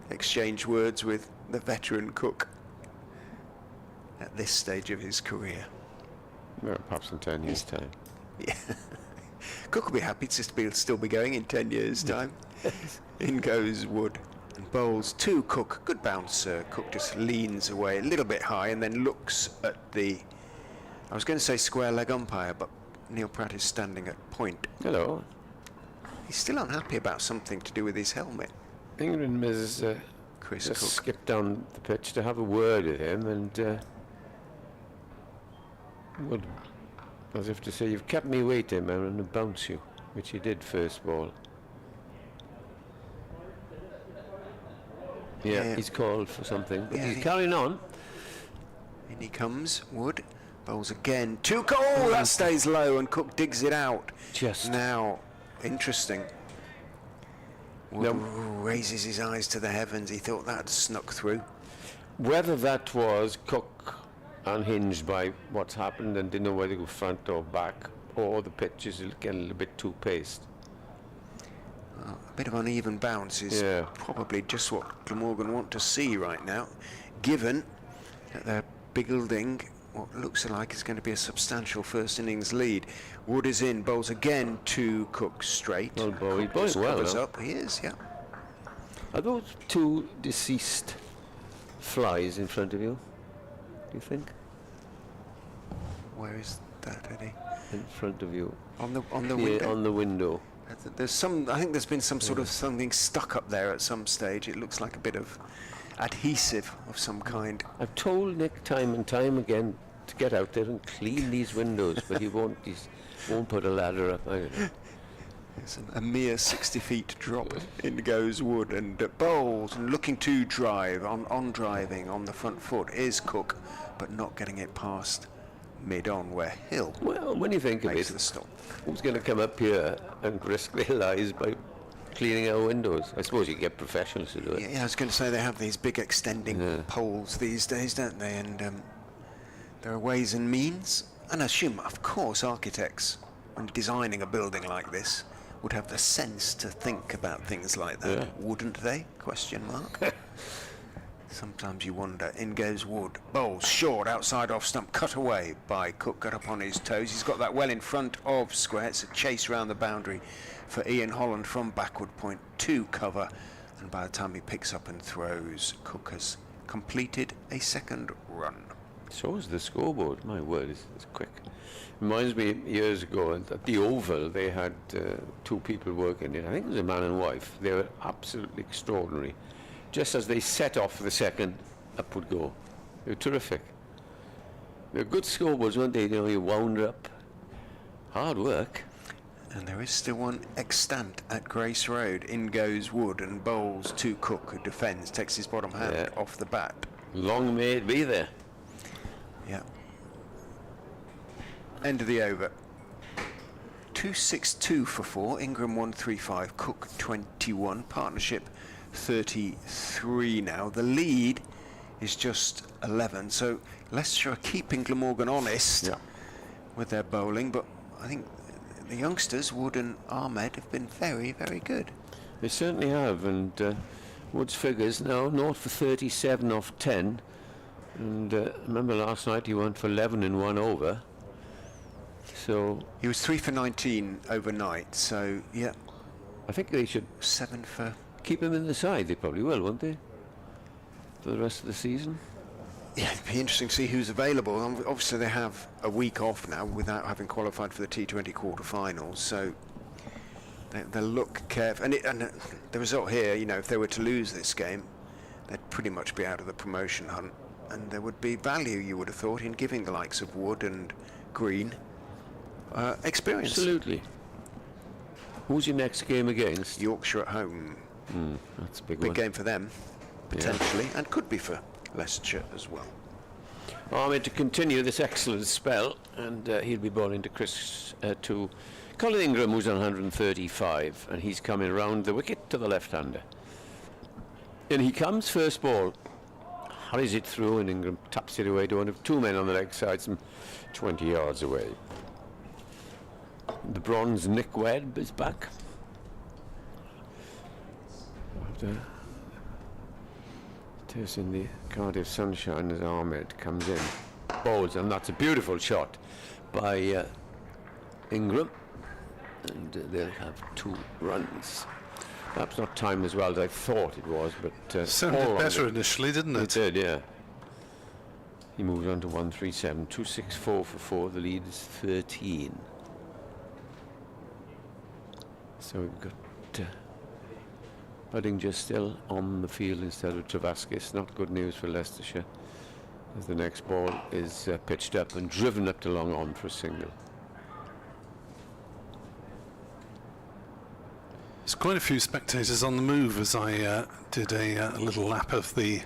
exchange words with the veteran Cook at this stage of his career. Well, perhaps in 10 years' time. Yeah. Cook will be happy to still be going in 10 years' time. In goes Wood and bowls to Cook. Good bounce, Cook just leans away a little bit high and then looks at the, I was going to say square leg umpire, but Neil Pratt is standing at point. Hello. He's still unhappy about something to do with his helmet. Ingram has Chris just Cook. skipped down the pitch to have a word with him and would, as if to say, you've kept me waiting, man, and to bounce you, which he did first ball. Yeah, he's called for something, but he's carrying on. In he comes, Wood. Bowls again. Oh, that stays low and Cook digs it out. Just Now, interesting. Wood raises his eyes to the heavens. He thought that had snuck through. whether that was Cook unhinged by what's happened and didn't know whether to go front or back, or the pitch is getting a little bit too paced. A bit of uneven bounce is probably just what Glamorgan want to see right now, given that they're building what looks like it's going to be a substantial first innings lead. Wood is in, bowls again to Cook straight. Well, Bowie, Cook Bowie's well, covers no? up. He is, yeah. Are those two deceased flies in front of you, do you think? Where is that, Eddie? In front of you. On the Here, window. on the window. There's some. I think there's been some sort of something stuck up there at some stage. It looks like a bit of adhesive of some kind. I've told Nick time and time again to get out there and clean these windows, but he won't put a ladder up. I don't know. It's a mere 60 feet drop. In goes Wood and bowls and looking to drive on driving on the front foot is Cook, but not getting it past mid-on where Hill Well, when you think of makes it, the stop. who's going to come up here and risk their lives by cleaning our windows? I suppose you get professionals to do it. Yeah, I was going to say they have these big extending poles these days, don't they? And there are ways and means. And I assume, of course, architects, when designing a building like this, would have the sense to think about things like that, wouldn't they? Question mark. Sometimes you wonder. In goes Wood. Bowls short, outside off stump, cut away by Cook, got up on his toes. He's got that well in front of square. It's a chase round the boundary for Ian Holland from backward point to cover. And by the time he picks up and throws, Cook has completed a second run. So is the scoreboard. My word, it's quick. Reminds me years ago at the Oval, they had two people working in. I think it was a man and wife. They were absolutely extraordinary. Just as they set off the second, up would go. They were terrific. They were good scoreboards, weren't they? You know, you wound up. Hard work. And there is still one extant at Grace Road. In goes Wood and bowls to Cook, who defends, takes his bottom hand off the bat. Long may it be there. Yeah. End of the over. 262 for 4. Ingram 135. Cook 21. Partnership 33 now. The lead is just 11. So Leicestershire are keeping Glamorgan honest with their bowling, but I think the youngsters, Wood and Ahmed, have been very, very good. They certainly have, and Wood's figures now 0 for 37 off 10, and remember last night he went for 11 in 1 over. So he was 3 for 19 overnight, so yeah. I think they should 7 for... keep him in the side. They probably will, won't they, for the rest of the season? Yeah, it'd be interesting to see who's available. Obviously they have a week off now without having qualified for the T20 quarter-finals, so they'll look careful. And the result here, you know, if they were to lose this game, they'd pretty much be out of the promotion hunt, and there would be value, you would have thought, in giving the likes of Wood and Green experience. Absolutely. Who's your next game against? Yorkshire at home. That's a big Big game for them, potentially, and could be for Leicestershire as well. Ahmed to continue this excellent spell, and he'll be bowling to Colin Ingram, who's on 135, and he's coming round the wicket to the left-hander. And he comes, first ball, hurries it through, and Ingram taps it away to one of 2 men on the leg side, some 20 yards away. The bronze Nick Webb is back. After tasting the Cardiff sunshine as Ahmed comes in, bowls, and that's a beautiful shot by Ingram, and they'll have 2 runs. Perhaps not timed as well as I thought it was, but sounded better initially, didn't it? It did, yeah. He moves on to 137, 264 for 4. The lead is 13. So we've got Budding still on the field instead of Travaskis. Not good news for Leicestershire, as the next ball is pitched up and driven up to long on for a single. There's quite a few spectators on the move as I did a little lap of the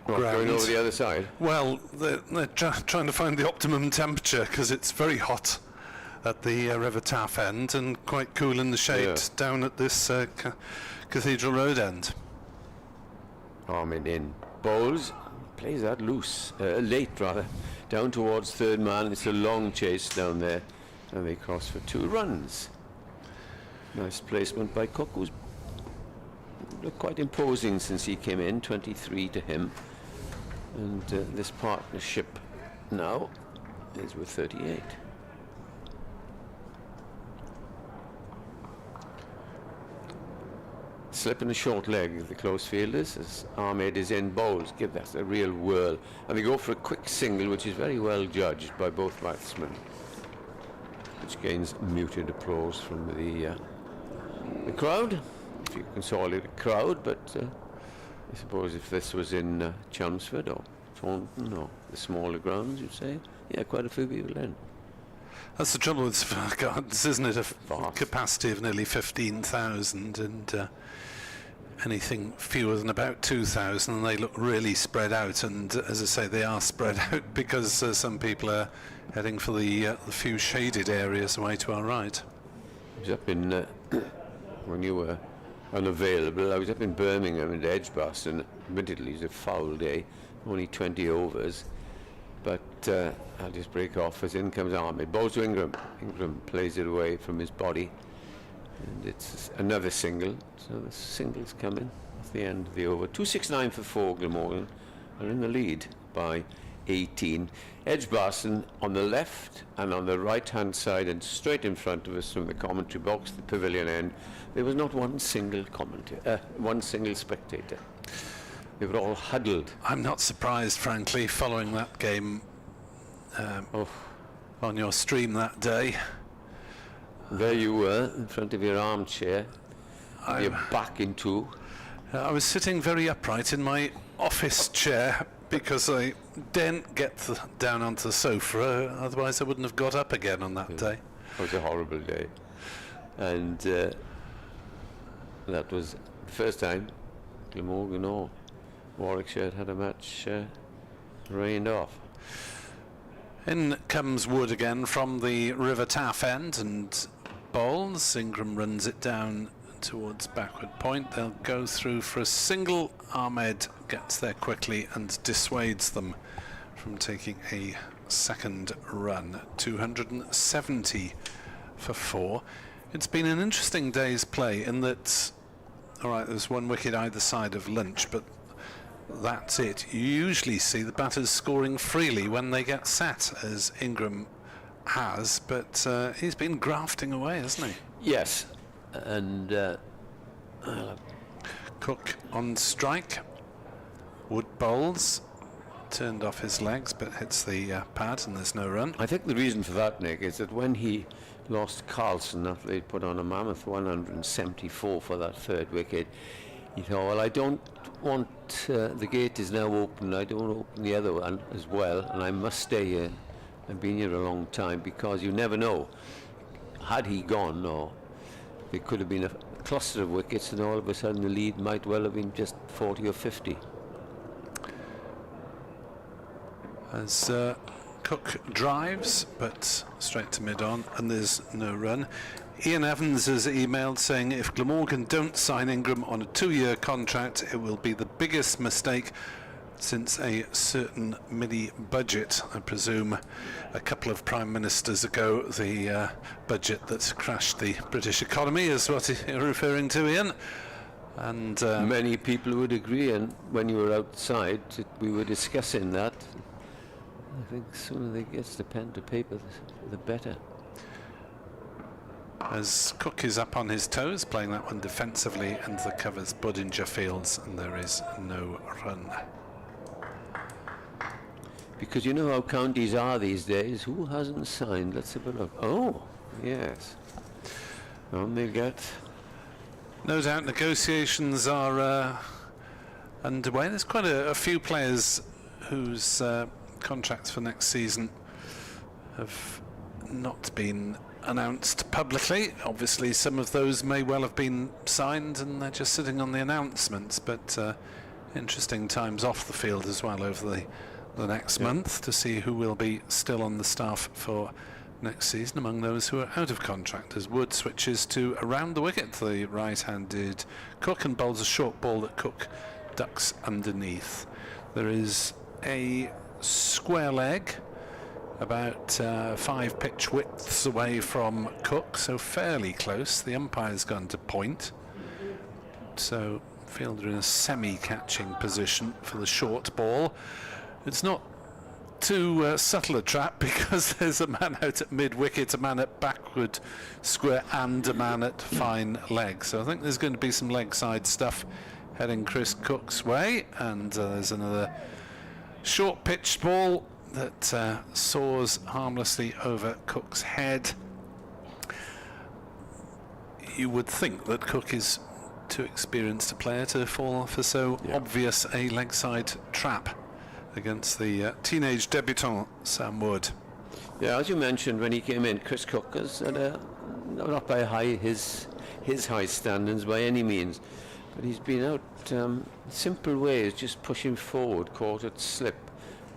ground. Going over the other side? Well, they're trying to find the optimum temperature, because it's very hot at the River Taff end and quite cool in the shade down at this Cathedral Road end. Ahmed in. Bowls. Plays that loose. Late, rather. Down towards third man. It's a long chase down there. And they cross for 2 runs. Nice placement by Cook, who's looked quite imposing since he came in. 23 to him. And this partnership now is with 38. Slip in the short leg of the close fielders as Ahmed is in. Bowls give that a real whirl, and they go for a quick single, which is very well judged by both batsmen, which gains muted applause from the crowd, if you can call it a crowd. But I suppose if this was in Chelmsford or Taunton or the smaller grounds, you'd say, yeah, quite a few people in. That's the trouble with gardens, isn't it? A capacity of nearly 15,000, and anything fewer than about 2,000, and they look really spread out. And as I say, they are spread out because some people are heading for the few shaded areas away to our right. I was up in when you were unavailable. I was up in Birmingham at Edgbaston. Admittedly, it was a foul day, only 20 overs. But I'll just break off as in comes Ahmed. Bowls to Ingram. Ingram plays it away from his body. And it's another single. So the singles come in at the end of the over. 269 for 4, Glamorgan are in the lead by 18. Edgbaston on the left and on the right-hand side and straight in front of us from the commentary box, the pavilion end, there was not one single one single spectator. They were all huddled. I'm not surprised, frankly, following that game on your stream that day. There you were, in front of your armchair, your back in 2. I was sitting very upright in my office chair because I daren't get down onto the sofa, otherwise I wouldn't have got up again on that day. It was a horrible day. And that was the first time Glamorgan or Warwickshire had a match rained off. In comes Wood again from the River Taff end and bowls. Ingram runs it down towards backward point. They'll go through for a single. Ahmed gets there quickly and dissuades them from taking a second run. 270 for 4. It's been an interesting day's play in that, all right, there's one wicket either side of Lynch, but that's it. You usually see the batters scoring freely when they get set, as Ingram has, but he's been grafting away, hasn't he? Yes, and Cook on strike. Wood bowls, turned off his legs but hits the pad, and there's no run. I think the reason for that, Nick, is that when he lost Carlson after they'd put on a mammoth 174 for that third wicket, he thought, well, I don't want, the gate is now open, I don't want to open the other one as well, and I must stay here. I've been here a long time, because you never know. Had he gone, or there could have been a cluster of wickets, and all of a sudden the lead might well have been just 40 or 50. As Cook drives, but straight to mid-on, and there's no run. Ian Evans has emailed saying if Glamorgan don't sign Ingram on a 2-year contract, it will be the biggest mistake since a certain mini budget. I presume a couple of prime ministers ago, the budget that crashed the British economy is what you're referring to, Ian. And many people would agree, and when you were outside, we were discussing that. I think the sooner they get the pen to paper, the better. As Cook is up on his toes, playing that one defensively, and the covers Budinger Fields, and there is no run. Because you know how counties are these days. Who hasn't signed? Let's have a look. Oh, yes. On they get. No doubt negotiations are underway. There's quite a few players whose contracts for next season have not been announced publicly. Obviously some of those may well have been signed and they're just sitting on the announcements, but interesting times off the field as well over the next month to see who will be still on the staff for next season among those who are out of contract, as Wood switches to around the wicket, the right-handed Cook, and bowls a short ball that Cook ducks underneath. There is a square leg about 5 pitch widths away from Cook, so fairly close. The umpire's gone to point, so fielder in a semi-catching position for the short ball. It's not too subtle a trap, because there's a man out at mid-wicket, a man at backward square, and a man at fine leg. So I think there's going to be some leg side stuff heading Chris Cook's way, and there's another short pitched ball that soars harmlessly over Cook's head. You would think that Cook is too experienced a player to fall for so obvious a leg side trap against the teenage debutant Sam Wood. Yeah, as you mentioned, when he came in, Chris Cook is not by his high standards by any means, but he's been out simple ways, just pushing forward, caught it slip,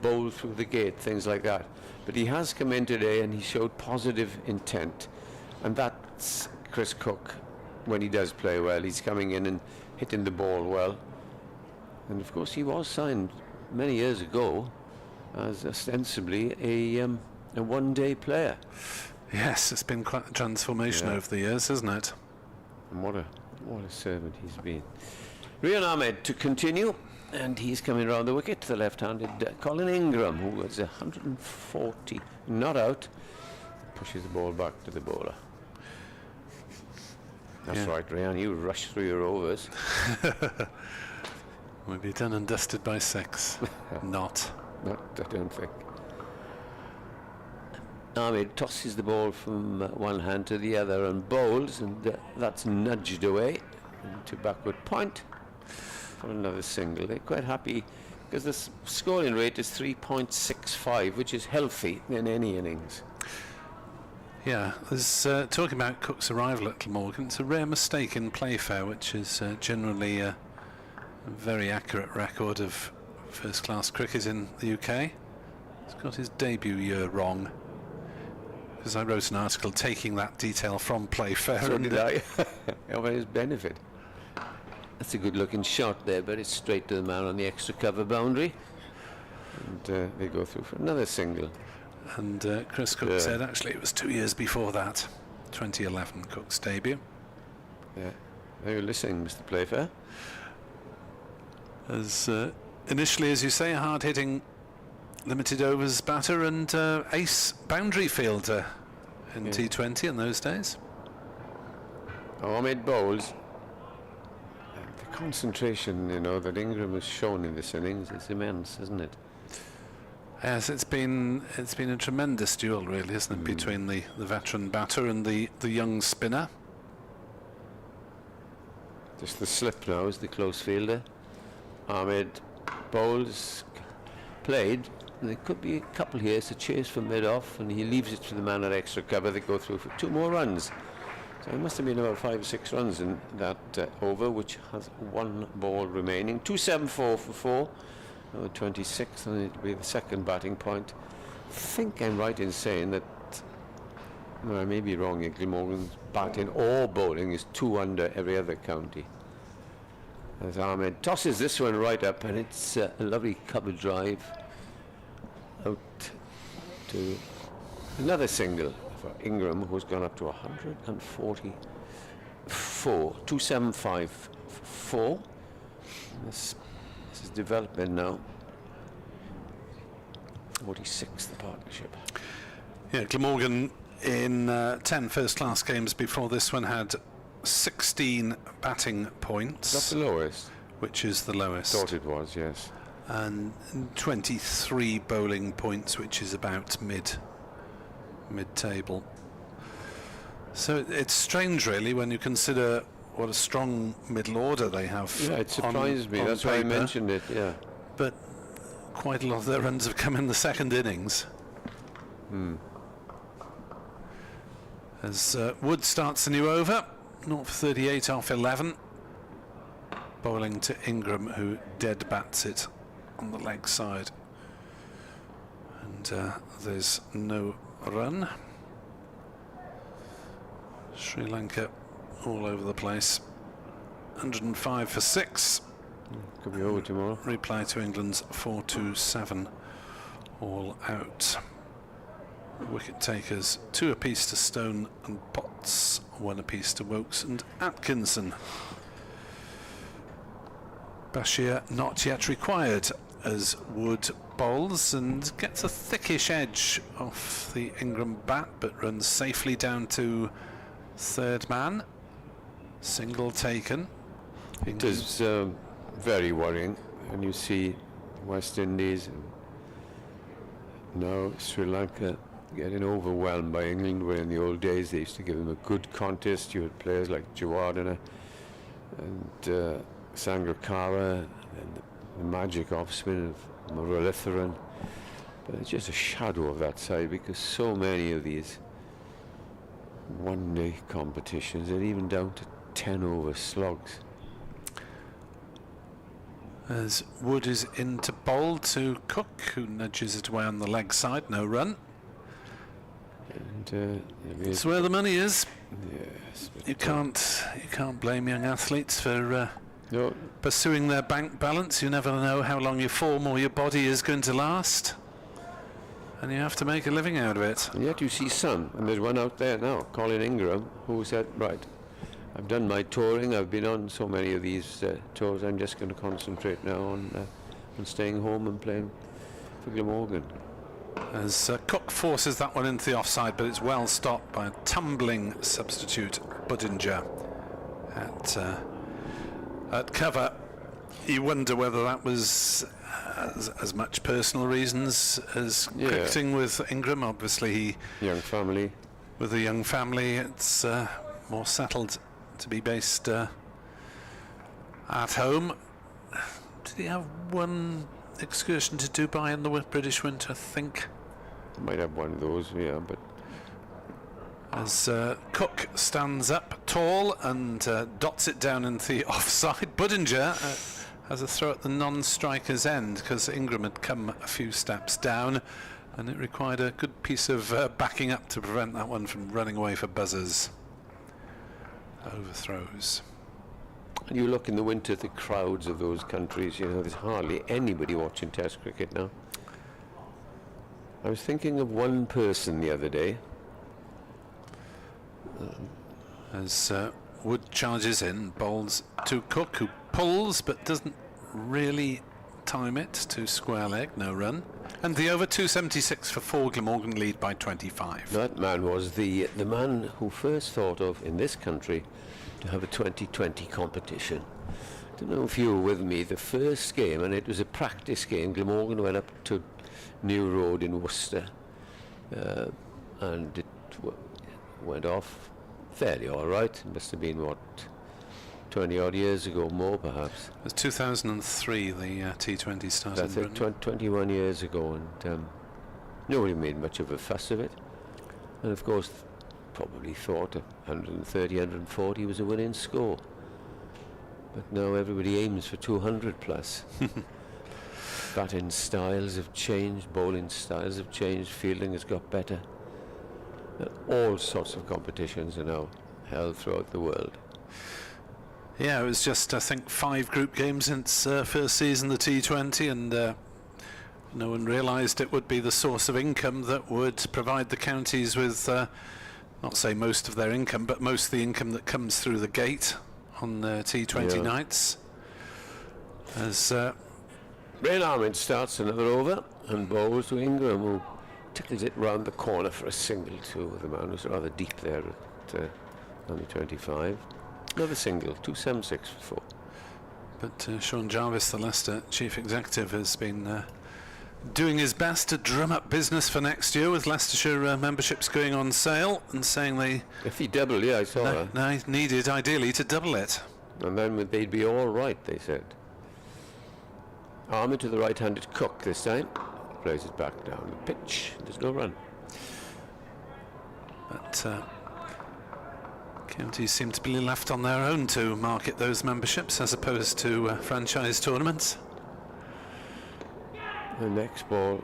bowled through the gate, things like that. But he has come in today and he showed positive intent, and that's Chris Cook when he does play well. He's coming in and hitting the ball well, and of course he was signed many years ago as ostensibly a one-day player. Yes, it's been quite a transformation over the years, hasn't it? And what a servant he's been. Rian Ahmed to continue, and he's coming around the wicket to the left-handed Colin Ingram, who was 140, not out, pushes the ball back to the bowler. That's right, Rian, you rushed through your overs. We'll be done and dusted by 6. Not, I don't think. Ahmed tosses the ball from one hand to the other and bowls, and that's nudged away into backward point for another single. They're quite happy because the scoring rate is 3.65, which is healthy in any innings. Yeah, there's talking about Cook's arrival at Glamorgan. It's a rare mistake in Playfair, which is generally a very accurate record of first-class cricket in the UK. He's got his debut year wrong. because I wrote an article taking that detail from Playfair. So and did I. For his benefit. That's a good looking shot there, but it's straight to the man on the extra cover boundary. And they go through for another single. And Chris Cook said actually it was 2 years before that, 2011, Cook's debut. Yeah. Are you listening, Mr. Playfair? As initially, as you say, a hard-hitting limited overs batter and ace boundary fielder in T20 in those days. Ahmed bowls. The concentration, you know, that Ingram has shown in this innings is immense, isn't it? Yes, it's been a tremendous duel, really, isn't it, between the veteran batter and the young spinner. Just the slip now is the close fielder. Ahmed bowls, played, and there could be a couple here. It's a chase from mid-off, and he leaves it to the man at extra cover. They go through for 2 more runs. So it must have been about 5 or 6 runs in that over, which has 1 ball remaining. 274 for 4. 26, and it'll be the second batting point. I think I'm right in saying that, well, I may be wrong, Glamorgan's batting or bowling is 2 under every other county. As Ahmed tosses this one right up, and it's a lovely cover drive out to another single for Ingram, who's gone up to 144. 275 for 4. This is development now. 46th the partnership. Yeah, Glamorgan in 10 first-class games before this one had 16 batting points. That's the lowest. Which is the lowest. Thought it was, yes. And 23 bowling points, which is about mid-table. So it's strange, really, when you consider what a strong middle order they have. Yeah, it surprised me. That's why I mentioned it. Yeah. But quite a lot of their runs have come in the second innings. As Wood starts a new over, 0 for 38 off 11, bowling to Ingram, who dead bats it on the leg side, and there's no run. Sri Lanka all over the place. 105 for 6. Could be over tomorrow. Reply to England's 4-2-7, all out. Wicket takers 2 apiece to Stone and Potts, 1 apiece to Wokes and Atkinson. Bashir not yet required as Wood bowls and gets a thickish edge off the Ingram bat, but runs safely down to third man. Single taken. It is very worrying when you see West Indies and now Sri Lanka getting overwhelmed by England, where in the old days they used to give them a good contest. You had players like Jawardena and Sangakkara and the magic offspin of Muralitharan. But it's just a shadow of that side, because so many of these one-day competitions are even down to 10 over slogs. As Wood is in to bowl to Cook, who nudges it away on the leg side, no run. And that's where the money is. Yes, You can't blame young athletes for no, pursuing their bank balance. You never know how long your form or your body is going to last, and you have to make a living out of it. and yet you see some, and there's one out there now, Colin Ingram, who said, right, I've done my touring, I've been on so many of these tours, I'm just going to concentrate now on staying home and playing for Glamorgan. As Cook forces that one into the offside, but it's well stopped by a tumbling substitute, Budinger, at cover. You wonder whether that was as much personal reasons as cricketing with Ingram. Obviously, Young family. with a young family, it's more settled to be based at home. Did he have one excursion to Dubai in the British winter, I think? Might have one of those, yeah, but As Cook stands up tall and dots it down into the offside. Budinger has a throw at the non-striker's end, because Ingram had come a few steps down, And it required a good piece of backing up to prevent that one from running away for buzzers. Overthrows. And you look in the winter at the crowds of those countries, you know, there's hardly anybody watching Test cricket now. I was thinking of one person the other day. As Wood charges in, bowls to Cook, who pulls but doesn't really time it to square leg, no run. And the over 276 for 4, Glamorgan lead by 25. That man was the man who first thought of, in this country, to have a 2020 competition. I don't know if you were with me, the first game, and it was a practice game. Glamorgan went up to New Road in Worcester, and it went off fairly all right. It must have been, what, 20 odd years ago, more perhaps. It was 2003 the T20 started. That's it, 21 years ago, and nobody made much of a fuss of it. And of course, probably thought 130, 140 was a winning score. But now everybody aims for 200 plus. Batting styles have changed, bowling styles have changed, fielding has got better. And all sorts of competitions are now held throughout the world. Yeah, it was just, I think, 5 group games since first season, the T20, and no one realised it would be the source of income that would provide the counties with, not say most of their income, but most of the income that comes through the gate on T20 nights. As Rain Ahmed starts another over and bowls to Ingram, who tickles it round the corner for a single too. The man was rather deep there at number 25. Another single, 276 for 4. But Sean Jarvis, the Leicester chief executive, has been doing his best to drum up business for next year, with Leicestershire memberships going on sale, and saying they... If he doubled, yeah, I saw that. No, needed ideally to double it. And then they'd be all right, they said. Ahmed to the right-handed Cook this time. Plays it back down the pitch. There's no run. But counties seem to be left on their own to market those memberships as opposed to franchise tournaments. The next ball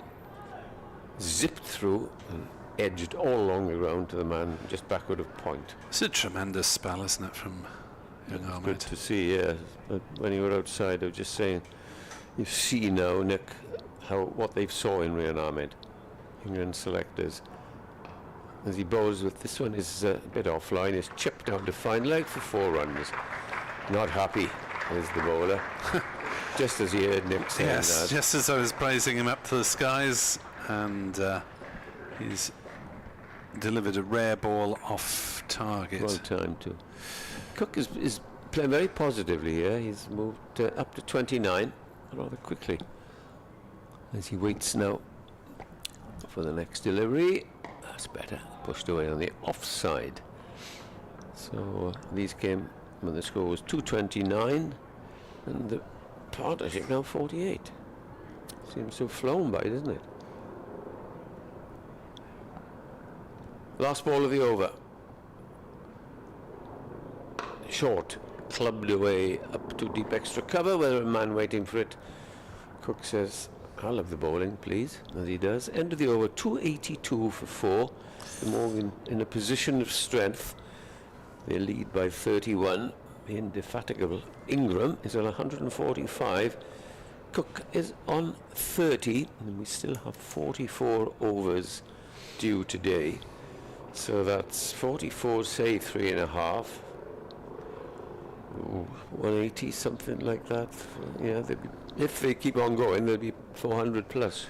zipped through and edged all along the ground to the man just backward of point. It's a tremendous spell, isn't it, from young Ahmed? Good to see, yeah. But when you were outside, I was just saying, you see now, Nick, what they've saw in Ryan Ahmed, England selectors. As he bowls with this one is a bit offline, is chipped down to fine leg for 4 runs. Not happy is the bowler. Just as he heard Nick saying yes, that. just as I was praising him up to the skies, and he's delivered a rare ball off target. Well timed too. Cook is playing very positively here. He's moved up to 29 rather quickly. As he waits now for the next delivery. That's better. Pushed away on the offside. So these came when the score was 229, and the partnership now 48. Seems to have flown by, doesn't it? Last ball of the over. Short, clubbed away up to deep extra cover, with a man waiting for it. Cook says, I'll have the bowling, please, as he does. End of the over, 282 for 4. Glamorgan in a position of strength. They lead by 31. The indefatigable Ingram is on 145. Cook is on 30, and we still have 44 overs due today. So that's 44, say 3.5. 180, something like that. Yeah, if they keep on going, they'll be 400 plus.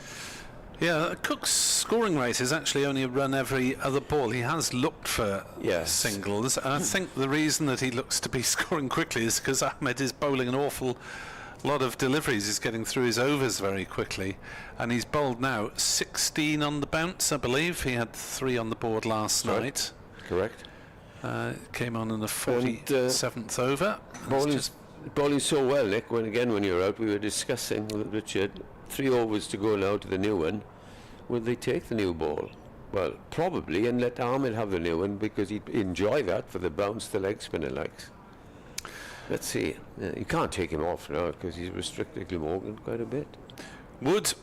Yeah, Cook's scoring rate is actually only a run every other ball. He has looked for singles. And I think the reason that he looks to be scoring quickly is because Ahmed is bowling an awful lot of deliveries. He's getting through his overs very quickly. And he's bowled now 16 on the bounce, I believe. He had 3 on the board last night. Correct. Came on in the 47th over. Bowling so well, Nick, when you were out, we were discussing with Richard, 3 overs to go now to the new one. Will they take the new ball? Well, probably, and let Ahmed have the new one, because he'd enjoy that for the bounce the leg spinner likes. Let's see. You can't take him off now, because he's restricted Glamorgan quite a bit. Wood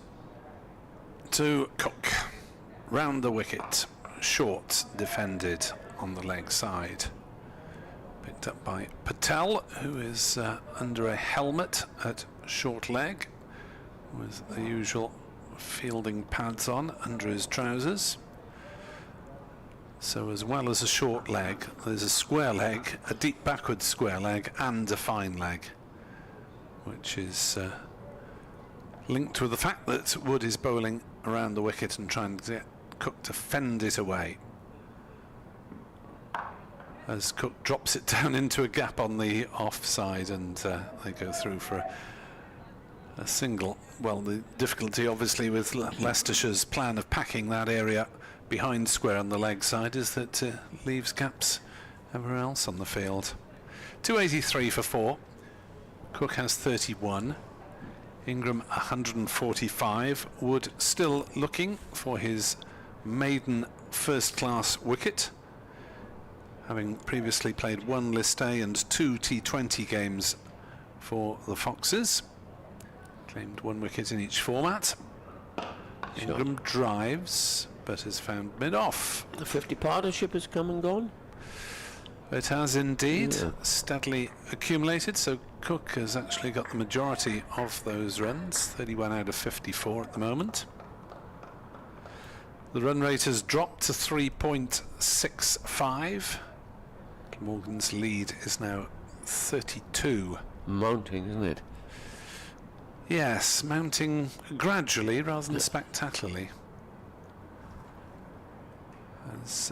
to Cook. round the wicket, short, defended on the leg side. Picked up by Patel, who is under a helmet at short leg, with the usual fielding pads on under his trousers. So as well as a short leg, there's a square leg, a deep backward square leg, and a fine leg, which is linked with the fact that Wood is bowling around the wicket and trying to get Cook to fend it away. As Cook drops it down into a gap on the offside, and they go through for a single. Well, the difficulty obviously with Leicestershire's plan of packing that area behind square on the leg side is that it leaves gaps everywhere else on the field. 283 for 4. Cook has 31. Ingram 145. Wood still looking for his maiden first-class wicket, having previously played 1 List A and 2 T20 games for the Foxes. Claimed 1 wicket in each format. Ingram drives, but has found mid-off. The 50 partnership has come and gone. It has indeed, steadily accumulated, so Cook has actually got the majority of those runs, 31 out of 54 at the moment. The run rate has dropped to 3.65. Glamorgan's lead is now 32. Mounting, isn't it? Yes, mounting gradually rather than spectacularly. As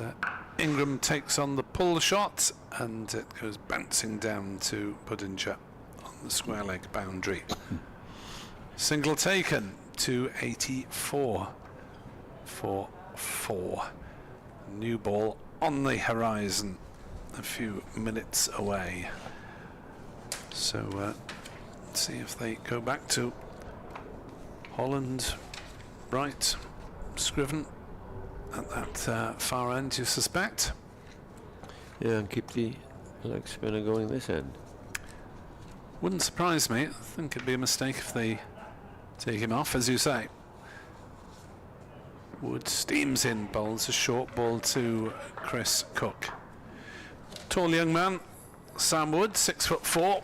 Ingram takes on the pull shot, and it goes bouncing down to Budinger on the square leg boundary. Single taken, 284 for 4. New ball on the horizon, a few minutes away. So let's see if they go back to Holland, Bright, Scriven at that far end, you suspect? Yeah, and keep the leg spinner going this end. Wouldn't surprise me. I think it'd be a mistake if they take him off, as you say. Wood steams in, bowls a short ball to Chris Cook. Tall young man, Sam Wood, 6'4",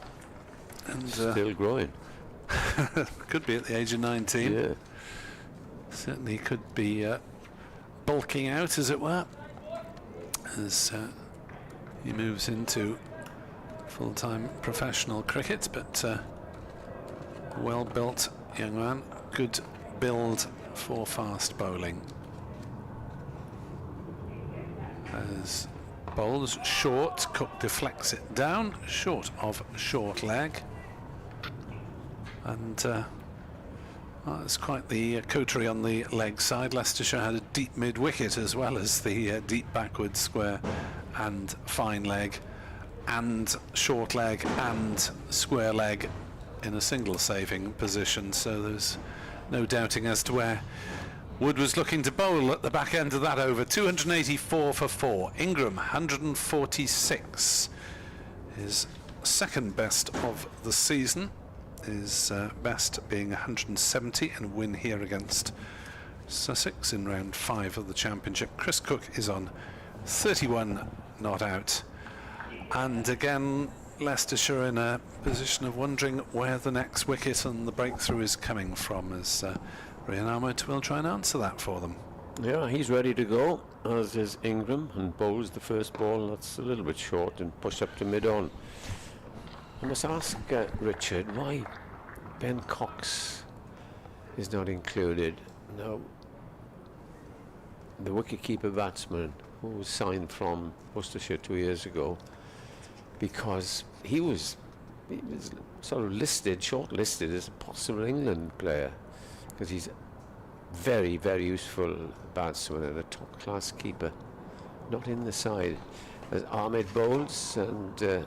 and still growing. could be at the age of 19. Yeah. Certainly could be bulking out, as it were, as he moves into full-time professional cricket. But well-built young man, good build for fast bowling. As bowls short, Cook deflects it down, short of short leg, and it's quite the coterie on the leg side. Leicestershire had a deep mid-wicket as well as the deep backward square and fine leg, and short leg and square leg in a single saving position, so there's no doubting as to where Wood was looking to bowl at the back end of that over. 284 for 4. Ingram 146, his second best of the season, his best being 170 and win here against Sussex in round 5 of the championship. Chris Cook is on 31 not out, and again Leicestershire in a position of wondering where the next wicket and the breakthrough is coming from, as Ryan Armout will try and answer that for them. Yeah, he's ready to go, as is Ingram, and bowls the first ball that's a little bit short and push up to mid-on. I must ask Richard why Ben Cox is not included. Now, the wicketkeeper batsman who was signed from Worcestershire 2 years ago, because he was sort of shortlisted as a possible England player, because he's very, very useful batsman and a top-class keeper. Not in the side. As Ahmed bowls and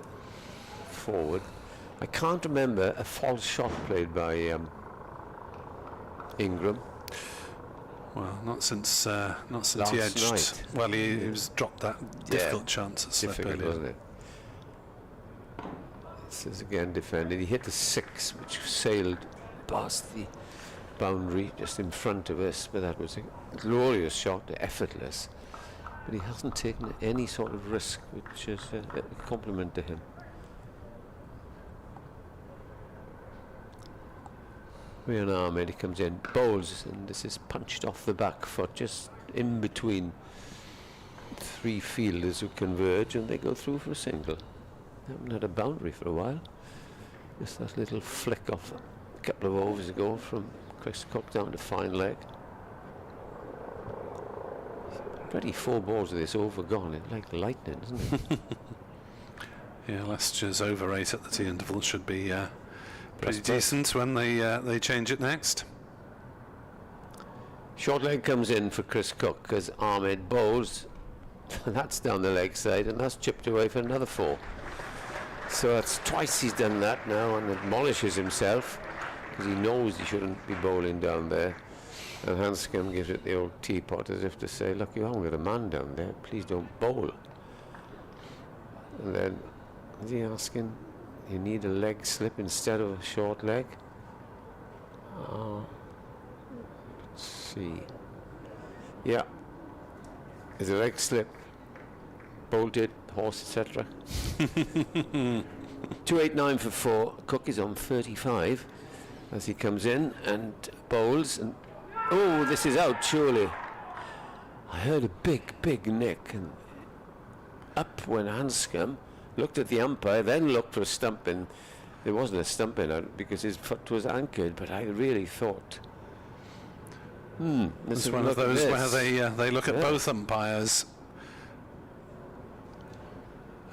forward. I can't remember a false shot played by Ingram. Well, not since he Last edged. night. Well, he was dropped that difficult chance at slip Difficult, earlier. wasn't it? This is again defended. He hit the 6, which sailed past the boundary just in front of us, but that was a glorious shot, effortless. But he hasn't taken any sort of risk, which is a compliment to him. Rian Ahmed, he comes in, bowls, and this is punched off the back foot, just in between 3 fielders who converge, and they go through for a single. They haven't had a boundary for a while. Just that little flick off a couple of overs ago from Chris Cook down to fine leg. Already 4 balls of this over gone, it's like lightning, isn't it? Yeah, Leicestershire's over 8 at the tea interval should be pretty decent when they change it next. Short leg comes in for Chris Cook because Ahmed bowls. That's down the leg side, and that's chipped away for another 4. So that's twice he's done that now, and admonishes himself because he knows he shouldn't be bowling down there. And Hanscom gives it the old teapot as if to say, look, you haven't got a man down there, please don't bowl. And then is he asking, you need a leg slip instead of a short leg? Let's see. Yeah, there's a leg slip, bolted, horse, etc. 289 for 4. Cook is on 35 as he comes in and bowls, and oh, this is out surely. I heard a big nick, and up went Hanscom, looked at the umpire, then looked for a stumping. There wasn't a stumping out because his foot was anchored, but I really thought it's one of those where they look at both umpires.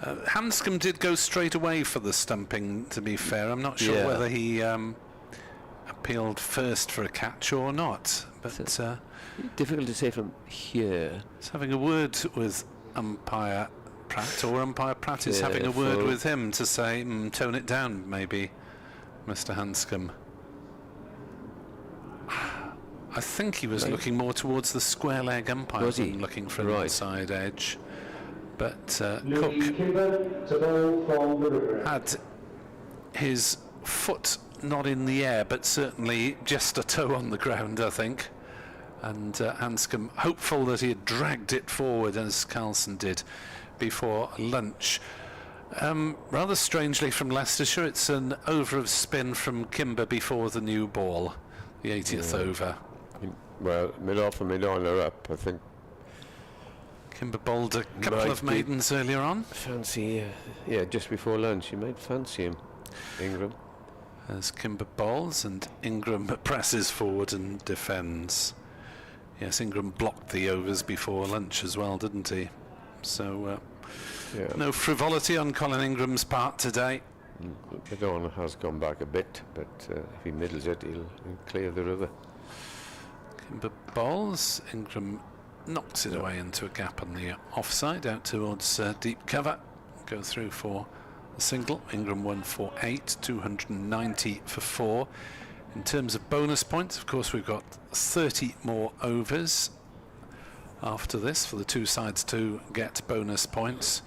Hanscom did go straight away for the stumping, to be fair. I'm not sure whether he appealed first for a catch or not, but difficult to say from here. He's having a word with umpire Pratt, or umpire Pratt is having a word with him to say, tone it down maybe, Mr. Hanscom. I think he was looking more towards the square leg umpire than looking for an inside edge. But Cook had his foot not in the air, but certainly just a toe on the ground, I think. And Hanscom, hopeful that he had dragged it forward, as Carlson did before lunch. Rather strangely from Leicestershire, it's an over of spin from Kimber before the new ball, the 80th over. Well, mid-off and mid-on are up, I think. Kimber bowled a couple of maidens earlier on. Fancy, just before lunch. You might fancy him, Ingram. As Kimber bowls and Ingram presses forward and defends. Yes, Ingram blocked the overs before lunch as well, didn't he? So, no frivolity on Colin Ingram's part today. Mid-on has gone back a bit, but if he middles it, he'll clear the river. Kimber bowls. Ingram knocks it away into a gap on the offside, out towards deep cover. Go through for a single. Ingram won for 8, 290 for 4. In terms of bonus points, of course, we've got 30 more overs after this for the two sides to get bonus points.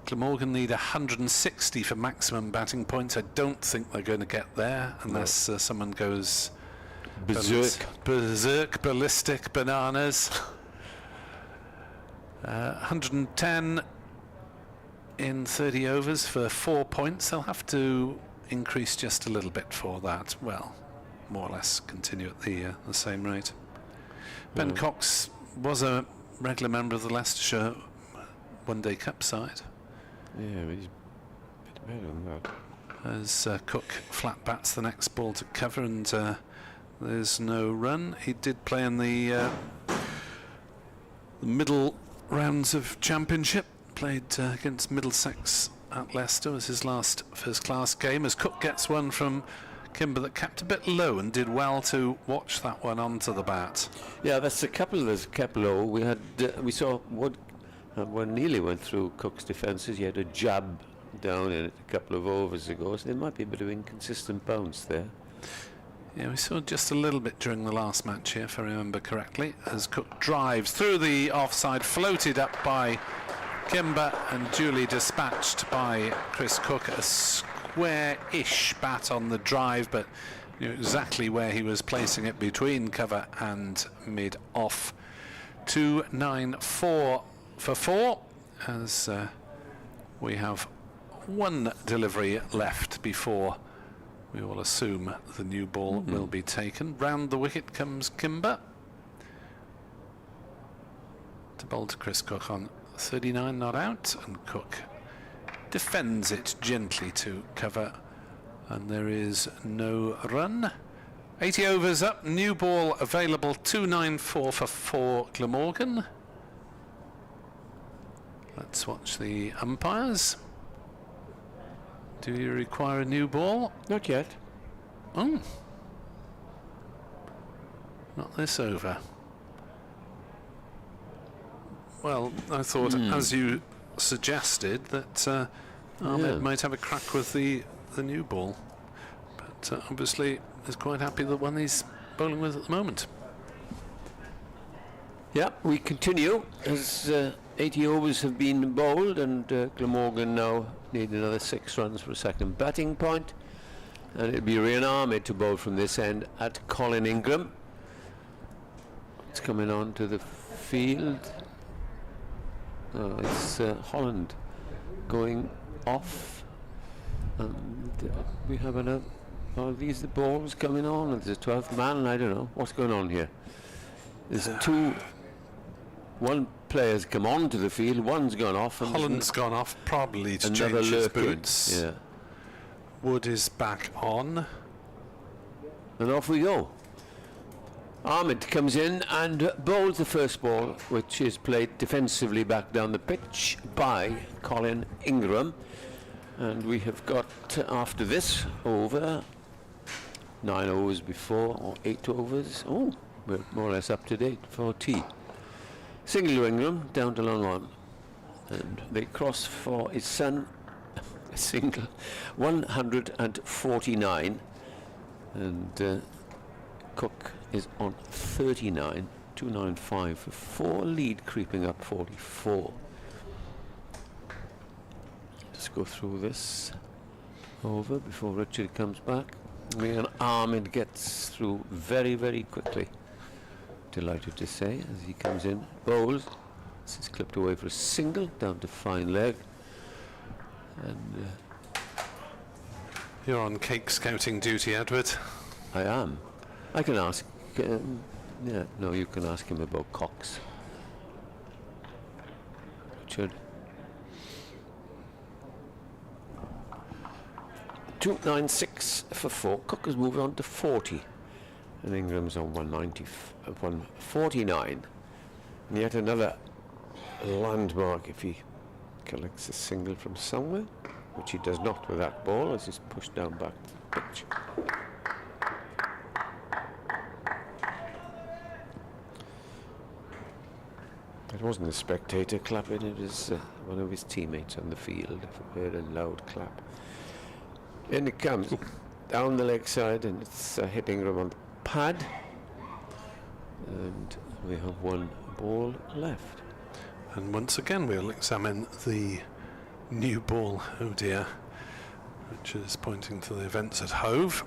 Glamorgan need 160 for maximum batting points. I don't think they're going to get there unless someone goes berserk, ballistic, bananas. 110 in 30 overs for 4 points. They'll have to increase just a little bit for that. Well, more or less continue at the same rate. Ben Cox was a regular member of the Leicestershire one-day cup side. Yeah, but he's a bit better than that. As Cook flat bats the next ball to cover, and there's no run. He did play in the middle rounds of Championship, played against Middlesex at Leicester, was his last first-class game, as Cook gets one from Kimber that kept a bit low and did well to watch that one onto the bat. Yeah, that's a couple that's kept low. We saw Wood one nearly went through Cook's defences. He had a jab down in it a couple of overs ago, so there might be a bit of inconsistent bounce there. Yeah, we saw just a little bit during the last match here, if I remember correctly, as Cook drives through the offside, floated up by Kimber and duly dispatched by Chris Cook. A square-ish bat on the drive, but knew exactly where he was placing it between cover and mid-off. 2-9-4 for 4, as we have one delivery left before we will assume the new ball will be taken. Round the wicket comes Kimber to bowl to Chris Cook on 39 not out, and Cook defends it gently to cover, and there is no run. 80 overs up, new ball available. 2-9-4 for 4 Glamorgan. Let's watch the umpires. Do you require a new ball? Not yet. Oh, not this over. Well, I thought, as you suggested, that Ahmed might have a crack with the new ball, but obviously is quite happy with the one he's bowling with at the moment. Yeah, we continue as 80 overs have been bowled, and Glamorgan now need another 6 runs for a second batting point, and it'll be Rian Ahmed to bowl from this end at Colin Ingram. It's coming on to the field. It's Holland going off, and we have another. Are these the balls coming on? There's a 12th man. I don't know what's going on here. There's one player's come on to the field, one's gone off, and Holland's gone off, probably to change his boots. Yeah. Wood is back on, and off we go. Ahmed comes in and bowls the first ball, which is played defensively back down the pitch by Colin Ingram, and we have got after this over 9 overs before, or 8 overs. Oh, we're more or less up to date for tea. Single to Ingram, down to long on, and they cross for his son. A single, 149, and Cook is on 39, 295 for 4, lead creeping up 44. Just go through this over before Richard comes back. And Ahmed gets through very, very quickly. Delighted to say, as he comes in, bowls. This is clipped away for a single, down to fine leg. And you're on cake scouting duty, Edward. I am. I can ask. No, you can ask him about Cox. Richard. 296 for 4. Cook has moved on to 40. And Ingram's on 149. And yet another landmark if he collects a single from somewhere, which he does not with that ball as he's pushed down back the pitch. It wasn't a spectator clapping, it was one of his teammates on the field. I heard a loud clap. In it comes, down the leg side, and it's hitting Ingram on the pad. And we have one ball left. And once again we'll examine the new ball, oh dear, which is pointing to the events at Hove.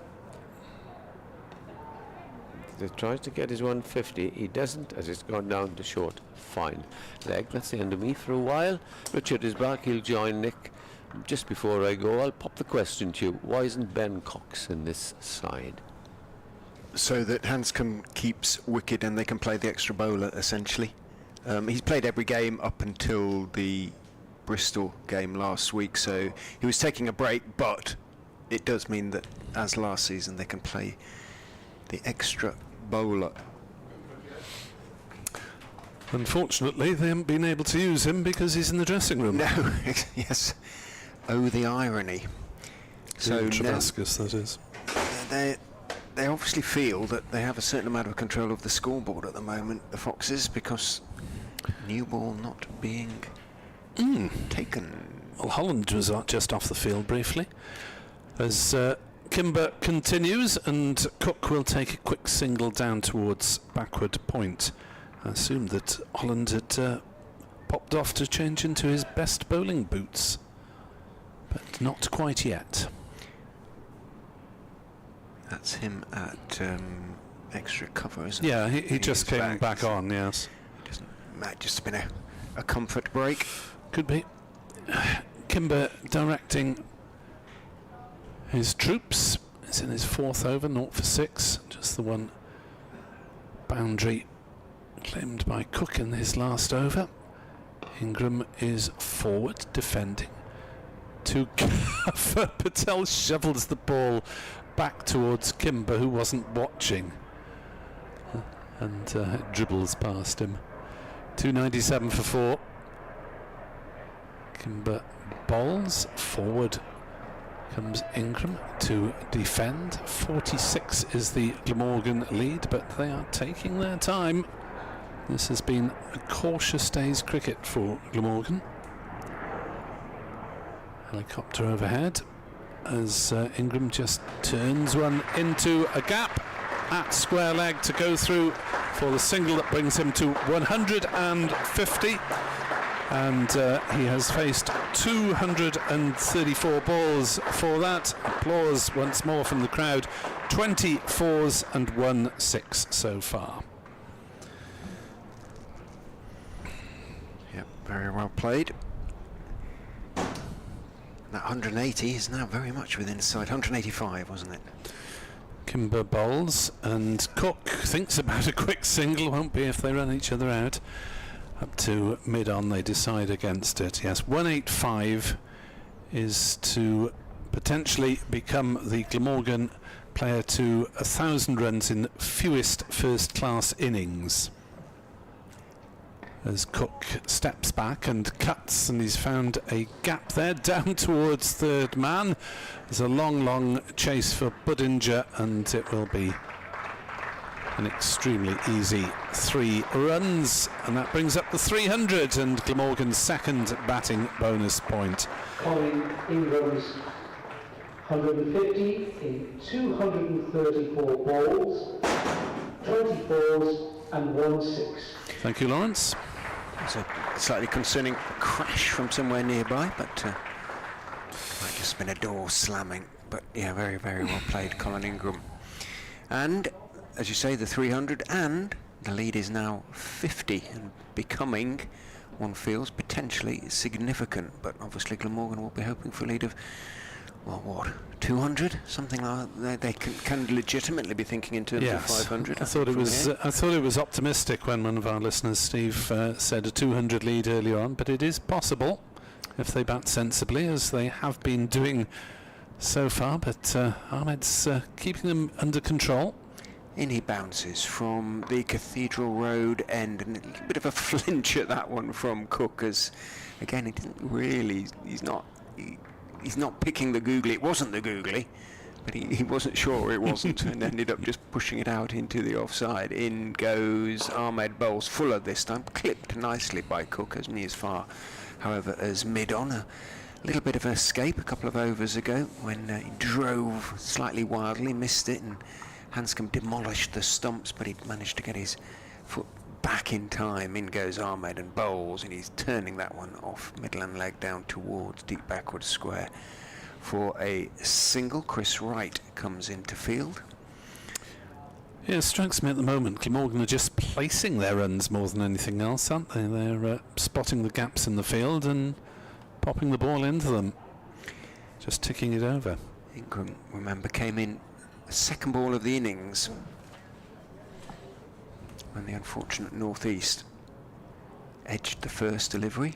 He tries to get his 150, he doesn't, as it's gone down to short fine leg. That's the end of me for a while. Richard is back, he'll join Nick. Just before I go, I'll pop the question to you. Why isn't Ben Cox in this side? So that Hanscom keeps wicket and they can play the extra bowler, essentially. He's played every game up until the Bristol game last week, so he was taking a break, but it does mean that, as last season, they can play the extra bowler. Unfortunately, they haven't been able to use him because he's in the dressing room. No, yes. Oh, the irony. So Trabascus, that is. They obviously feel that they have a certain amount of control of the scoreboard at the moment, the Foxes, because new ball not being taken. Well, Holland was just off the field briefly. As Kimber continues, and Cook will take a quick single down towards backward point. I assumed that Holland had popped off to change into his best bowling boots, but not quite yet. That's him at extra cover, isn't it? Yeah, he just came back on, yes. Might just have been a comfort break. Could be. Kimber directing his troops. He's in his 4th over, 0 for 6. Just the one boundary claimed by Cook in his last over. Ingram is forward, defending to cover. Patel shovels the ball back towards Kimber, who wasn't watching, and dribbles past him. 297 for 4. Kimber bowls forward. Comes Ingram to defend. 46 is the Glamorgan lead, but they are taking their time. This has been a cautious day's cricket for Glamorgan. Helicopter overhead as Ingram just turns one into a gap at square leg to go through for the single that brings him to 150. And he has faced 234 balls for that. Applause once more from the crowd. 20 fours and 1 6 so far. Yep, very well played. That 180 is now very much within sight. 185, wasn't it? Kimber bowls, and Cook thinks about a quick single. Won't be if they run each other out. Up to mid-on, they decide against it. Yes, 185 is to potentially become the Glamorgan player to 1,000 runs in fewest first-class innings. As Cook steps back and cuts, and he's found a gap there down towards third man. There's a long chase for Budinger, and it will be an extremely easy 3 runs, and that brings up the 300 and Glamorgan's second batting bonus point. Colin Ingram's 150 in 234 balls, 24s and 1 6. Thank you, Lawrence. It's a slightly concerning crash from somewhere nearby, but might just been a door slamming. But yeah, very well played, Colin Ingram. And as you say, the 300, and the lead is now 50 and becoming, one feels, potentially significant. But obviously Glamorgan will be hoping for a lead of, well, what, 200, something like that. They can legitimately be thinking in terms of 500. I thought it was optimistic when one of our listeners, Steve, said a 200 lead earlier on, but it is possible if they bat sensibly, as they have been doing so far. But Ahmed's keeping them under control. In he bounces from the Cathedral Road end, and a little bit of a flinch at that one from Cook, as again he didn't really, he's not picking the googly. It wasn't the googly, but he wasn't sure it wasn't, and ended up just pushing it out into the offside. In goes Ahmed, bowls fuller this time, clipped nicely by Cook, as near as far, however, as mid-on. A little bit of an escape a couple of overs ago when he drove slightly wildly, missed it, and Hanscom demolished the stumps, but he'd managed to get his foot back in time. In goes Ahmed and bowls, and he's turning that one off Midland leg down towards deep backward square for a single. Chris Wright comes into field. Yeah, it strikes me at the moment Glamorgan are just placing their runs more than anything else, aren't they? They're spotting the gaps in the field and popping the ball into them, just ticking it over. Ingram, remember, came in second ball of the innings when the unfortunate northeast edged the first delivery.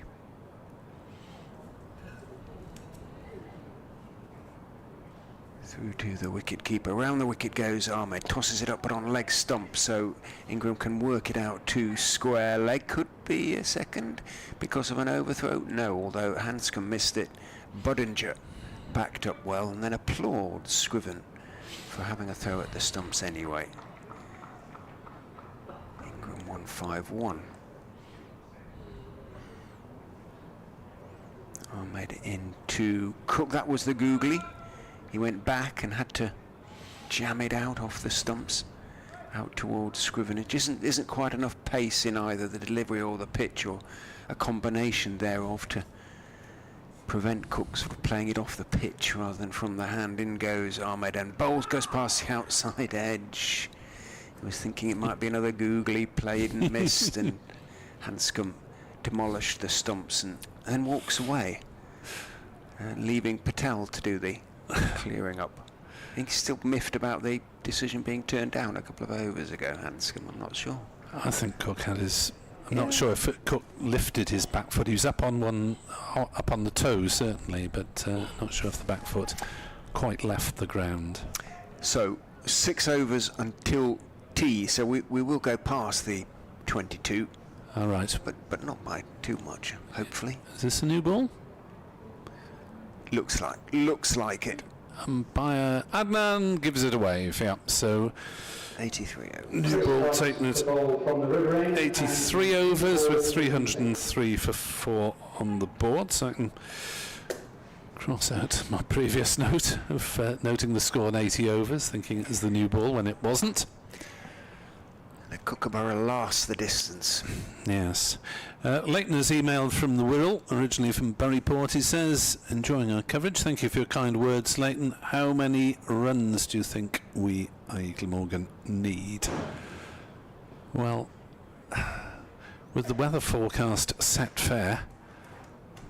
Through to the wicket keeper. Round the wicket goes Ahmed, tosses it up but on leg stump, so Ingram can work it out to square leg. Could be a second because of an overthrow. No, although Hanscom missed it. Budinger backed up well, and then applauds Scriven for having a throw at the stumps anyway. Ingram 151. Ahmed into Cook. That was the googly. He went back and had to jam it out off the stumps, out towards Scriven. It isn't quite enough pace in either the delivery or the pitch, or a combination thereof, to prevent Cook sort of playing it off the pitch rather than from the hand. In goes Ahmed, and Bowles goes past the outside edge. He was thinking it might be another googly, played and missed, and Hanscom demolished the stumps and then walks away, leaving Patel to do the clearing up. I think he's still miffed about the decision being turned down a couple of overs ago, Hanscom. I'm not sure. I think Cook had his... I'm not sure if Cook lifted his back foot. He was up on the toes, certainly, but not sure if the back foot quite left the ground. So 6 overs until tea, so we will go past the 22. All right. But not by too much, hopefully. Is this a new ball? Looks like it. Umpire Adnan gives it a wave. Yeah. So 83 overs. new ball taken at 83 overs with 303 for 4 on the board. So I can cross out my previous note of noting the score on 80 overs, thinking it was the new ball when it wasn't. The Kookaburra lasts the distance. Yes. Leighton has emailed from the Wirral, originally from Buryport. He says, enjoying our coverage. Thank you for your kind words, Leighton. How many runs do you think we, i.e. Glamorgan, need? Well, with the weather forecast set fair,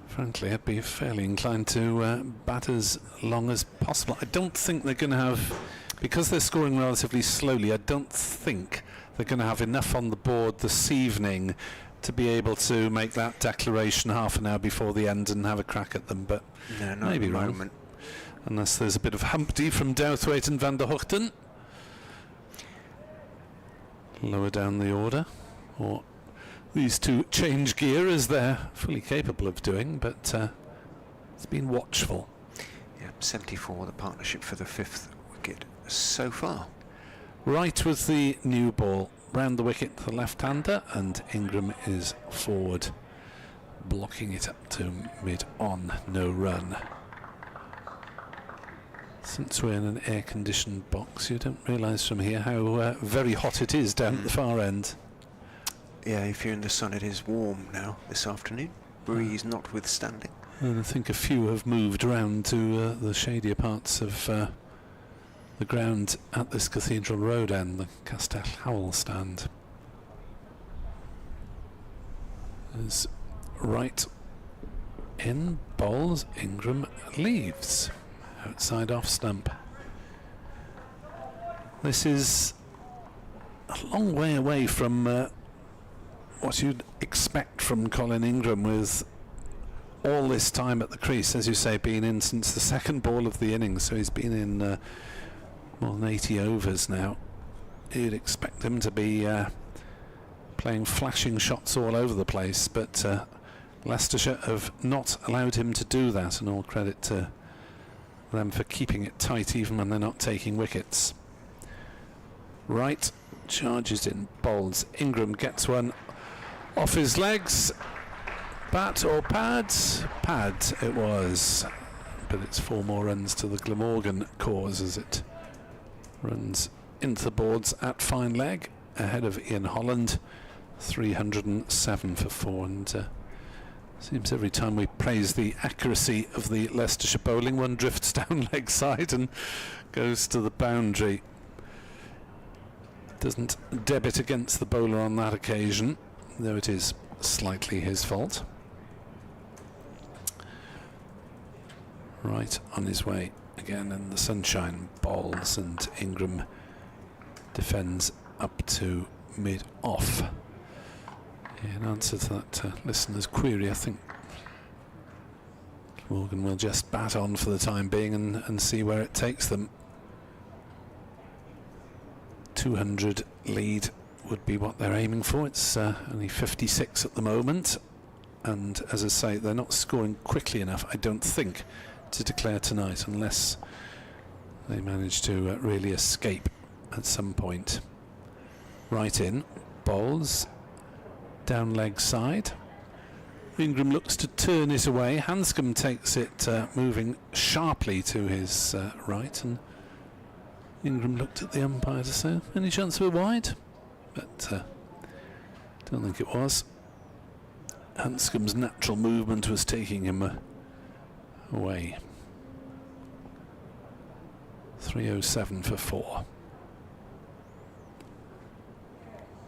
frankly, I'd be fairly inclined to bat as long as possible. I don't think they're going to have, because they're scoring relatively slowly, I don't think they're going to have enough on the board this evening to be able to make that declaration half an hour before the end and have a crack at them, but no, not maybe at the wrong. moment. Unless there's a bit of Humpty from Douthwaite and Van der Hoogten lower down the order, or these two change gear as they're fully capable of doing, but it's been watchful. Yeah, 74 the partnership for the 5th wicket so far. Right with the new ball, round the wicket the left-hander, and Ingram is forward, blocking it up to mid-on, no run. Since we're in an air-conditioned box, you don't realise from here how very hot it is down at the far end. Yeah, if you're in the sun, it is warm now this afternoon, breeze notwithstanding. And I think a few have moved around to the shadier parts of the ground at this Cathedral Road end, the Castell Howell stand. Is right in, bowls, Ingram leaves. Outside off stump. This is a long way away from what you'd expect from Colin Ingram, with all this time at the crease, as you say, being in since the second ball of the innings, so he's been in more than 80 overs now. You'd expect him to be playing flashing shots all over the place, but Leicestershire have not allowed him to do that, and all credit to them for keeping it tight even when they're not taking wickets. Right, charges in, bowls. Ingram gets one off his legs. Bat or pads? Pad it was, but it's 4 more runs to the Glamorgan cause as it runs into the boards at fine leg, ahead of Ian Holland. 307 for 4, and seems every time we praise the accuracy of the Leicestershire bowling, one drifts down leg side and goes to the boundary. Doesn't debit against the bowler on that occasion, though it is slightly his fault. Right on his way again in the sunshine, bowls, and Ingram defends up to mid-off. In answer to that listener's query, I think Morgan will just bat on for the time being and see where it takes them. 200 lead would be what they're aiming for. It's only 56 at the moment, and as I say, they're not scoring quickly enough, I don't think, to declare tonight, unless they manage to really escape at some point. Right in, bowls, down leg side. Ingram looks to turn it away. Hanscom takes it moving sharply to his right, and Ingram looked at the umpire to say, any chance of a wide? But don't think it was. Hanscom's natural movement was taking him away. 307 for 4.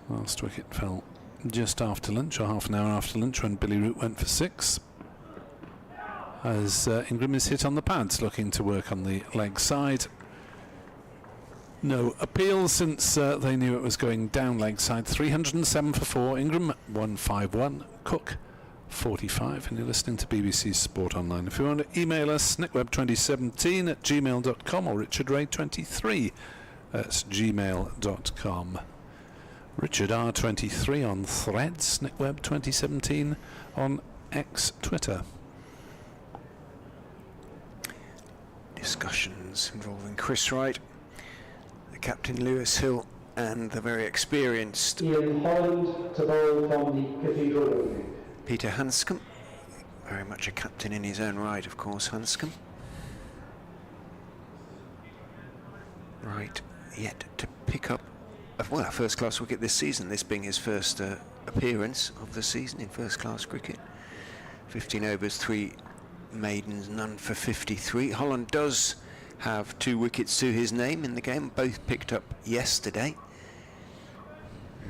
Last wicket fell just after lunch, or half an hour after lunch, when Billy Root went for 6. As Ingram is hit on the pads, looking to work on the leg side. No appeal since they knew it was going down leg side. 307 for 4. Ingram 151. Cook 45. And you're listening to BBC Sport Online. If you want to email us, nickWebb2017@gmail.com or richardray23@gmail.com. Richard R23 on Threads, nickWebb2017 on X Twitter. Discussions involving Chris Wright, the captain Lewis Hill, and the very experienced Ian Holland to bowl from the Cathedral Building. Peter Hanscom, very much a captain in his own right, of course, Hanscom. Right, yet to pick up a first-class wicket this season, this being his first appearance of the season in first-class cricket. 15 overs, 3 maidens, none for 53. Holland does have 2 wickets to his name in the game, both picked up yesterday.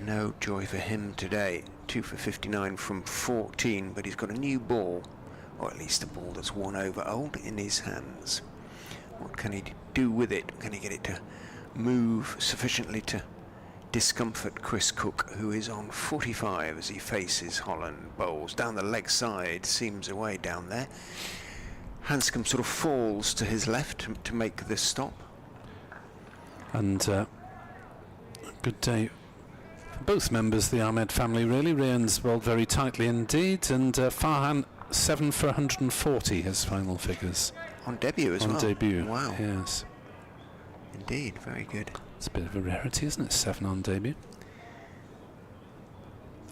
No joy for him today. 2 for 59 from 14, but he's got a new ball, or at least a ball that's 1 over old, in his hands. What can he do with it? Can he get it to move sufficiently to discomfort Chris Cook, who is on 45 as he faces Holland? Bowls down the leg side, seems away down there. Hanscom sort of falls to his left to make the stop. And good day for both members of the Ahmed family, really. Ryan's bowled very tightly indeed, and Farhan 7 for 140, his final figures. On debut as well? On debut, wow. Yes. Indeed, very good. It's a bit of a rarity, isn't it? 7 on debut.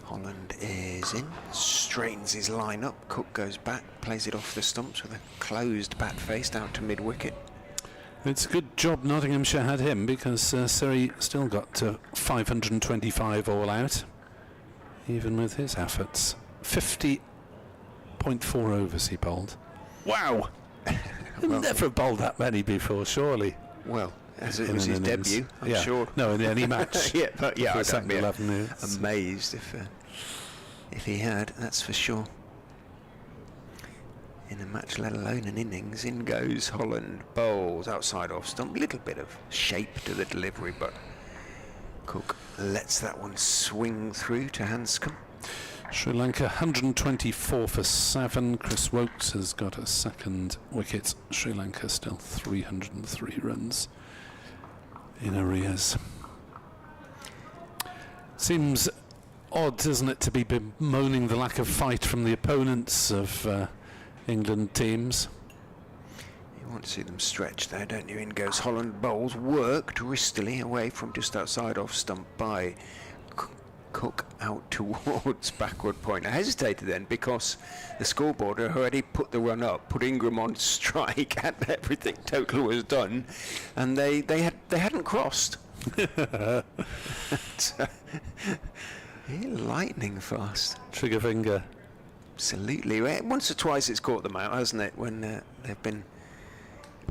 Holland is in, straightens his line up. Cook goes back, plays it off the stumps with a closed bat face out to mid-wicket. It's a good job Nottinghamshire had him, because Surrey still got 525 all out, even with his efforts. 50.4 overs he bowled. Wow! Well, Never bowled that many before, surely. Well, as it was his debut, I'm sure. No, in any match. Yeah, I'd be 11 minutes. amazed if he had, that's for sure. In a match, let alone an innings. In goes Holland, bowls outside off stump. Little bit of shape to the delivery, but Cook lets that one swing through to Hanscom. Sri Lanka 124 for 7. Chris Wokes has got a second wicket. Sri Lanka still 303 runs in arrears. Seems odd, doesn't it, to be bemoaning the lack of fight from the opponents of England teams. You want to see them stretch there, don't you? In goes Holland, bowls, worked wristily away from just outside off stump by Cook out towards backward point. I hesitated then because the scoreboard had already put the run up, put Ingram on strike, and everything total was done, and they hadn't crossed. Lightning fast. Trigger finger. Absolutely. Once or twice it's caught them out, hasn't it, when they've been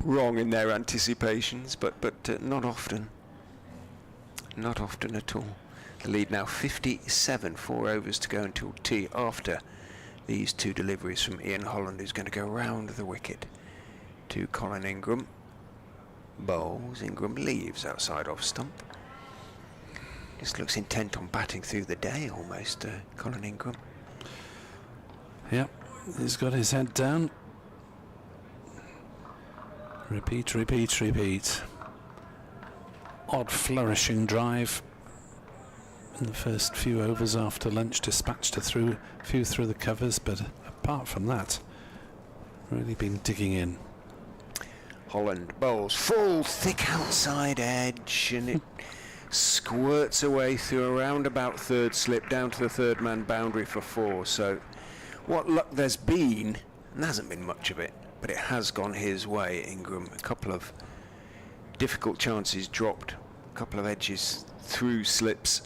wrong in their anticipations, but not often. Not often at all. The lead now 57, 4 overs to go until tea after these 2 deliveries from Ian Holland, who's going to go round the wicket to Colin Ingram. Bowls, Ingram leaves outside off stump. Just looks intent on batting through the day almost, Colin Ingram. Yep, he's got his head down. Repeat, repeat, repeat. Odd flourishing drive in the first few overs after lunch, dispatched a few through the covers, but apart from that, really been digging in. Holland bowls full, thick outside edge, and it squirts away through a roundabout third slip down to the third man boundary for 4. So what luck there's been, and there hasn't been much of it, but it has gone his way. Ingram, a couple of difficult chances dropped, a couple of edges through slips,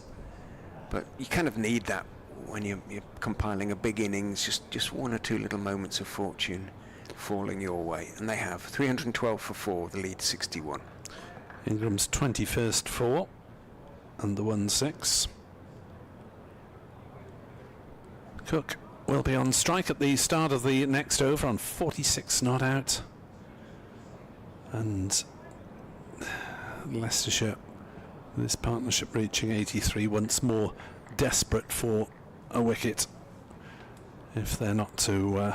but you kind of need that when you're compiling a big innings, just 1 or 2 little moments of fortune falling your way, and they have 312 for 4, the lead 61. Ingram's 21st 4 and the 1-6. Cook will be on strike at the start of the next over on 46 not out. And Leicestershire, this partnership reaching 83, once more desperate for a wicket if they're not to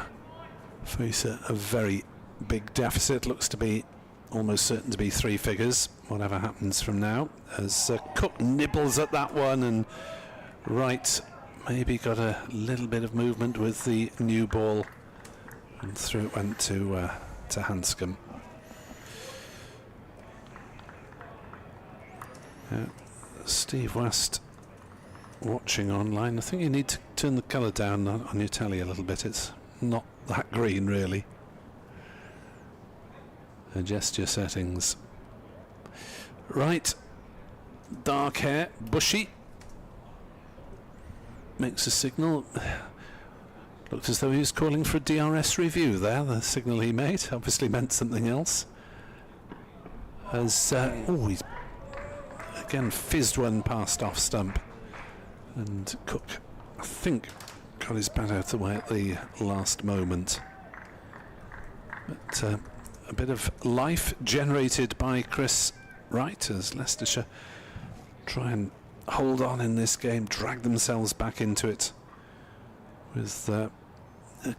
face a very big deficit. Looks to be almost certain to be 3 figures, whatever happens from now, as Cook nibbles at that one, and Wright maybe got a little bit of movement with the new ball, and through it went to Hanscom. Steve West watching online. I think you need to turn the colour down on your telly a little bit. It's not that green, really. Adjust your settings. Right, dark hair, bushy, makes a signal. Looked as though he was calling for a DRS review there. The signal he made obviously meant something else. As he's again fizzed one past off stump, and Cook, I think, got his bat out of the way at the last moment. But a bit of life generated by Chris Wright as Leicestershire try and hold on in this game, drag themselves back into it with a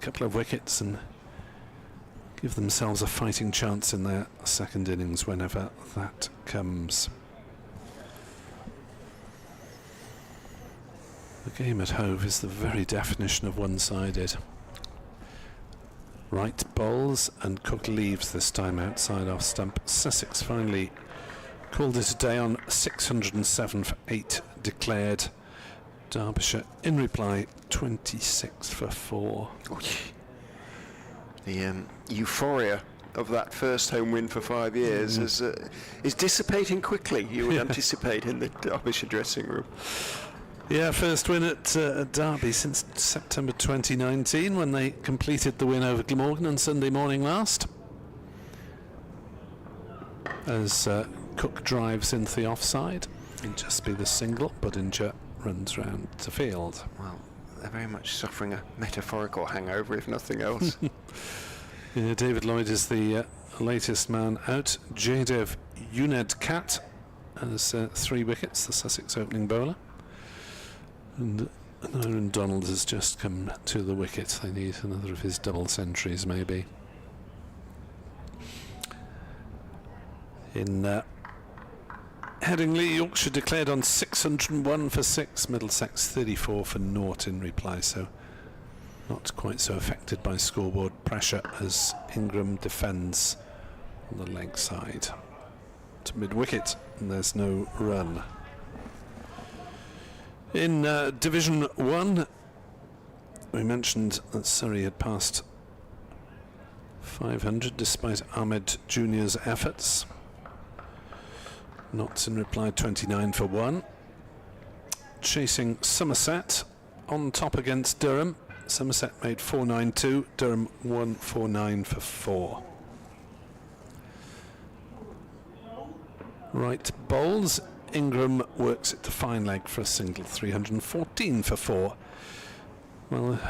couple of wickets, and give themselves a fighting chance in their second innings whenever that comes. The game at Hove is the very definition of one-sided. Wright bowls and Cook leaves this time outside off stump. Sussex finally called it a day on 607 for 8 declared. Derbyshire in reply 26 for 4. The euphoria of that first home win for 5 years is dissipating quickly, you would anticipate, in the Derbyshire dressing room. Yeah, first win at Derby since September 2019, when they completed the win over Glamorgan on Sunday morning last. As Cook drives into the offside, it'll just be the single, Budinger runs round to field. Well, they're very much suffering a metaphorical hangover, if nothing else. Yeah, David Lloyd is the latest man out. Jadev Unedkat has 3 wickets, the Sussex opening bowler. And Aaron Donald has just come to the wicket. They need another of his double centuries, maybe. In Headingley, Yorkshire declared on 601 for 6, Middlesex 34 for 0 in reply, so not quite so affected by scoreboard pressure as Ingram defends on the leg side to mid-wicket, and there's no run. In Division 1, we mentioned that Surrey had passed 500 despite Ahmed Jr.'s efforts. Notts in reply 29 for 1. Chasing Somerset on top against Durham. Somerset made 492, Durham 149 for 4. Right bowls. Ingram works it to fine leg for a single, 314 for 4. Well,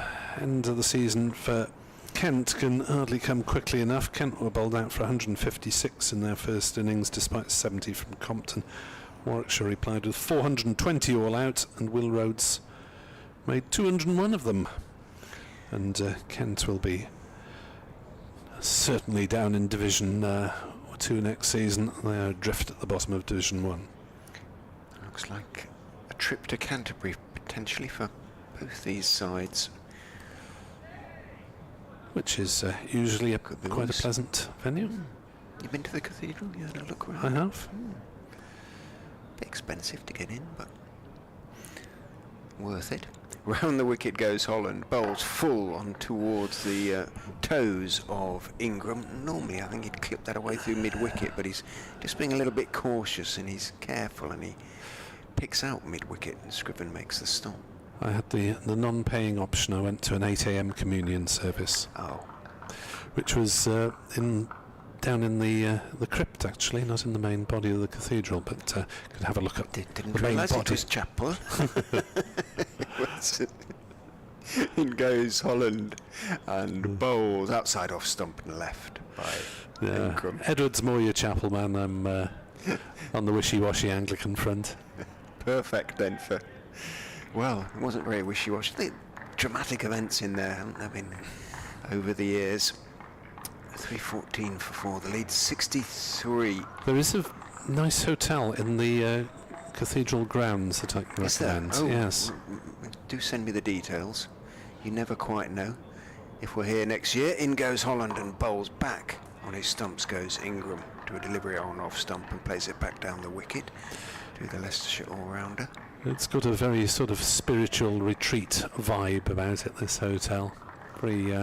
end of the season for Kent can hardly come quickly enough. Kent were bowled out for 156 in their first innings despite 70 from Compton. Warwickshire replied with 420 all out, and Will Rhodes made 201 of them. And Kent will be certainly down in Division 2 next season. They are adrift at the bottom of Division 1. Looks like a trip to Canterbury potentially for both these sides, which is usually quite a pleasant venue. You've been to the cathedral? You had a look around? I have. Bit expensive to get in, but worth it. Round the wicket goes Holland, bowls full on towards the toes of Ingram. Normally I think he'd clip that away through mid-wicket, but he's just being a little bit cautious, and he's careful, and he picks out mid-wicket, and Scriven makes the stop. I had the non-paying option. I went to an 8 a.m. communion service. Oh. which was down in the crypt, actually, not in the main body of the cathedral, but could have a look at Didn't the main realise it body. was chapel. In goes Holland and bowls outside off stump and left by Ingram. Edward's more your chapel man. I'm on the wishy-washy Anglican front. Perfect then for, well, it wasn't very wishy-washy. The dramatic events in there, haven't there been, over the years? 314 for 4, the lead 63. There is a nice hotel in the cathedral grounds that I can Is there? recommend. Oh, Yes. do send me the details. You never quite know. If we're here next year, in goes Holland and bowls back. On his stumps goes Ingram to a delivery on off stump and plays it back down the wicket to the Leicestershire all-rounder. It's got a very sort of spiritual retreat vibe about it, this hotel. Very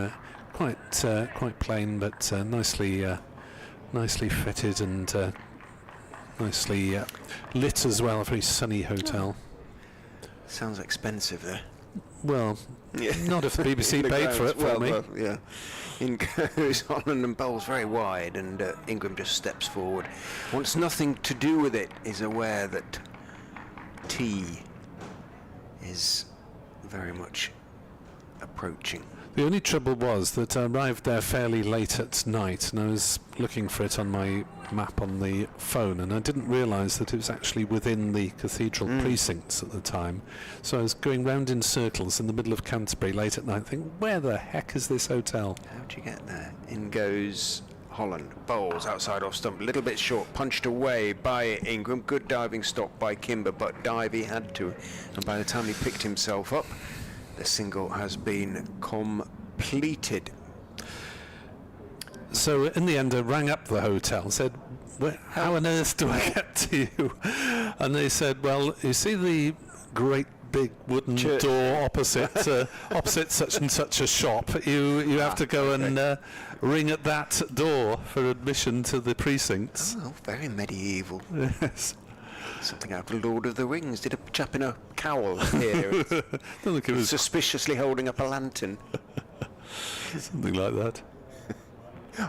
quite plain, but nicely fitted and nicely lit as well. A very sunny hotel. Sounds expensive there. Well, not if the BBC The paid for it grounds, for me. well, yeah. In goes Holland and bowls very wide, and Ingram just steps forward. Wants nothing to do with it. Is aware that tea is very much approaching. The only trouble was that I arrived there fairly late at night, and I was looking for it on my map on the phone, and I didn't realise that it was actually within the cathedral precincts at the time. So I was going round in circles in the middle of Canterbury late at night, thinking, where the heck is this hotel? How'd you get there? In goes Holland. Bowls outside off stump. A little bit short. Punched away by Ingram. Good diving stop by Kimber, but dive he had to. And by the time he picked himself up, the single has been completed. So in the end I rang up the hotel, said, how on earth do I get to you? And they said, well, you see the great big wooden Church. door opposite opposite such and such a shop, you have to go and ring at that door for admission to the precincts. Oh, very medieval. Yes. Something out of Lord of the Rings. Did a chap in a cowl here, Don't think it was suspiciously holding up a lantern. something like that.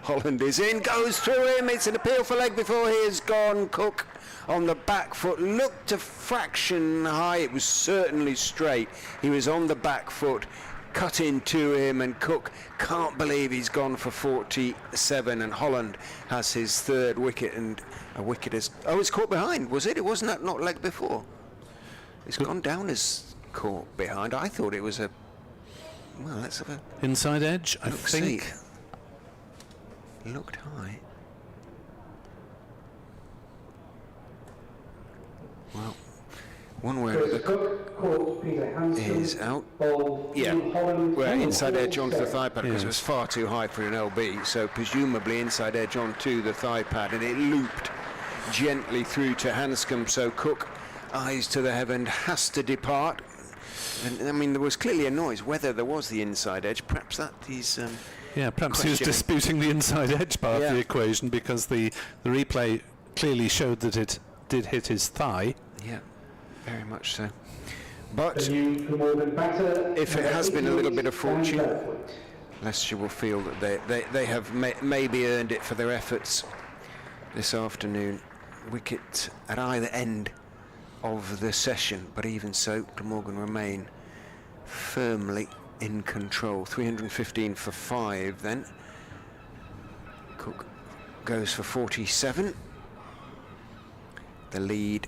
Holland is in, goes through him. It's an appeal for leg before he is gone. Cook on the back foot, looked a fraction high. It was certainly straight. He was on the back foot, cut into him, and Cook can't believe he's gone for 47. And Holland has his third wicket, and a wicket is. Oh, it's caught behind, was it? It wasn't that not leg before. It's gone down as caught behind. I thought it was a. Well, let's have a Inside edge, I look. think. See. Looked high. Well, one way or Chris the Cook caught Peter Hanson. is out. Bowled Yeah, Ian Holland. we're inside edge onto the thigh pad because it Yes. was far too high for an LB, so presumably inside edge onto the thigh pad, and it looped gently through to Hanscom, so Cook, eyes to the heaven, has to depart. And I mean, there was clearly a noise. Whether there was the inside edge, perhaps that is. Yeah, perhaps he was questioning. disputing the inside edge part Yeah. of the equation, because the replay clearly showed that it did hit his thigh. Yeah, very much so. But The new Glamorgan batter. if it has been a little bit of fortune, and Bedford. Leicestershire will feel that they have maybe earned it for their efforts this afternoon. Wicket at either end of the session, but even so, Glamorgan remain firmly in control. 315 for 5 then. Cook goes for 47. The lead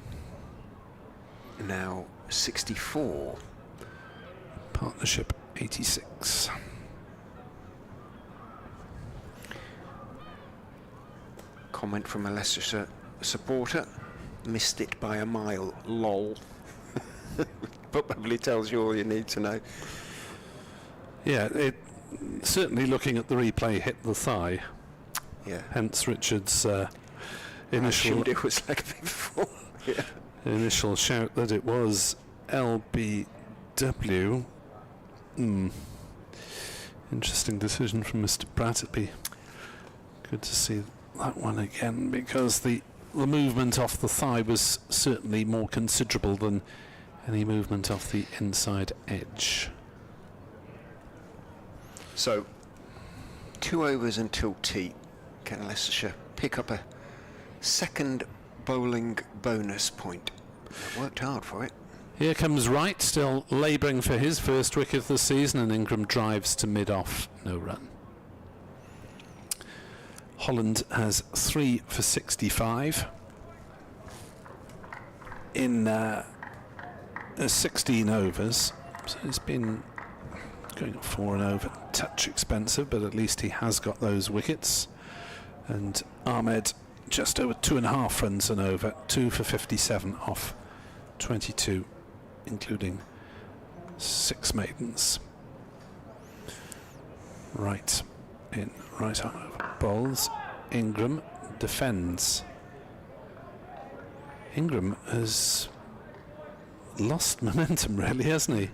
now 64. Partnership 86. Comment from a Leicestershire supporter. Missed it by a mile, lol. Probably tells you all you need to know. Yeah, it certainly, looking at the replay, hit the thigh. Yeah. Hence Richard's I initial assumed it was like before. Yeah. initial shout that it was LBW. Interesting decision from Mr. Pratt. It'd be good to see that one again, because the movement off the thigh was certainly more considerable than any movement off the inside edge. So, 2 overs until tea. Can Leicestershire pick up a second bowling bonus point? They've worked hard for it. Here comes Wright, still labouring for his first wicket of the season, and Ingram drives to mid-off, no run. Holland has 3 for 65 in 16 overs, so it's been going at 4 and over, touch expensive, but at least he has got those wickets. And Ahmed just over 2.5 runs and over, 2 for 57 off 22, including 6 maidens. Right in, right arm over. Bowls. Ingram defends. Ingram has lost momentum, really, hasn't he?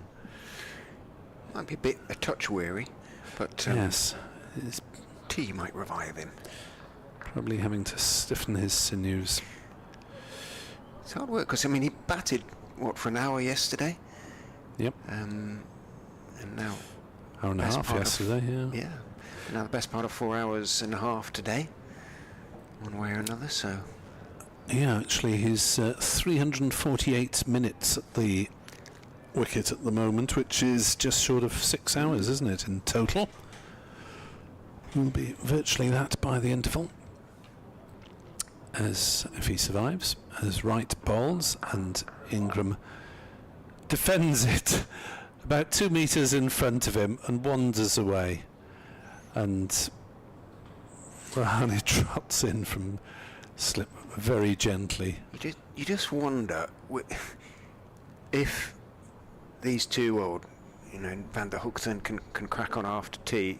Might be a touch weary, but yes, his tea might revive him. probably having to stiffen his sinews. It's hard work because, I mean, he batted, what, for an hour yesterday? Yep. And now... Hour and a best half part of- yesterday, yeah. Yeah. Now the best part of 4 hours and a half today, one way or another, so... Yeah, actually, he's 348 minutes at the wicket at the moment, which is just short of 6 hours, isn't it, in total? Will be virtually that by the interval. As if he survives, as Wright bowls, and Ingram defends it about 2 metres in front of him and wanders away. And Rahane trots in from slip very gently. You just wonder if these two, or Van der Hoogten can crack on after tea,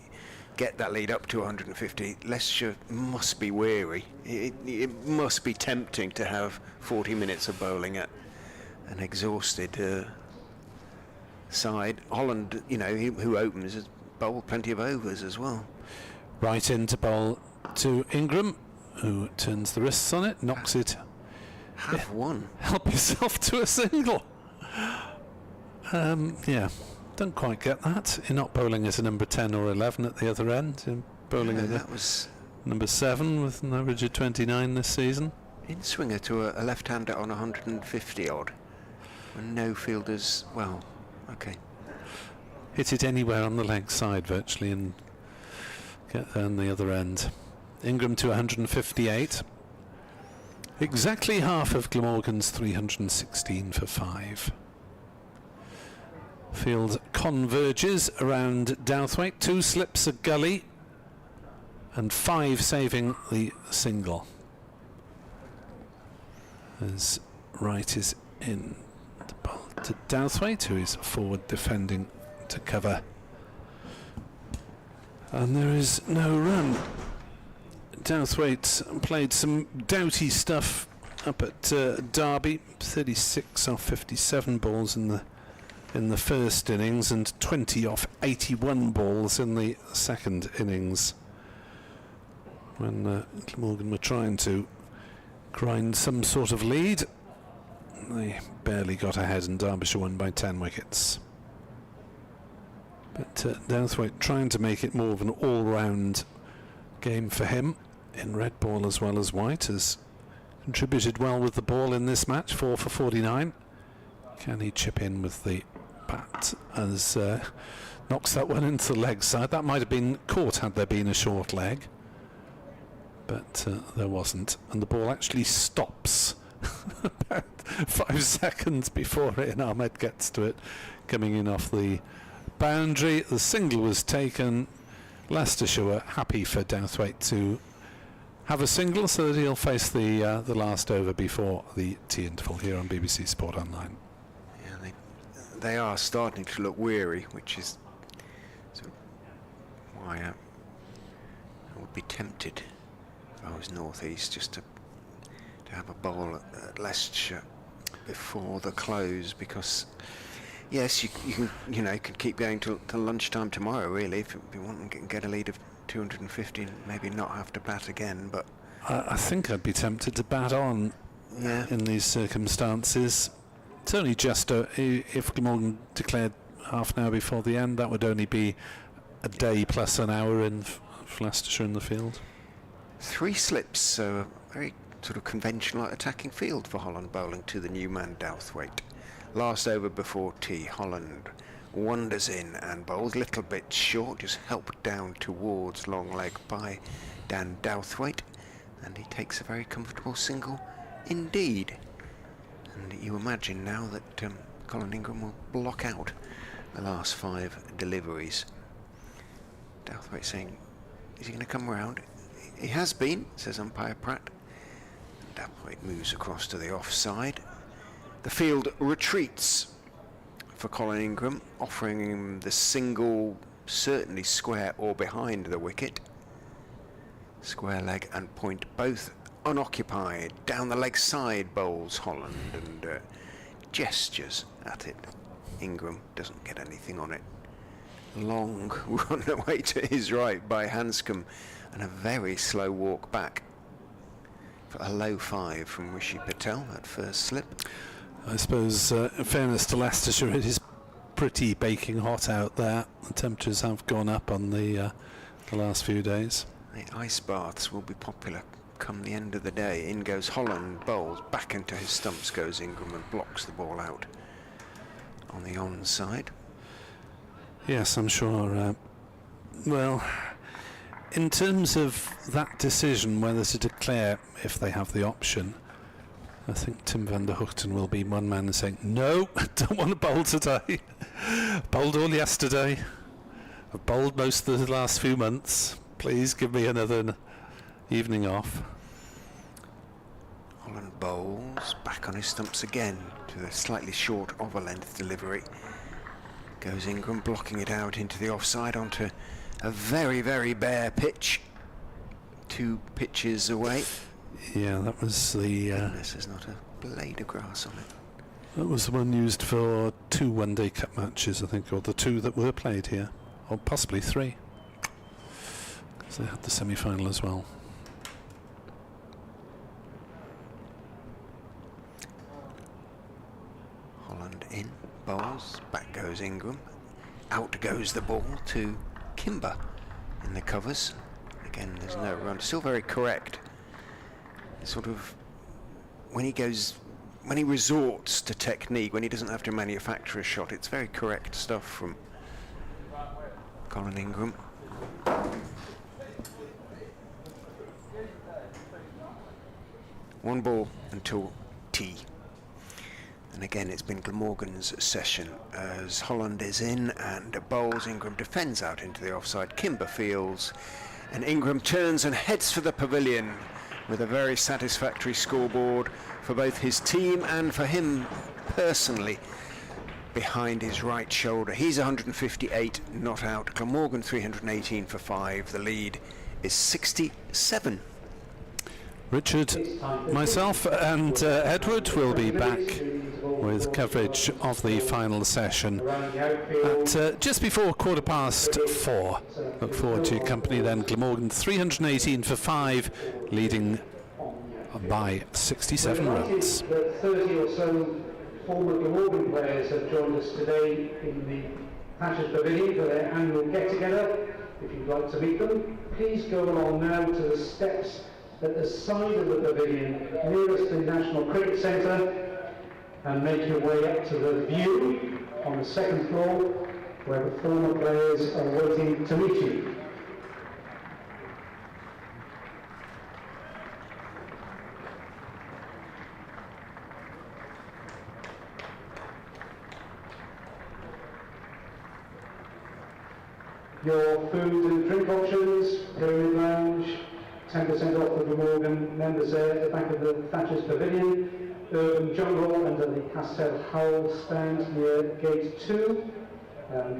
get that lead up to 150. Leicestershire must be weary. It must be tempting to have 40 minutes of bowling at an exhausted side. Holland, who opens, has bowled plenty of overs as well. Right in to bowl to Ingram, who turns the wrists on it, knocks it. Have one. Help yourself to a single. Yeah, don't quite get that. You're not bowling at a number 10 or 11 at the other end. You're bowling at That was number 7 with an average of 29 this season. in swinger to a left-hander on 150 odd. And no fielders, well, okay. Hit it anywhere on the leg side virtually and get there on the other end. Ingram to 158. Exactly half of Glamorgan's 316 for 5. Field converges around Douthwaite. 2 slips a gully and 5 saving the single. As Wright is in the ball to Douthwaite, who is forward defending to cover. And there is no run. Douthwaite played some doughty stuff up at Derby, 36 off 57 balls in the first innings and 20 off 81 balls in the second innings, when Glamorgan were trying to grind some sort of lead. They barely got ahead and Derbyshire won by 10 wickets. But Douthwaite trying to make it more of an all-round game for him, in red ball as well as white, has contributed well with the ball in this match, 4 for 49. Can he chip in with the bat as knocks that one into the leg side? That might have been caught had there been a short leg, but there wasn't, and the ball actually stops about 5 seconds before it, and Ahmed gets to it, coming in off the boundary. The single was taken. Leicestershire were happy for Douthwaite to have a single, so that he'll face the last over before the tea interval here on BBC Sport Online. Yeah, they are starting to look weary, which is sort of why I would be tempted, if I was North East, just to have a bowl at Leicestershire before the close, because yes, you can keep going till lunchtime tomorrow, really, if you want to get a lead of 250 and maybe not have to bat again. But I think I'd be tempted to bat on in these circumstances. It's only just if Glamorgan declared half an hour before the end, that would only be a day plus an hour in for Leicestershire in the field. 3 slips, so a very sort of conventional attacking field for Holland bowling to the new man Douthwaite. Last over before tea, Holland wanders in and bowls a little bit short, just helped down towards long leg by Dan Douthwaite, and he takes a very comfortable single indeed. And you imagine now that Colin Ingram will block out the last 5 deliveries. Douthwaite saying, is he going to come round? He has been, says umpire Pratt. Douthwaite moves across to the offside. The field retreats for Colin Ingram, offering him the single, certainly square or behind the wicket. Square leg and point both unoccupied. Down the leg side bowls Holland and gestures at it. Ingram doesn't get anything on it. Long run away to his right by Hanscom and a very slow walk back for a low 5 from Rishi Patel at first slip. I suppose, in fairness to Leicestershire, it is pretty baking hot out there. The temperatures have gone up on the last few days. The ice baths will be popular come the end of the day. In goes Holland, bowls, back into his stumps goes Ingram and blocks the ball out on the onside. Yes, I'm sure. Well, in terms of that decision whether to declare, if they have the option, I think Tim van der Hoogten will be one man saying, no, I don't want to bowl today. Bowled all yesterday. I've bowled most of the last few months. Please give me another evening off. Holland bowls, back on his stumps again to the slightly short of a length delivery. Goes Ingram, blocking it out into the offside onto a very, very bare pitch. 2 pitches away. Yeah, that was the... This is not a blade of grass on it. That was the one used for 2 one-day cup matches, I think, or the 2 that were played here, or possibly 3. Because they had the semi-final as well. Holland in, bowls, back goes Ingram. Out goes the ball to Kimber in the covers. Again, there's no run. Still very correct. Sort of when he resorts to technique, when he doesn't have to manufacture a shot, it's very correct stuff from Colin Ingram. One ball until tea. And again, it's been Glamorgan's session as Holland is in and bowls. Ingram defends out into the offside. Kimber fields, and Ingram turns and heads for the pavilion with a very satisfactory scoreboard for both his team and for him personally behind his right shoulder. He's 158 not out. Glamorgan 318 for 5. The lead is 67. Richard, myself and Edward will be back with coverage of the final session at just before 4:15. Look forward to your company then. Glamorgan 318 for 5, leading by 67 runs. 30 or so former Glamorgan players have joined us today in the Thatcher's Pavilion for their annual get-together. If you'd like to meet them, please go along now to the steps at the side of the pavilion nearest the National Cricket Centre and make your way up to the view on the 2nd floor where the former players are waiting to meet you. Your food and drink options, Pyramid Lounge, 10% off the Glamorgan members there at the back of the Thatcher's Pavilion, Urban Jungle under the Hastel Hull stand near Gate 2.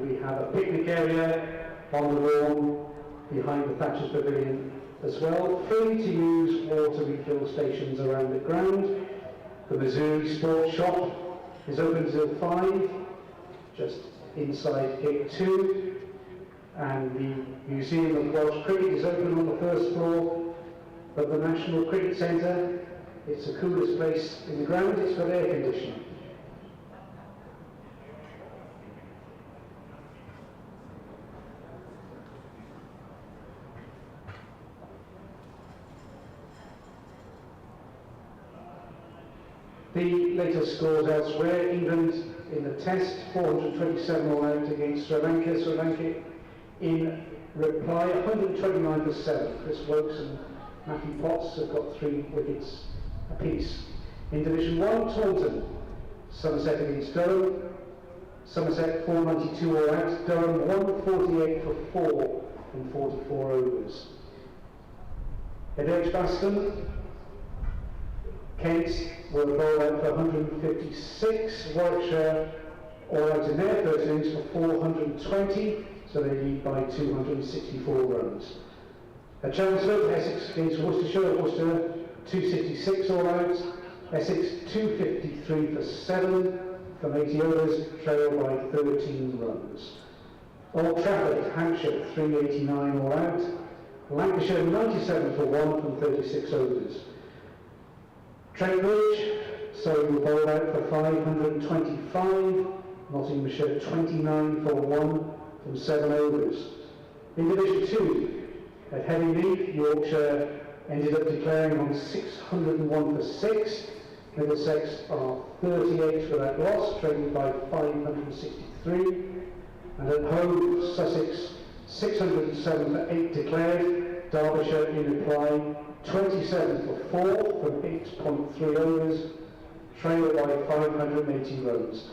We have a picnic area on the lawn behind the Thatcher's Pavilion as well. Free to use water refill stations around the ground. The Missouri Sports Shop is open till 5, just inside Gate 2. And the Museum of Welsh Cricket is open on the 1st floor of the National Cricket Centre. It's the coolest place in the ground, it's got air conditioning. The latest scores elsewhere: England in the Test, 427 all out against Sri Lanka. Sri Lanka in reply, 129 for 7. Chris Wokes and Matthew Potts have got 3 wickets apiece. In Division 1, Taunton, Somerset against Durham. Somerset 492 all out, Durham 148 for 4 in 44 overs. At Edgbaston, Kent were bowled out for 156, Warwickshire all out in their first innings for 420, so they lead by 264 runs. At Chelmsford, Essex against Worcestershire, Worcester 266 all out, Essex 253 for 7 from 80 overs, trailed by 13 runs. Old Trafford, Hampshire 389 all out, Lancashire 97 for 1 from 36 overs. Trent Bridge, Surrey were bowled out for 525, Nottinghamshire 29 for 1 from 7 overs. In Division 2, at Headingley, Yorkshire ended up declaring on 601 for 6. Middlesex are 38 for that loss, trailing by 563. And at home, Sussex 607 for 8 declared. Derbyshire in reply 27 for 4 from 8.3 overs, trailed by 580 runs.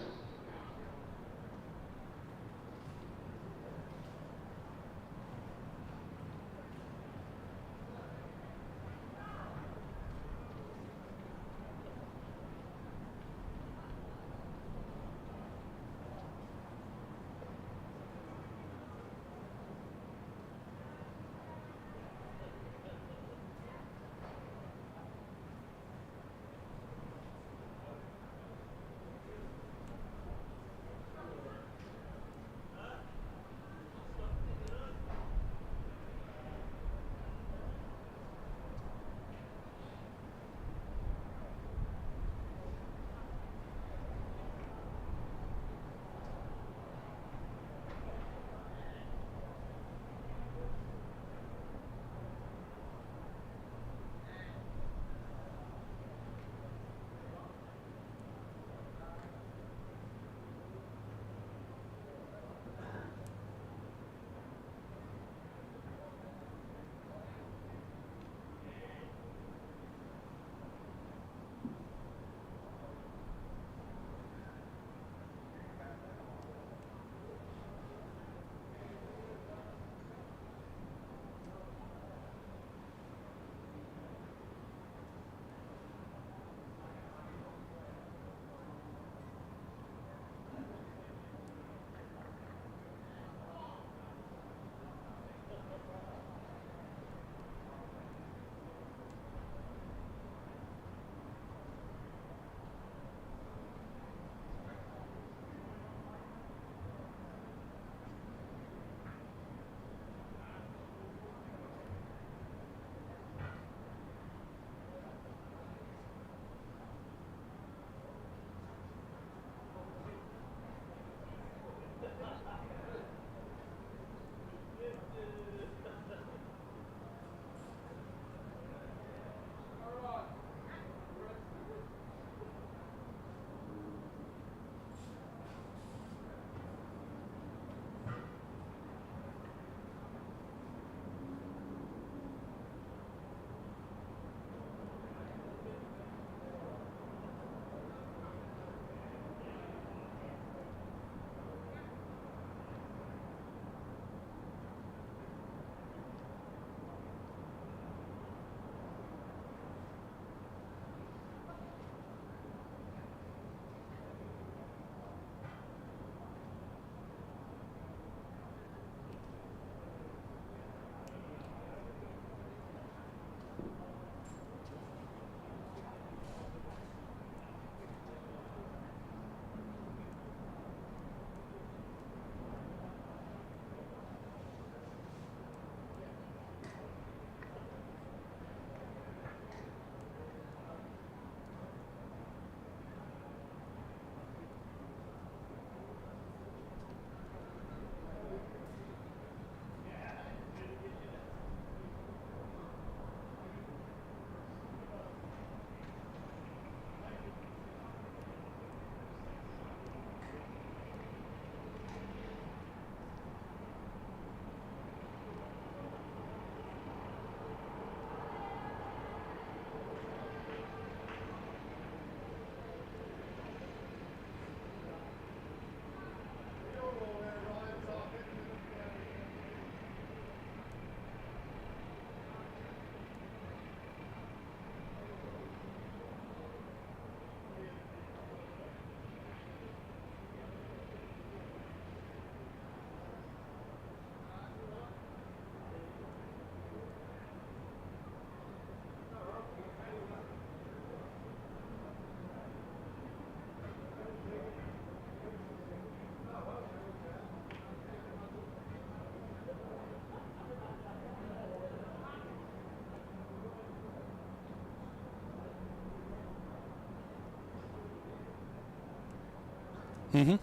Mm-hmm.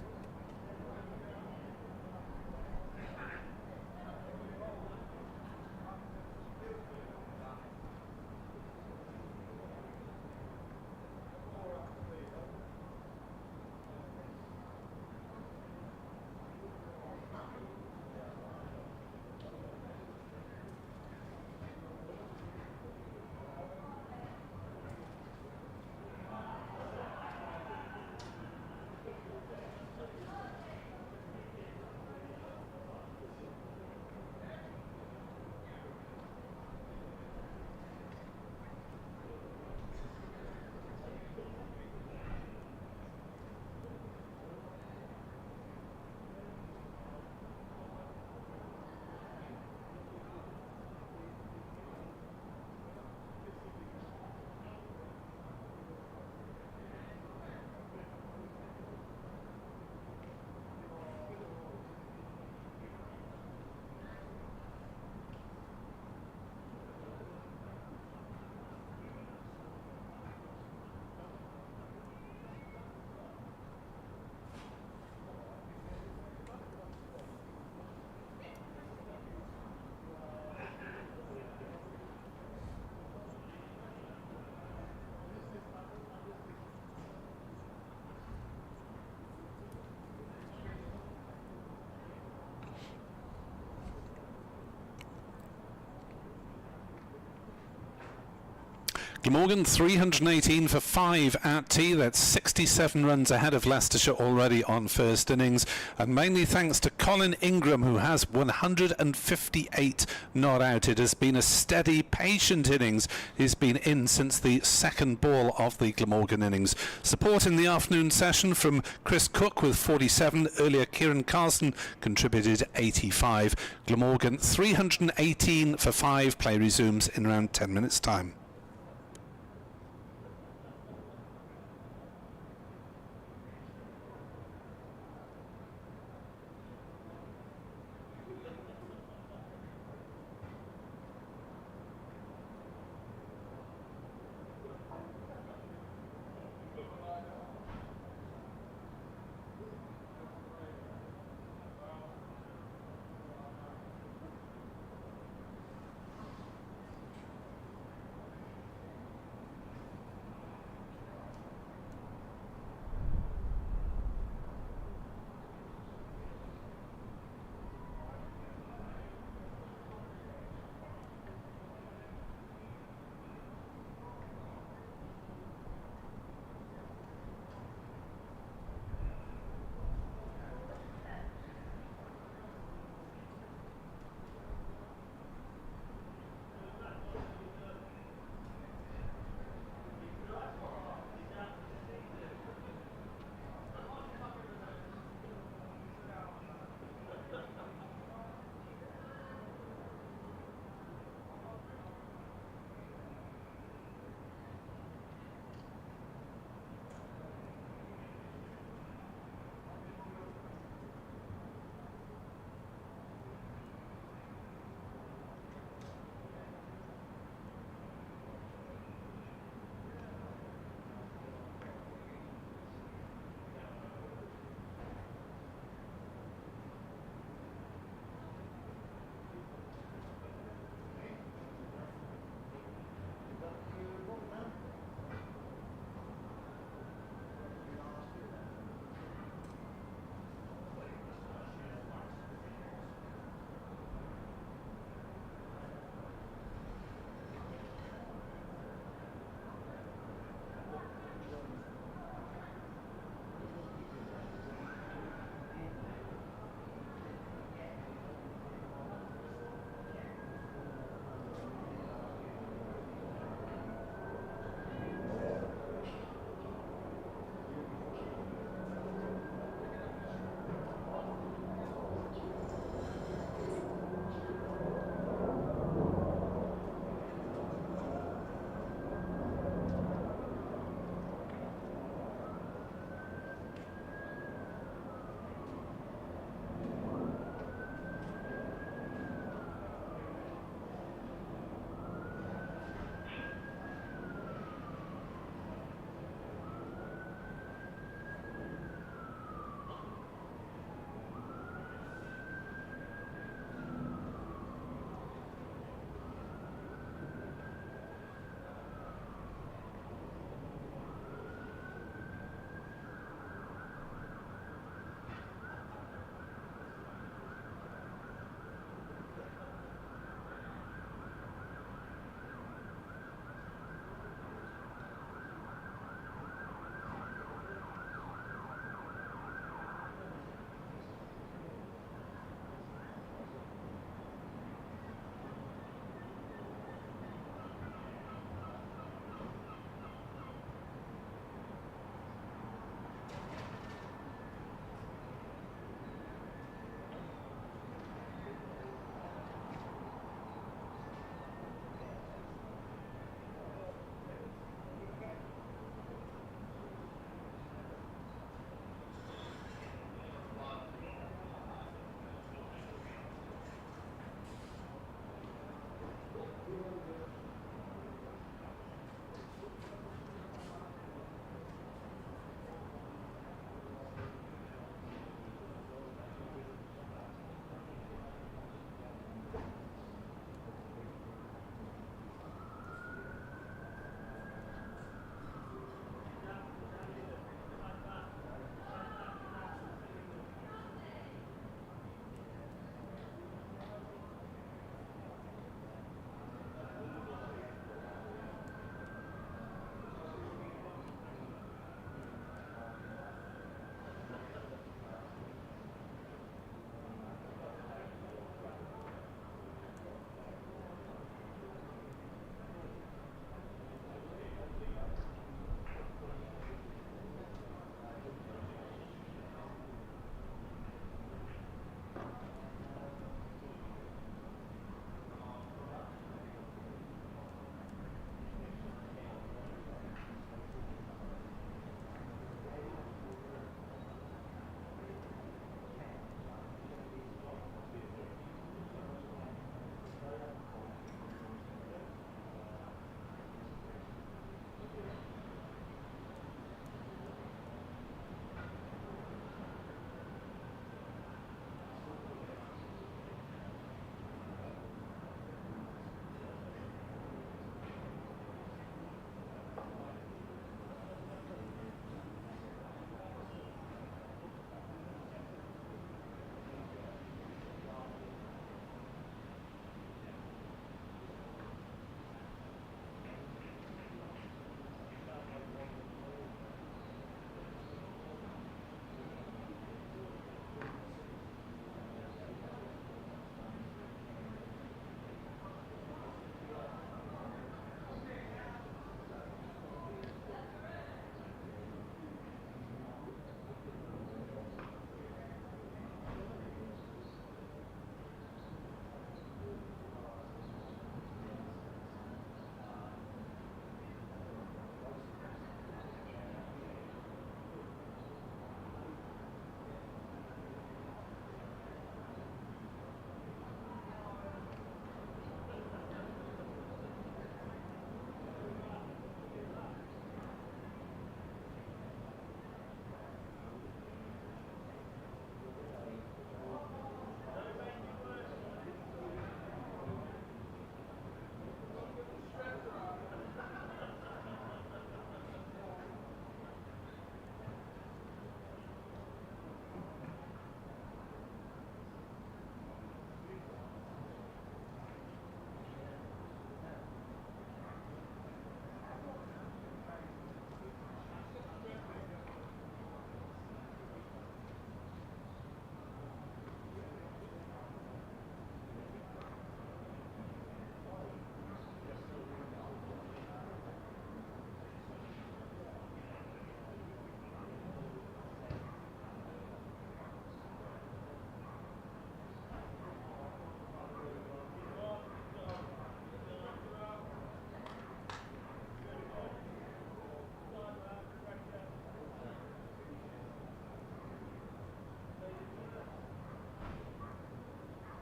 Glamorgan 318 for 5 at tea. That's 67 runs ahead of Leicestershire already on first innings, and mainly thanks to Colin Ingram, who has 158 not out. It has been a steady, patient innings. He's been in since the second ball of the Glamorgan innings. Support in the afternoon session from Chris Cook with 47. Earlier, Kieran Carlson contributed 85. Glamorgan 318 for 5. Play resumes in around 10 minutes' time.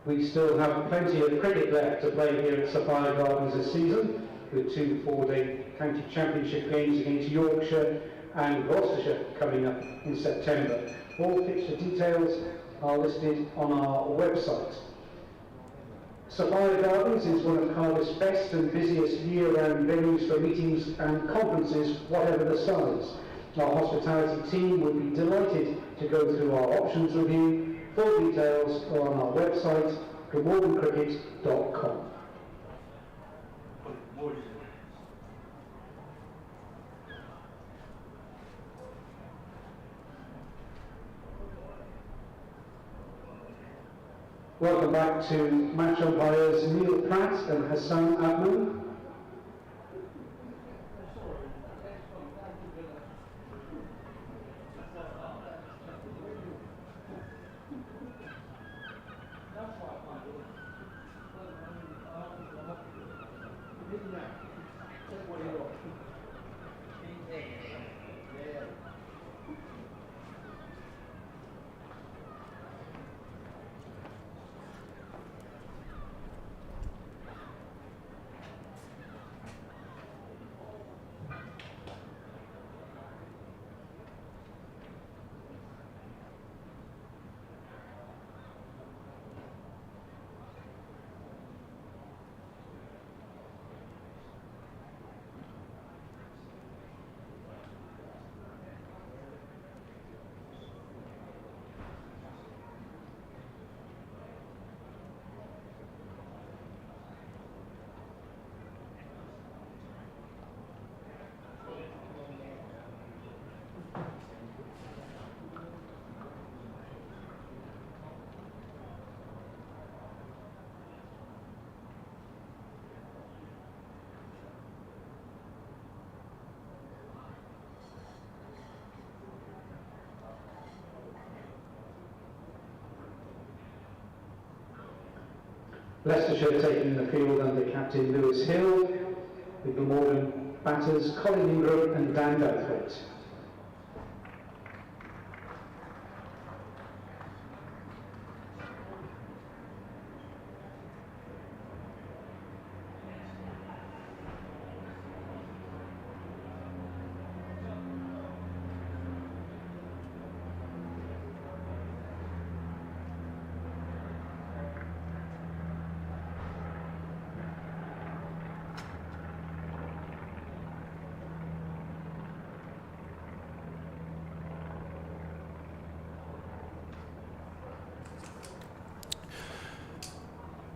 We still have plenty of cricket left to play here at Sapphire Gardens this season, with 2 4-day county championship games against Yorkshire and Gloucestershire coming up in September. All fixture details are listed on our website. Sapphire Gardens is one of Cardiff's best and busiest year-round venues for meetings and conferences, whatever the size. Our hospitality team would be delighted to go through our options with you. Full details are on our website, glamorgancricket.com. Welcome back to match umpires Neil Pratt and Hassan Abman. Leicestershire taking the field under captain Lewis Hill, with Glamorgan batters Colin Ingram and Dan Douthwaite.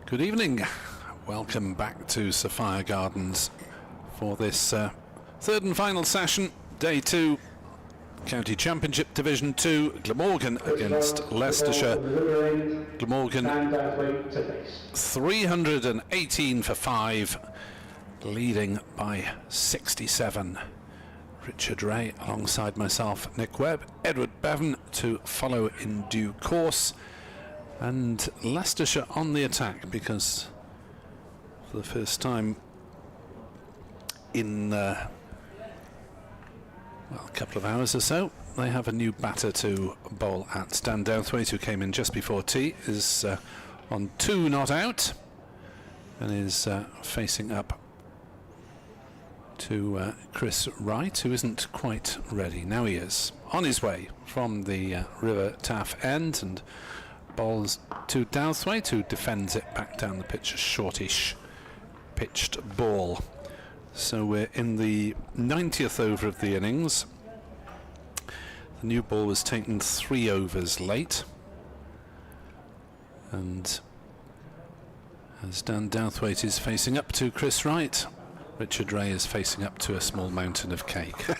Good evening. Welcome back to Sapphire Gardens for this third and final session, Day 2, County Championship Division 2, Glamorgan against Leicestershire. Glamorgan 318 for 5, leading by 67. Richard Ray alongside myself, Nick Webb, Edward Bevan to follow in due course. And Leicestershire on the attack, because for the first time in a couple of hours or so, they have a new batter to bowl at. Dan Douthwaite, who came in just before tea, is on 2 not out and is facing up to Chris Wright, who isn't quite ready. Now he is on his way from the River Taff end and bowls to Douthwaite, who defends it back down the pitch, a shortish pitched ball. So we're in the 90th over of the innings. The new ball was taken 3 overs late, and as Dan Douthwaite is facing up to Chris Wright, Richard Ray is facing up to a small mountain of cake.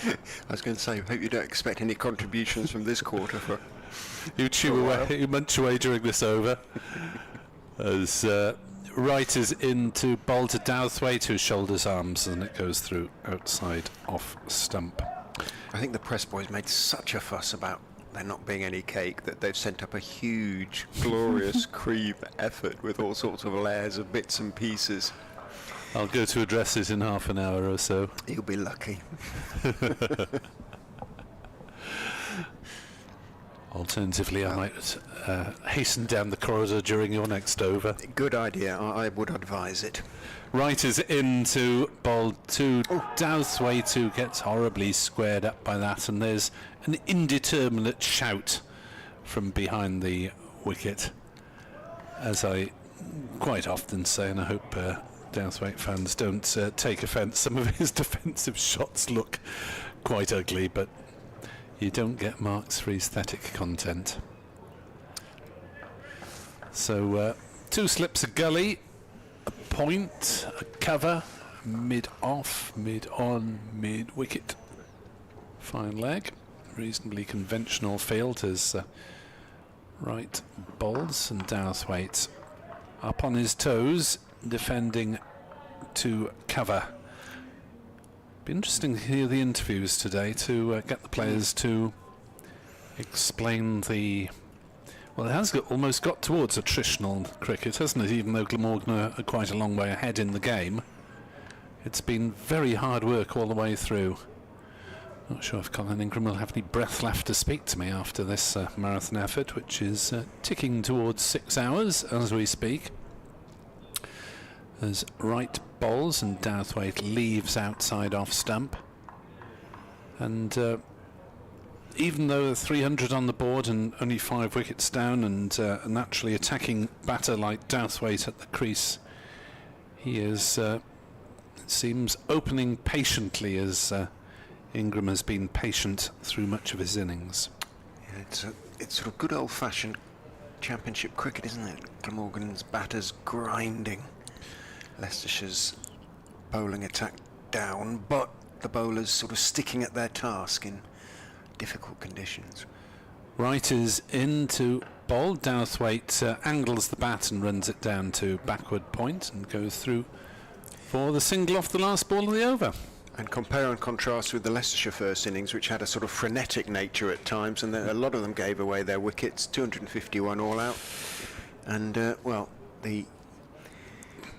I was going to say, I hope you don't expect any contributions from this quarter. For you chew away, you munch away during this over. As Wright is in to bowl to Douthwaite, who shoulders arms, and it goes through outside off stump. I think the press boys made such a fuss about there not being any cake that they've sent up a huge, glorious cream effort with all sorts of layers of bits and pieces. I'll go to address it in half an hour or so. You'll be lucky. Alternatively, I might hasten down the corridor during your next over. Good idea. I would advise it. Wright is into ball 2. Douthwaite, who gets horribly squared up by that, and there's an indeterminate shout from behind the wicket, as I quite often say, and I hope Douthwaite fans don't take offence. Some of his defensive shots look quite ugly, but you don't get marks for aesthetic content. So 2 slips a gully, a point, a cover, mid-off, mid-on, mid-wicket. Fine leg, reasonably conventional field as Wright bowls, and Douthwaite up on his toes, defending to cover. Be interesting to hear the interviews today to get the players to explain the... Well, it has almost got towards attritional cricket, hasn't it? Even though Glamorgan are quite a long way ahead in the game. It's been very hard work all the way through. Not sure if Colin Ingram will have any breath left to speak to me after this marathon effort, which is ticking towards 6 hours as we speak. As Wright bowls and Douthwaite leaves outside off stump. And even though 300 on the board and only 5 wickets down, and a naturally attacking batter like Douthwaite at the crease, he is, it seems, opening patiently as Ingram has been patient through much of his innings. Yeah, it's sort of good old-fashioned championship cricket, isn't it? Glamorgan's batters grinding Leicestershire's bowling attack down, but the bowlers sort of sticking at their task in difficult conditions. Wright is in to bowl. Douthwaite angles the bat and runs it down to backward point and goes through for the single off the last ball of the over. And compare and contrast with the Leicestershire first innings, which had a sort of frenetic nature at times, and a lot of them gave away their wickets, 251 all out. And, well, the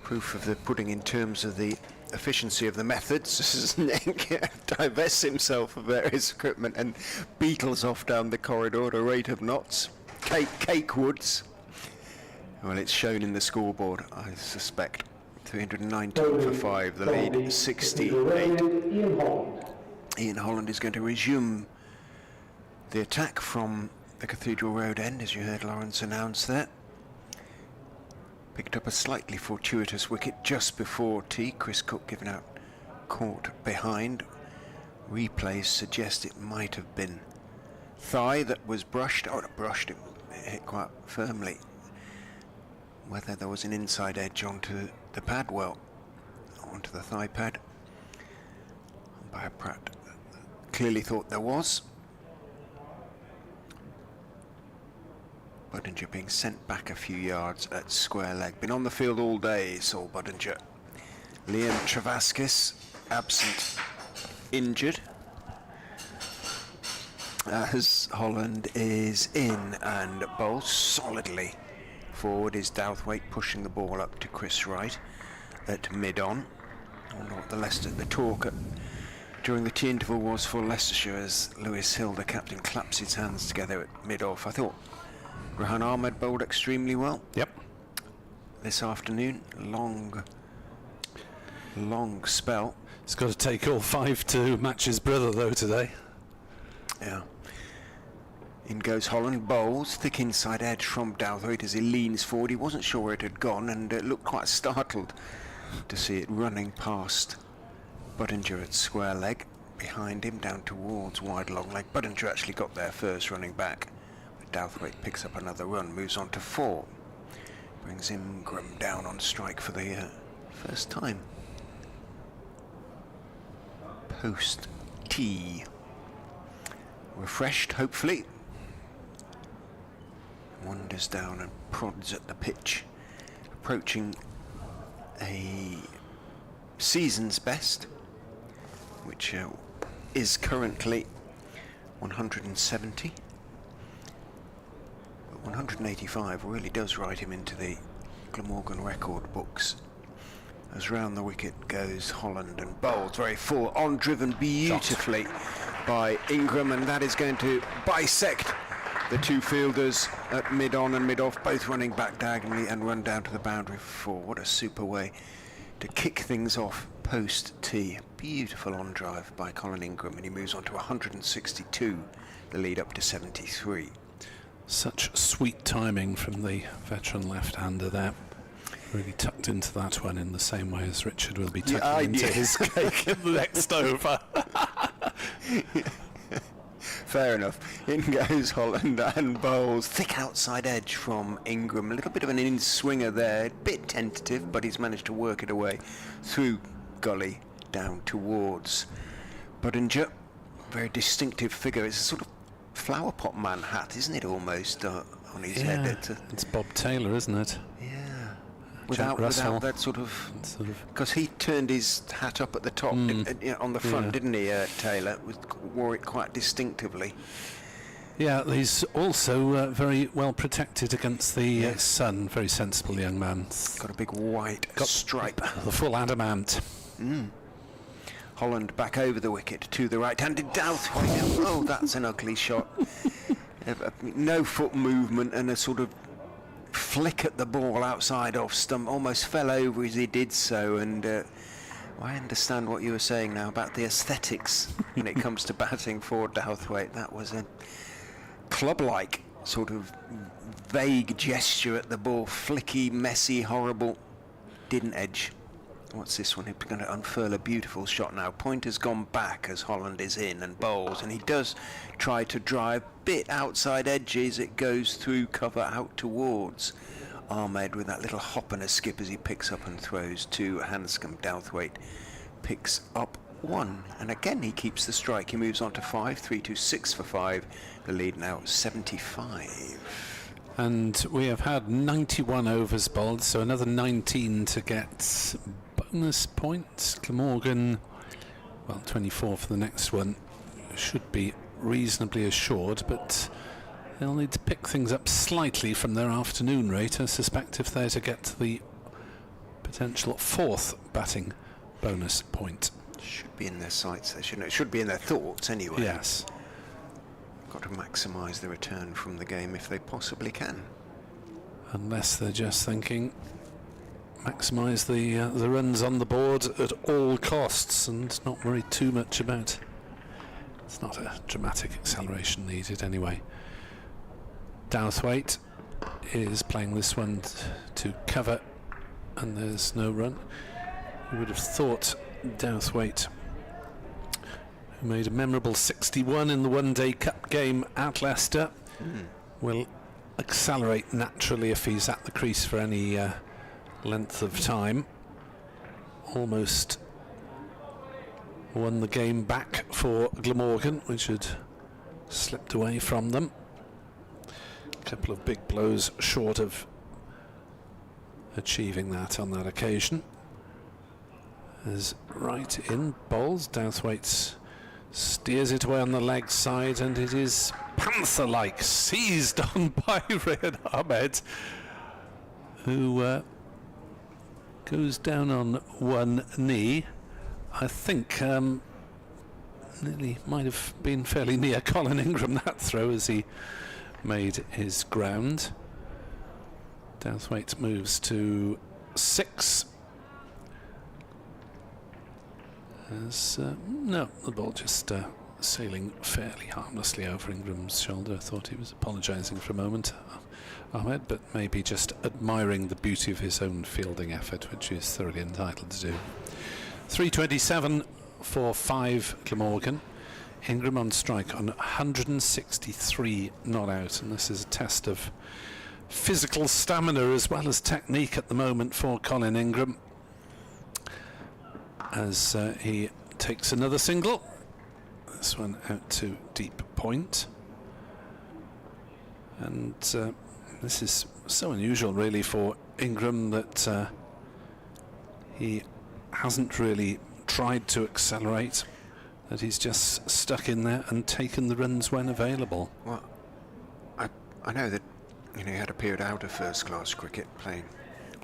proof of the pudding in terms of the efficiency of the methods as Nick divests himself of various equipment and beetles off down the corridor at a rate of knots. Cake woods. Well, it's shown in the scoreboard, I suspect. 319 for 5, the lead 68. Ian Holland is going to resume the attack from the Cathedral Road end, as you heard Lawrence announce there. Picked up a slightly fortuitous wicket just before tea. Chris Cook given out caught behind. Replays suggest it might have been thigh that was brushed. Oh, not brushed, it hit quite firmly. Whether there was an inside edge onto the pad, well, onto the thigh pad. Umpire Pratt clearly thought there was. Budinger being sent back a few yards at square leg. Been on the field all day, Saul Budinger. Liam Travaskis absent, injured. As Holland is in and bowls solidly forward is Douthwaite, pushing the ball up to Chris Wright at mid-on. I wonder what the talk during the tea interval was for Leicestershire as Lewis Hill, the captain, claps his hands together at mid-off. I thought Rehan Ahmed bowled extremely well. Yep. This afternoon, long spell. He's got to take all 5 to match his brother though today. Yeah. In goes Holland, bowls, thick inside edge from Douthwaite as he leans forward. He wasn't sure where it had gone and looked quite startled to see it running past Budinger at square leg. Behind him, down towards wide long leg. Budinger actually got there first, running back. But Douthwaite picks up another run, moves on to 4. Brings Ingram down on strike for the first time post tea. Refreshed, hopefully. Wanders down and prods at the pitch, approaching a season's best, which is currently 170. But 185 really does write him into the Glamorgan record books. As round the wicket goes Holland and bowls very full on, driven beautifully by Ingram, and that is going to bisect The two fielders at mid-on and mid-off, both running back diagonally and run down to the boundary for 4. What a super way to kick things off post-tee. Beautiful on-drive by Colin Ingram, and he moves on to 162, the lead up to 73. Such sweet timing from the veteran left-hander there. Really tucked into that one in the same way as Richard will be tucking into his cake in the next over. Fair enough. In goes Holland and bowls. Thick outside edge from Ingram. A little bit of an in-swinger there. A bit tentative, but he's managed to work it away through gully down towards Budinger. Very distinctive figure. It's a sort of flower pot man hat, isn't it, almost, on his head? It's Bob Taylor, isn't it? Yeah. Without that sort of... Because he turned his hat up at the top, on the front, didn't he, Taylor? Wore it quite distinctively. Yeah, he's also very well protected against the sun. Very sensible young man. Got a big white stripe. The full adamant. Holland back over the wicket to the right-handed Douthwaite. Oh, that's an ugly shot. No foot movement and a sort of flick at the ball outside off stump. Almost fell over as he did so. And I understand what you were saying now about the aesthetics when it comes to batting for Douthwaite. That was a club-like sort of vague gesture at the ball. Flicky, messy, horrible. Didn't edge. What's this one? He's going to unfurl a beautiful shot now. Pointer's gone back as Holland is in and bowls, and he does try to drive bit outside edges. It goes through cover out towards Ahmed with that little hop and a skip as he picks up and throws to Hanscom. Douthwaite picks up 1, and again he keeps the strike. He moves on to 5, 3 to 6 for 5. The lead now 75. And we have had 91 overs bowled, so another 19 to get bonus points. Glamorgan, well, 24 for the next one, should be reasonably assured, but they'll need to pick things up slightly from their afternoon rate, I suspect, if they're to get to the potential 4th batting bonus point. Should be in their sights, shouldn't it? Should be in their thoughts anyway. Yes. Got to maximise the return from the game if they possibly can. Unless they're just thinking maximise the runs on the board at all costs and not worry too much about. It's not a dramatic acceleration needed anyway. Douthwaite is playing this one to cover, and there's no run. You would have thought Douthwaite, who made a memorable 61 in the one-day cup game at Leicester, will accelerate naturally if he's at the crease for any length of time. Almost won the game back for Glamorgan, which had slipped away from them. A couple of big blows short of achieving that on that occasion. As right in bowls, Douthwaite steers it away on the leg side, and it is panther-like, seized on by Rayhan Ahmed, who goes down on one knee. I think nearly might have been fairly near Colin Ingram, that throw, as he made his ground. Douthwaite moves to 6. As no, the ball just sailing fairly harmlessly over Ingram's shoulder. I thought he was apologising for a moment, Ahmed, but maybe just admiring the beauty of his own fielding effort, which he's thoroughly entitled to do. 327 for 5 Glamorgan. Ingram on strike on 163 not out, and this is a test of physical stamina as well as technique at the moment for Colin Ingram, as he takes another single. This one out to deep point, and this is so unusual really for Ingram that he hasn't really tried to accelerate, that he's just stuck in there and taken the runs when available. Well, I know that he had a period out of first-class cricket playing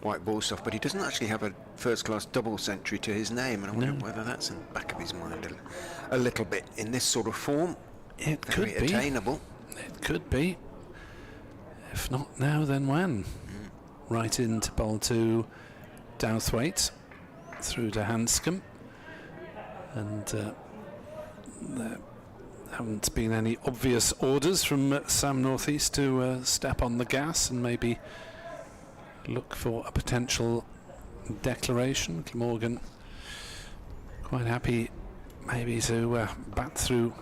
white ball stuff, but he doesn't actually have a first-class double century to his name, and I wonder whether that's in the back of his mind a little bit in this sort of form. It Very could be attainable. It could be. If not now, then when? Right into bowl to Douthwaite, through to Hanscom, and there haven't been any obvious orders from Sam Northeast to step on the gas and maybe look for a potential declaration. Glamorgan quite happy maybe to bat through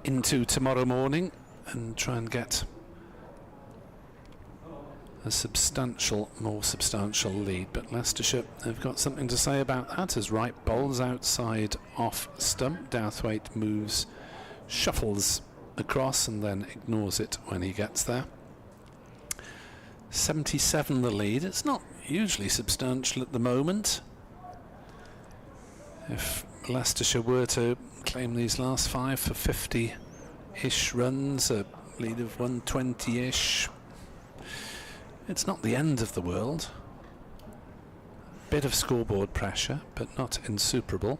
into tomorrow morning and try and get a more substantial lead, but Leicestershire have got something to say about that as Wright bowls outside off stump. Douthwaite moves, shuffles across and then ignores it when he gets there. 77 the lead. It's not hugely substantial at the moment. If Leicestershire were to claim these last 5 for 50-ish runs, a lead of 120-ish, it's not the end of the world. Bit of scoreboard pressure, but not insuperable.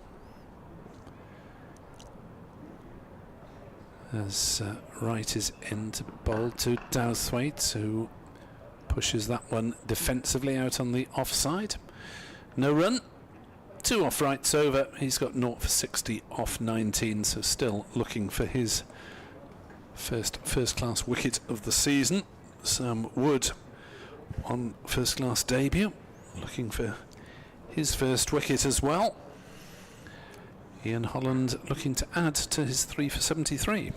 As Wright is into bowl to Douthwaite, who pushes that one defensively out on the offside. No run. 2 off Wright's over. He's got 0 for 60 off 19, so still looking for his first class wicket of the season. Sam Wood on first class debut, looking for his first wicket as well. Ian Holland looking to add to his 3 for 73.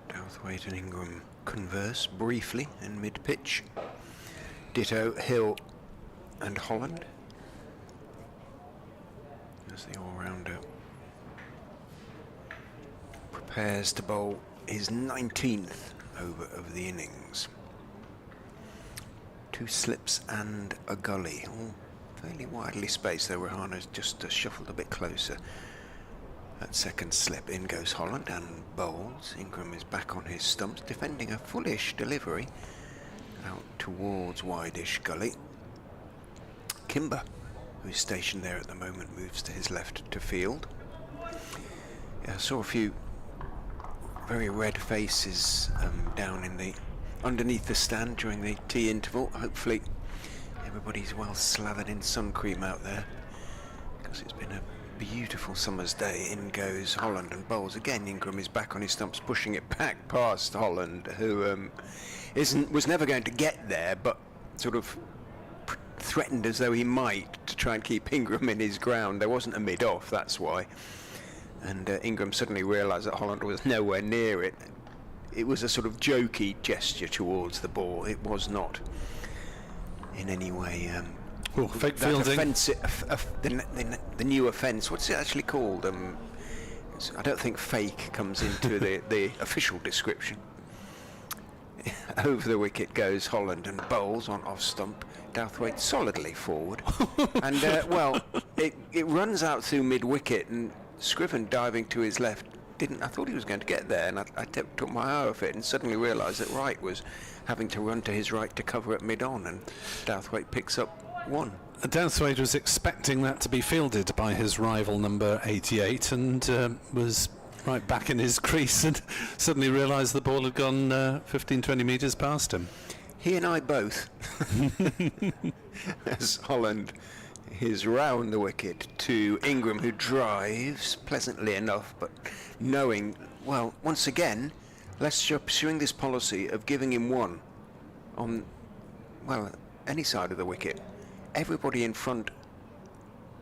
Douthwaite and Ingram converse briefly in mid-pitch. Ditto Hill and Holland. As the all-rounder prepares to bowl his 19th over of the innings. 2 slips and a gully, all fairly widely spaced, though Rahana's just shuffled a bit closer. That second slip, in goes Holland and bowls. Ingram is back on his stumps, defending a fullish delivery out towards wide-ish gully. Kimber, who's stationed there at the moment, moves to his left to field. Yeah, I saw a few very red faces down in the underneath the stand during the tea interval. Hopefully everybody's well slathered in sun cream out there, because it's been a beautiful summer's day. In goes Holland and bowls again. Ingram is back on his stumps, pushing it back past Holland, who was never going to get there, but sort of threatened as though he might to try and keep Ingram in his ground. There wasn't a mid-off, that's why. And Ingram suddenly realised that Holland was nowhere near it. It was a sort of jokey gesture towards the ball. It was not in any way fake fielding. The new offence. What's it actually called? I don't think fake comes into the official description. Over the wicket goes Holland and bowls on off stump. Douthwaite solidly forward, and it runs out through mid wicket, and Scriven diving to his left I thought he was going to get there, and I took my eye off it and suddenly realised that Wright was having to run to his right to cover at mid-on, and Douthwaite picks up 1. Douthwaite was expecting that to be fielded by his rival number 88 and was right back in his crease and suddenly realised the ball had gone 15-20 metres past him. He and I both. As Holland is round the wicket to Ingram, who drives pleasantly enough, but knowing, well, once again, Leicestershire pursuing this policy of giving him 1 on, well, any side of the wicket. Everybody in front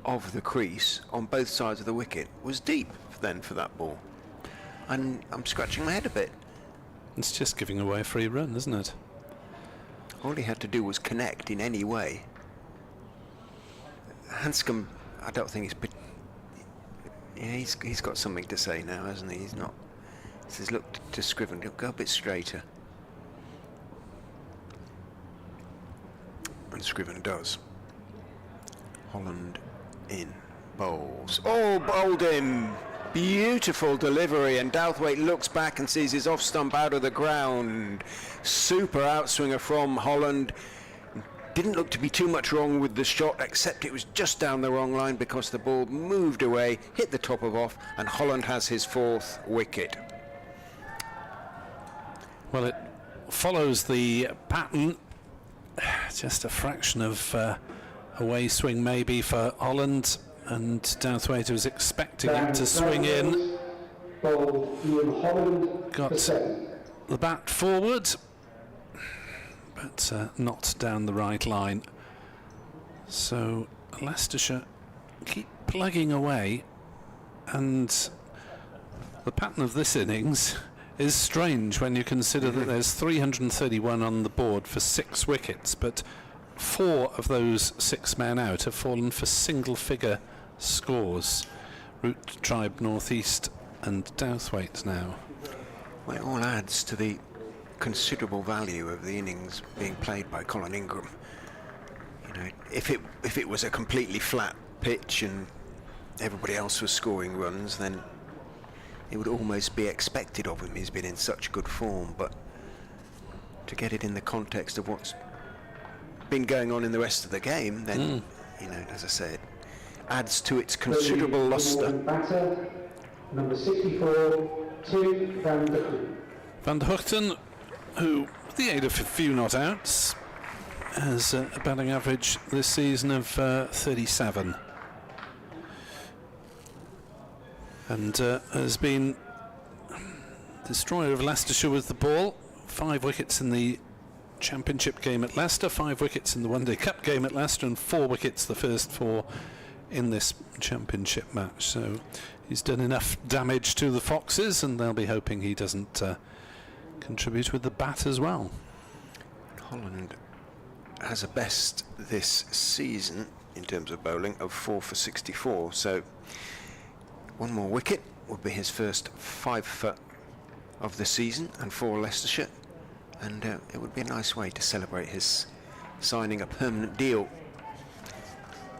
of the crease on both sides of the wicket was deep then for that ball. And I'm scratching my head a bit. It's just giving away a free run, isn't it? All he had to do was connect in any way. Hanscom, I don't think he's got something to say now, hasn't he? He's not. He says, look to Scriven, go a bit straighter. And Scriven does. Holland in, bowls. Oh, bowled him! Beautiful delivery, and Douthwaite looks back and sees his off stump out of the ground. Super outswinger from Holland. didn't look to be too much wrong with the shot, except it was just down the wrong line because the ball moved away, hit the top of off, and Holland has his 4th wicket. Well, it follows the pattern. Just a fraction of away swing maybe for Holland, and Douthwaite was expecting it to swing in. Got the bat forward, but not down the right line. So Leicestershire keep plugging away, and the pattern of this innings is strange when you consider that there's 331 on the board for 6 wickets, but 4 of those 6 men out have fallen for single-figure scores. Root, Tribe, North East and Douthwaite now. Well, it all adds to the considerable value of the innings being played by Colin Ingram. You know, if it was a completely flat pitch and everybody else was scoring runs, then it would almost be expected of him. He's been in such good form, but to get it in the context of what's been going on in the rest of the game, then, you know, as I said, adds to its considerable lustre. Batter, number 64, 2 Van der Hoek. Van der Hoogten, who, with the aid of a few not outs, has a batting average this season of 37. And has been destroyer of Leicestershire with the ball. 5 wickets in the Championship game at Leicester, 5 wickets in the One Day Cup game at Leicester, and 4 wickets, the first 4 in this Championship match. So he's done enough damage to the Foxes, and they'll be hoping he doesn't contribute with the bat as well. Holland has a best this season in terms of bowling of 4 for 64, so 1 more wicket would be his first 5 for of the season, and for Leicestershire, and it would be a nice way to celebrate his signing a permanent deal,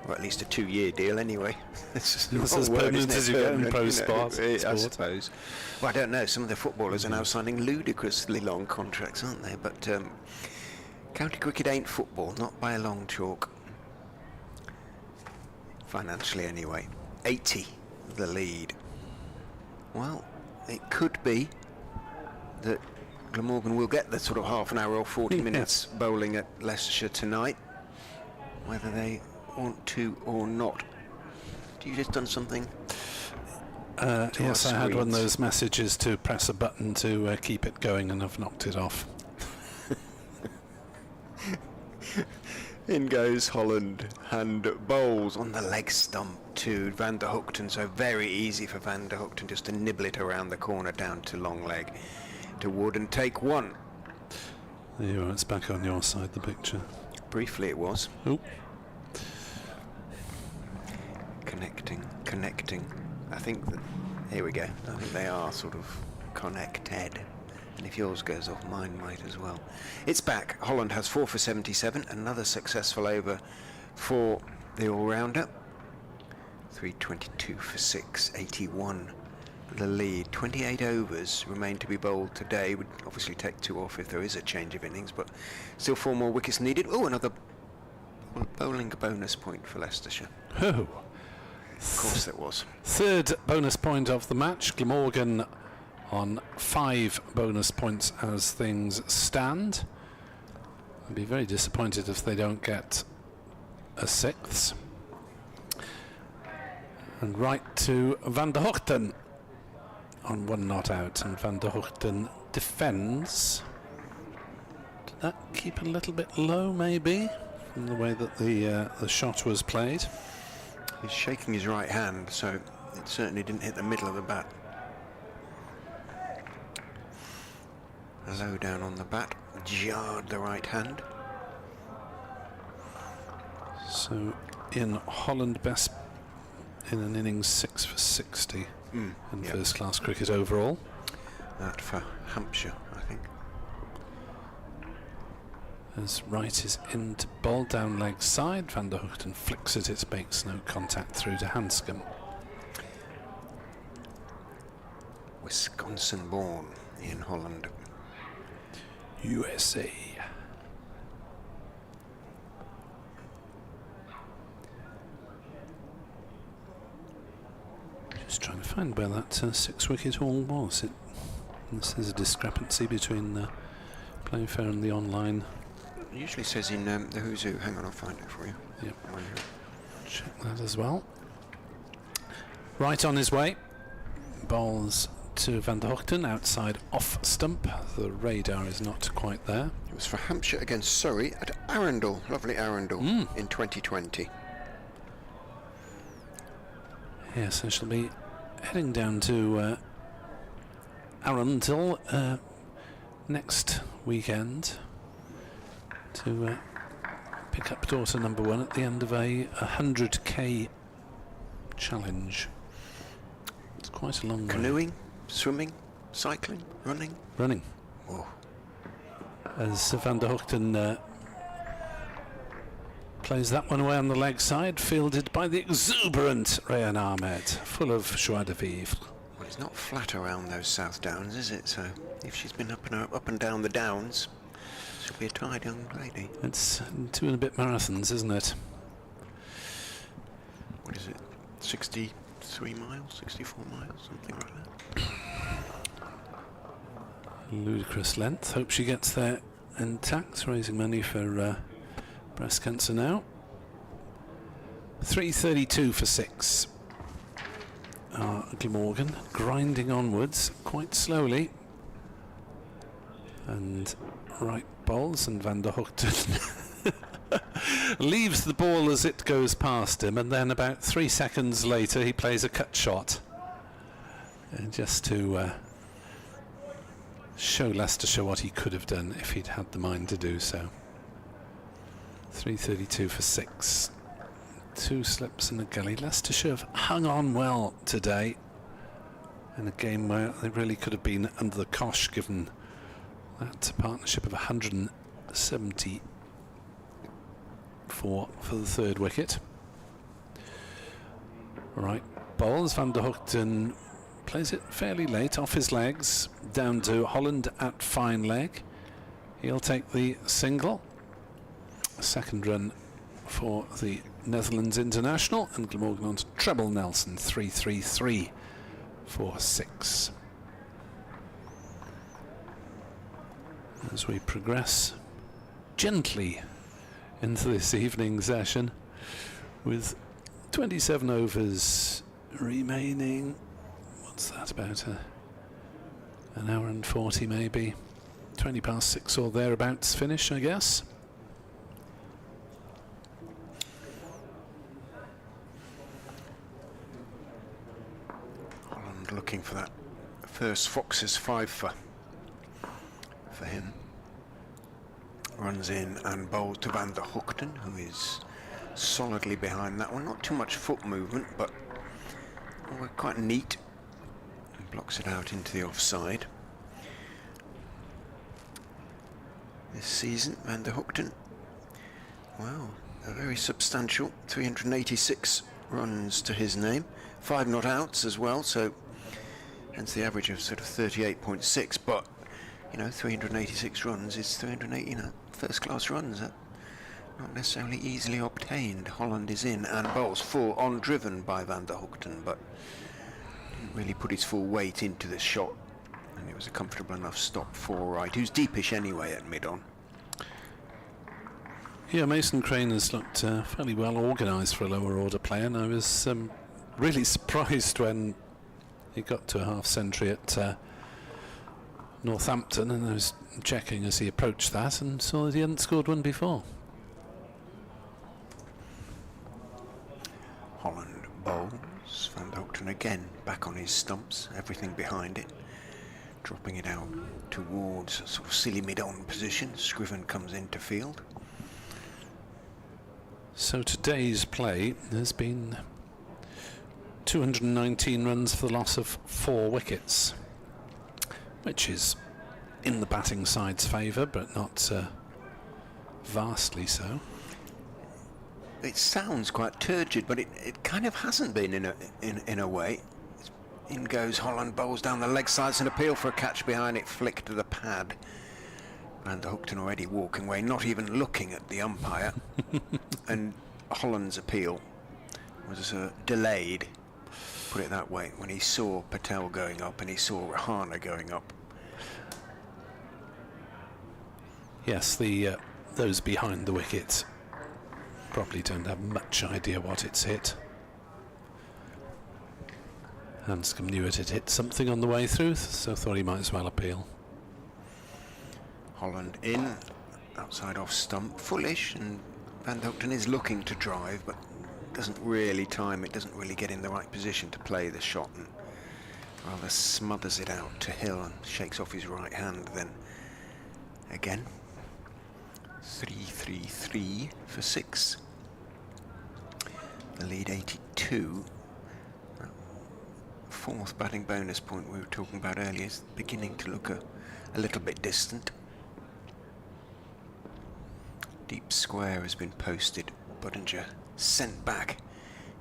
or at least a 2-year deal anyway. That's as permanent as you get in pro sport. I suppose. Well, I don't know, some of the footballers are now signing ludicrously long contracts, aren't they? But county cricket ain't football, not by a long chalk. Financially anyway. 80 the lead. Well, it could be that Glamorgan will get the sort of half an hour or 40 minutes bowling at Leicestershire tonight, whether they want to or not. Have you just done something? Yes, I had one of those messages to press a button to keep it going, and I've knocked it off. In goes Holland, and bowls on the leg stump to Van der Hoogten, so very easy for Van der Hoogten just to nibble it around the corner down to long leg to Wood and take 1. There you are, it's back on your side, the picture. Briefly it was. Oop. Connecting. I think that, here we go, I think they are sort of connected. And if yours goes off, mine might as well. It's back. Holland has 4 for 77. Another successful over for the all-rounder. 322 for 6, 81 the lead. 28 overs remain to be bowled today. Would obviously take 2 off if there is a change of innings, but still 4 more wickets needed. Oh, another bowling bonus point for Leicestershire. Oh. Of course there was. 3rd bonus point of the match. Glamorgan on 5 bonus points as things stand. I'd be very disappointed if they don't get a 6th. And right to Van der Hoogten on 1 not out, and Van der Hoogten defends. Did that keep a little bit low maybe from the way that the shot was played? He's shaking his right hand, so it certainly didn't hit the middle of the bat. Low down on the bat, jarred the right hand. So in Holland, best in an innings 6 for 60 in first class cricket overall. That for Hampshire, I think. As right is into bowl down leg side, Van der Hoogten flicks it makes no contact through to Hanscom. Wisconsin born in Holland. USA. Just trying to find where that 6-wicket haul was. This is a discrepancy between the Playing Fair and the online. It usually says in the Who's Who. Hang on, I'll find it for you. Yep. Check that as well. Right on his way. Bowls to Van der Hoogten outside off stump. The radar is not quite there. It was for Hampshire against Surrey at Arundel, lovely Arundel, in 2020. Yes, I shall be heading down to Arundel next weekend to pick up daughter number 1 at the end of a 100k challenge. It's quite a long way. Canoeing, swimming, cycling, running? Running. Oh. As Van der Hoogten plays that one away on the leg side, fielded by the exuberant Rayan Ahmed, full of joie de vivre. Well, it's not flat around those South Downs, is it? So if she's been up and down the Downs, she'll be a tired young lady. It's 2 and a bit marathons, isn't it? What is it? 63 miles, 64 miles, something like that. Ludicrous length. Hope she gets there intact, raising money for breast cancer now. 3:32 for 6. Glamorgan grinding onwards quite slowly. And right bowls, and Van der Hoogten leaves the ball as it goes past him, and then about 3 seconds later he plays a cut shot. Just to show Leicestershire what he could have done if he'd had the mind to do so. 3:32 for 6. 2 slips in a gully. Leicestershire have hung on well today in a game where they really could have been under the cosh, given that partnership of 174 for the 3rd wicket. Right, bowls. Van der Hoogten plays it fairly late off his legs, down to Holland at fine leg. He'll take the single. 2nd run for the Netherlands international, and Glamorgan on to treble Nelson. 3-3-3 for 6. As we progress gently into this evening session, with 27 overs remaining. What's that, about an hour and 40 maybe? 20 past 6 or thereabouts finish, I guess. Holland looking for that first Fox's 5 for him. Runs in and bowls to Van der Hoogten, who is solidly behind that one. Not too much foot movement, but quite neat. And blocks it out into the offside. This season, Van der Hoogten, wow, a very substantial 386 runs to his name. 5 not outs as well, so hence the average of sort of 38.6, but 386 runs is 380, first-class runs. Not necessarily easily obtained. Holland is in and bowls full on, driven by Van der Hoogten, but didn't really put his full weight into the shot, and it was a comfortable enough stop for right, who's deepish anyway at mid-on. Yeah, Mason Crane has looked fairly well organised for a lower order player, and I was really surprised when he got to a half-century at Northampton, and I was checking as he approached that and saw that he hadn't scored one before. Holland bowls. Van der Hoogten again back on his stumps, everything behind it, dropping it out towards a sort of silly mid-on position. Scriven comes into field. So today's play has been 219 runs for the loss of 4 wickets, which is in the batting side's favour, but not vastly so. It sounds quite turgid, but it kind of hasn't been in a way. In goes Holland, bowls down the leg sides, and appeal for a catch behind it, flick to the pad. Van der Hoogten already walking away, not even looking at the umpire. And Holland's appeal was delayed. put it that way, when he saw Patel going up and he saw Rahana going up. Yes, those behind the wicket probably don't have much idea what it's hit. Hanscom knew it had hit something on the way through, so thought he might as well appeal. Holland in, outside off stump, fullish, and Van Houten is looking to drive, but doesn't really time it, doesn't really get in the right position to play the shot, and rather smothers it out to Hill and shakes off his right hand. Then again, 3-3-3 for 6. The lead 82. Fourth batting bonus point we were talking about earlier is beginning to look a little bit distant. Deep square has been posted. Budinger sent back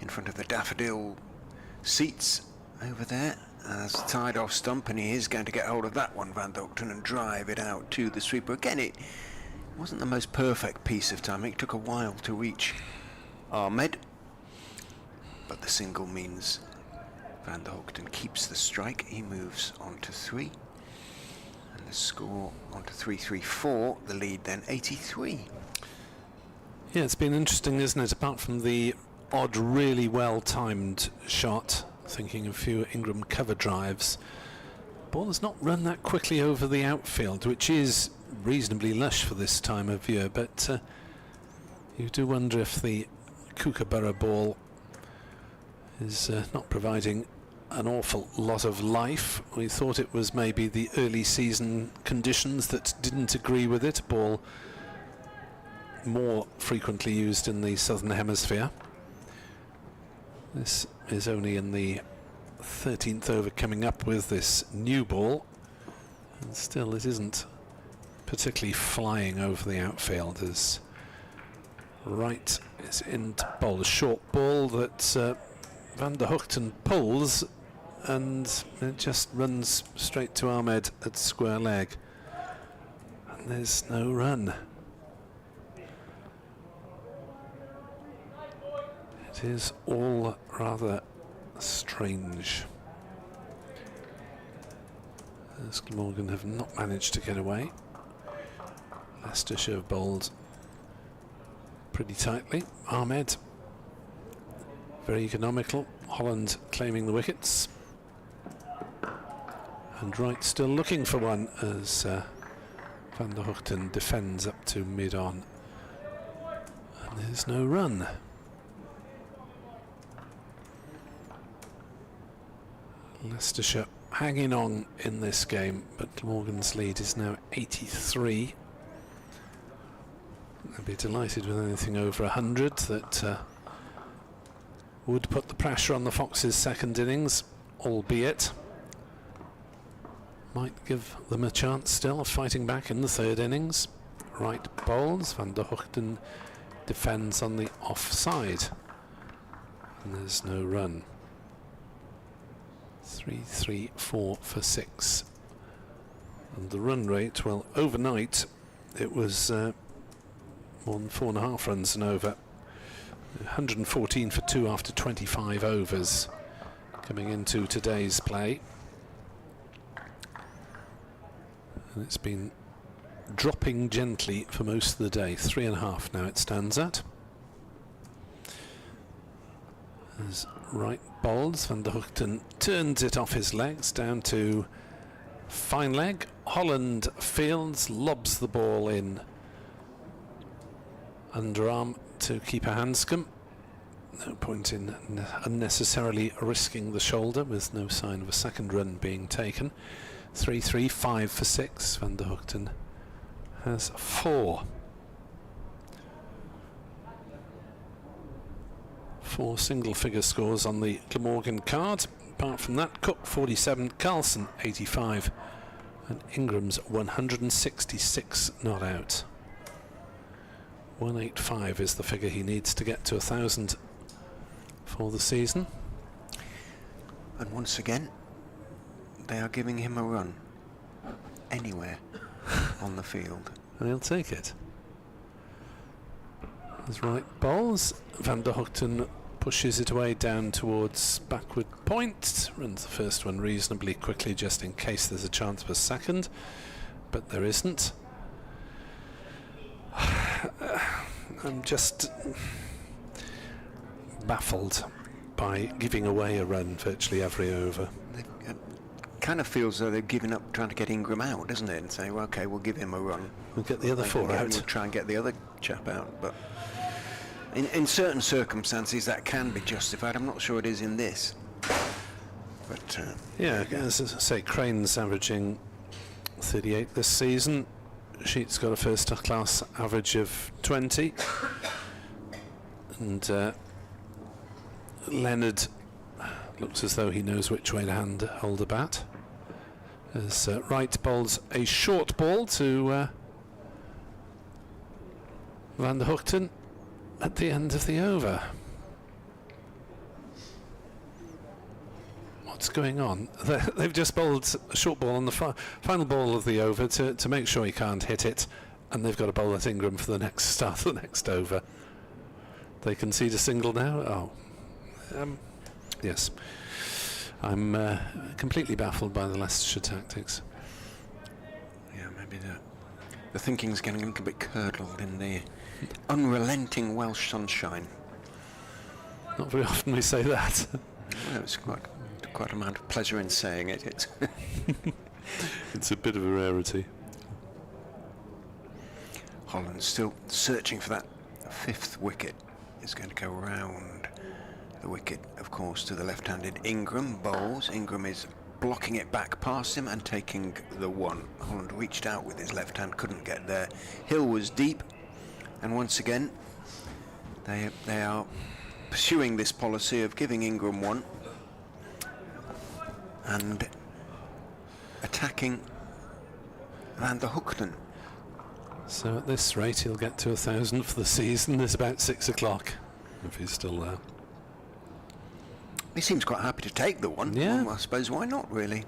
in front of the daffodil seats over there as tied off stump, and he is going to get hold of that one, Van Houten, and drive it out to the sweeper. Again, it wasn't the most perfect piece of timing. It took a while to reach Ahmed, but the single means Van Houten keeps the strike. He moves on to 3, and the score on to 3-3-4. The lead then 83. Yeah, it's been interesting, isn't it? Apart from the odd, really well-timed shot, thinking of a few Ingram cover drives, ball has not run that quickly over the outfield, which is reasonably lush for this time of year, but you do wonder if the Kookaburra ball is not providing an awful lot of life. We thought it was maybe the early season conditions that didn't agree with it. Ball more frequently used in the southern hemisphere. This is only in the 13th over coming up with this new ball, and still it isn't particularly flying over the outfield as Wright is in to bowl a short ball that Van der Houten pulls, and it just runs straight to Ahmed at square leg, and there's no run. It is all rather strange, as Glamorgan have not managed to get away. Leicestershire have bowled pretty tightly. Ahmed very economical. Holland claiming the wickets, and Wright still looking for one as Van der Houten defends up to mid-on, and there's no run. Leicestershire hanging on in this game, but Glamorgan's lead is now 83. I'd be delighted with anything over 100. That would put the pressure on the Foxes' second innings, albeit might give them a chance still of fighting back in the third innings. Wright bowls, Van der Houten defends on the offside, and there's no run. 3-3-4 for 6, and the run rate, well, overnight it was more than 4.5 runs and over. 114 for 2 after 25 overs coming into today's play, and it's been dropping gently for most of the day. 3.5 now it stands at. As Wright bowls, Van der Houten turns it off his legs down to fine leg. Holland fields, lobs the ball in underarm to keeper Hanscom. No point in unnecessarily risking the shoulder, with no sign of a second run being taken. 3-3-5 for 6. Van der Houten has 4. 4 single-figure scores on the Glamorgan card. Apart from that, Cook 47, Carlson 85, and Ingram's 166 not out. 185 is the figure he needs to get to 1,000 for the season. And once again, they are giving him a run anywhere on the field. And he'll take it. As Wright bowls, Van der Houten pushes it away down towards backward point, runs the first one reasonably quickly just in case there's a chance for a second, but there isn't. I'm just baffled by giving away a run virtually every over. It kind of feels as though they've given up trying to get Ingram out, doesn't it? And say, well, OK, we'll give him a run. We'll get the other four out. We'll try and get the other chap out. But in certain circumstances, that can be justified. I'm not sure it is in this. But yeah, as I say, Crane's averaging 38 this season. Sheet's got a first-class average of 20. And Leonard looks as though he knows which way to hold a bat. As Wright bowls a short ball to Van der Hoogten at the end of the over. What's going on? They've just bowled a short ball on the final ball of the over to make sure he can't hit it, and they've got to bowl at Ingram for the next start of the next over. They concede a single now? Oh. Yes. I'm completely baffled by the Leicestershire tactics. Yeah, maybe the thinking's getting a little bit curdled in the unrelenting Welsh sunshine. Not very often we say that. Well, it's quite amount of pleasure in saying it. It's it's a bit of a rarity. Holland still searching for that fifth wicket. Is going to go round the wicket, of course, to the left-handed Ingram. Bowls. Ingram is blocking it back past him and taking the one. Holland reached out with his left hand, couldn't get there. Hill was deep, and once again they are pursuing this policy of giving Ingram one and attacking Van der Hoogten. So at this rate he'll get to 1,000 for the season. It's about 6 o'clock if he's still there. He seems quite happy to take the one. Yeah. Well, I suppose why not, really?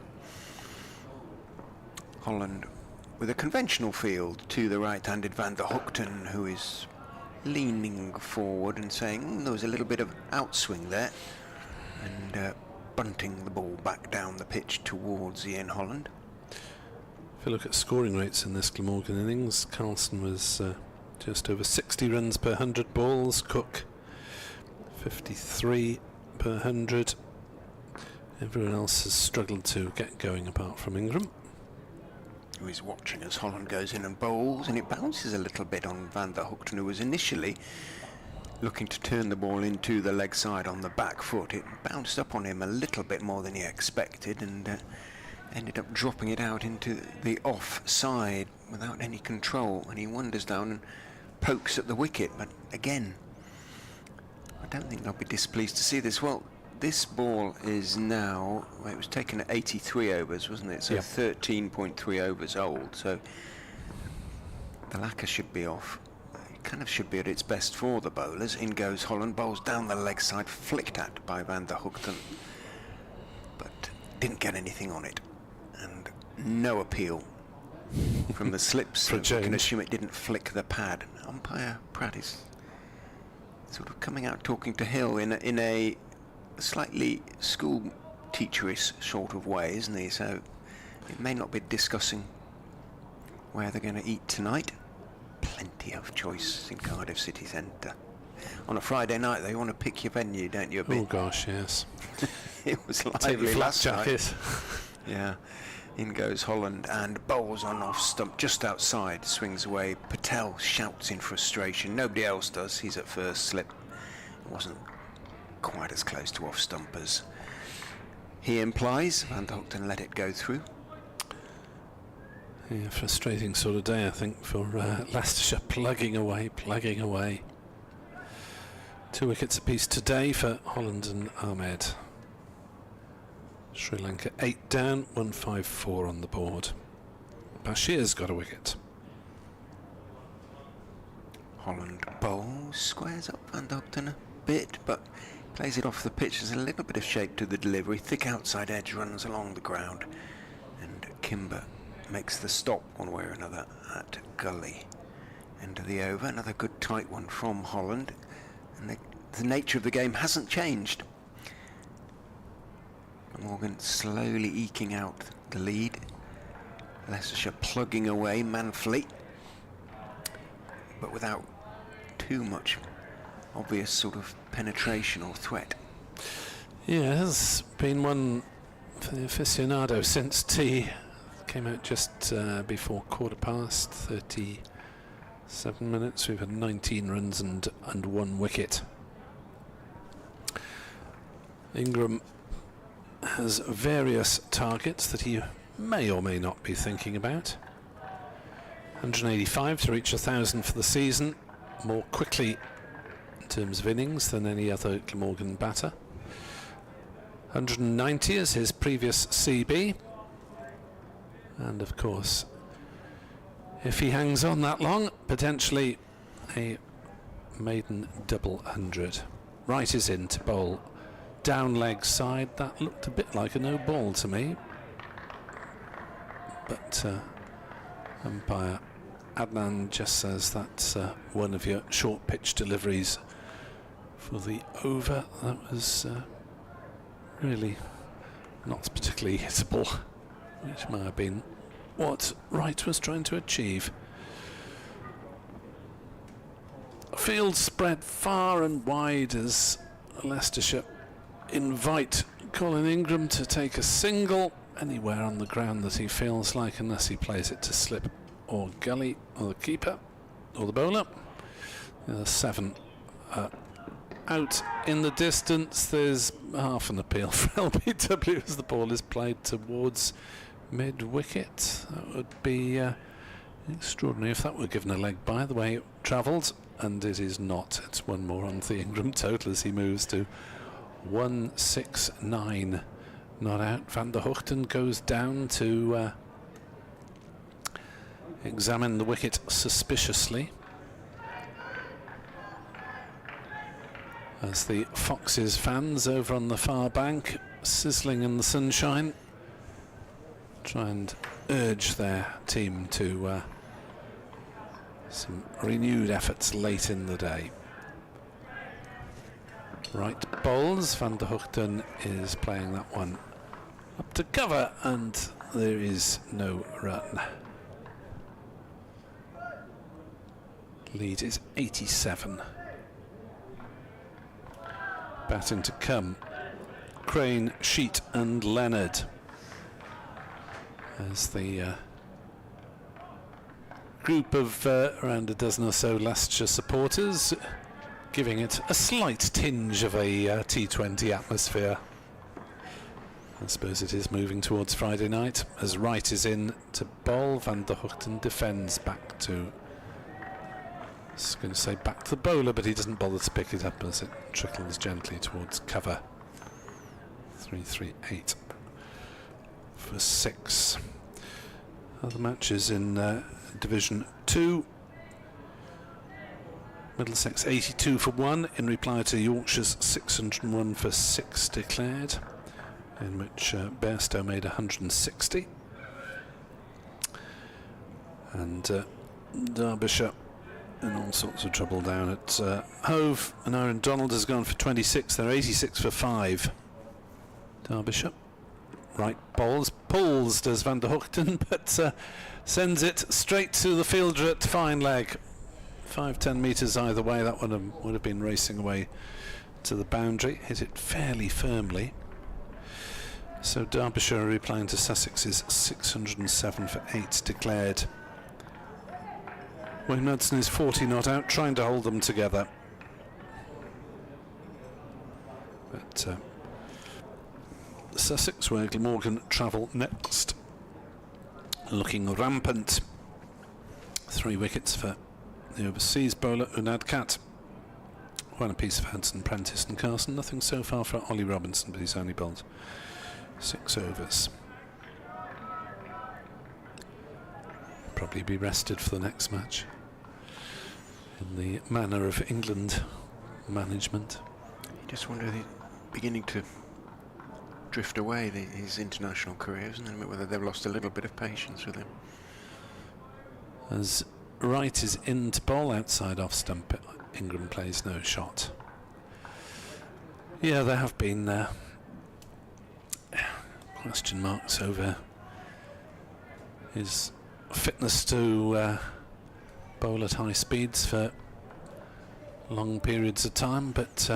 Holland with a conventional field to the right-handed Van der Hoogten, who is leaning forward and saying there was a little bit of outswing there, and bunting the ball back down the pitch towards Ian Holland. If you look at scoring rates in this Glamorgan innings, Carlson was just over 60 runs per 100 balls, Cook 53 per 100. Everyone else has struggled to get going apart from Ingram, who is watching as Holland goes in and bowls, and it bounces a little bit on Van der Hoogten, who was initially looking to turn the ball into the leg side on the back foot. It bounced up on him a little bit more than he expected, and ended up dropping it out into the off side without any control, and he wanders down and pokes at the wicket. But again, I don't think they'll be displeased to see this. Well, this ball is now, well, it was taken at 83 overs, wasn't it? So yep. 13.3 overs old, so the lacquer should be off. It kind of should be at its best for the bowlers. In goes Holland, bowls down the leg side, flicked at by Van der Hoogten, but didn't get anything on it. And no appeal from the slips. For a so we can change. assume it didn't flick the pad. Umpire Pratt is sort of coming out talking to Hill in a slightly school teacherish sort of way, isn't he? So it may not be discussing where they're going to eat tonight. Plenty of choice in Cardiff city centre. On a Friday night, they want to pick your venue, don't you? A bit? Oh gosh, yes. It was Take lively the flat last night. jacket. Yeah. In goes Holland and bowls on off stump just outside, swings away. Patel shouts in frustration. Nobody else does. He's at first slip. It wasn't quite as close to off stump as he implies. Van der Hoogten let it go through. Yeah, frustrating sort of day, I think, for Leicestershire, plugging away. 2 wickets apiece today for Holland and Ahmed. Sri Lanka 8 down, 154 on the board. Bashir's got a wicket. Holland bowls, squares up Van der Hoogten a bit, but plays it off the pitch. There's a little bit of shape to the delivery. Thick outside edge runs along the ground, and Kimber makes the stop one way or another at Gully. End of the over, another good tight one from Holland, and they the nature of the game hasn't changed. Morgan slowly eking out the lead. Leicestershire plugging away manfully, but without too much obvious sort of penetration or threat. Yeah, it has been one for the aficionado since tea. Came out just before 37 minutes. We've had 19 runs and 1 wicket. Ingram has various targets that he may or may not be thinking about. 185 to reach 1,000 for the season, more quickly in terms of innings than any other Glamorgan batter. 190 is his previous CB, and of course, if he hangs on that long, potentially a maiden double 100. Wright is in to bowl down leg side. That looked a bit like a no ball to me, but umpire Adnan just says that's one of your short pitch deliveries for the over. That was really not particularly hittable, which might have been what Wright was trying to achieve. Field spread far and wide as Leicestershire invite Colin Ingram to take a single anywhere on the ground that he feels like, unless he plays it to slip or gully or the keeper or the bowler. 7 out in the distance. There's half an appeal for LBW as the ball is played towards mid-wicket. That would be extraordinary if that were given a leg by the way it travelled, and it is not. It's one more on the Ingram total as he moves to 169. Not out. Van der Hoogten goes down to examine the wicket suspiciously, as the Foxes fans over on the far bank, sizzling in the sunshine, try and urge their team to some renewed efforts late in the day. Right bowls. Van der Hoogten is playing that one up to cover, and there is no run. Lead is 87. Batting to come, Crane, Sheet and Leonard, as the group of around a dozen or so Leicestershire supporters giving it a slight tinge of a T20 atmosphere. I suppose it is moving towards Friday night, as Wright is in to bowl. Van der Hoogten defends back to, I was going to say back to the bowler, but he doesn't bother to pick it up as it trickles gently towards cover. 3-3-8 for 6. Other matches in Division 2. Middlesex 82 for 1 in reply to Yorkshire's 601 for 6 declared, in which Bairstow made 160. And Derbyshire in all sorts of trouble down at Hove, and Aaron Donald has gone for 26. They're 86 for 5. Derbyshire. Right bowls, pulls does Van der Hoogten, but sends it straight to the fielder at fine leg. 5-10 metres either way. That one would have been racing away to the boundary. Hit it fairly firmly. So Derbyshire are replying to Sussex's 607 for 8 declared. Wayne Hudson is 40 not out, trying to hold them together. But Sussex, where Glamorgan travel next, looking rampant. 3 wickets for the overseas bowler Unad Kat. 1 apiece for Hudson, Prentice and Carlson. Nothing so far for Ollie Robinson, but he's only bowled 6 overs. Probably be rested for the next match, in the manner of England management. You just wonder, beginning to drift away his international career, isn't it? Whether they've lost a little bit of patience with him. As Wright is in to bowl outside off stump, Ingram plays no shot. Yeah, there have been question marks over his fitness to bowl at high speeds for long periods of time, but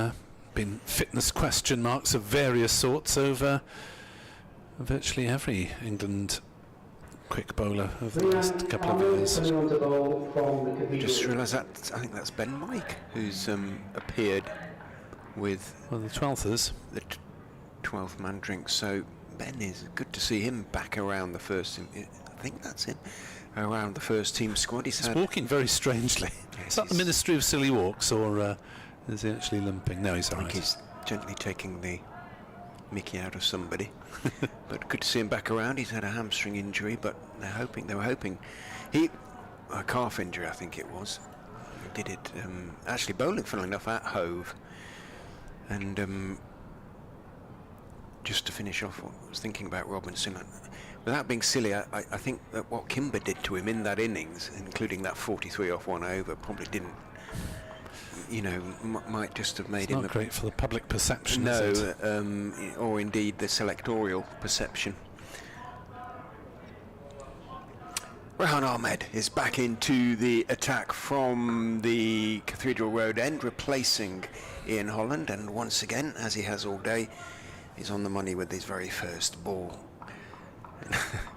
been fitness question marks of various sorts over virtually every England quick bowler over the last couple of years. Just realised that I think that's Ben Mike who's appeared with Well, the 12thers. the 12th man drink. So Ben, is good to see him back around the first team. I think that's it, around the first team squad. He's walking very strangely. Yes, Is that the Ministry of Silly Walks, or is he actually limping? No, he's I all think right. he's gently taking the mickey out of somebody. But good to see him back around. He's had a hamstring injury, but they were hoping a calf injury, I think it was. He did it actually bowling, funnily enough, at Hove. And just to finish off, I was thinking about Robinson. Without being silly, I think that what Kimber did to him in that innings, including that 43 off 1 over, probably didn't, might just have made It's him not great for the public perception, no, is it? or indeed the selectorial perception. Rehan Ahmed is back into the attack from the Cathedral Road end, replacing Ian Holland, and once again, as he has all day, he's on the money with his very first ball.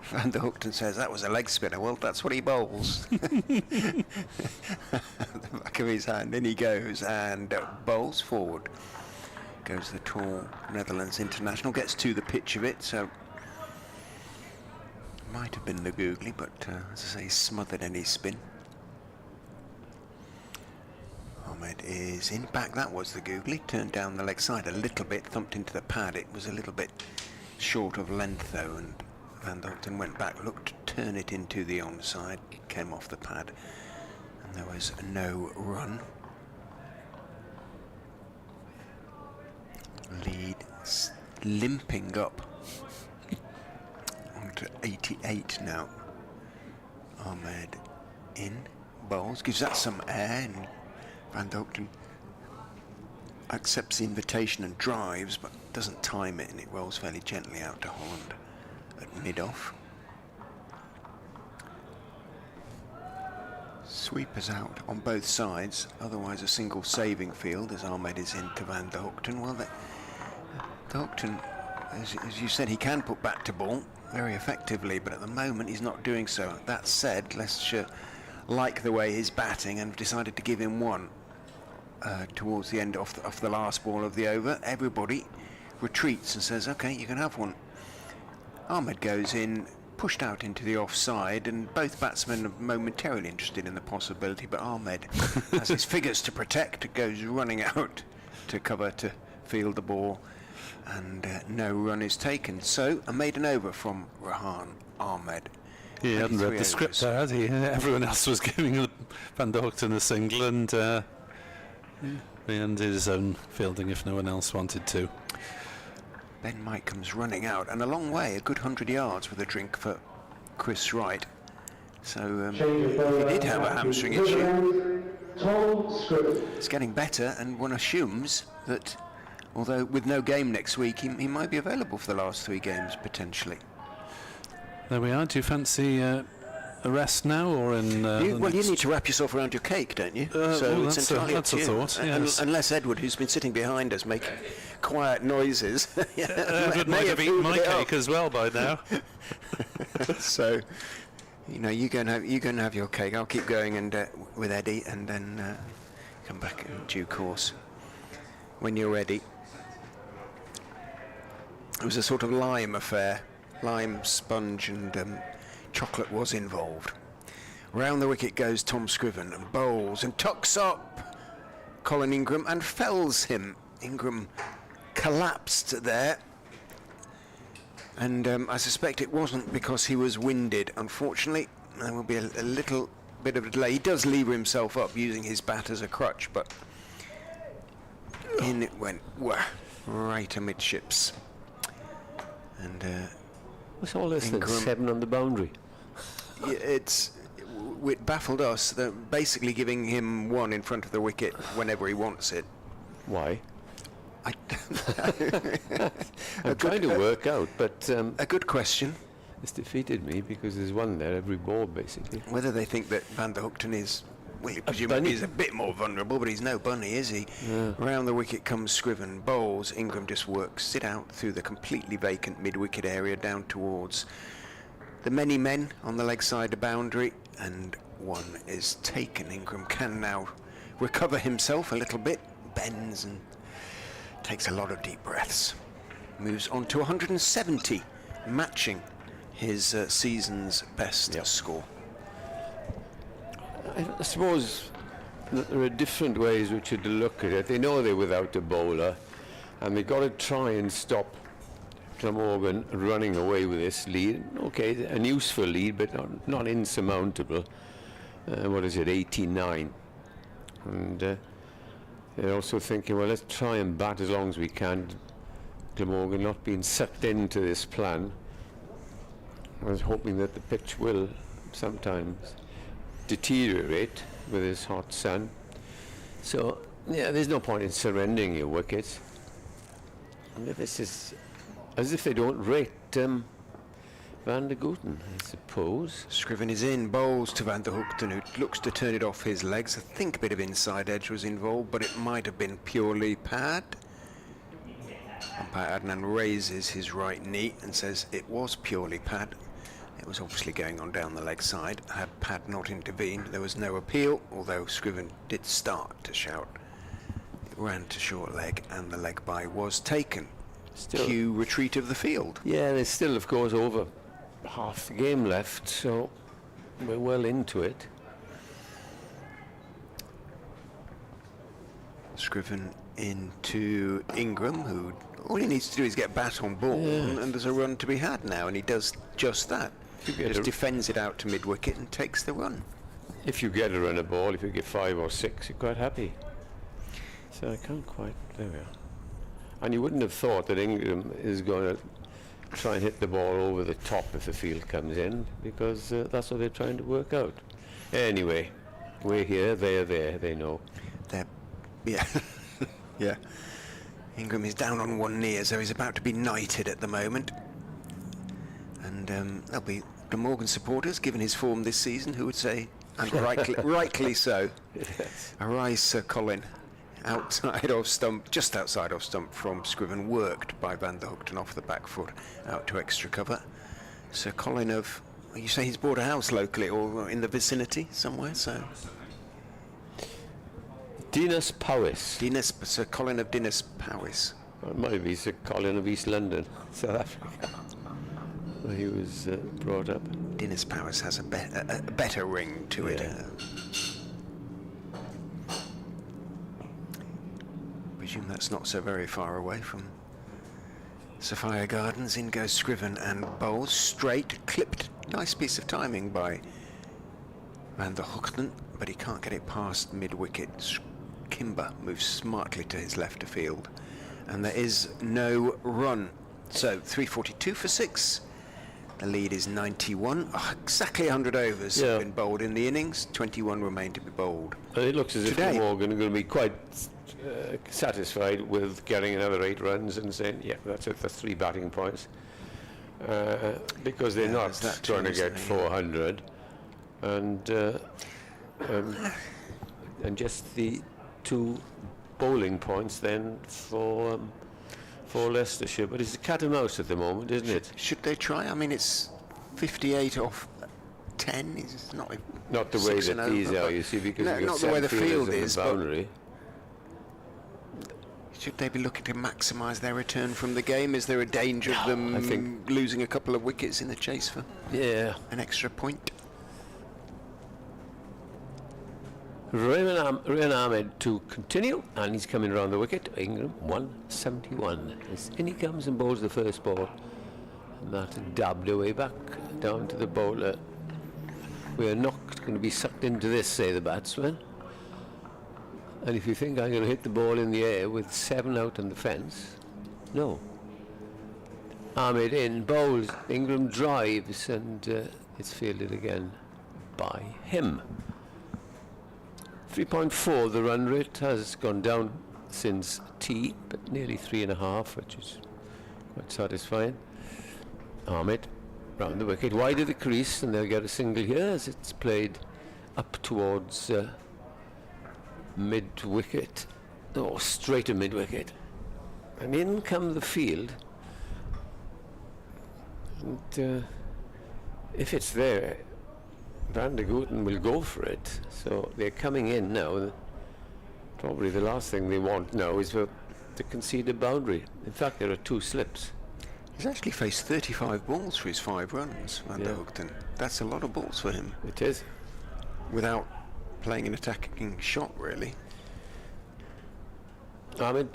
Van der Hoogten says that was a leg spinner. Well, that's what he bowls. The back of his hand, in he goes and bowls forward. Goes the tall Netherlands international, gets to the pitch of it, so might have been the googly, but as I say, smothered any spin. Ahmed is in back. That was the googly. Turned down the leg side a little bit, thumped into the pad. It was a little bit short of length though, and Van der Hoogten went back, looked to turn it into the onside, came off the pad, and there was no run. Lead limping up onto 88 now. Ahmed in, bowls, gives that some air, and Van der Hoogten accepts the invitation and drives, but doesn't time it, and it rolls fairly gently out to Holland at mid-off. Sweepers out on both sides, otherwise a single saving field as Ahmed is into Van der Hoogten. Well, Van der Hoogten, as you said, he can put bat to ball very effectively, but at the moment he's not doing so. That said, Leicestershire like the way he's batting and have decided to give him one towards the end of the last ball of the over. Everybody retreats and says, okay, you can have one. Ahmed goes in, pushed out into the offside, and both batsmen are momentarily interested in the possibility, but Ahmed has his figures to protect, goes running out to cover to field the ball, and no run is taken. So a maiden over from Rehan Ahmed. He hadn't read the script there, had he? Everyone else was giving Van der Hoogten a single, and he ended his own fielding if no one else wanted to. Ben Mike comes running out, and a long way, a good 100 yards with a drink for Chris Wright. So he did have a hamstring issue. It's getting better, and one assumes that, although with no game next week, he might be available for the last 3 games potentially. There we are. Do you fancy a rest now, or in? You need to wrap yourself around your cake, don't you? So it's entirely up that's to a you. thought. Yes. Unless Edward, who's been sitting behind us, making quiet noises. Edward might have eaten my cake as well by now. So, you go and have your cake. I'll keep going and with Eddie, and then come back in due course when you're ready. It was a sort of lime affair. Lime, sponge and chocolate was involved. Round the wicket goes Tom Scriven and bowls and tucks up Colin Ingram and fells him. Ingram collapsed there, and I suspect it wasn't because he was winded. Unfortunately, there will be a little bit of a delay. He does lever himself up using his bat as a crutch, but in it went right amidships. And what's all this then? Ingram, 7 on the boundary. it baffled us. They're basically giving him 1 in front of the wicket whenever he wants it. Why? I'm trying to work out, but A good question. it's defeated me because there's one there every ball, basically. Whether they think that Van der Hoogten is, well, bunny. presumably he's a bit more vulnerable, but he's no bunny, is he? Yeah. Round the wicket comes Scriven, bowls. Ingram just works it out through the completely vacant mid-wicket area down towards the many men on the leg side of boundary, and one is taken. Ingram can now recover himself a little bit, bends and takes a lot of deep breaths. Moves on to 170, matching his season's best score. I suppose that there are different ways which are to look at it. They know they're without a bowler, and they've got to try and stop Glamorgan running away with this lead. Okay, an useful lead, but not insurmountable. What is it, 89? And they're also thinking, well, let's try and bat as long as we can. Glamorgan not being sucked into this plan. I was hoping that the pitch will sometimes deteriorate with this hot sun. So, yeah, there's no point in surrendering your wickets. I mean, this is as if they don't rate Van der Hoogten, I suppose. Scriven is in, bowls to Van der Hoogten, who looks to turn it off his legs. I think a bit of inside edge was involved, but it might have been purely pad. Umpire Adnan raises his right knee and says it was purely pad. It was obviously going on down the leg side. Had pad not intervened, there was no appeal, although Scriven did start to shout. It ran to short leg and the leg by was taken. Still, Cue retreat of the field. yeah, there's still, of course, over half the game left, so we're well into it. Scriven into Ingram, who all he needs to do is get bat on ball, and there's a run to be had now, and he does just that. Just defends it out to mid-wicket and takes the run. If you get a run a ball, if you get 5 or 6, you're quite happy. So I can't quite, there we are. And you wouldn't have thought that Ingram is going to try and hit the ball over the top if the field comes in, because that's what they're trying to work out. Anyway, we're here, they're there, they know. Yeah. Yeah. Ingram is down on one knee as though he's about to be knighted at the moment. And there'll be Glamorgan supporters, given his form this season, who would say, and rightly so, Yes. arise Sir Colin, outside of stump, just outside of stump from Scriven, worked by Van der Hoogten off the back foot, out to extra cover. Sir Colin of, you say he's bought a house locally or in the vicinity somewhere, so... Dinas Powys. Sir Colin of Dinas Powys. Or it might be Sir Colin of East London, South Africa, where he was brought up. Dinas Powys has a better ring to it. Presume that's not so very far away from Sophia Gardens. In goes Scriven and bowls straight, clipped. Nice piece of timing by Van der Hoogten, but he can't get it past mid-wicket. Kimber moves smartly to his left of field, and there is no run. So 342 for 6. The lead is 91. Exactly 100 overs have been bowled in the innings. 21 remain to be bowled. And it looks as if Glamorgan are going to be quite satisfied with getting another 8 runs and saying, yeah, that's it, that's 3 batting points. Because they're not trying to get 400. And just the 2 bowling points then for Leicestershire. But it's a cat and mouse at the moment, isn't it? Should they try? I mean, it's 58 off 10. It's not the way that these are, you see, because you've got not the way the field is. Boundary. Should they be looking to maximise their return from the game? Is there a danger of them losing a couple of wickets in the chase for an extra point? Rayan Ahmed to continue, and he's coming around the wicket. Ingram 171. In he comes and bowls the first ball, and that dabbed away back down to the bowler. We are not going to be sucked into this, say the batsman. And if you think I'm going to hit the ball in the air with 7 out on the fence, no. Ahmed in, bowls, Ingram drives, and it's fielded again by him. 3.4, the run rate has gone down since tea, but nearly 3.5, which is quite satisfying. Ahmed round the wicket, wide of the crease, and they'll get a single here as it's played up towards mid-wicket, or straight to mid-wicket. And in come the field, and if it's there, Van der Gooten will go for it. So they're coming in now. Probably the last thing they want now is to concede a boundary. In fact, there are 2 slips. He's actually faced 35 balls for his 5 runs, Van der Hoogten. That's a lot of balls for him. It is. Without playing an attacking shot, really. Ahmed,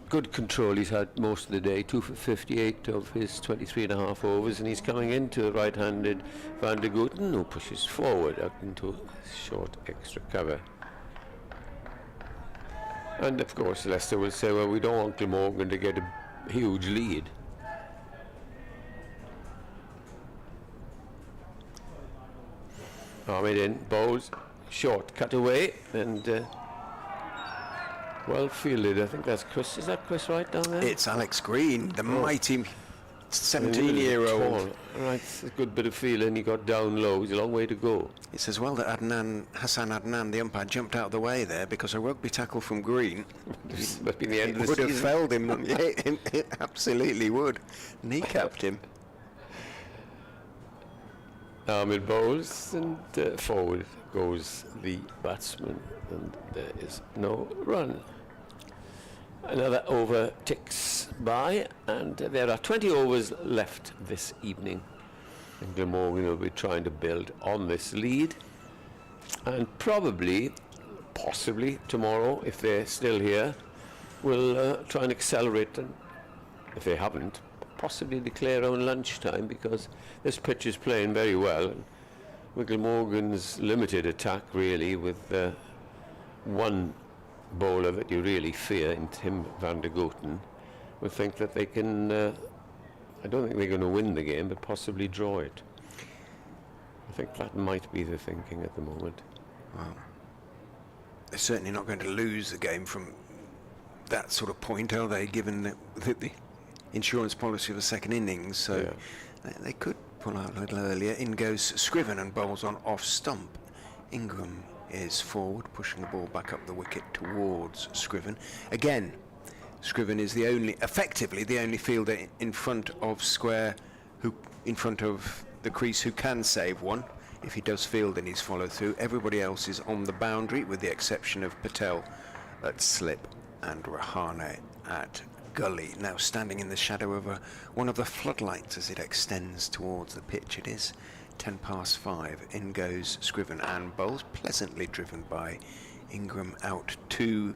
good control. He's had most of the day, 2 for 58 of his 23.5 overs, and he's coming into a right-handed Van der Gooten, who pushes forward out into short extra cover. And of course Leicester will say, well, we don't want Glamorgan to get a huge lead. Ahmed in, bowls, short, cut away, and well fielded. I think that's Chris. Is that Chris right down there? It's Alex Green, the mighty 17-year-old. Right, it's a good bit of feeling. He got down low. He's a long way to go. It's as well that Hassan Adnan, the umpire, jumped out of the way there, because a rugby tackle from Green Must be the end of the would have season. felled him. It absolutely would. Kneecapped him. Ahmed bowls, and forward goes the batsman, and there is no run. Another over ticks by, and there are 20 overs left this evening. And Glamorgan will be trying to build on this lead, and probably, possibly tomorrow, if they're still here, will try and accelerate, and if they haven't, possibly declare on lunchtime, because this pitch is playing very well. And with Glamorgan's limited attack, really, with one bowler that you really fear in Tim Van der Gooten, we think that they can, I don't think they're going to win the game, but possibly draw it. I think that might be the thinking at the moment. Well, they're certainly not going to lose the game from that sort of point, are they, given the insurance policy of the second innings? So they could pull out a little earlier. In goes Scriven and bowls on off stump. Ingram is forward, pushing the ball back up the wicket towards Scriven. Again, Scriven is effectively the only fielder in front of square, in front of the crease, who can save one. If he does field in his follow through, everybody else is on the boundary, with the exception of Patel at slip and Rahane at gully. Now standing in the shadow of one of the floodlights as it extends towards the pitch. It is 5:10. In goes Scriven and bowls, pleasantly driven by Ingram out to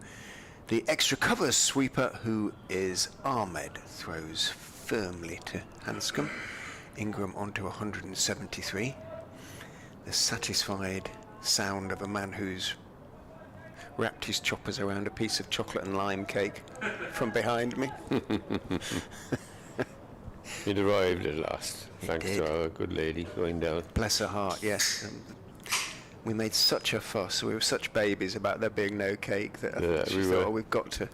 the extra cover sweeper, who is Ahmed. Throws firmly to Hanscom. Ingram onto 173. The satisfied sound of a man who's wrapped his choppers around a piece of chocolate and lime cake from behind me. It arrived at last, thanks to our good lady going down. Bless her heart, yes. We made such a fuss, we were such babies about there being no cake, that she thought, we've got to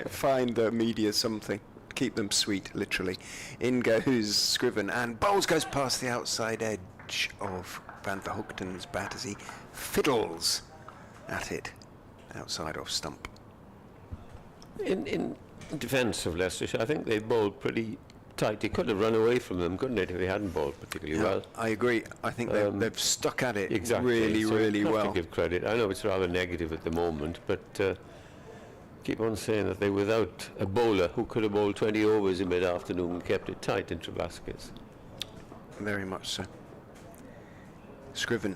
find the media something. Keep them sweet, literally. In goes Scriven, and bowls goes past the outside edge of Van der Hoogten's bat as he fiddles at it outside off stump. In defence of Leicestershire, I think they bowled pretty tight. He could have run away from them, couldn't it, if they hadn't bowled particularly well? I agree. I think they've stuck at it exactly. really have well. To give credit. I know it's rather negative at the moment, but keep on saying that they're without a bowler who could have bowled 20 overs in mid-afternoon and kept it tight in Trebascus. Very much so. Scriven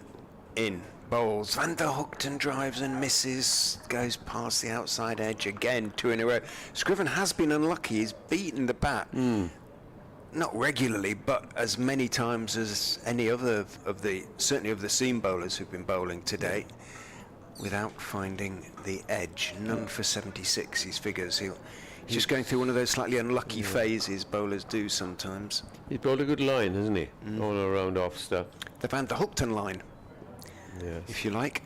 in, bowls. Van der Hoogten drives and misses, goes past the outside edge again, 2 in a row. Scriven has been unlucky. He's beaten the bat, not regularly, but as many times as any other certainly of the seam bowlers who've been bowling today, without finding the edge. None for 76, his figures. He's just going through one of those slightly unlucky phases bowlers do sometimes. He's bowled a good line, hasn't he? All around off stuff. The Van der Hoogten line, Yes. if you like.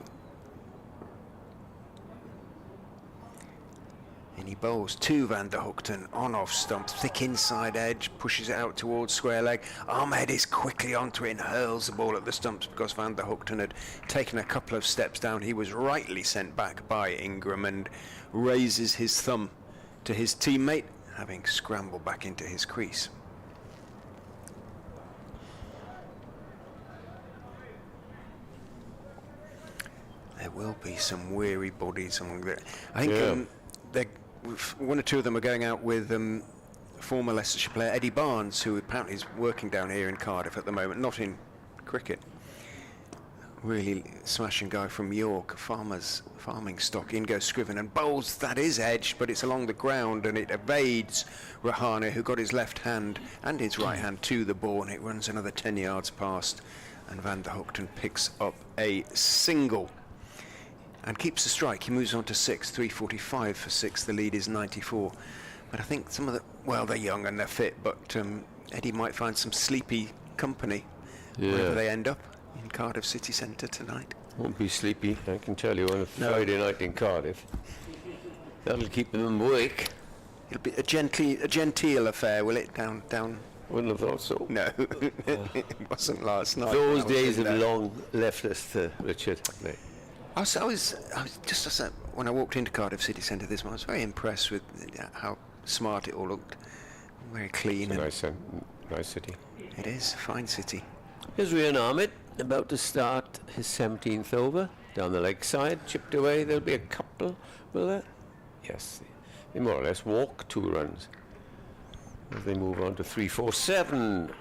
And he bowls to Van der Hoogten on off stump, thick inside edge, pushes it out towards square leg. Ahmed is quickly onto it and hurls the ball at the stumps because Van der Hoogten had taken a couple of steps down. He was rightly sent back by Ingram and raises his thumb to his teammate, having scrambled back into his crease. There will be some weary bodies among the... I think one or two of them are going out with former Leicestershire player Eddie Barnes, who apparently is working down here in Cardiff at the moment, not in cricket. Really smashing guy from York, farming stock. In goes Scriven and bowls, that is edge, but it's along the ground and it evades Rahane, who got his left hand and his right hand to the ball, and it runs another 10 yards past, and Van der Hoogten picks up a single and keeps the strike. He moves on to 6, 3:45 for 6. The lead is 94. But I think some of the, well, they're young and they're fit, but Eddie might find some sleepy company wherever they end up in Cardiff city centre tonight. Won't be sleepy, I can tell you, on a Friday night in Cardiff. That'll keep them awake. It'll be a genteel affair, will it? Down. Wouldn't have thought so. No, it wasn't last night. Those days have long left us, Richard. I was just when I walked into Cardiff city centre this morning, I was very impressed with how smart it all looked. Very clean. It's a nice city. It is a fine city. Here's Rian Ahmed about to start his 17th over. Down the leg side, chipped away. There'll be a couple, will there? Yes. They more or less walk 2 runs. As they move on to 3, 4, 7.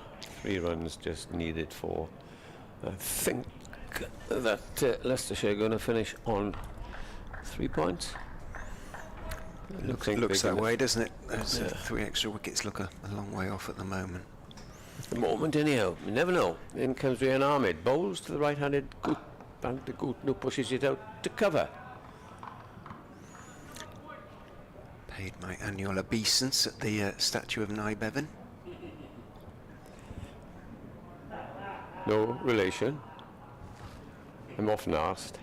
3 runs just needed for, I think, that Leicestershire are going to finish on 3 points. Looks that way, doesn't it? Those 3 extra wickets look a long way off at the moment. At the moment, anyhow. You never know. In comes Rian Ahmed. Bowls to the right-handed Van der Hoogten, who pushes it out to cover. Paid my annual obeisance at the statue of Nye Bevan. No relation. I'm often asked.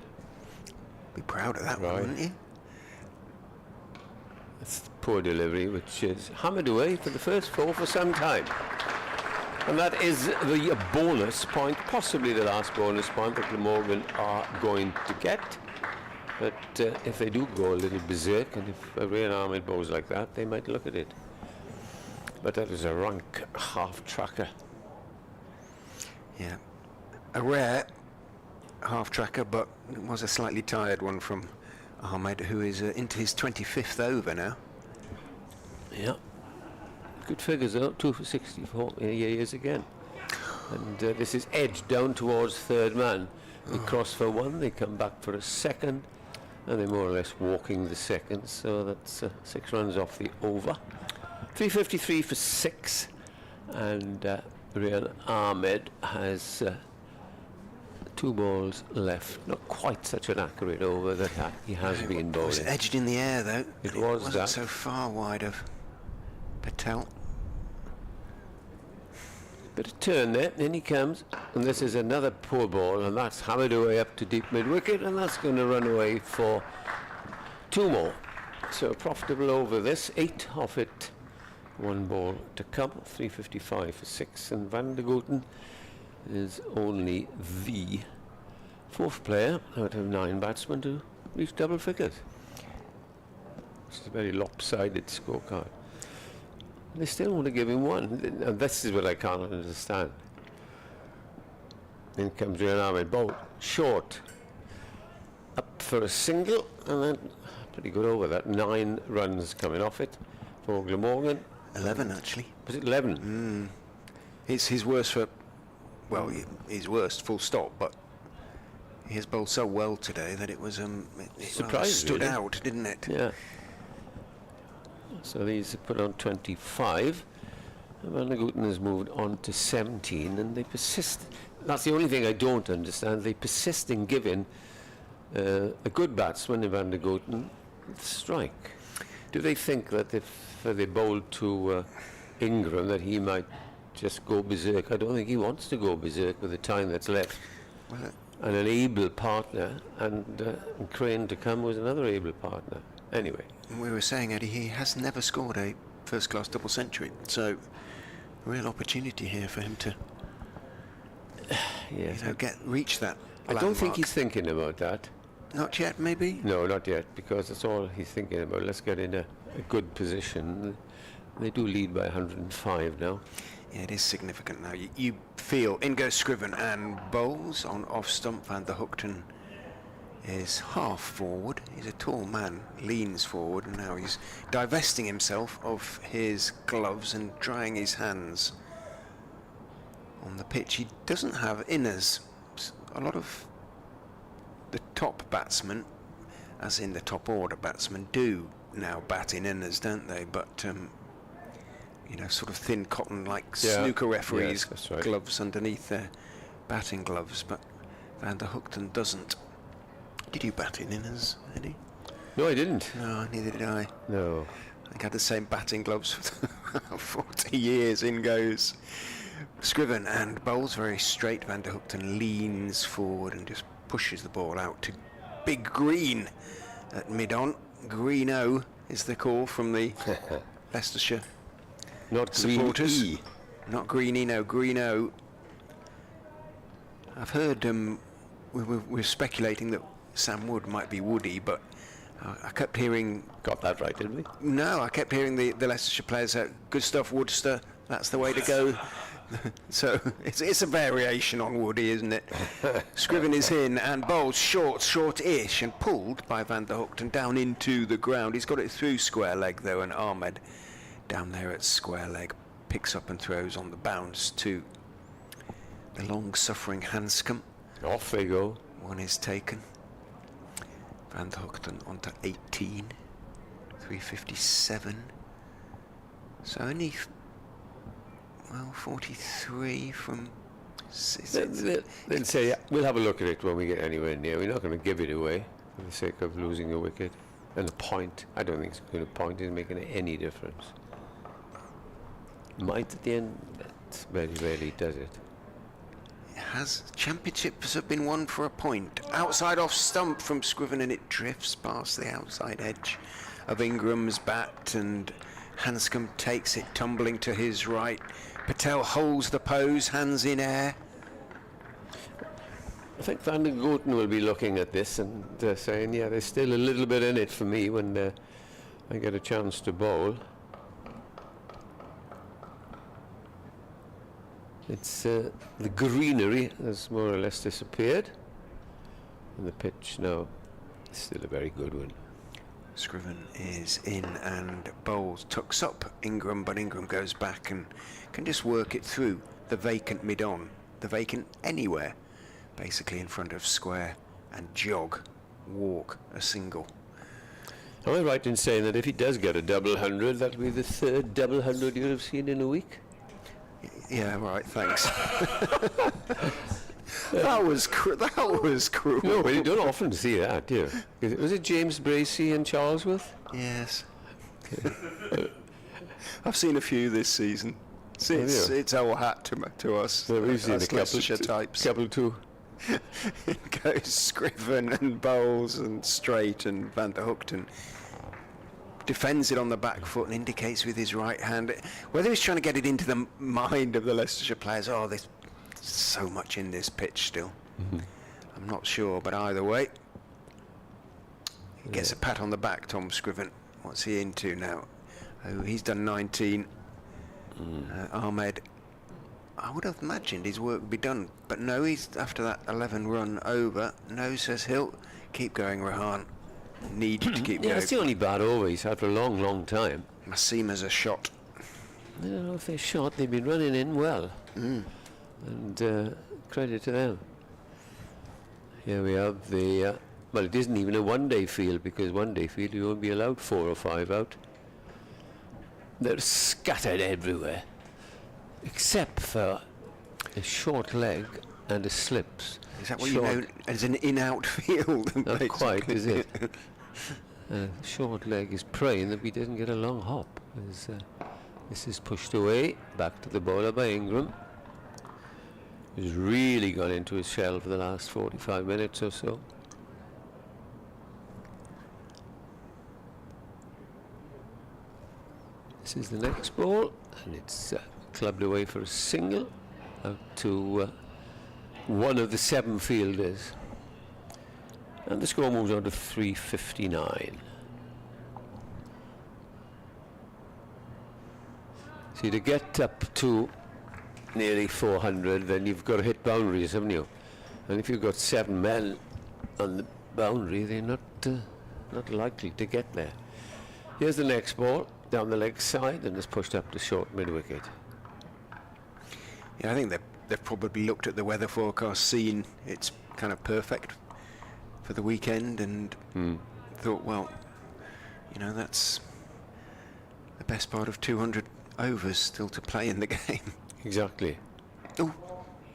Be proud of that one, wouldn't you? It's poor delivery, which is hammered away for the first 4 for some time. And that is the bonus point, possibly the last bonus point that Glamorgan are going to get. But if they do go a little berserk, and if Rian Ahmed bowls like that, they might look at it. But that is a rank half-tracker. Yeah. A rare half-tracker, but it was a slightly tired one from Ahmed, who is into his 25th over now. Yeah. Good figures though, 2 for 64. Here he is again. And this is edge down towards third man. They cross for 1, they come back for a second, and they're more or less walking the second, so that's 6 runs off the over. 3:53 for 6, and Rian Ahmed has 2 balls left. Not quite such an accurate over that he has been bowling. It was edged in the air though. It wasn't that. So far wide of Patel. Bit of turn there, in he comes, and this is another poor ball, and that's hammered away up to deep mid-wicket, and that's going to run away for 2 more. So profitable over this, 8 off it, 1 ball to come, 3:55 for 6, and Van der Hoogten is only the 4th player out of 9 batsmen to reach double figures. It's a very lopsided scorecard. They still want to give him 1, and this is what I can't understand. In comes Rian Ahmed, bowl short, up for a single, and then pretty good over that. 9 runs coming off it for Glamorgan. 11 actually. Was it 11? It's his worst for, well, his worst full stop, but he has bowled so well today that it was it stood really out, didn't it? Yeah. So these are put on 25. And Van der Hoogten has moved on to 17, and they persist. That's the only thing I don't understand. They persist in giving a good batsman in Van der Hoogten the strike. Do they think that if they bowl to Ingram that he might just go berserk? I don't think he wants to go berserk with the time that's left. Well, and an able partner, and Crane to come was another able partner. Anyway. we were saying, Eddie, he has never scored a first-class double century, so a real opportunity here for him to Yes. reach that. I don't think landmark. he's thinking about that. Not yet, maybe? No, not yet, because that's all he's thinking about. Let's get in a good position. They do lead by 105 now. Yeah, it is significant now. You feel in goes Scriven and bowls on off stump. Van der Hoogten is half forward. He's a tall man, leans forward, and now he's divesting himself of his gloves and drying his hands on the pitch. He doesn't have inners. A lot of the top batsmen, as in the top order batsmen, do now bat in inners, don't they? But sort of thin cotton, like snooker referees' Yes, that's right. gloves underneath their batting gloves. But Van der Hoogten doesn't. Did you bat in inners, Eddie? No, I didn't. No, neither did I. No. I think I had the same batting gloves for 40 years. In goes Scriven and bowls very straight. Van der Hoogten leans forward and just pushes the ball out to Big Green at mid-on. Greeno is the call from the Leicestershire Not supporters. Green E. Not Greeny, no, Greeno. I've heard we're speculating that Sam Wood might be Woody, but I kept hearing... Got that right, didn't we? No, I kept hearing the Leicestershire players say, good stuff, Woodster, that's the way to go. So it's a variation on Woody, isn't it? Scriven is in and bowls short-ish and pulled by Van der Hoogten down into the ground. He's got it through square leg though, and Ahmed down there at square leg picks up and throws on the bounce to the long-suffering Hanscom. Off they go. One is taken. Van der Hoogten onto 18. 357. So only 43 from... They'll say, we'll have a look at it when we get anywhere near. We're not going to give it away for the sake of losing a wicket. And a point, I don't think it's going to point isn't making any difference. Might at the end, but very rarely does it. Has championships have been won for a point. Outside off stump from Scriven, and it drifts past the outside edge of Ingram's bat, and Hanscom takes it tumbling to his right. Patel holds the pose, hands in air. I think Van der Gooten will be looking at this and saying, yeah, there's still a little bit in it for me when I get a chance to bowl. It's the greenery has more or less disappeared, and the pitch now is still a very good one. Scriven is in and bowls, tucks up Ingram, but Ingram goes back and can just work it through the vacant mid-on, the vacant anywhere, basically in front of square, and jog, walk a single. Am I right in saying that if he does get a double 100, that'll be the third double 100 you'll have seen in a week? Yeah, right, thanks. That was cruel. No, but you don't often see that, do you? Was it James Bracey and Charlesworth? Yes. I've seen a few this season. It's old hat to us. Well, we've seen us a couple, Leicestershire types. couple too. It goes Scriven and bowls and straight, and Van der Hoogten defends it on the back foot and indicates with his right hand. Whether he's trying to get it into the mind of the Leicestershire players, there's so much in this pitch still. I'm not sure, but either way, he gets a pat on the back, Tom Scriven. What's he into now? Oh, he's done 19. Ahmed, I would have imagined his work would be done, but no, he's after that 11 run over. No, says Hill. Keep going, Rahan. Need to keep going. Yeah, it's the only bad over he's had for a long, long time. Massima's a shot. I don't know if they shot, they've been running in well. And credit to them. Here we have the, well, it isn't even a one-day field, because one-day field you won't be allowed 4 or 5 out. They're scattered everywhere, except for a short leg and a slips. Is that what you know as an in-out field? Not quite, is it? Short leg is praying that we didn't get a long hop. This is pushed away, back to the bowler by Ingram, who's really gone into his shell for the last 45 minutes or so. This is the next ball, and it's clubbed away for a single out to one of the 7 fielders. And the score moves on to 359. See, to get up to nearly 400, then you've got to hit boundaries, haven't you? And if you've got 7 men on the boundary, they're not likely to get there. Here's the next ball, down the leg side, and it's pushed up to short mid-wicket. Yeah, I think they've probably looked at the weather forecast, seen it's kind of perfect for the weekend, and thought, well, you know, that's the best part of 200 overs still to play in the game. Exactly. Oh,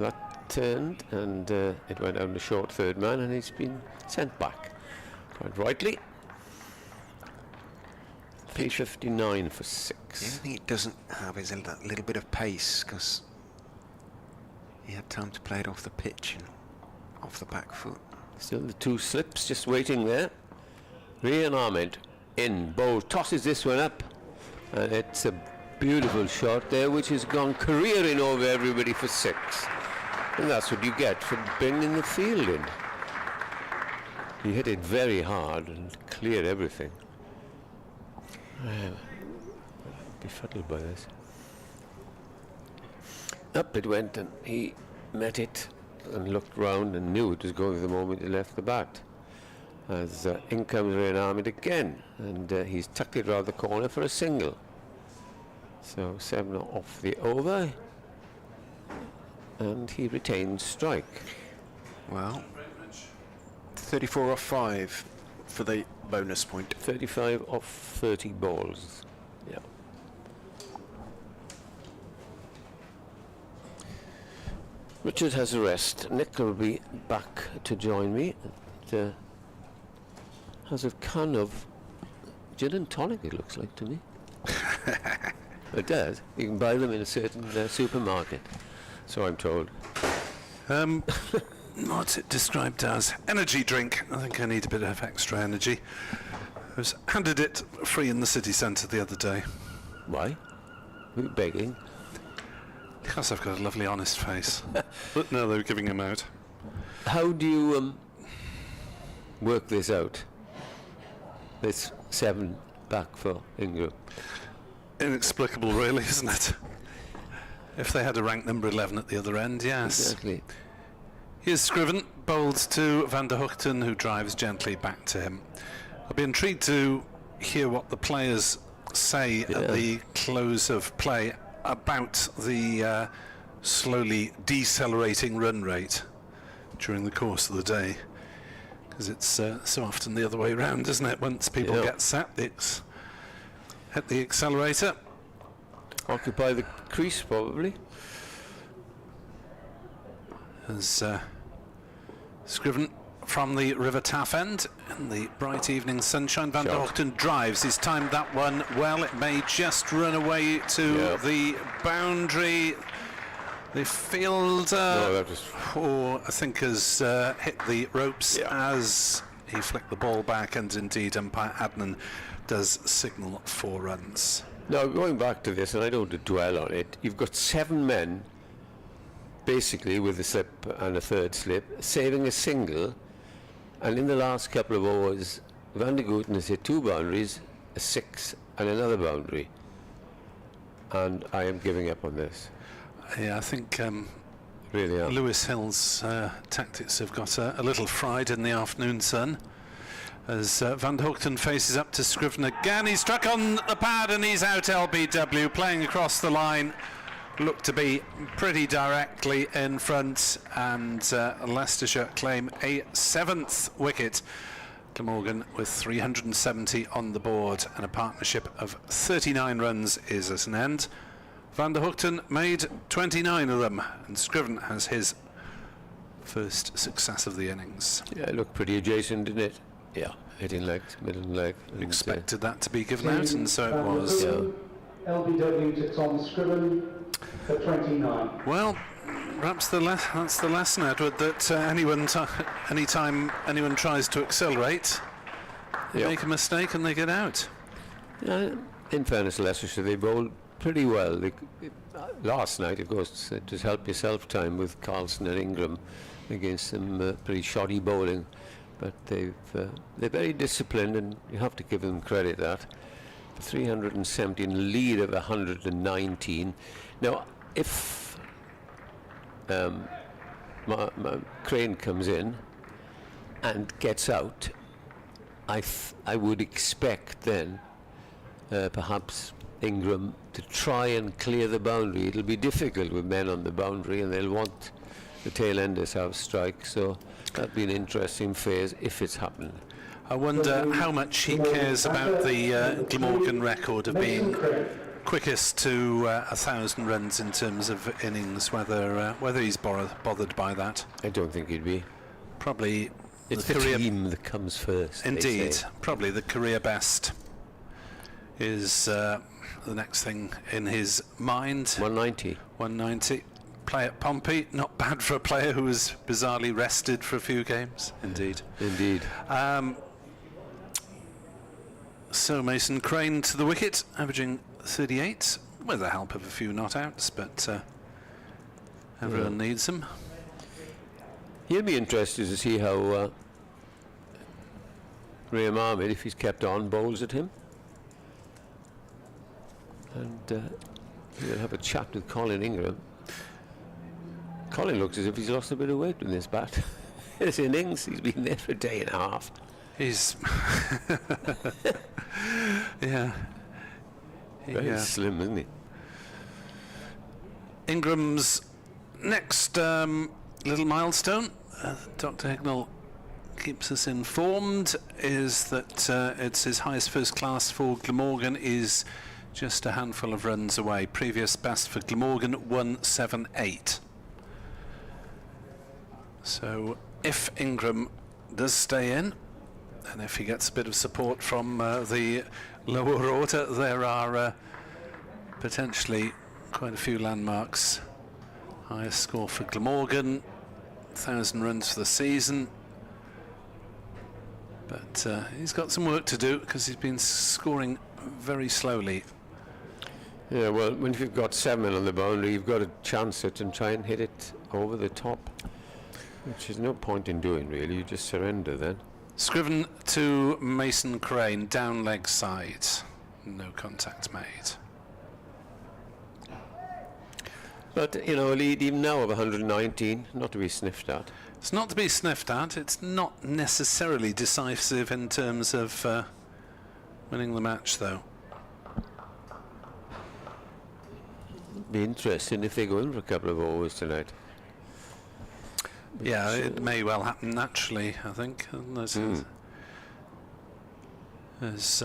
That turned, and it went down to short third man, and he's been sent back. Quite rightly. 359 for 6. the only thing it doesn't have is that little bit of pace, because he had time to play it off the pitch and off the back foot. Still the 2 slips just waiting there. Rian Ahmed in. Bowl tosses this one up, and it's a beautiful shot there, which has gone careering over everybody for 6. And that's what you get for bringing the field in. He hit it very hard and cleared everything. I'm befuddled by this. Up it went, and he met it and looked round and knew it was going the moment he left the bat. As in comes Rian Ahmed again, and he's tucked it round the corner for a single. So 7 off the over, and he retains strike. Well, 34 off 5 for the bonus point. 35 off 30 balls. Yeah. Richard has a rest. Nick will be back to join me. It has a can of gin and tonic, it looks like to me. It does. You can buy them in a certain supermarket, so I'm told. What's it described as? Energy drink. I think I need a bit of extra energy. I was handed it free in the city centre the other day. Why? Were you begging? Because I've got a lovely honest face. But no, they were giving them out. How do you work this out? This 7 back for Ingram. Inexplicable, really, isn't it? If they had a rank number 11 at the other end, yes. Exactly. Here's Scriven, bowled to Van der Hoogten, who drives gently back to him. I'll be intrigued to hear what the players say at the close of play about the slowly decelerating run rate during the course of the day. Because it's so often the other way around, isn't it? Once people get set, it's hit the accelerator. Occupy the crease, probably. As Scriven from the River Taff end in the bright evening sunshine. Van der Hoogten drives. He's timed that one well. It may just run away to the boundary. The fielder, I think, has hit the ropes as he flicked the ball back, and indeed umpire Adnan does signal 4 runs. Now, going back to this, and I don't want to dwell on it, you've got 7 men, basically, with a slip and a third slip, saving a single, and in the last couple of overs, Van der Hoogten has hit 2 boundaries, a 6 and another boundary. And I am giving up on this. Yeah, I think really am. Lewis Hill's tactics have got a little fried in the afternoon sun. As Van der Hoogten faces up to Scriven again. He's struck on the pad and he's out LBW, playing across the line. Looked to be pretty directly in front, and Leicestershire claim a 7th wicket. Glamorgan with 370 on the board, and a partnership of 39 runs is at an end. Van der Hoogten made 29 of them, and Scriven has his first success of the innings. Yeah, it looked pretty adjacent, didn't it? Yeah, hitting legs, middle leg. Expected that to be given out, and so it was. LBW to Tom Scriven for 29. Well, perhaps that's the lesson, Edward, that anytime anyone tries to accelerate, they make a mistake and they get out. Yeah, in fairness to Leicestershire, they bowled pretty well. Last night, of course, it was help yourself time with Carlson and Ingram against some pretty shoddy bowling. But they're very disciplined, and you have to give them credit that. 317, lead of 119. Now, if Crane comes in and gets out, I would expect then perhaps Ingram to try and clear the boundary. It'll be difficult with men on the boundary, and they'll want the tail enders to have strikes. So that'd be an interesting phase if it's happened. I wonder how much he cares about the Glamorgan record of being quickest to 1,000 runs in terms of innings, whether he's bothered by that. I don't think he'd be. Probably it's the team that comes first. Indeed, probably the career best is the next thing in his mind. 190. 190. Play at Pompey, not bad for a player who was bizarrely rested for a few games. Indeed. Indeed. So Mason Crane to the wicket, averaging 38, with the help of a few not-outs, but everyone needs them. He'll be interested to see how Graham Ahmed, if he's kept on, bowls at him. And he'll have a chat with Colin Ingram. Colin looks as if he's lost a bit of weight with this bat. His innings, he's been there for a day and a half. He's yeah. Very slim, isn't he? Ingram's next little milestone, Dr. Hignell keeps us informed, is that it's his highest first class for Glamorgan is just a handful of runs away. Previous best for Glamorgan 178. So if Ingram does stay in, and if he gets a bit of support from the lower order, there are potentially quite a few landmarks. Highest score for Glamorgan, 1,000 runs for the season. But he's got some work to do because he's been scoring very slowly. Yeah, well, when you've got 7 men on the boundary, you've got to chance it and try and hit it over the top, which is no point in doing, really. You just surrender then. Scriven to Mason Crane, down leg side. No contact made. But, you know, a lead even now of 119, not to be sniffed at. It's not to be sniffed at. It's not necessarily decisive in terms of winning the match, though. Be interesting if they go in for a couple of overs tonight. Yeah, it may well happen naturally, I think. As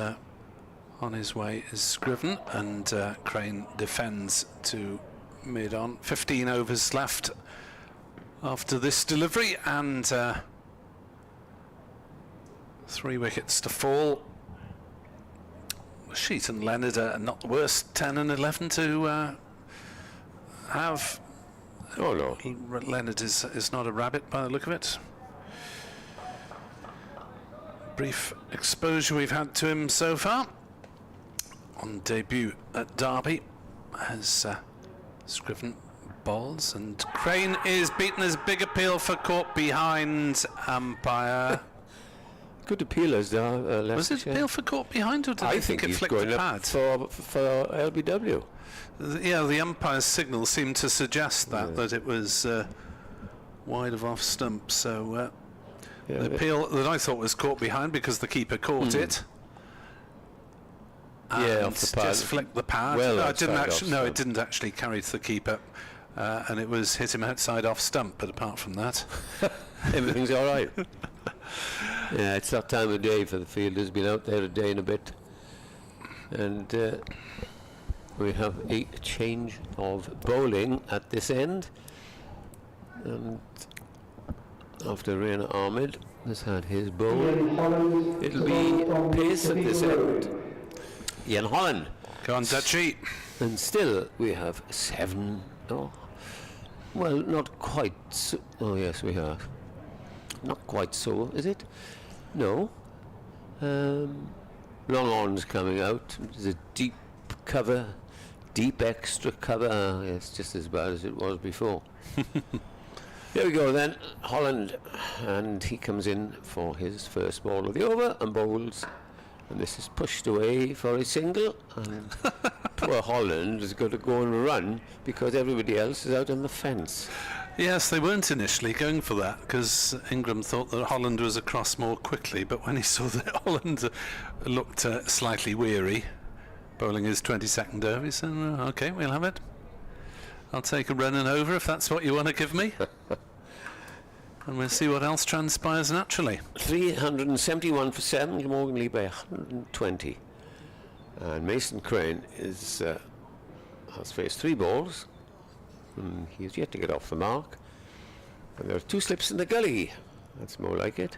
on his way is Scriven, and Crane defends to mid-on. 15 overs left after this delivery, and 3 wickets to fall. Sheet and Leonard are not the worst 10 and 11 to have. Oh no, Leonard is not a rabbit by the look of it. Brief exposure we've had to him so far. On debut at Derby as Scriven bowls, and Crane is beaten as big appeal for caught behind umpire. Good appeal as Was it appeal for caught behind, or did I think it he's flicked going the up pad? for LBW. Yeah, the umpire's signal seemed to suggest that it was wide of off stump. So the appeal that I thought was caught behind because the keeper caught it. Yeah, off the pad. Just flicked the pad. Well, no, it didn't actually carry to the keeper, and it was hit him outside off stump. But apart from that, everything's all right. Yeah, it's that time of day for the fielders. Been out there a day and a bit, and we have a change of bowling at this end, and after Raina Ahmed has had his bowl, it'll be pace at this end. Ian Holland. Go on, Dutchie. And still we have 7. Oh, well, not quite so. Oh yes, we have. Not quite so, is it? No. long ons coming out. There's a deep cover, deep extra cover. It's just as bad as it was before. Here we go then, Holland, and he comes in for his first ball of the over and bowls, and this is pushed away for a single, and poor Holland has got to go and run because everybody else is out on the fence. Yes, they weren't initially going for that because Ingram thought that Holland was across more quickly, but when he saw that Holland looked slightly weary, bowling his 22nd over, he said, OK, we'll have it. I'll take a run and over if that's what you want to give me. And we'll see what else transpires naturally. 371 for 7, Glamorgan lead by 120. And Mason Crane has faced 3 balls. And he's yet to get off the mark. And there are 2 slips in the gully. That's more like it.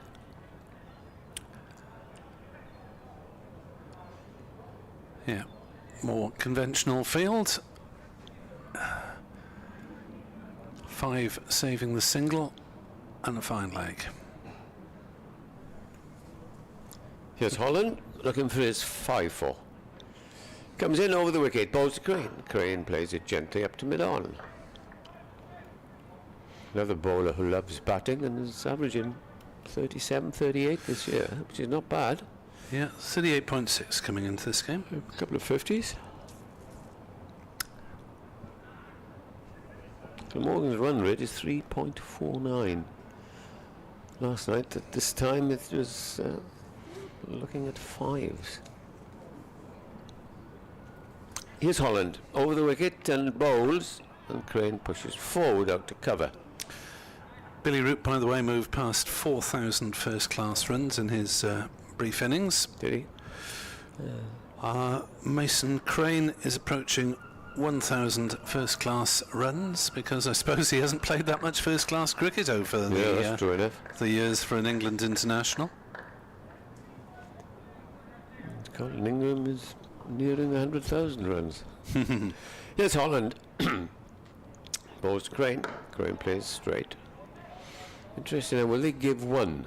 Yeah, more conventional field. 5 saving the single and a fine leg. Here's Holland looking for his 5-4. Comes in over the wicket, bowls to Crane. Crane plays it gently up to mid-on. Another bowler who loves batting and is averaging 37, 38 this year, which is not bad. Yeah, 38.6 coming into this game. A couple of 50s. Glamorgan's run rate is 3.49. Last night at this time it was looking at 5s. Here's Holland over the wicket and bowls, and Crane pushes forward out to cover. Billy Root, by the way, moved past 4,000 first-class runs in his brief innings. Did he? Mason Crane is approaching 1,000 first-class runs because I suppose he hasn't played that much first-class cricket over that's true enough. the years for an England international. Colin Ingram is nearing 100,000 runs. Here's Holland. Bowls to Crane. Crane plays straight. Interesting. Now, will they give one?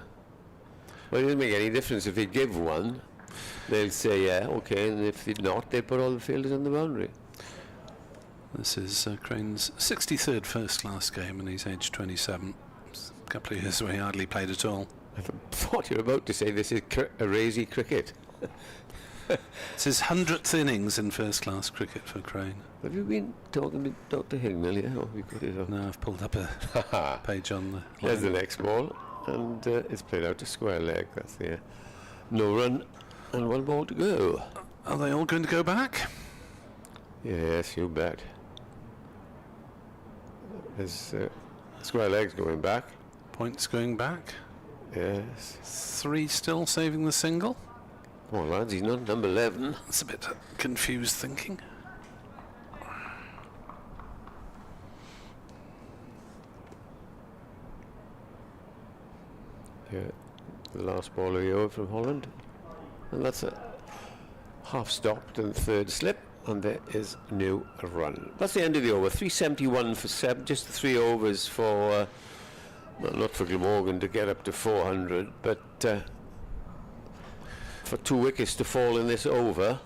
Well, it doesn't make any difference if they give one. They'll say, yeah, OK, and if they not, they put all the fielders on the boundary. This is Crane's 63rd first-class game, and he's aged 27. It's a couple of years where he hardly played at all. I thought you were about to say this is a racy cricket. It's his 100th innings in first-class cricket for Crane. Have you been talking to Dr. Hignell? Yeah, or have you got it on? No, I've pulled up a page on the There's the next ball, and it's played out to square leg. That's the no run, and 1 ball to go. Are they all going to go back? Yes, you bet. There's square legs going back. Points going back. Yes. 3 still saving the single. Come on, lads, he's not number 11. That's a bit confused thinking. Yeah, the last ball of the over from Holland. And that's a half stopped and 3rd slip, and there is no run. That's the end of the over. 371 for 7, just the 3 overs for, well, not for Glamorgan to get up to 400, but for 2 wickets to fall in this over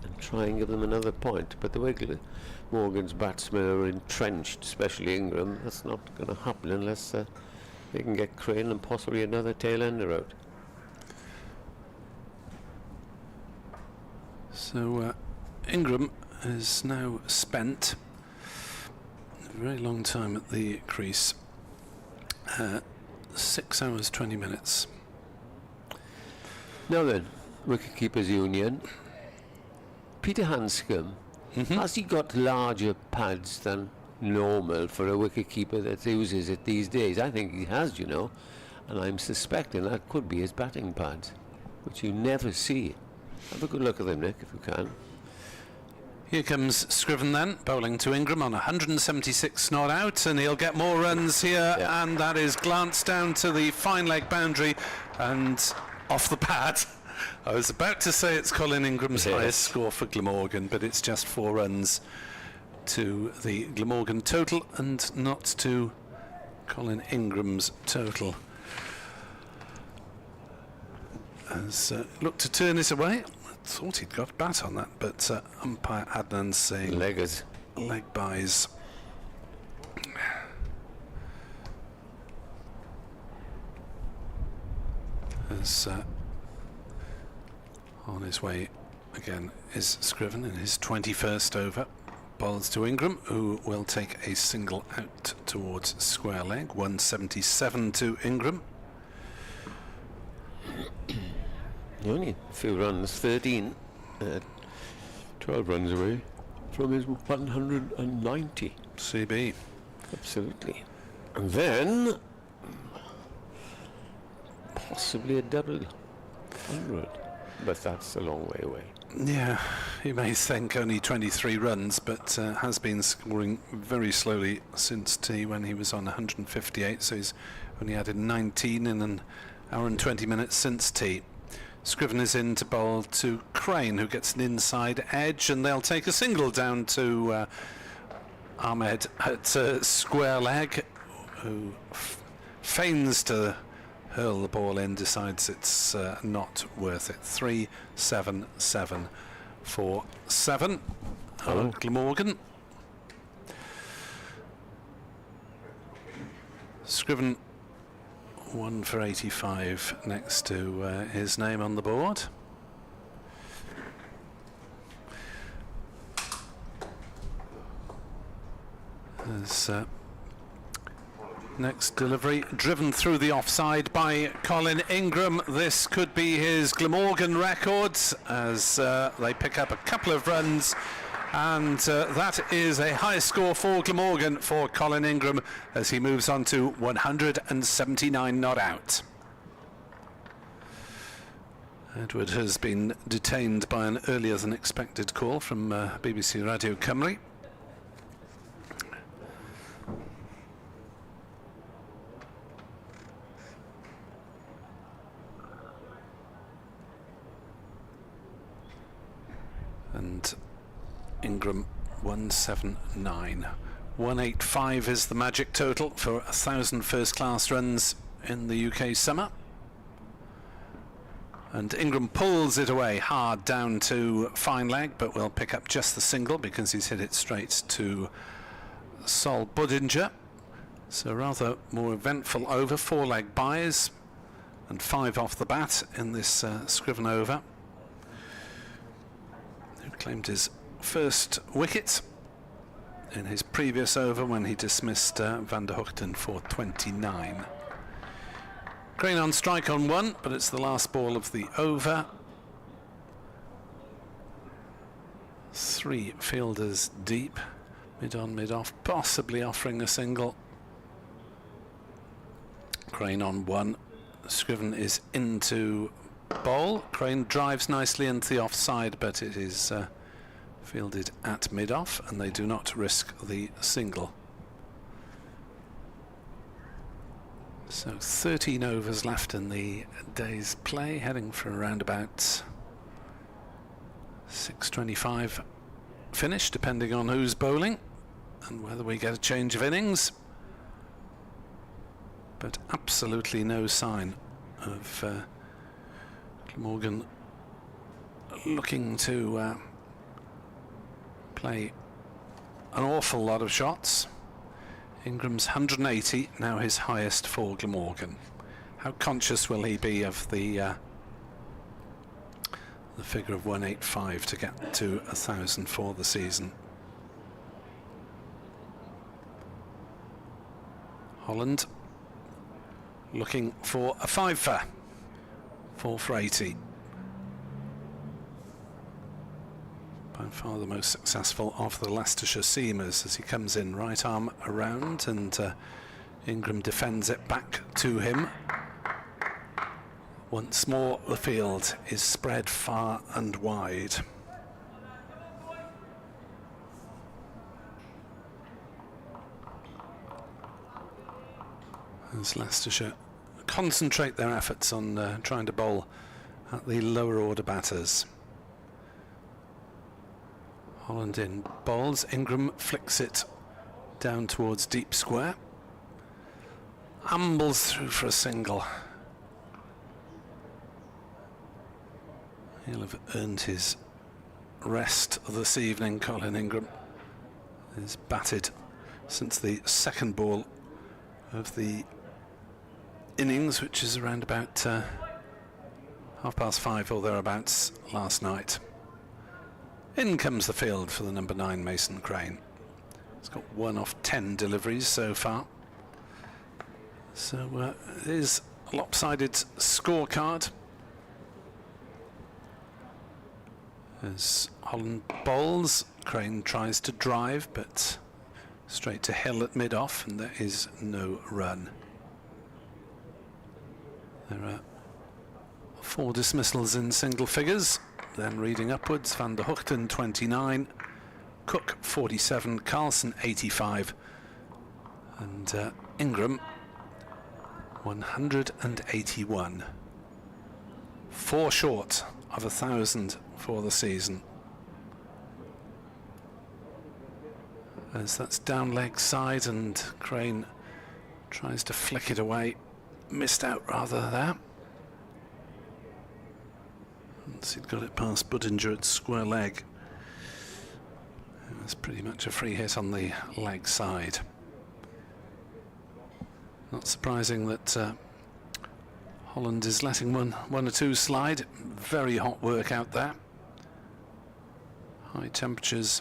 and try and give them another point. But the way Morgan's batsmen are entrenched, especially Ingram, that's not going to happen unless they can get Crane and possibly another tail-ender out. So Ingram is now spent a very long time at the crease. 6 hours 20 minutes. Now then, wicketkeepers union. Peter Hanscom, has he got larger pads than normal for a wicketkeeper that uses it these days? I think he has, you know, and I'm suspecting that could be his batting pads, which you never see. Have a good look at them, Nick, if you can. Here comes Scriven then, bowling to Ingram on 176 not out, and he'll get more runs here, and that is glanced down to the fine leg boundary and off the pad. I was about to say it's Colin Ingram's highest score for Glamorgan, but it's just 4 runs to the Glamorgan total and not to Colin Ingram's total. has looked to turn it away. I thought he'd got a bat on that, but umpire Adnan saying Leggers. leg buys. As on his way again is Scriven in his 21st over. Bowls to Ingram, who will take a single out towards square leg. 177 to Ingram. Only a few runs, 13, 12 runs away from his 190. CB. Absolutely. And then possibly a double 100, but that's a long way away. Yeah, you may think only 23 runs, but has been scoring very slowly since tea when he was on 158, so he's only added 19 in an hour and 20 minutes since tea. Scriven is in to bowl to Crane, who gets an inside edge, and they'll take a single down to Ahmed at square leg, who feigns to hurl the ball in, decides it's not worth it. 3-7-7 for 7. Glamorgan. Scriven 1 for 85 next to his name on the board. There's next delivery driven through the offside by Colin Ingram. This could be his Glamorgan records as they pick up a couple of runs, and that is a high score for Glamorgan for Colin Ingram as he moves on to 179 not out. Edward has been detained by an earlier than expected call from BBC Radio Cymru. And Ingram 179. 185 is the magic total for 1,000 first-class runs in the UK summer. And Ingram pulls it away hard down to fine leg, but will pick up just the single because he's hit it straight to Sol Budinger. So rather more eventful over. 4 leg buys and 5 off the bat in this Scriven over. Who claimed his first wicket in his previous over when he dismissed Van der Hoogten for 29. Crane on strike on 1, but it's the last ball of the over. 3 fielders deep, mid on, mid off, possibly offering a single. Crane on 1. Scriven is into bowl. Crane drives nicely into the offside, but it is fielded at mid-off, and they do not risk the single. So 13 overs left in the day's play, heading for around about 6:25 finish, depending on who's bowling and whether we get a change of innings. But absolutely no sign of Glamorgan looking to play an awful lot of shots. Ingram's 180, now his highest for Glamorgan. How conscious will he be of the figure of 185 to get to 1,000 for the season? Holland looking for a 5-for. 4 for 80. By far the most successful of the Leicestershire seamers as he comes in right arm around, and Ingram defends it back to him. Once more the field is spread far and wide. As Leicestershire concentrate their efforts on trying to bowl at the lower order batters. Holland in bowls. Ingram flicks it down towards deep square. Ambles through for a single. He'll have earned his rest this evening. Colin Ingram is batted since the second ball of the innings, which is around about 5:30 or thereabouts last night. In comes the field for the number 9 Mason Crane. He's got 1 off 10 deliveries so far. So it is a lopsided scorecard. As Holland bowls, Crane tries to drive, but straight to Hill at mid-off, and there is no run. There are 4 dismissals in single figures. Then reading upwards, Van der Hoogten 29, Cook 47, Carlson 85, and Ingram 181. 4 short of 1,000 for the season. As that's down leg side, and Crane tries to flick it away. Missed out rather there. Once he'd got it past Budinger at square leg. It was pretty much a free hit on the leg side. Not surprising that Holland is letting one or two slide. Very hot work out there. High temperatures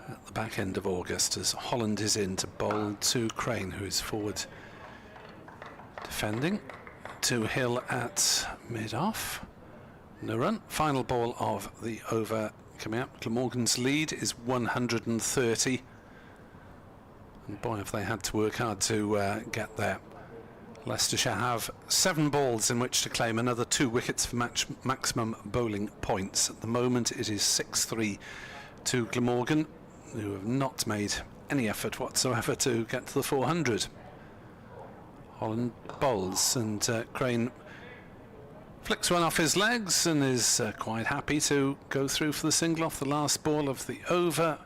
at the back end of August as Holland is in to bowl to Crane, who is forward defending. To Hill at mid-off. No run. Final ball of the over coming up. Glamorgan's lead is 130. And boy, have they had to work hard to get there. Leicestershire have 7 balls in which to claim another 2 wickets for maximum bowling points. At the moment it is 6-3 to Glamorgan, who have not made any effort whatsoever to get to the 400. Holland bowls, and Crane flicks one off his legs and is quite happy to go through for the single off the last ball of the over,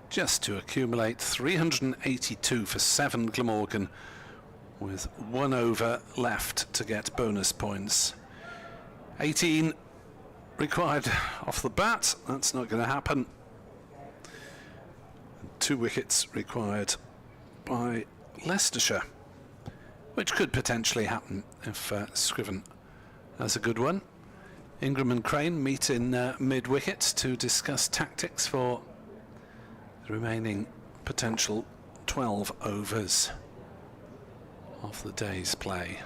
just to accumulate 382 for 7 Glamorgan, with 1 over left to get bonus points. 18 required off the bat. That's not going to happen. 2 wickets required by Leicestershire, which could potentially happen if Scriven has a good one. Ingram and Crane meet in mid-wicket to discuss tactics for the remaining potential 12 overs of the day's play.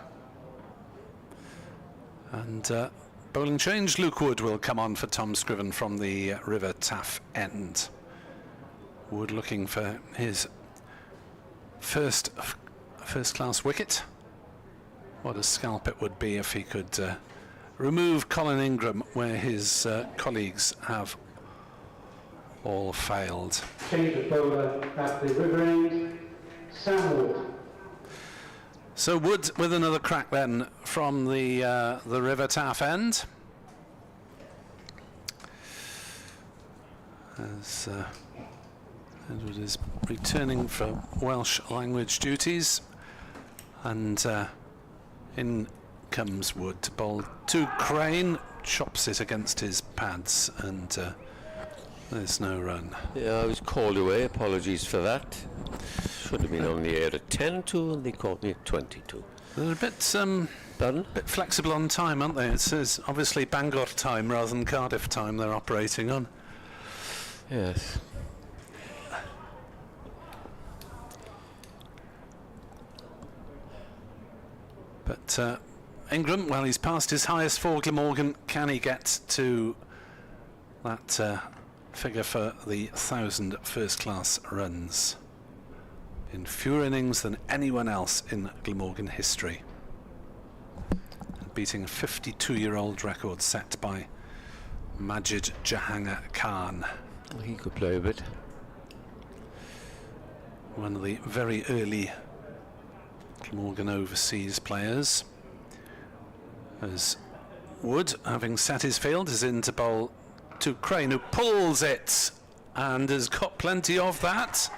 And bowling change, Luke Wood will come on for Tom Scriven from the River Taff end. Wood looking for his first-class wicket. What a scalp it would be if he could remove Colin Ingram where his colleagues have all failed. Change of bowler at the river end, Sam Wood. So Wood with another crack then from the River Taff end. As Edward is returning for Welsh language duties, and in comes Wood to bowl to Crane, chops it against his pads, and there's no run. Yeah, I was called away. Apologies for that. Should have been on the air at 10 to, and they called me at 22. They're a bit flexible on time, aren't they? It says obviously Bangor time rather than Cardiff time they're operating on. Yes. But Ingram, well, he's passed his highest for Glamorgan. Can he get to that figure for the 1,000 first-class runs? In fewer innings than anyone else in Glamorgan history. Beating a 52-year-old record set by Majid Jahangir Khan. He could play a bit. One of the very early Glamorgan overseas players. As Wood, having set his field, is in to bowl to Crane, who pulls it and has got plenty of that.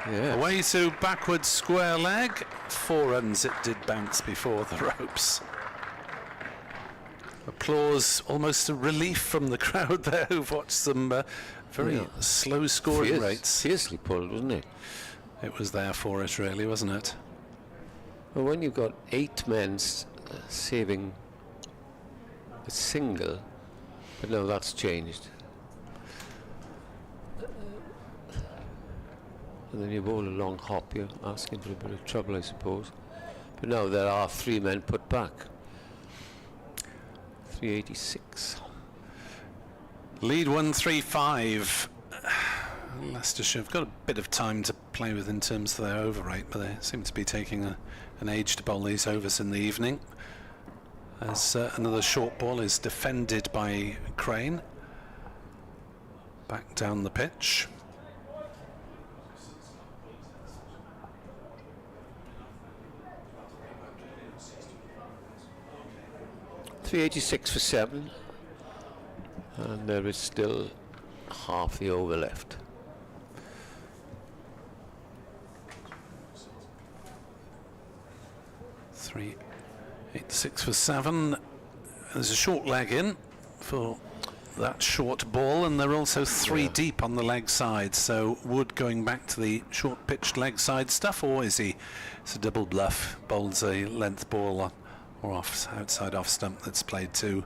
Yes. Away to backward square leg. 4 runs it did bounce before the ropes. Applause, almost a relief from the crowd there who've watched some very slow scoring rates. Fiercely pulled, wasn't it? It was there for it, really, wasn't it? Well, when you've got 8 men saving a single, but no, that's changed. And then you bowl a long hop, you're asking for a bit of trouble, I suppose. But now there are 3 men put back. 386. Lead 135. Leicestershire have got a bit of time to play with in terms of their over rate, but they seem to be taking an age to bowl these overs in the evening. As another short ball is defended by Crane. Back down the pitch. .386 for 7, and there is still half the over left. .386 for 7. There's a short leg in for that short ball, and they're also 3 deep on the leg side. So Wood going back to the short pitched leg side stuff, or is he? It's a double bluff. Bowls a length ball or outside off stump that's played to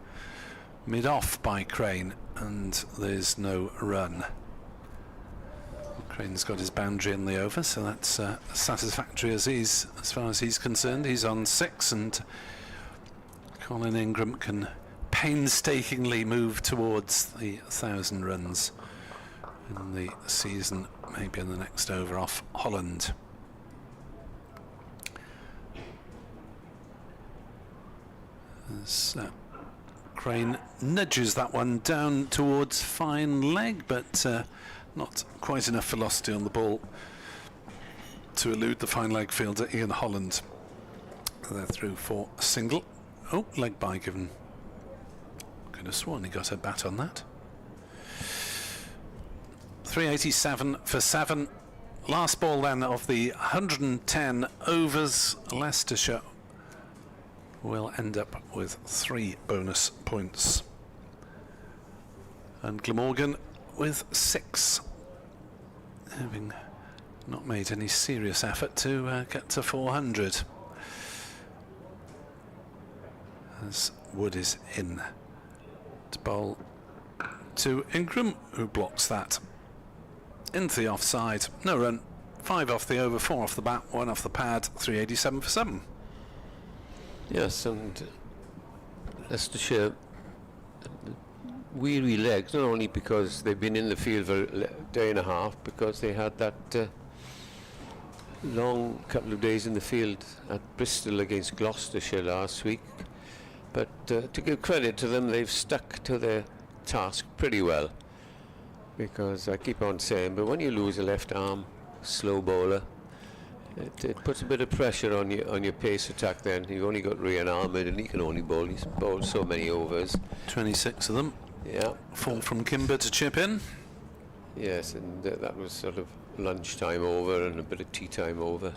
mid off by Crane, and there's no run. Crane's got his boundary in the over, so that's satisfactory as far as he's concerned. He's on 6, and Colin Ingram can painstakingly move towards the 1,000 runs in the season, maybe in the next over off Holland. As Crane nudges that one down towards fine leg, but not quite enough velocity on the ball to elude the fine leg fielder Ian Holland. They're through for a single. Oh, leg by given. Could have sworn he got a bat on that. 387 for 7. Last ball then of the 110 overs. Leicestershire will end up with 3 bonus points, and Glamorgan with 6, having not made any serious effort to get to 400. As Wood is in to bowl to Ingram, who blocks that into the offside. No run. 5 off the over, 4 off the bat, 1 off the pad. 387 for 7. Yes, and Leicestershire weary legs, not only because they've been in the field for a day and a half, because they had that long couple of days in the field at Bristol against Gloucestershire last week. But to give credit to them, they've stuck to their task pretty well, because I keep on saying, but when you lose a left arm slow bowler, it puts a bit of pressure on your pace attack. Then you've only got Ryan Ahmed, and he can only bowl. He's bowled so many overs. 26 of them. Yeah. 4 from Kimber to chip in. Yes, and that was sort of lunchtime over and a bit of tea time over.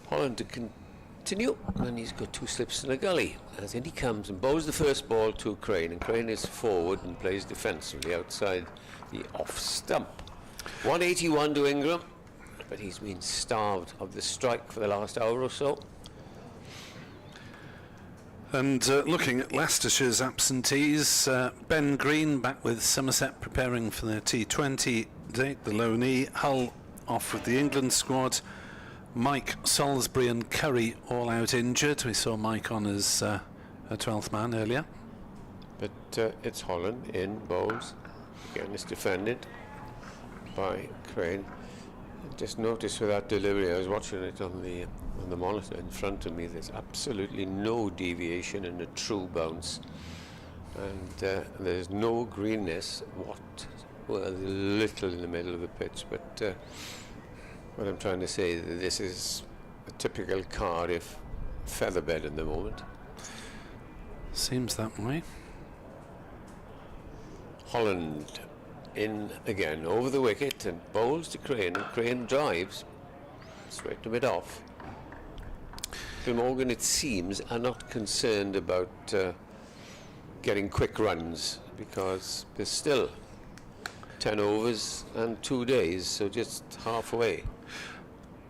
Holland to continue, and he's got 2 slips in a gully. As in he comes and bowls the first ball to Crane, and Crane is forward and plays defensively outside the off stump. 181 to Ingram, but he's been starved of the strike for the last hour or so. And looking at Leicestershire's absentees, Ben Green back with Somerset preparing for their T20 date, the low knee. Hull off with the England squad. Mike, Salisbury and Curry all out injured. We saw Mike on as a 12th man earlier. But it's Holland in bowls. Again, it's defended by Crane. Just noticed with that delivery, I was watching it on the monitor in front of me, there's absolutely no deviation in a true bounce, and there's no greenness well, little in the middle of the pitch, but what I'm trying to say, this is a typical Cardiff featherbed in the moment. Seems that way. Holland in again over the wicket and bowls to Crane, and Crane drives straight to mid off. Glamorgan, it seems, are not concerned about getting quick runs, because there's still 10 overs and 2 days, so just halfway,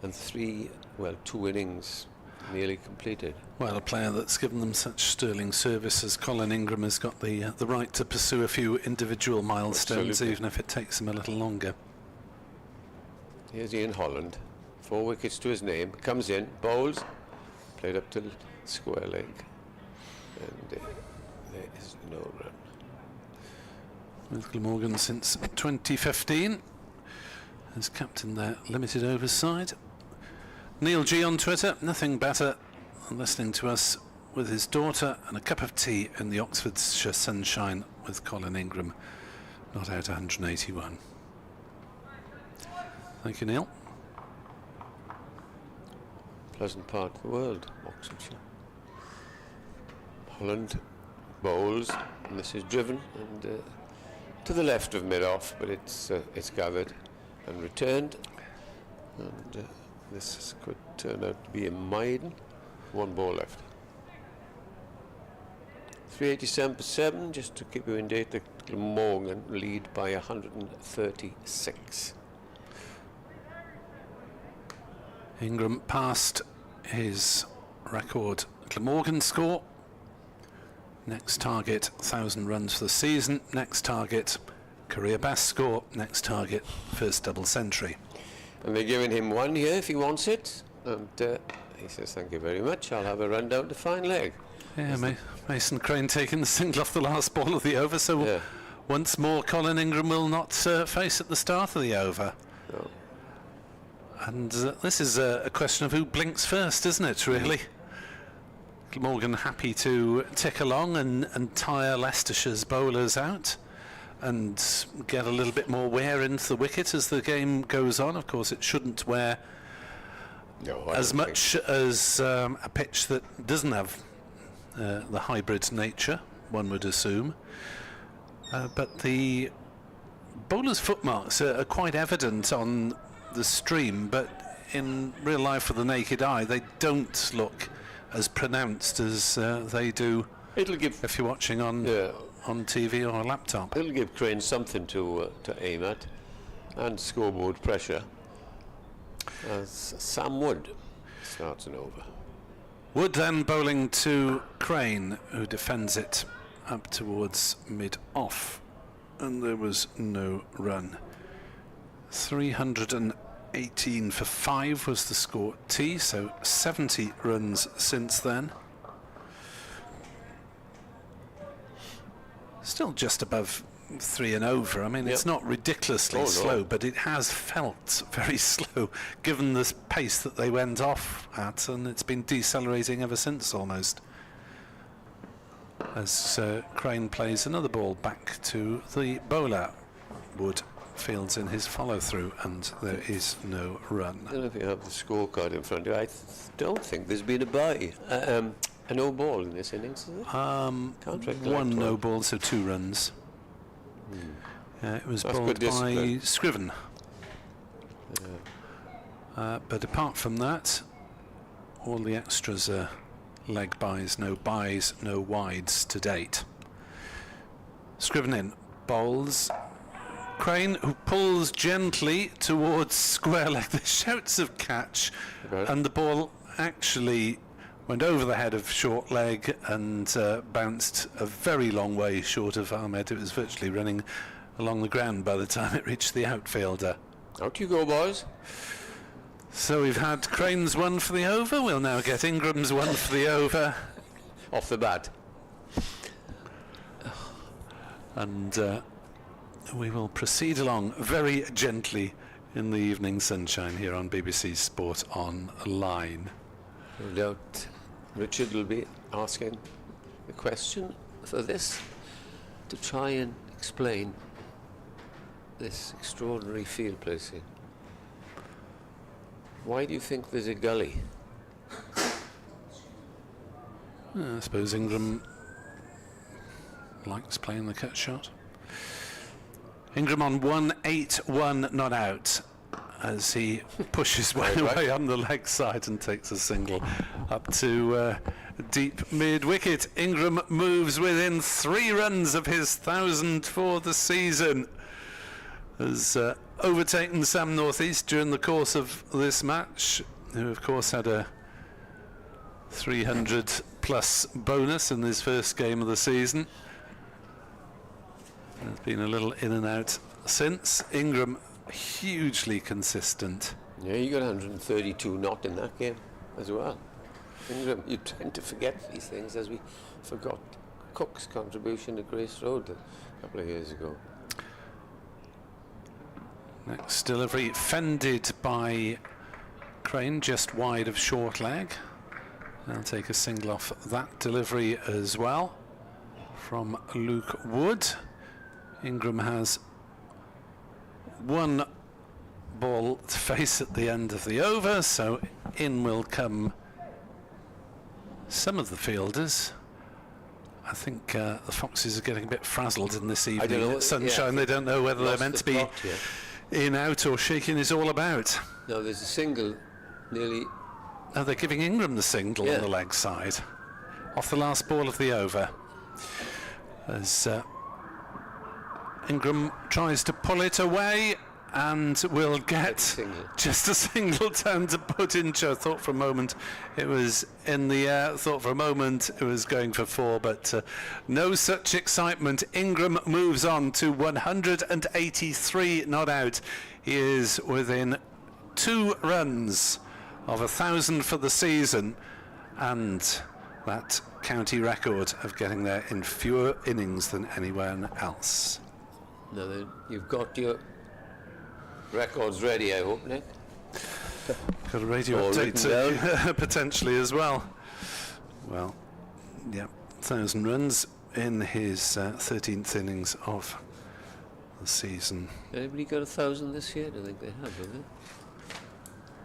and 2 innings nearly completed. Well, a player that's given them such sterling service as Colin Ingram has got the right to pursue a few individual milestones. Absolutely. Even if it takes him a little longer. Here's Ian Holland, 4 wickets to his name, comes in, bowls, played up to square leg, and there is no run. With Glamorgan since 2015, as captain their limited overs side. Neil G on Twitter, nothing better than listening to us with his daughter and a cup of tea in the Oxfordshire sunshine with Colin Ingram, not out 181. Thank you, Neil. Pleasant part of the world, Oxfordshire. Holland bowls, and this is driven and to the left of mid-off, but it's gathered and returned, and this could turn out to be a maiden. 1 ball left. 387 for 7, just to keep you in date. The Glamorgan lead by 136. Ingram passed his record Glamorgan score. Next target, 1,000 runs for the season. Next target, career best score. Next target, first double century. And they're giving him 1 here if he wants it. And he says, thank you very much. I'll have a run down to fine leg. Yeah, Mason Crane taking the single off the last ball of the over. So Yeah. once more, Colin Ingram will not face at the start of the over. No. And this is a question of who blinks first, isn't it, really? Glamorgan happy to tick along and tire Leicestershire's bowlers out and get a little bit more wear into the wicket as the game goes on. Of course, it shouldn't wear as much as a pitch that doesn't have the hybrid nature, one would assume. But the bowlers' footmarks are quite evident on the stream, but in real life for the naked eye they don't look as pronounced as they do It'll give if you're watching on TV or a laptop. It'll give Crane something to aim at, and scoreboard pressure, as Sam Wood starts an over. Wood then bowling to Crane, who defends it up towards mid-off, and there was no run. 318 for 5 was the score at tea, so 70 runs since then. Still just above 3 and over. I mean, it's not ridiculously slow, but it has felt very slow given the pace that they went off at, and it's been decelerating ever since almost. As Crane plays another ball back to the bowler. Wood fields in his follow-through, and there is no run. I don't know if you have the scorecard in front of you. I don't think there's been a bye. A no ball in this innings, is it? Can't recollect 1 no ball, so 2 runs. It was That's bowled good by discipline. Scriven. But apart from that, all the extras are leg byes, no wides to date. Scriven in, bowls. Crane, who pulls gently towards square leg. The shouts of catch, and the ball actually went over the head of short leg and bounced a very long way short of Ahmed. It was virtually running along the ground by the time it reached the outfielder. Out you go, boys. So we've had Crane's 1 for the over. We'll now get Ingram's 1 for the over. Off the bat. And we will proceed along very gently in the evening sunshine here on BBC Sport Online. No doubt Richard will be asking the question for this to try and explain this extraordinary field placing. Why do you think there's a gully? I suppose Ingram likes playing the cut shot. Ingram on 181 not out, as he pushes way on the leg side and takes a single up to deep mid-wicket. Ingram moves within 3 runs of his 1,000 for the season. Has overtaken Sam Northeast during the course of this match, who of course had a 300 plus bonus in his first game of the season. There's been a little in and out since. Ingram hugely consistent. Yeah, you got 132 not in that game as well. Ingram, you tend to forget these things, as we forgot Cook's contribution to Grace Road a couple of years ago. Next delivery fended by Crane, just wide of short leg. They'll take a single off that delivery as well from Luke Wood. Ingram has 1 ball to face at the end of the over, so in will come some of the fielders. I think the Foxes are getting a bit frazzled in this evening sunshine. They don't know whether they're meant to be in, out, or shaking is all about. No, there's a single nearly. Oh, they're giving Ingram the single on the leg side off the last ball of the over, as Ingram tries to pull it away and will get just a single turn to put in. I thought for a moment it was in the air, thought for a moment it was going for 4, but no such excitement. Ingram moves on to 183 not out. He is within 2 runs of 1,000 for the season, and that county record of getting there in fewer innings than anyone else. Now then, you've got your records ready, I hope, Nick. Got a radio update potentially as well. Well, yeah, 1,000 runs in his 13th innings of the season. Anybody got 1,000 this year? I don't think they have they?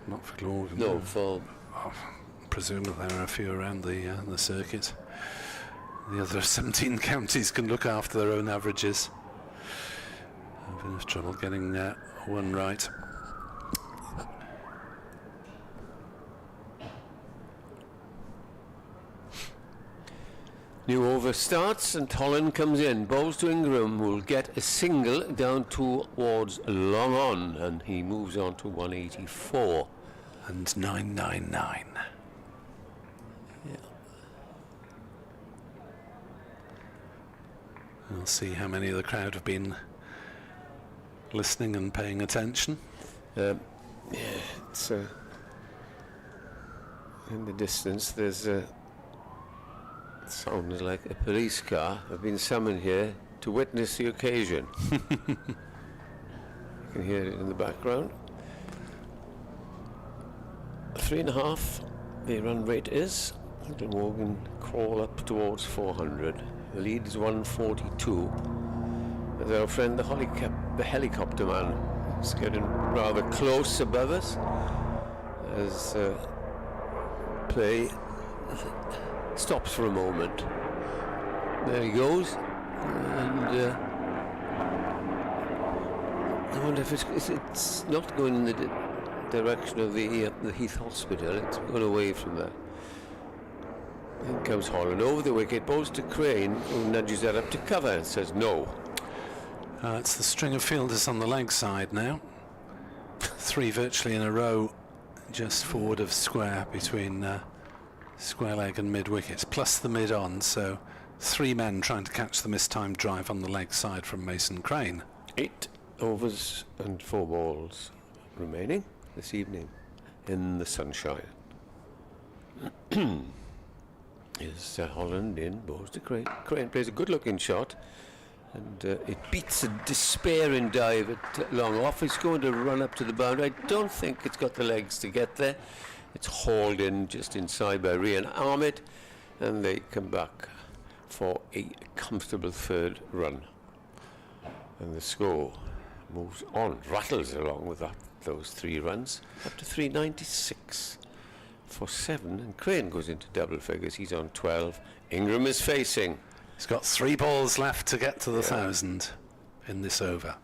Not for Glamorgan. No, for... I presume that there are a few around the circuit. The other 17 counties can look after their own averages. I've enough trouble getting one right. New over starts and Holland comes in. Bowls to Ingram, will get a single down towards long on, and he moves on to 184. And 999. Yeah. We'll see how many of the crowd have been listening and paying attention. Yeah, it's in the distance there's a sounds like a police car. I've been summoned here to witness the occasion. You can hear it in the background. 3.5 the run rate is. Glamorgan crawl up towards 400. The lead is 142. As our friend the helicopter man is getting rather close above us as play stops for a moment. There he goes, and I wonder if it's not going in the direction of the Heath Hospital. It's gone away from that. In comes Holland over the wicket, bowls to Crane, who nudges that up to cover and says no. It's the string of fielders on the leg side now. 3 virtually in a row, just forward of square between square leg and mid wicket, plus the mid on. So 3 men trying to catch the mistimed drive on the leg side from Mason Crane. 8 overs and 4 balls remaining this evening in the sunshine. Is Holland in, bowls to Crane. Crane plays a good-looking shot, and it beats a despairing dive at long off. It's going to run up to the boundary. I don't think it's got the legs to get there. It's hauled in just inside by Rian Ahmed, and they come back for a comfortable 3rd run. And the score moves on, rattles along with those 3 runs, up to 396 for 7, and Crane goes into double figures. He's on 12. Ingram is facing. He's got 3 balls left to get to the 1,000 in this over.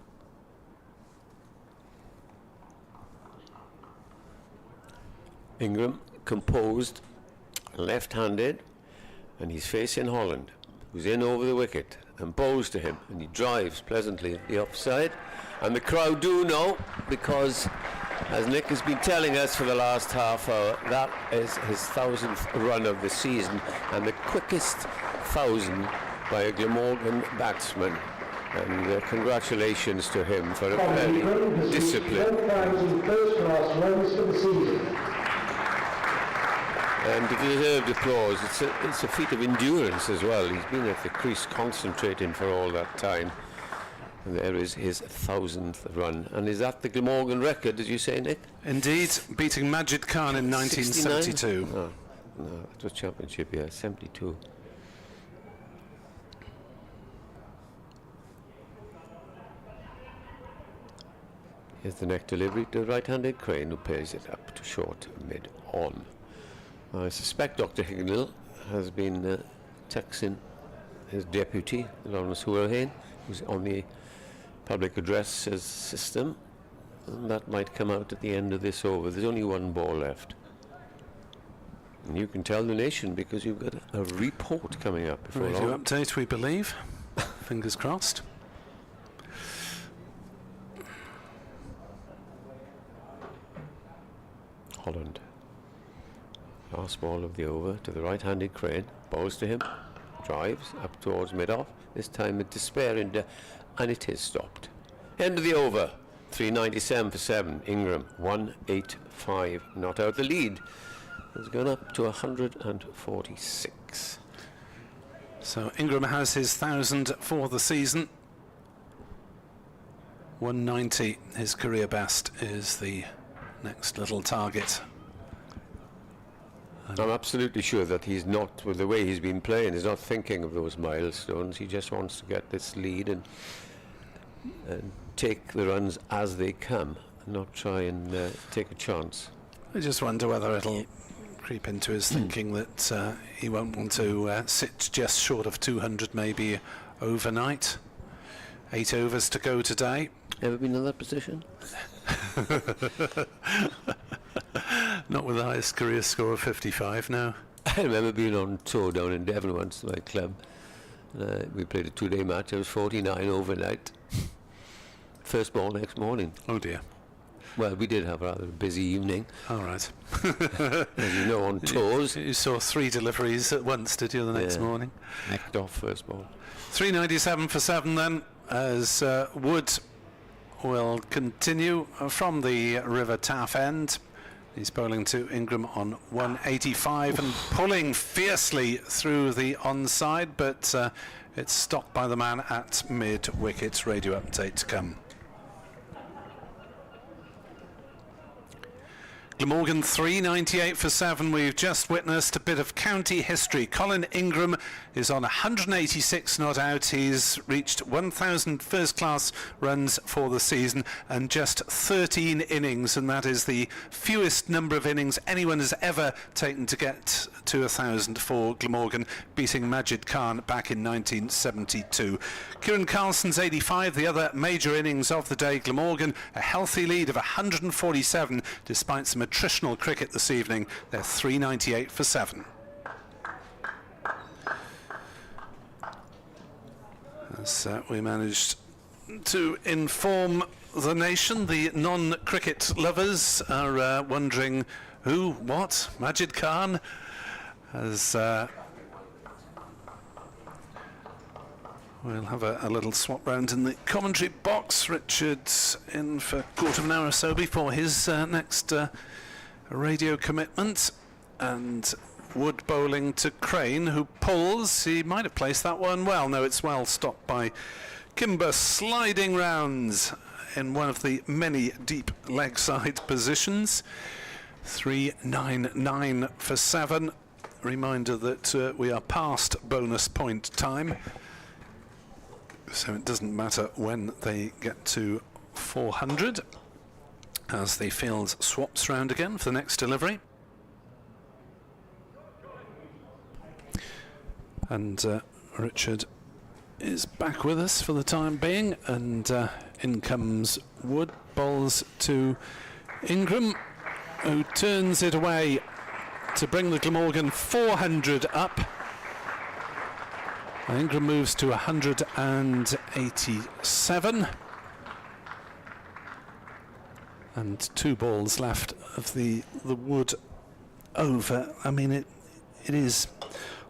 Ingram, composed, left-handed, and he's facing Holland, who's in over the wicket, and bowls to him, and he drives pleasantly at the offside. And the crowd do know, because as Nick has been telling us for the last half hour, that is his 1000th run of the season, and the quickest 1000 by a Glamorgan batsman. And congratulations to him for a very disciplined. 4,000 first-class runs for the season. And deserved applause. It's a feat of endurance as well. He's been at the crease concentrating for all that time. And there is his 1000th run. And is that the Glamorgan record, did you say, Nick? Indeed, beating Majid Khan in 1972. No, it was championship, yeah, 72. Here's the neck delivery to right-handed Crane, who pays it up to short, mid-on. I suspect Dr. Hignell has been texting his deputy, Lawrence Houerhain, who's on the public address system, and that might come out at the end of this over. There's only one ball left. And you can tell the nation because you've got a report coming up before Radio long. update, we believe. Fingers crossed. Holland. Last ball of the over to the right-handed Crane. Bowls to him. Drives up towards mid-off. This time with despair and it is stopped. End of the over. 397 for 7. Ingram 185. Not out. The lead has gone up to 146. So Ingram has his 1000 for the season. 190, his career best, is the next little target. I'm absolutely sure that he's not, with the way he's been playing, he's not thinking of those milestones. He just wants to get this lead and take the runs as they come, and not try and take a chance. I just wonder whether it'll creep into his thinking that he won't want to sit just short of 200 maybe overnight. 8 overs to go today. Ever been in that position? Not with the highest career score of 55 now. I remember being on tour down in Devon once, my club. We played a 2-day match. I was 49 overnight. First ball next morning. Oh dear. Well, we did have a rather busy evening. All right. As you know, on tours. You saw 3 deliveries at once, did you, the next morning? Necked off first ball. 397 for 7 then, as Wood will continue from the River Taff end. He's bowling to Ingram on 185 and pulling fiercely through the onside, but it's stopped by the man at mid-wicket. Radio update to come. Glamorgan 398 for 7. We've just witnessed a bit of county history. Colin Ingram is on 186 not out. He's reached 1,000 first-class runs for the season and just 13 innings, and that is the fewest number of innings anyone has ever taken to get to 1,000 for Glamorgan, beating Majid Khan back in 1972. Kieran Carlson's 85, the other major innings of the day. Glamorgan, a healthy lead of 147 despite some attritional cricket this evening. They're 398 for 7. As we managed to inform the nation, the non-cricket lovers are wondering who, what, Majid Khan, as we'll have a little swap round in the commentary box. Richard's in for a quarter of an hour or so before his next radio commitment, and Wood bowling to Crane, who pulls. He might have placed that one well. No, it's well stopped by Kimber, sliding rounds in one of the many deep leg side positions. 399 for 7. Reminder that we are past bonus point time, so it doesn't matter when they get to 400 as the field swaps round again for the next delivery. And Richard is back with us for the time being, and in comes Wood, bowls to Ingram, who turns it away to bring the Glamorgan 400 up. Ingram moves to 187. And 2 balls left of the wood over. I mean, it is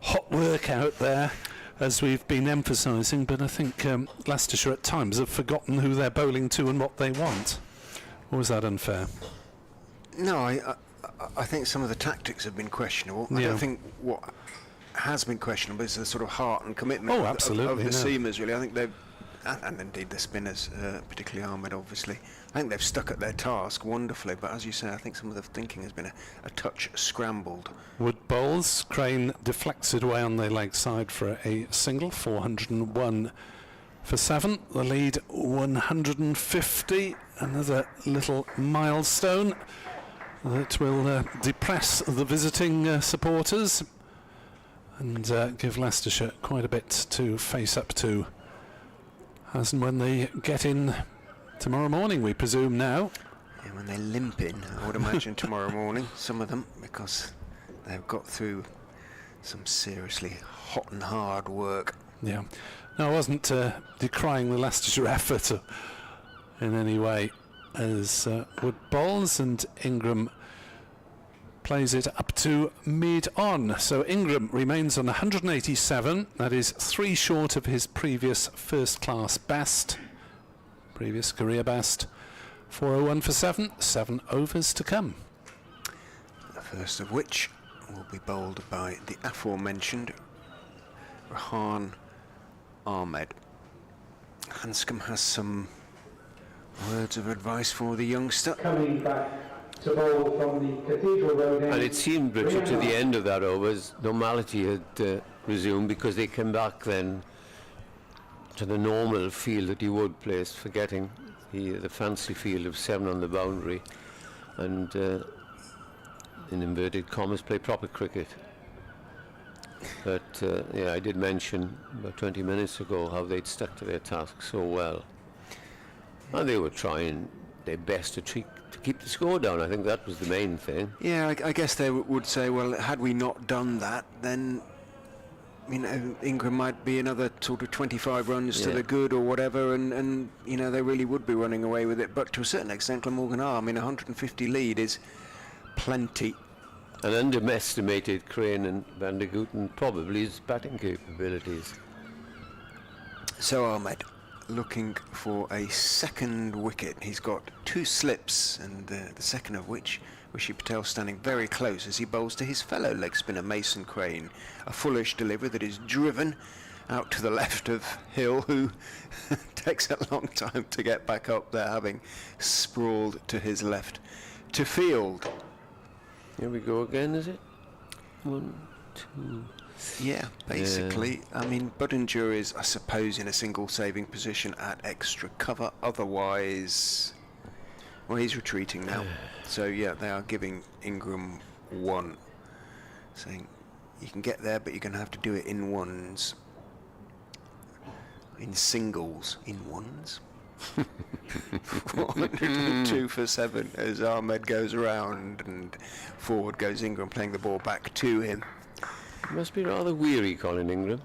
hot work out there, as we've been emphasising, but I think Leicestershire at times have forgotten who they're bowling to and what they want. Or is that unfair? No, I think some of the tactics have been questionable. I don't think what has been questionable is the sort of heart and commitment of the seamers, really. I think they've, and indeed the spinners, particularly Ahmed, obviously, I think they've stuck at their task wonderfully, but as you say, I think some of the thinking has been a touch scrambled. Wood bowls, Crane deflects it away on the leg side for a single, 401 for 7, the lead 150, another little milestone that will depress the visiting supporters and give Leicestershire quite a bit to face up to as and when they get in tomorrow morning, we presume now. Yeah, when they limp in, I would imagine tomorrow morning, some of them, because they've got through some seriously hot and hard work. Yeah. No, I wasn't decrying the Leicestershire effort in any way, as Wood bowls and Ingram plays it up to mid-on. So Ingram remains on 187. That is 3 short of his previous first-class best, previous career best. 401 for 7, 7 overs to come. The first of which will be bowled by the aforementioned Rahan Ahmed. Hanscom has some words of advice for the youngster. Coming back to bowl from the Cathedral Road end. And it seemed, Richard, to the end of that over, as normality had resumed, because they came back then to the normal field that he would place, forgetting the fancy field of 7 on the boundary, and in inverted commas, play proper cricket. But yeah, I did mention about 20 minutes ago how they'd stuck to their task so well, and they were trying their best to keep the score down. I think that was the main thing. Yeah, I guess they would say, well, had we not done that, then, you know, Ingram might be another sort of 25 runs to the good or whatever, and you know, they really would be running away with it. But to a certain extent, Glamorgan are. I mean, 150 lead is plenty. And underestimated Crane and Van der Gooten probably his batting capabilities. So Ahmed looking for a second wicket. He's got 2 slips, and the second of which, Rishi Patel standing very close as he bowls to his fellow leg spinner Mason Crane. A fullish delivery that is driven out to the left of Hill, who takes a long time to get back up there, having sprawled to his left to field. Here we go again, is it? 1, 2... Yeah, basically. Yeah. I mean, Budinger is, I suppose, in a single saving position at extra cover. Otherwise, well, he's retreating now. So, yeah, they are giving Ingram 1. Saying, you can get there, but you're going to have to do it in ones. In singles. In ones? 402 for 7 as Ahmed goes around, and forward goes Ingram, playing the ball back to him. He must be rather weary, Colin Ingram.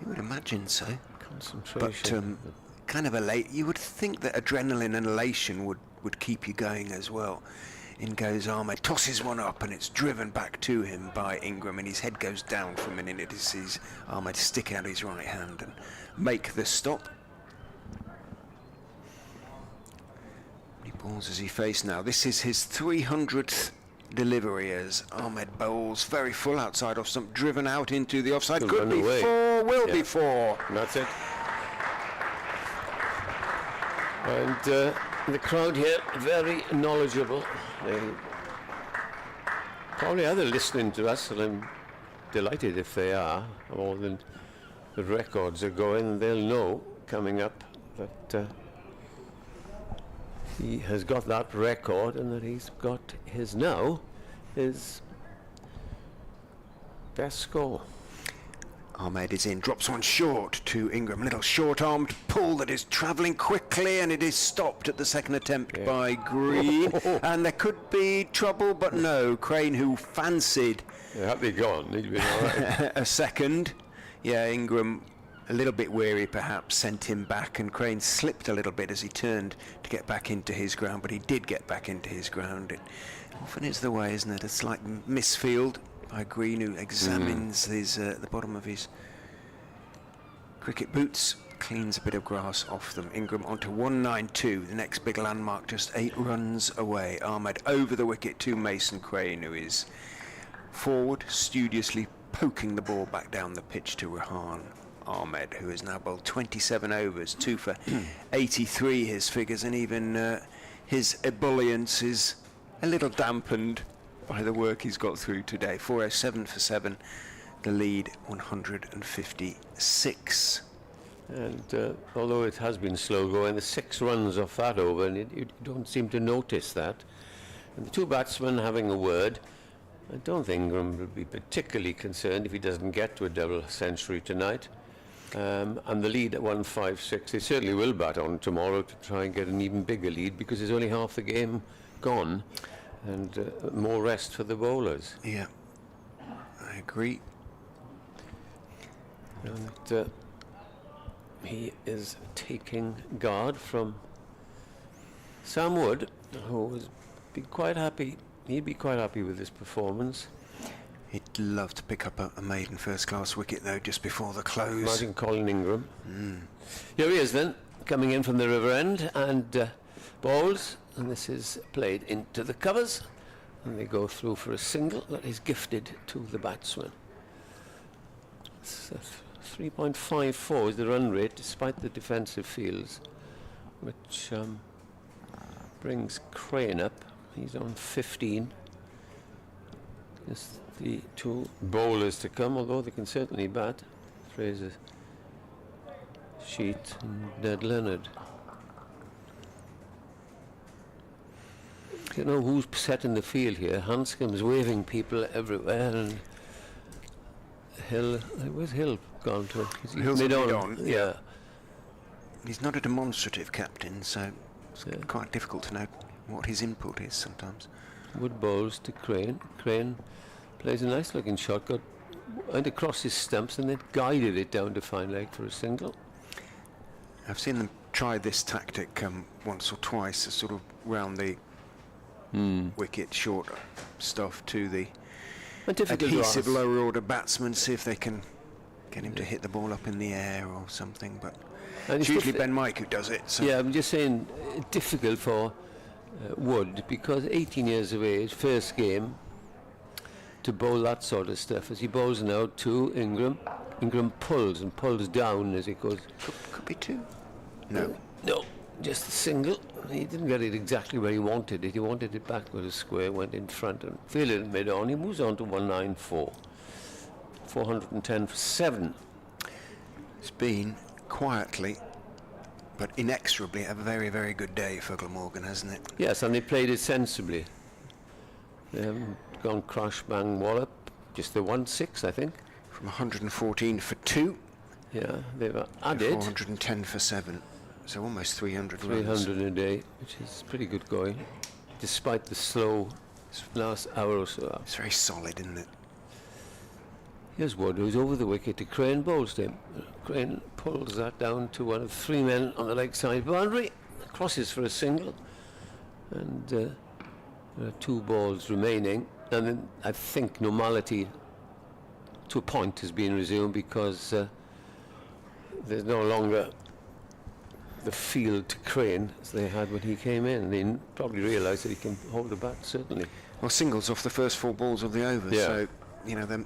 You would imagine so. Concentration. But kind of elate. You would think that adrenaline and elation would keep you going as well. In goes Ahmed, tosses one up, and it's driven back to him by Ingram, and his head goes down for a minute. It sees Ahmed stick out his right hand and make the stop. He balls as he faced now. This is his 300th delivery as Ahmed bowls very full outside off stump, driven out into the offside. Could be 4, will be 4. And that's it. And the crowd here, very knowledgeable. They probably either listening to us, and I'm delighted if they are, or the records are going, they'll know coming up that he has got that record, and that he's got his best score. Ahmed is in, drops one short to Ingram. Little short-armed pull that is travelling quickly, and it is stopped at the second attempt by Green. And there could be trouble, but no. Crane, who fancied Had they gone, he'd been all right. a second. Yeah, Ingram, a little bit weary perhaps, sent him back, and Crane slipped a little bit as he turned to get back into his ground, but he did get back into his ground. It often is the way, isn't it? A slight misfield by Green, who examines his the bottom of his cricket boots, cleans a bit of grass off them. Ingram onto 192, the next big landmark, just 8 runs away. Ahmed over the wicket to Mason Crane, who is forward, studiously poking the ball back down the pitch to Rehan Ahmed, who has now bowled 27 overs, 2 for 83 his figures, and even his ebullience is a little dampened by the work he's got through today. 407 for 7, the lead 156. And although it has been slow going, the 6 runs off that over, and you don't seem to notice that. And the 2 batsmen having a word, I don't think Ingram will be particularly concerned if he doesn't get to a double century tonight. And the lead at 156, they certainly will bat on tomorrow to try and get an even bigger lead, because there's only half the game gone, and more rest for the bowlers. Yeah, I agree. And he is taking guard from Sam Wood, who would be quite happy. He'd be quite happy with this performance. He'd love to pick up a maiden first-class wicket, though, just before the close. Imagine Colin Ingram. Here he is then, coming in from the river end, and bowls, and this is played into the covers, and they go through for a single that is gifted to the batsman. It's 3.54 is the run rate, despite the defensive fields, which brings Crane up. He's on 15. Just the 2 bowlers to come, although they can certainly bat. Fraser, Sheet and Ned Leonard. You know who's set in the field here? Hanscom's waving people everywhere, and Hill, where's Hill gone to? Hill's mid-on, yeah. He's not a demonstrative captain, so it's quite difficult to know what his input is sometimes. Wood bowls to Crane. Crane plays a nice looking shot, went across his stumps and then guided it down to fine leg for a single. I've seen them try this tactic once or twice, sort of round the wicket, short stuff to the adhesive lower order batsman, see if they can get him to hit the ball up in the air or something, but it's usually Ben Mike who does it. So. Yeah, I'm just saying, difficult for Wood, because 18 years of age, first game, to bowl that sort of stuff. As he bowls now to Ingram, Ingram pulls and pulls down as he goes. Could be 2. No. No, just a single. He didn't get it exactly where he wanted it. He wanted it back with a square, went in front and fielded it mid-on. He moves on to 194. 410 for 7. It's been quietly but inexorably a very, very good day for Glamorgan, hasn't it? Yes, and they played it sensibly. They haven't gone crash, bang, wallop. Just the 1-6, I think. From 114 for 2. Yeah, they've added 410 for 7. So almost 300 runs. 300 a day, which is pretty good going, despite the slow last hour or so. It's very solid, isn't it? Here's Wood, who's over the wicket to Crane, bowls to him. Crane pulls that down to one of 3 men on the leg side boundary, crosses for a single, and there are 2 balls remaining. And then I think normality to a point has been resumed, because there's no longer the field to Crane as they had when he came in. They probably realised that he can hold the bat, certainly. Well, singles off the first 4 balls of the over, Yeah. so, you know, them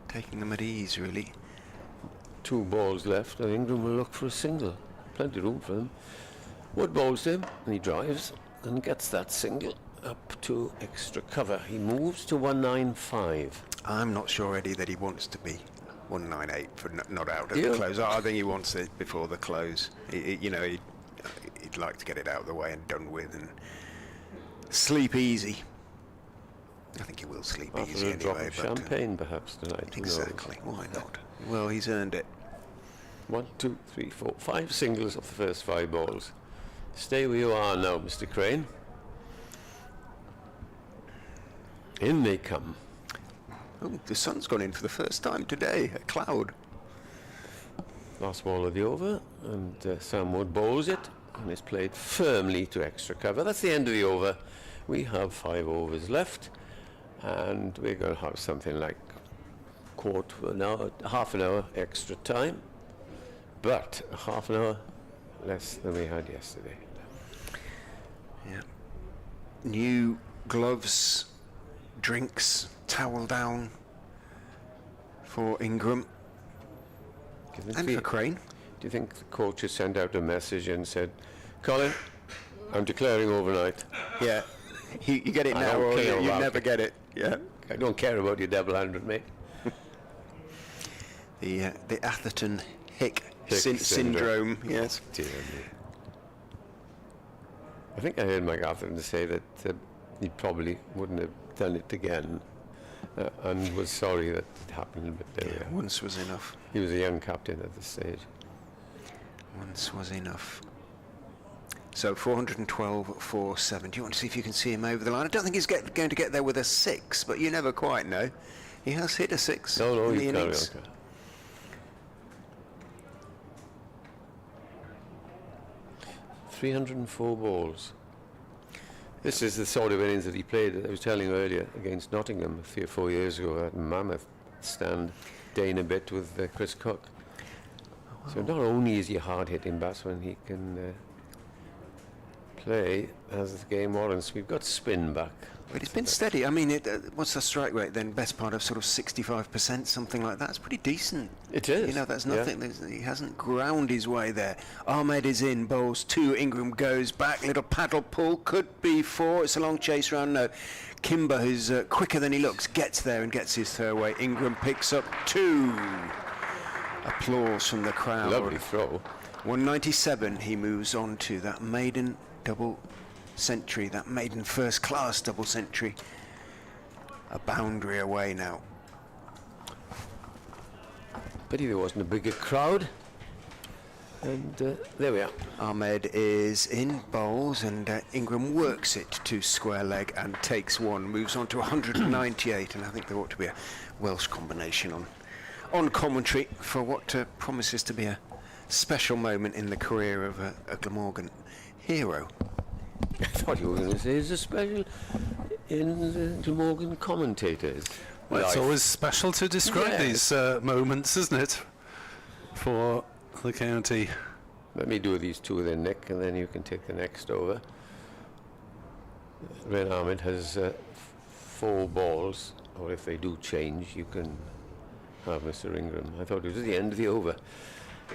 taking them at ease, really. 2 balls left, and Ingram will look for a single. Plenty of room for him. Wood bowls to him, and he drives and gets that single up to extra cover. He moves to 195. I'm not sure, Eddie, that he wants to be 198 for not out at the close. I think he wants it before the close. He'd like to get it out of the way and done with and sleep easy. I think he will sleep After easy a drop anyway. of champagne, perhaps, tonight. Exactly. Why not? Well, he's earned it. 1, 2, 3, 4, 5 singles off the first 5 balls. Stay where you are now, Mr. Crane. In they come. Oh, the sun's gone in for the first time today. A cloud. Last ball of the over, and Sam Wood bowls it, and it's played firmly to extra cover. That's the end of the over. We have 5 overs left, and we're going to have something like quarter of an hour, half an hour extra time, but half an hour less than we had yesterday. Yeah. New gloves, drinks, towel down for Ingram and for Crane. Do you think the coach has sent out a message and said, Colin, I'm declaring overnight. Yeah. You get it I now don't or care you about never it. get it. Yeah. I don't care about your double-handed, mate. The Atherton Hick Hick syndrome. Yes. Dear me. I think I heard Mike Atherton say that he probably wouldn't have done it again, and was sorry that it happened. But there we are. Once was enough. He was a young captain at this stage. Once was enough. So 412 for 7. Do you want to see if you can see him over the line? I don't think he's going to get there with a 6, but you never quite know. He has hit a 6 No, in the you can't. innings. Okay. 304 balls. This is the sort of innings that he played. I was telling you earlier against Nottingham 3 or 4 years ago at Mammoth stand, day and a bit with Chris Cook. Oh, wow. So not only is he a hard-hitting batsman, he can play as the game warrants. We've got spin back. But it's been steady. I mean, what's the strike rate then? Best part of sort of 65%, something like that. It's pretty decent. It is. You know, that's nothing. Yeah. He hasn't ground his way there. Ahmed is in, bowls 2. Ingram goes back. Little paddle pull. Could be 4. It's a long chase round. No. Kimber, who's quicker than he looks, gets there and gets his throw away. Ingram picks up 2. Applause from the crowd. Lovely throw. 197. He moves on to that maiden double century, that maiden first class double century. A boundary away now. Pity there wasn't a bigger crowd. And there we are. Ahmed is in, bowls, and Ingram works it to square leg and takes 1, moves on to 198, and I think there ought to be a Welsh combination on commentary for what promises to be a special moment in the career of a Glamorgan hero. I thought you were going to say it's a special in the Glamorgan commentators. Well, it's always special to describe these moments, isn't it, for the county? Let me do these 2 then, Nick, and then you can take the next over. Ren Ahmed has 4 balls, or if they do change, you can have Mr. Ingram. I thought it was at the end of the over.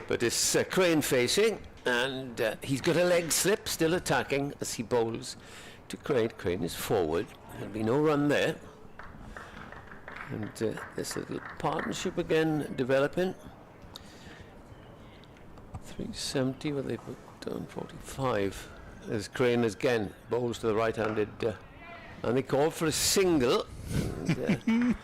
But it's Crane facing, and he's got a leg slip, still attacking as he bowls to Crane. Crane is forward. There'll be no run there. And this little partnership again developing. 370, what they put down, 45. As Crane again bowls to the right-handed, and they call for a single. And,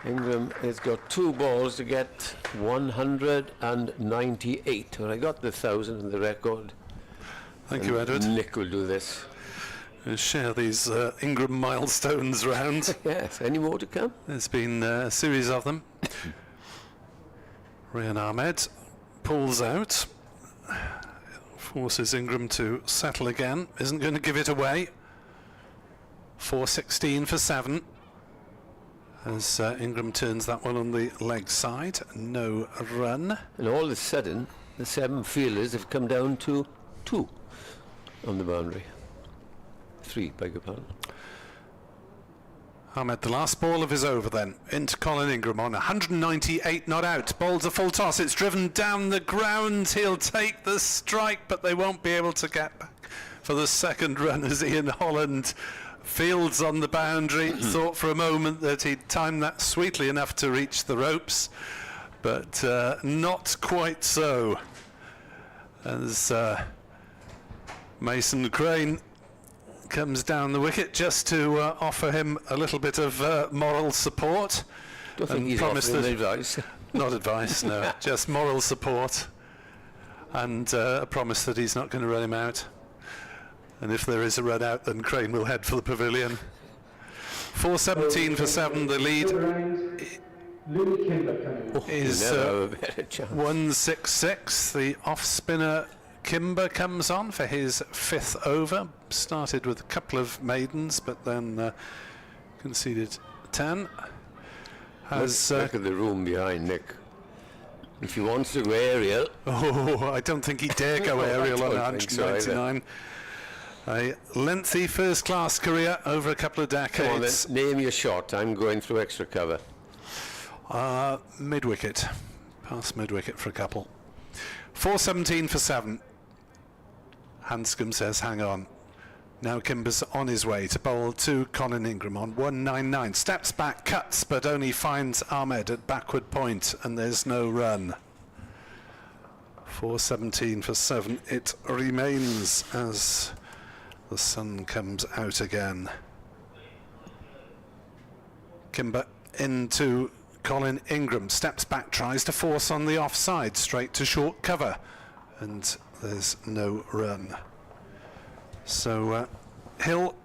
Ingram has got 2 balls to get 198. Well, I got the 1,000 in the record. Thank you, Edward. Nick will do this. We'll share these Ingram milestones round. Yes, any more to come? There's been a series of them. Rian Ahmed pulls out, forces Ingram to settle again, isn't going to give it away. 416 for 7. As Ingram turns that one on the leg side, no run. And all of a sudden, the 7 fielders have come down to 2 on the boundary. 3, beg your pardon. Ahmed, the last ball of his over then, into Colin Ingram on 198 not out. Bowls a full toss, it's driven down the ground. He'll take the strike, but they won't be able to get back for the second run as Ian Holland fields on the boundary. Thought for a moment that he'd timed that sweetly enough to reach the ropes, but not quite so. As Mason Crane comes down the wicket just to offer him a little bit of moral support. Don't think and he's promised offering that advice. not advice, no, just moral support, and a promise that he's not going to run him out. And if there is a run out, then Crane will head for the pavilion. 4:17 for 7. The lead Louis Kimber coming. is Never have a better chance. 166. The off spinner Kimber comes on for his 5th over. Started with a couple of maidens, but then conceded 10. Look at the room behind Nick. If he wants to go aerial, Oh, I don't think he dare go aerial on don't think so 199. A lengthy first-class career over a couple of come on then, decades. name your shot. I'm going through extra cover. Mid-wicket. Past mid-wicket for a couple. 4:17 for 7. Hanscom says, hang on. Now Kimber's on his way to bowl to Colin Ingram on 199. Steps back, cuts, but only finds Ahmed at backward point, and there's no run. 4:17 for 7. It remains as the sun comes out again. Kimber into Colin Ingram. Steps back, tries to force on the offside, straight to short cover, and there's no run. So Hill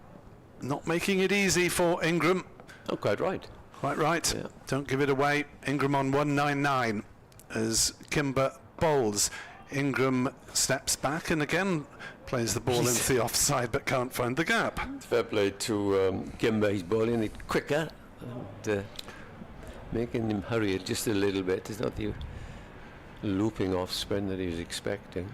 not making it easy for Ingram. Oh, quite right. Quite right. Yeah. Don't give it away. Ingram on 199 as Kimber bowls. Ingram steps back and again plays the ball into the offside but can't find the gap. Fair play to Kimber. He's bowling it quicker and making him hurry it just a little bit. It's not the looping off spin that he was expecting.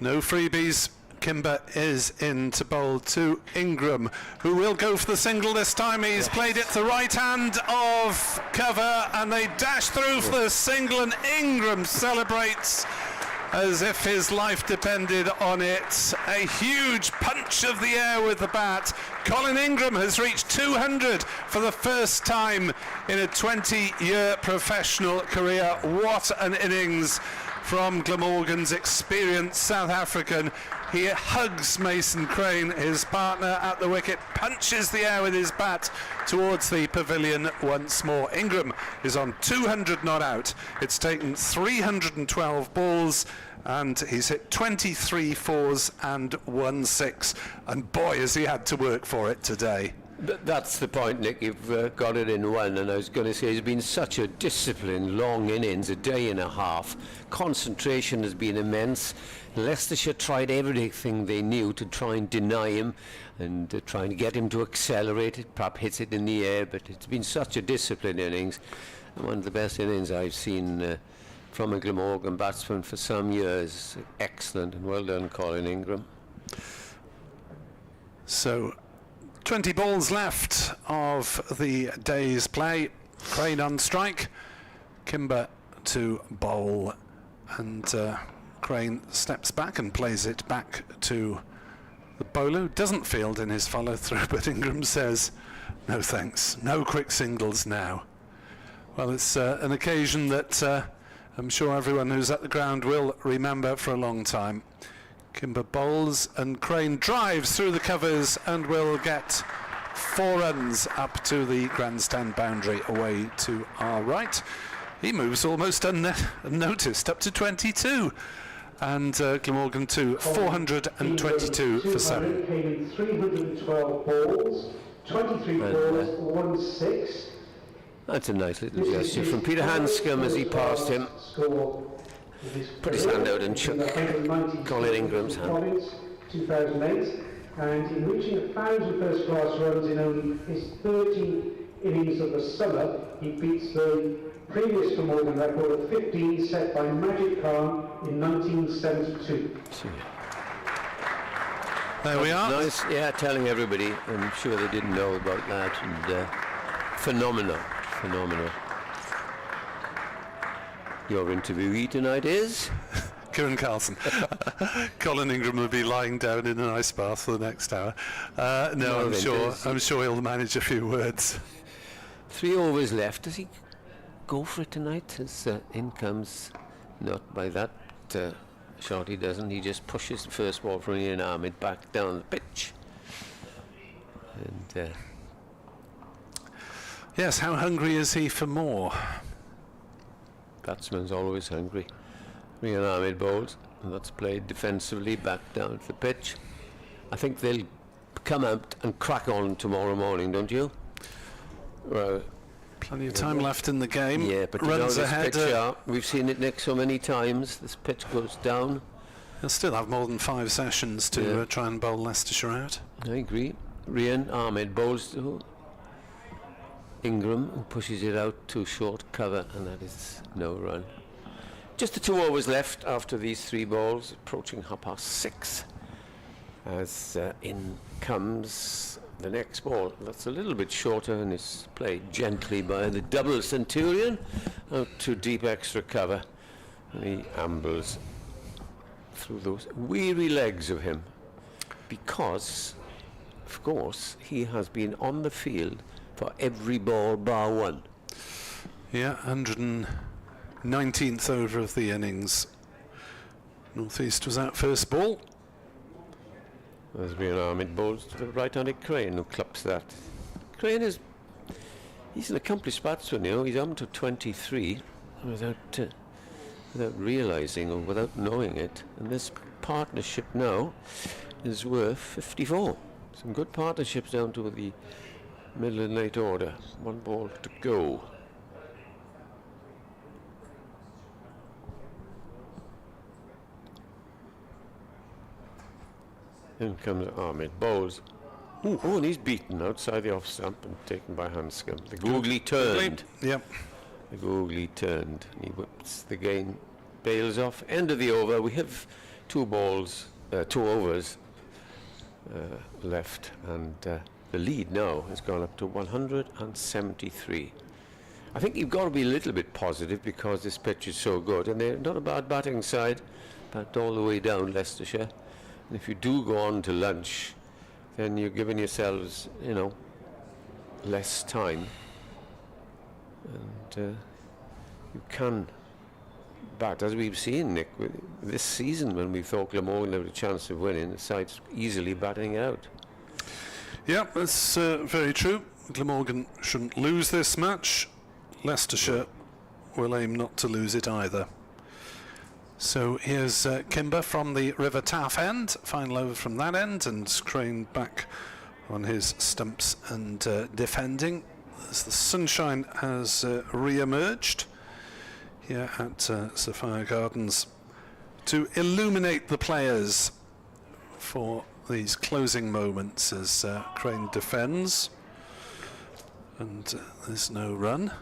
No freebies. Kimber is in to bowl to Ingram, who will go for the single this time. He's played it to the right hand of cover and they dash through for the single, and Ingram celebrates as if his life depended on it. A huge punch of the air with the bat. Colin Ingram has reached 200 for the first time in a 20-year professional career. What an innings from Glamorgan's experienced South African. He hugs Mason Crane, his partner at the wicket, punches the air with his bat towards the pavilion once more. Ingram is on 200 not out. It's taken 312 balls and he's hit 23 fours and 1 6. And boy, has he had to work for it today. That's the point, Nick. You've got it in one, and I was going to say it's been such a disciplined, long innings, a day and a half. Concentration has been immense. Leicestershire tried everything they knew to try and deny him and trying to get him to accelerate it, perhaps hits it in the air, but it's been such a disciplined innings. One of the best innings I've seen from a Glamorgan batsman for some years. Excellent, and well done, Colin Ingram. So 20 balls left of the day's play. Crane on strike, Kimber to bowl, and Crane steps back and plays it back to the bowler, who doesn't field in his follow through, but Ingram says no thanks, no quick singles now. Well, it's an occasion that I'm sure everyone who's at the ground will remember for a long time. Kimber bowls and Crane drives through the covers and will get 4 runs up to the grandstand boundary away to our right. He moves almost unnoticed up to 22, and Glamorgan to 422 for 7. Came in 312 balls, 23 balls, 1 6. That's a nice little gesture from Peter Hanscom as he passed him. Put his hand out and shook Colin Ingram's hand. 2008, and in reaching 1,000 first-class runs in only his 13 innings of the summer, he beats the previous Glamorgan record of 15 set by Magic Khan in 1972. There we are. Nice, yeah, telling everybody. I'm sure they didn't know about that. And phenomenal. Your interviewee tonight is? Kieran Carlson. Colin Ingram will be lying down in an ice bath for the next hour. No, I'm sure he'll manage a few words. 3 overs left. Does he go for it tonight? As in comes, not by that shot he doesn't. He just pushes the first ball from Ian Ahmed back down the pitch. And Yes, how hungry is he for more? Batsman's always hungry. Rian Ahmed bowls, and that's played defensively back down to the pitch. I think they'll come out and crack on tomorrow morning, don't you? Well, plenty of time left in the game. Yeah, but runs you know, this ahead. pitch, we've seen it, Nick, so many times. This pitch goes down. He'll still have more than 5 sessions to try and bowl Leicestershire out. I agree. Rian Ahmed bowls to Ingram, who pushes it out to short cover, and that is no run. Just the 2 overs left after these 3 balls, approaching 6:30. As in comes the next ball. That's a little bit shorter and is played gently by the double Centurion out to deep extra cover. And he ambles through those weary legs of him, because, of course, he has been on the field for every ball bar 1. Yeah, 119th over of the innings. North East was out first ball. There's Rian Ahmed bowls to the right-handed Crane, who clubs that. Crane he's an accomplished batsman, you know. He's up to 23 without realising or without knowing it. And this partnership now is worth 54. Some good partnerships down to the middle and late order. 1 ball to go. In comes Ahmed, bowls. Oh, and he's beaten outside the off stump and taken by Hanscom. The googly turned. Yep. The googly turned. He whips the game, bails off. End of the over. We have 2 overs left, and the lead now has gone up to 173. I think you've got to be a little bit positive because this pitch is so good, and they're not a bad batting side, but all the way down Leicestershire. And if you do go on to lunch, then you're giving yourselves, you know, less time. And you can bat, as we've seen, Nick, this season when we thought Glamorgan had a chance of winning, the side's easily batting it out. Yeah, that's very true. Glamorgan shouldn't lose this match. Leicestershire will aim not to lose it either. So here's Kimber from the River Taff end, final over from that end, and Crane back on his stumps and defending as the sunshine has re-emerged here at Sapphire Gardens to illuminate the players for these closing moments as Crane defends, and there's no run,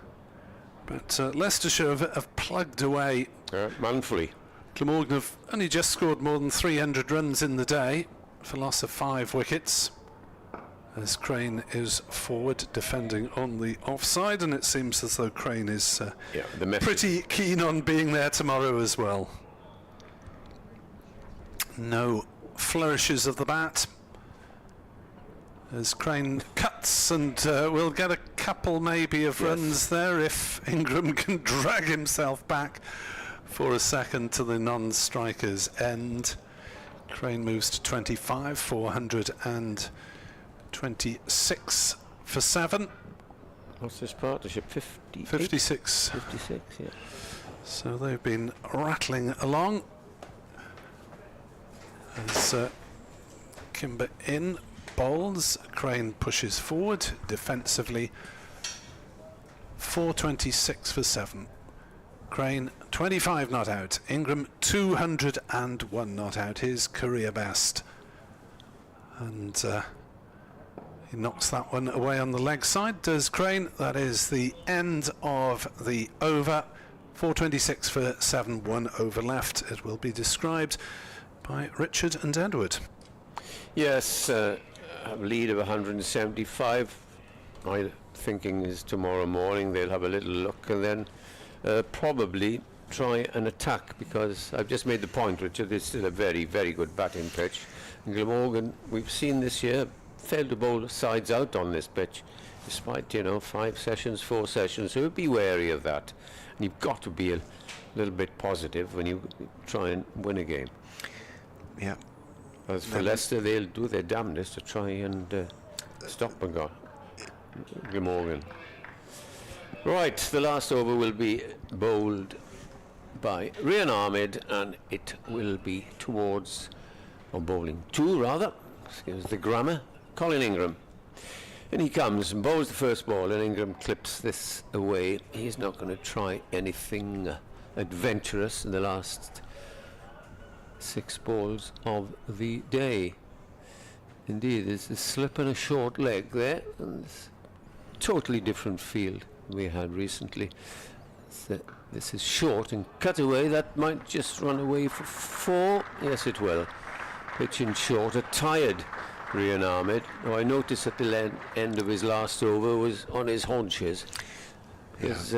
but Leicestershire have plugged away manfully. Glamorgan have only just scored more than 300 runs in the day for loss of 5 wickets, as Crane is forward defending on the offside, and it seems as though Crane is pretty keen on being there tomorrow as well. No flourishes of the bat as Crane cuts, and we'll get a couple maybe of runs there if Ingram can drag himself back for a second to the non-striker's end. Crane moves to 25, 426 for 7. What's this partnership? 56. 56, yeah. So they've been rattling along as Kimber in bowls. Crane pushes forward defensively. 426 for 7. Crane 25 not out. Ingram 201 not out, his career best. And he knocks that one away on the leg side, does Crane. That is the end of the over. 426 for 7, 1 over left. It will be described by Richard and Edward. Yes, a lead of 175. My thinking is tomorrow morning they'll have a little look and then probably try an attack, because I've just made the point, Richard, it's still a very, very good batting pitch. And Glamorgan, we've seen this year, failed to bowl sides out on this pitch, despite, 5 sessions, 4 sessions, so be wary of that. And you've got to be a little bit positive when you try and win a game. Yeah. As for Leicester, they'll do their damnedest to try and stop Glamorgan. Right, the last over will be bowled by Rian Ahmed, and it will be towards, or bowling to rather, excuse the grammar, Colin Ingram. And he comes and bowls the first ball, and Ingram clips this away. He's not going to try anything adventurous in the last 6 balls of the day. Indeed, there's a slip and a short leg there, and it's a totally different field we had recently. This is short and cut away. That might just run away for 4. Yes, it will. Pitching short, a tired Rian Ahmed, who I noticed at the end of his last over was on his haunches. Because,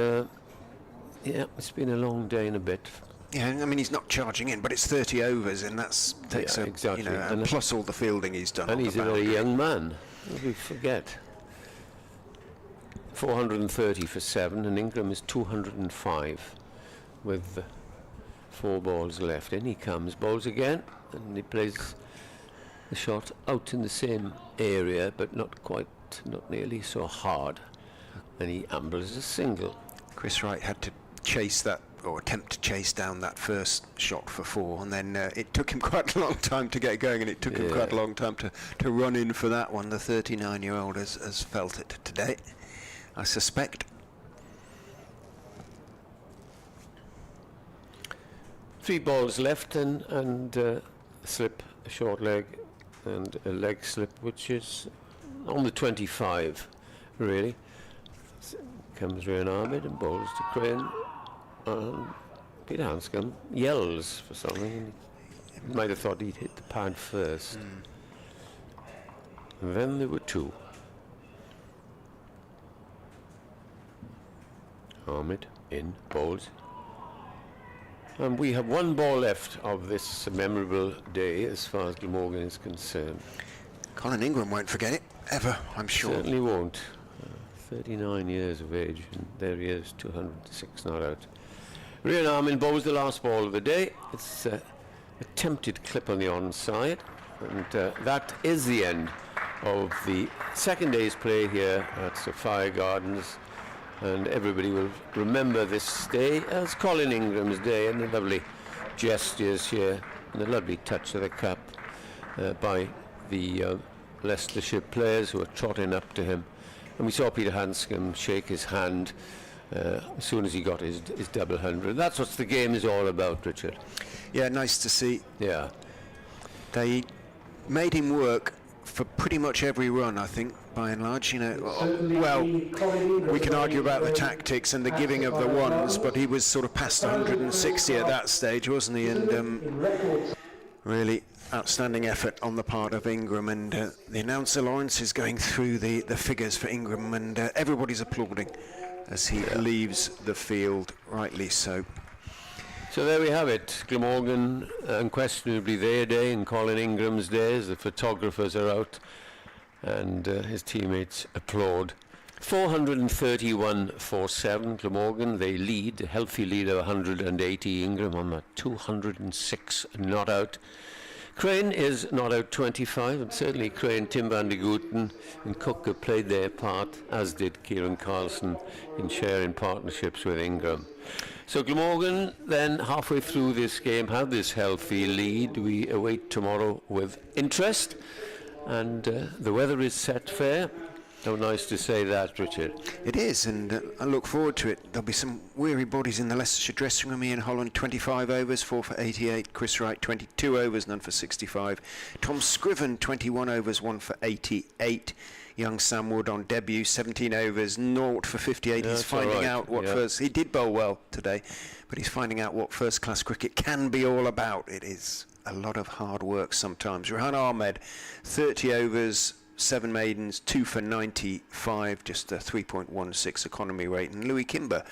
it's been a long day and a bit. Yeah, I mean, he's not charging in, but it's 30 overs, and that's takes exactly. And plus all the fielding he's done. And he's a very young man. We forget. 430 for 7, and Ingram is 205 with 4 balls left. In he comes, bowls again, and he plays the shot out in the same area, but not nearly so hard. And he ambles a single. Chris Wright had to chase that, or attempt to chase down that first shot for 4, and then it took him quite a long time to get going, and it took him quite a long time to run in for that one. The 39-year-old has felt it today, I suspect. 3 balls left, and slip, a short leg, and a leg slip, which is on the 25, really. Comes Rian Ahmed and bowls to Crane. Peter Hanscom yells for something. He might have thought he'd hit the pad first. And then there were 2. Ahmed in, bowls. And we have 1 ball left of this memorable day as far as Glamorgan is concerned. Colin Ingram won't forget it, ever, I'm sure. Certainly won't. 39 years of age, and there he is, 206 not out. Rian Ahmed bowls the last ball of the day. It's a attempted clip on the onside, and that is the end of the second day's play here at Sophia Gardens. And everybody will remember this day as Colin Ingram's day, and the lovely gestures here, and the lovely touch of the cap by the Leicestershire players who are trotting up to him. And we saw Peter Hanscom shake his hand as soon as he got his double 100. That's what the game is all about, Richard. Yeah, nice to see. Yeah. They made him work for pretty much every run, I think, by and large. Well, we can argue about the tactics and the giving of the ones, but he was sort of past 160 at that stage, wasn't he? And really outstanding effort on the part of Ingram, and the announcer Lawrence is going through the figures for Ingram, and everybody's applauding as he leaves the field, rightly so. So there we have it. Glamorgan, unquestionably their day, and Colin Ingram's day as the photographers are out and his teammates applaud. 431 for 7, Glamorgan, they lead, a healthy lead of 180. Ingram on that 206 not out. Crane is not out 25, and certainly Crane, Tim van der Gooten and Cook have played their part, as did Kieran Carlson in sharing partnerships with Ingram. So Glamorgan then halfway through this game have this healthy lead. We await tomorrow with interest, and the weather is set fair. How nice to say that, Richard. It is, and I look forward to it. There'll be some weary bodies in the Leicestershire dressing room. Ian Holland, 25 overs, 4 for 88. Chris Wright, 22 overs, none for 65. Tom Scriven, 21 overs, 1 for 88. Young Sam Wood on debut, 17 overs, 0 for 58. He's finding out what first... He did bowl well today, but he's finding out what first-class cricket can be all about. It is a lot of hard work sometimes. Rian Ahmed, 30 overs, 7 maidens, 2 for 95, just a 3.16 economy rate. And Louis Kimber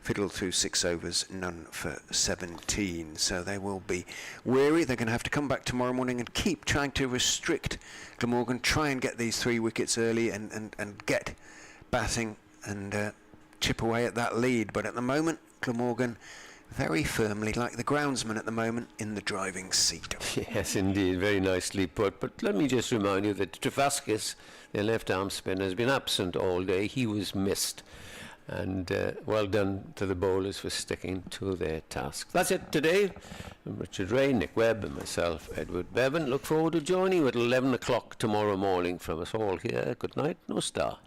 fiddled through 6 overs, none for 17. So they will be weary. They're going to have to come back tomorrow morning and keep trying to restrict Glamorgan, try and get these 3 wickets early and get batting and chip away at that lead. But at the moment, Glamorgan very firmly, like the groundsman at the moment, in the driving seat. Yes, indeed, very nicely put. But let me just remind you that Travaskis, their left-arm spinner, has been absent all day. He was missed. And well done to the bowlers for sticking to their task. That's it today. I'm Richard Ray, Nick Webb and myself, Edward Bevan. Look forward to joining you at 11 o'clock tomorrow morning from us all here. Good night, no star.